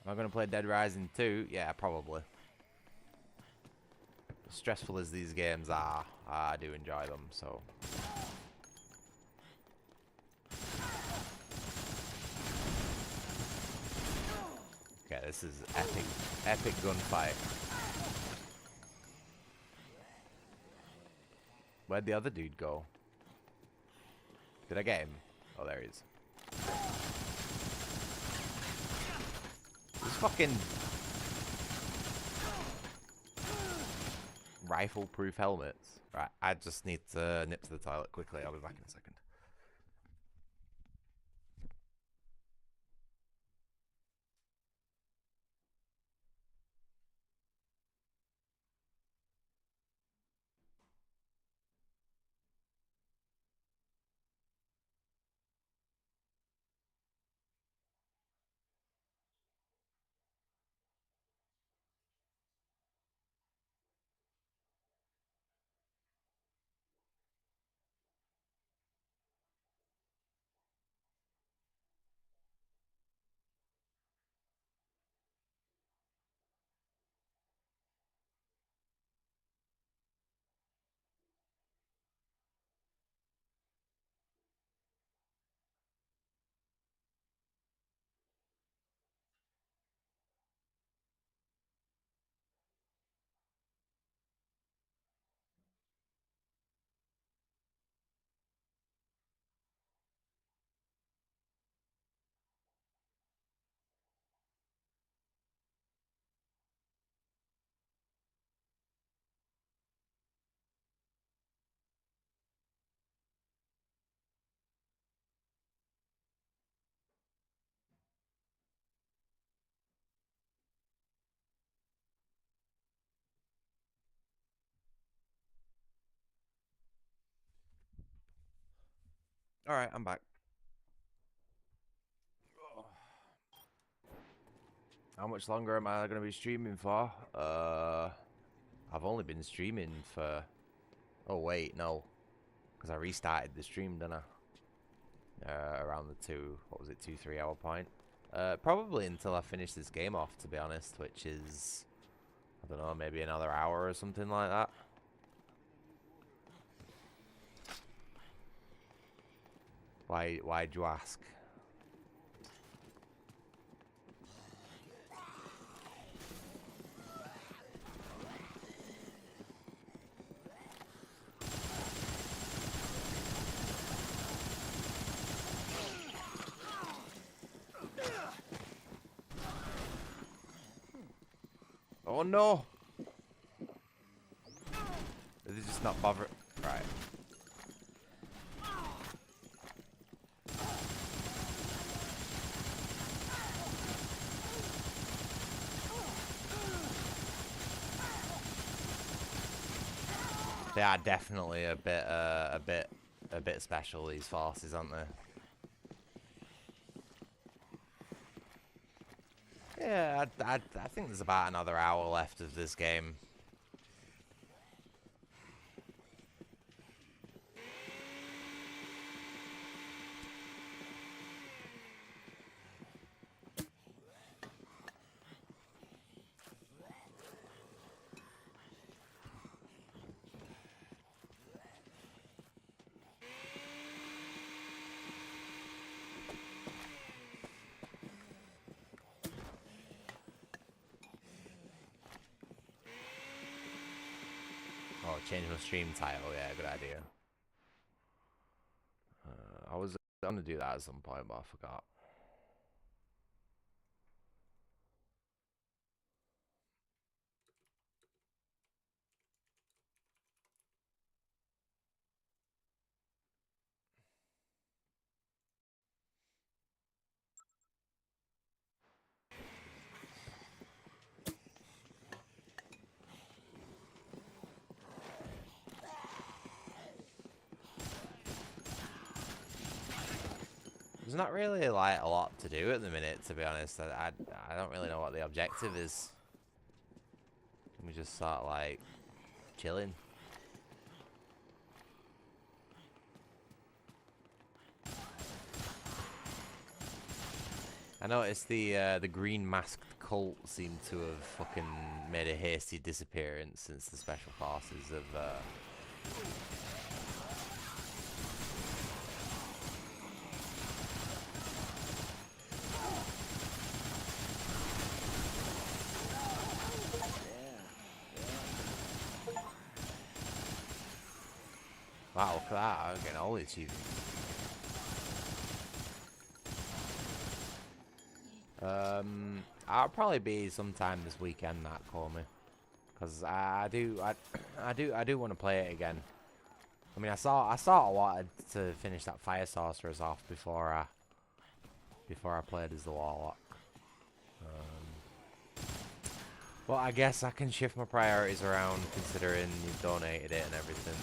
Am I going to play Dead Rising 2? Yeah, probably. As stressful as these games are, I do enjoy them, so... Okay, this is epic gunfight. Where'd the other dude go? Did I get him? Oh, there he is. These fucking rifle-proof helmets. Right, I just need to nip to the toilet quickly. I'll be back in a second. Alright, I'm back. How much longer am I going to be streaming for? I've only been streaming for... Oh, wait, no. Because I restarted the stream, didn't I? Around the 2-3 hour point. Probably until I finish this game off, to be honest, which is... I don't know, maybe another hour or something like that. Why'd you ask? Oh no! Are they just not bothering? Right. They are definitely a bit special, these forces, aren't they? Yeah, I think there's about another hour left of this game. change my stream title. Yeah, good idea. I was gonna do that at some point, but I forgot. There's not really like a lot to do at the minute, to be honest. I don't really know what the objective is. We just start like chilling. I noticed the green masked cult seemed to have fucking made a hasty disappearance since the special forces have. Wow, look at that! I'm getting all the achievements. I'll probably be sometime this weekend that call me, because I do want to play it again. I mean, I sort of wanted to finish that Fire Sorceress off before I played as the Warlock. But I guess I can shift my priorities around considering you've donated it and everything.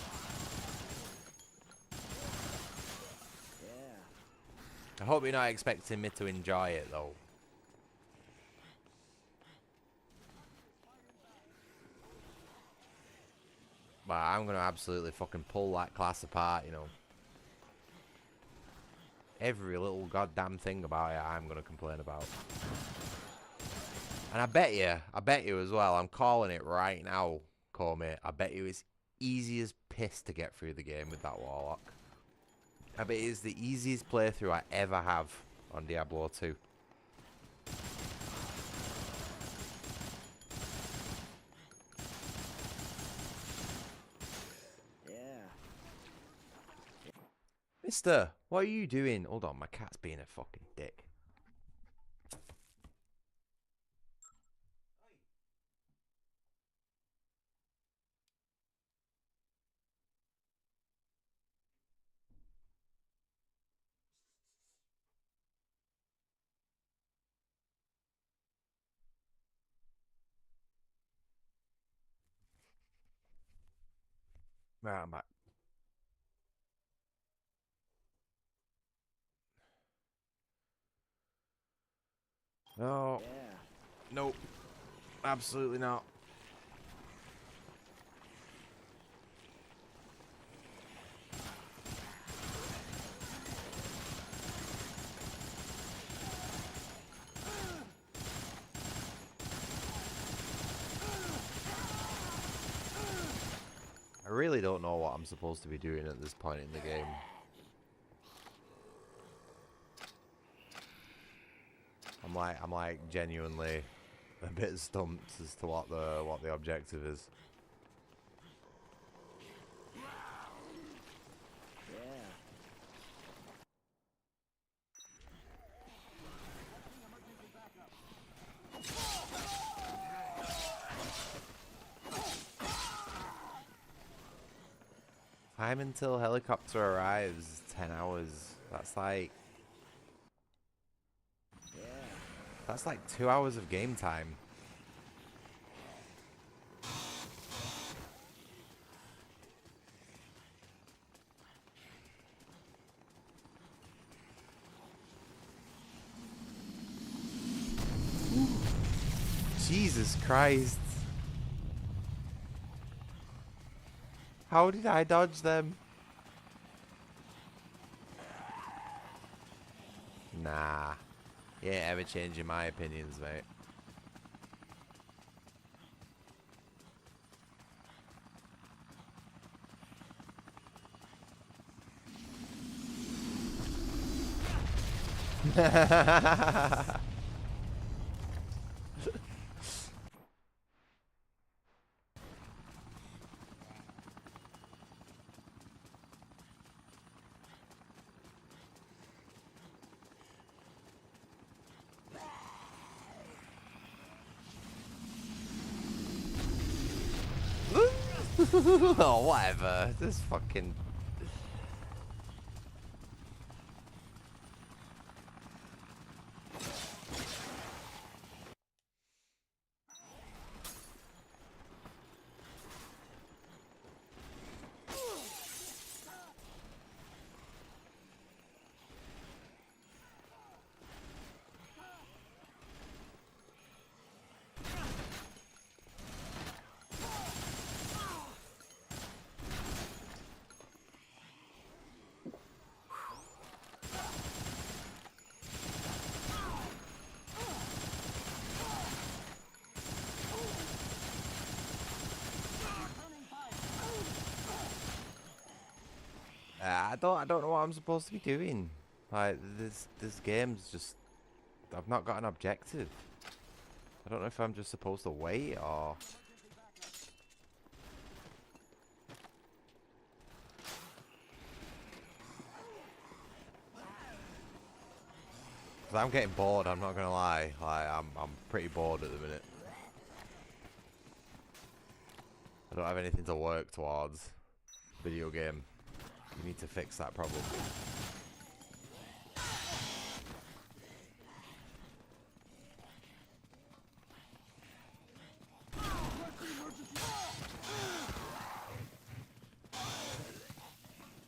I hope you're not expecting me to enjoy it though. But I'm gonna absolutely fucking pull that class apart, you know. Every little goddamn thing about it I'm gonna complain about. And I bet you as well, I'm calling it right now, Comey. I bet you it's easy as piss to get through the game with that Warlock. I bet it's the easiest playthrough I ever have on Diablo 2. Mister, what are you doing? Hold on, my cat's being a fucking dick. Right, I'm back. No. Nope. Absolutely not. I really don't know what I'm supposed to be doing at this point in the game. I'm like genuinely a bit stumped as to what the objective is. Time until helicopter arrives, 10 hours. That's like 2 hours of game time. Jesus Christ. How did I dodge them? Nah. You ain't ever changing my opinions, mate. Oh, whatever. Just fucking... I don't know what I'm supposed to be doing. Like this game's just, I've not got an objective. I don't know if I'm just supposed to wait or. 'Cause I'm getting bored. I'm not gonna lie. Like I'm pretty bored at the minute. I don't have anything to work towards. Video game. You need to fix that problem.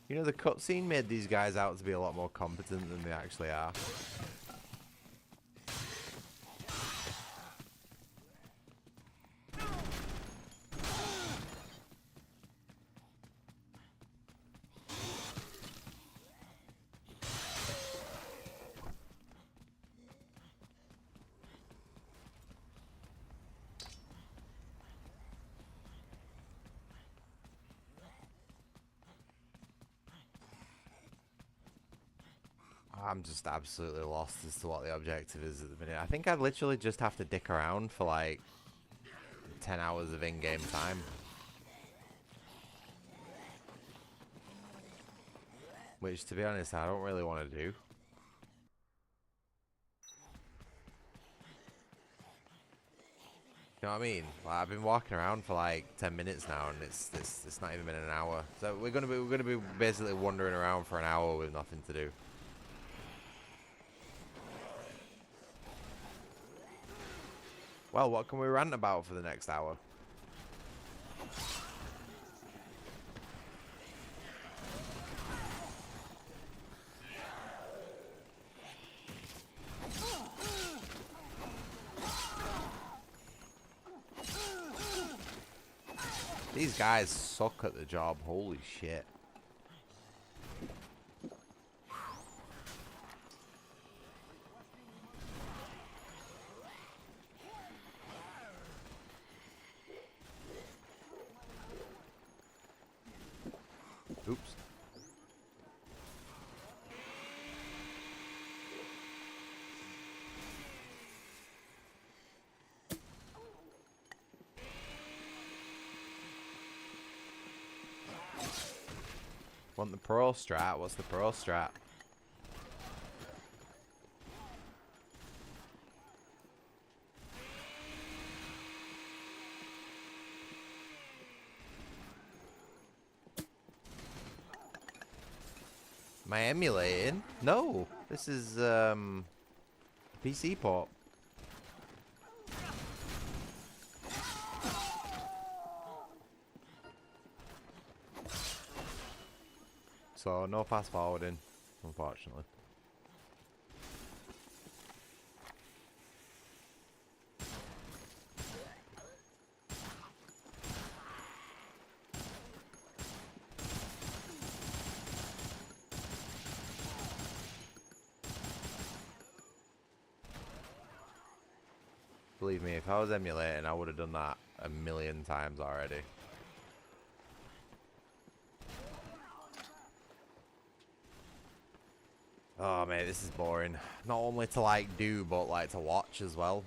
You know, the cutscene made these guys out to be a lot more competent than they actually are. I'm just absolutely lost as to what the objective is at the minute. I think I'd literally just have to dick around for like 10 hours of in-game time. Which, to be honest, I don't really want to do. You know what I mean? Like, I've been walking around for like 10 minutes now, and it's not even been an hour. So we're gonna be basically wandering around for an hour with nothing to do. Well, what can we rant about for the next hour? These guys suck at the job, holy shit. Oops. Want the pro strat? What's the pro strat? Am I emulating? No, this is PC port. So no fast forwarding, unfortunately. Believe me, if I was emulating, I would have done that a million times already. Oh mate, this is boring. Not only to like do, but like to watch as well.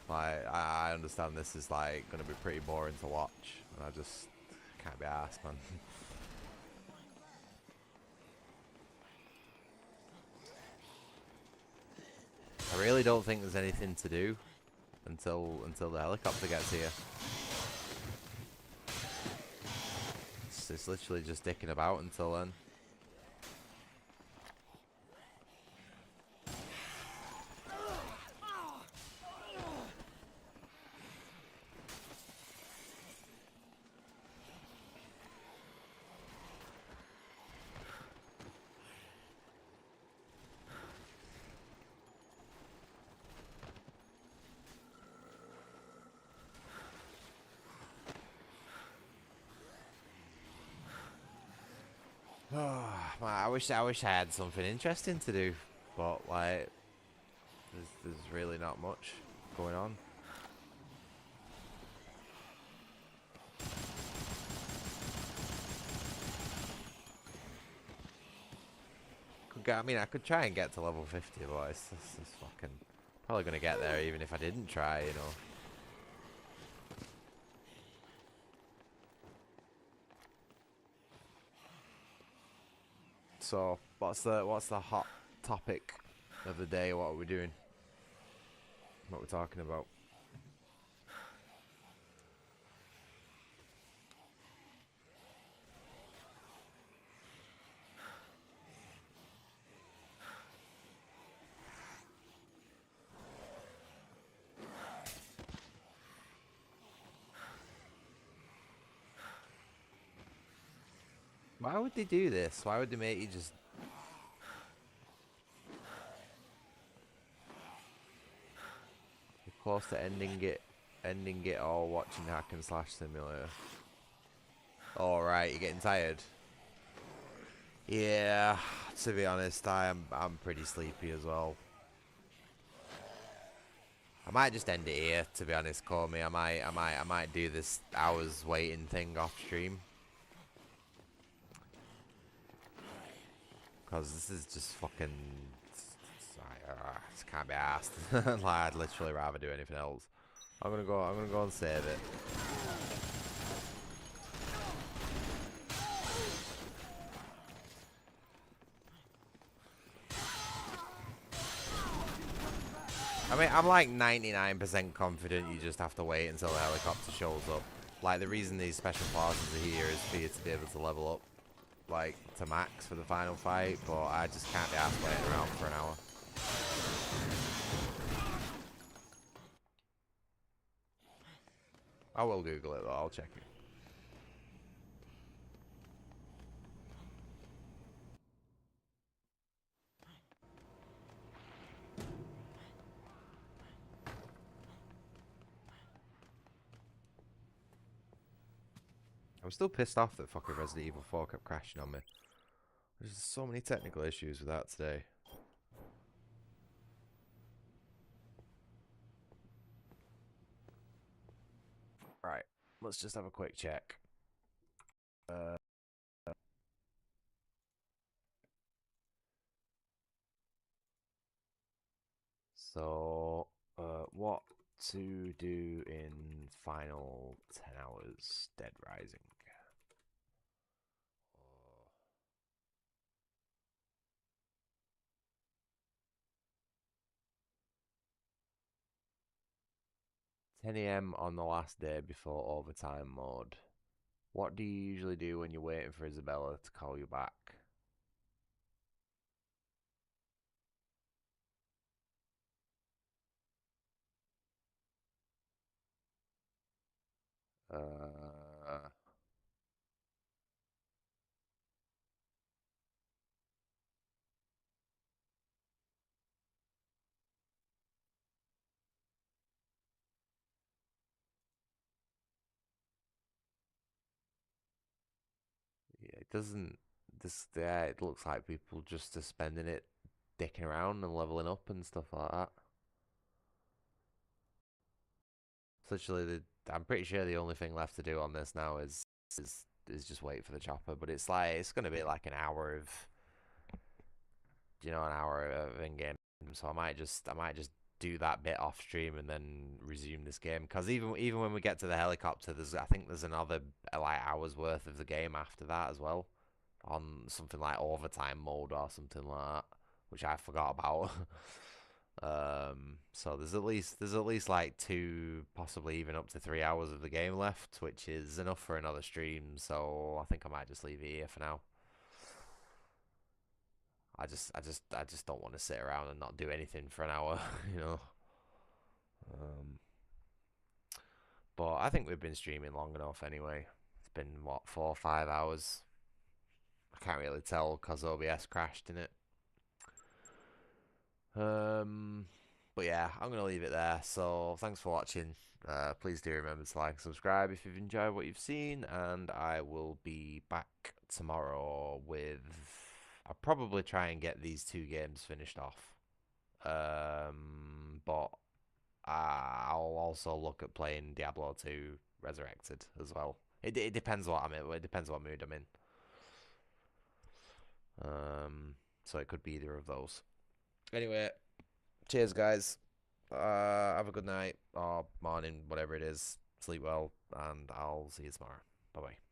Like I understand this is like gonna be pretty boring to watch, and I just can't be arsed, man. I really don't think there's anything to do until the helicopter gets here. it's literally just dicking about until then. I wish I had something interesting to do, but like, there's really not much going on. I mean, I could try and get to level 50, but it's fucking probably gonna get there even if I didn't try, you know. So, what's the hot topic of the day? What are we doing? What are we talking about? Why would they do this? Why would they make you just... You're close to ending it all watching Hack and Slash Simulator. Alright, you're getting tired. Yeah, to be honest, I'm pretty sleepy as well. I might just end it here, to be honest, call me. I might do this hours waiting thing off stream. Because this is just fucking... This can't be arsed. Like, I'd literally rather do anything else. I'm gonna go and save it. I mean, I'm like 99% confident you just have to wait until the helicopter shows up. Like, the reason these special forces are here is for you to be able to level up, like, to max for the final fight, but I just can't be asked waiting around for an hour. I will Google it though, I'll check it. I'm still pissed off that fucking Resident Evil 4 kept crashing on me. There's so many technical issues with that today. Right, let's just have a quick check. So, what to do in final 10 hours? Dead Rising. 10 AM on the last day before overtime mode. What do you usually do when you're waiting for Isabella to call you back? Yeah, it doesn't. It looks like people just are spending it dicking around and leveling up and stuff like that. It's literally, I'm pretty sure the only thing left to do on this now is just wait for the chopper. But it's like it's gonna be like an hour of, an hour of in-game. So I might just do that bit off stream and then resume this game. Because even when we get to the helicopter, I think there's another like hour's worth of the game after that as well, on something like overtime mode or something like that, which I forgot about. So there's at least like 2, possibly even up to 3 hours of the game left, which is enough for another stream. So I think I might just leave it here for now. I just don't want to sit around and not do anything for an hour, you know. But I think we've been streaming long enough anyway. It's been what, 4 or 5 hours. I can't really tell because OBS crashed in it. But yeah, I'm gonna leave it there. So thanks for watching. Please do remember to like and subscribe if you've enjoyed what you've seen, and I will be back tomorrow with. I'll probably try and get these 2 games finished off. But I'll also look at playing Diablo 2 Resurrected as well. It depends what I'm in. It depends what mood I'm in. So it could be either of those. Anyway, cheers, guys. Have a good night or morning, whatever it is. Sleep well, and I'll see you tomorrow. Bye bye.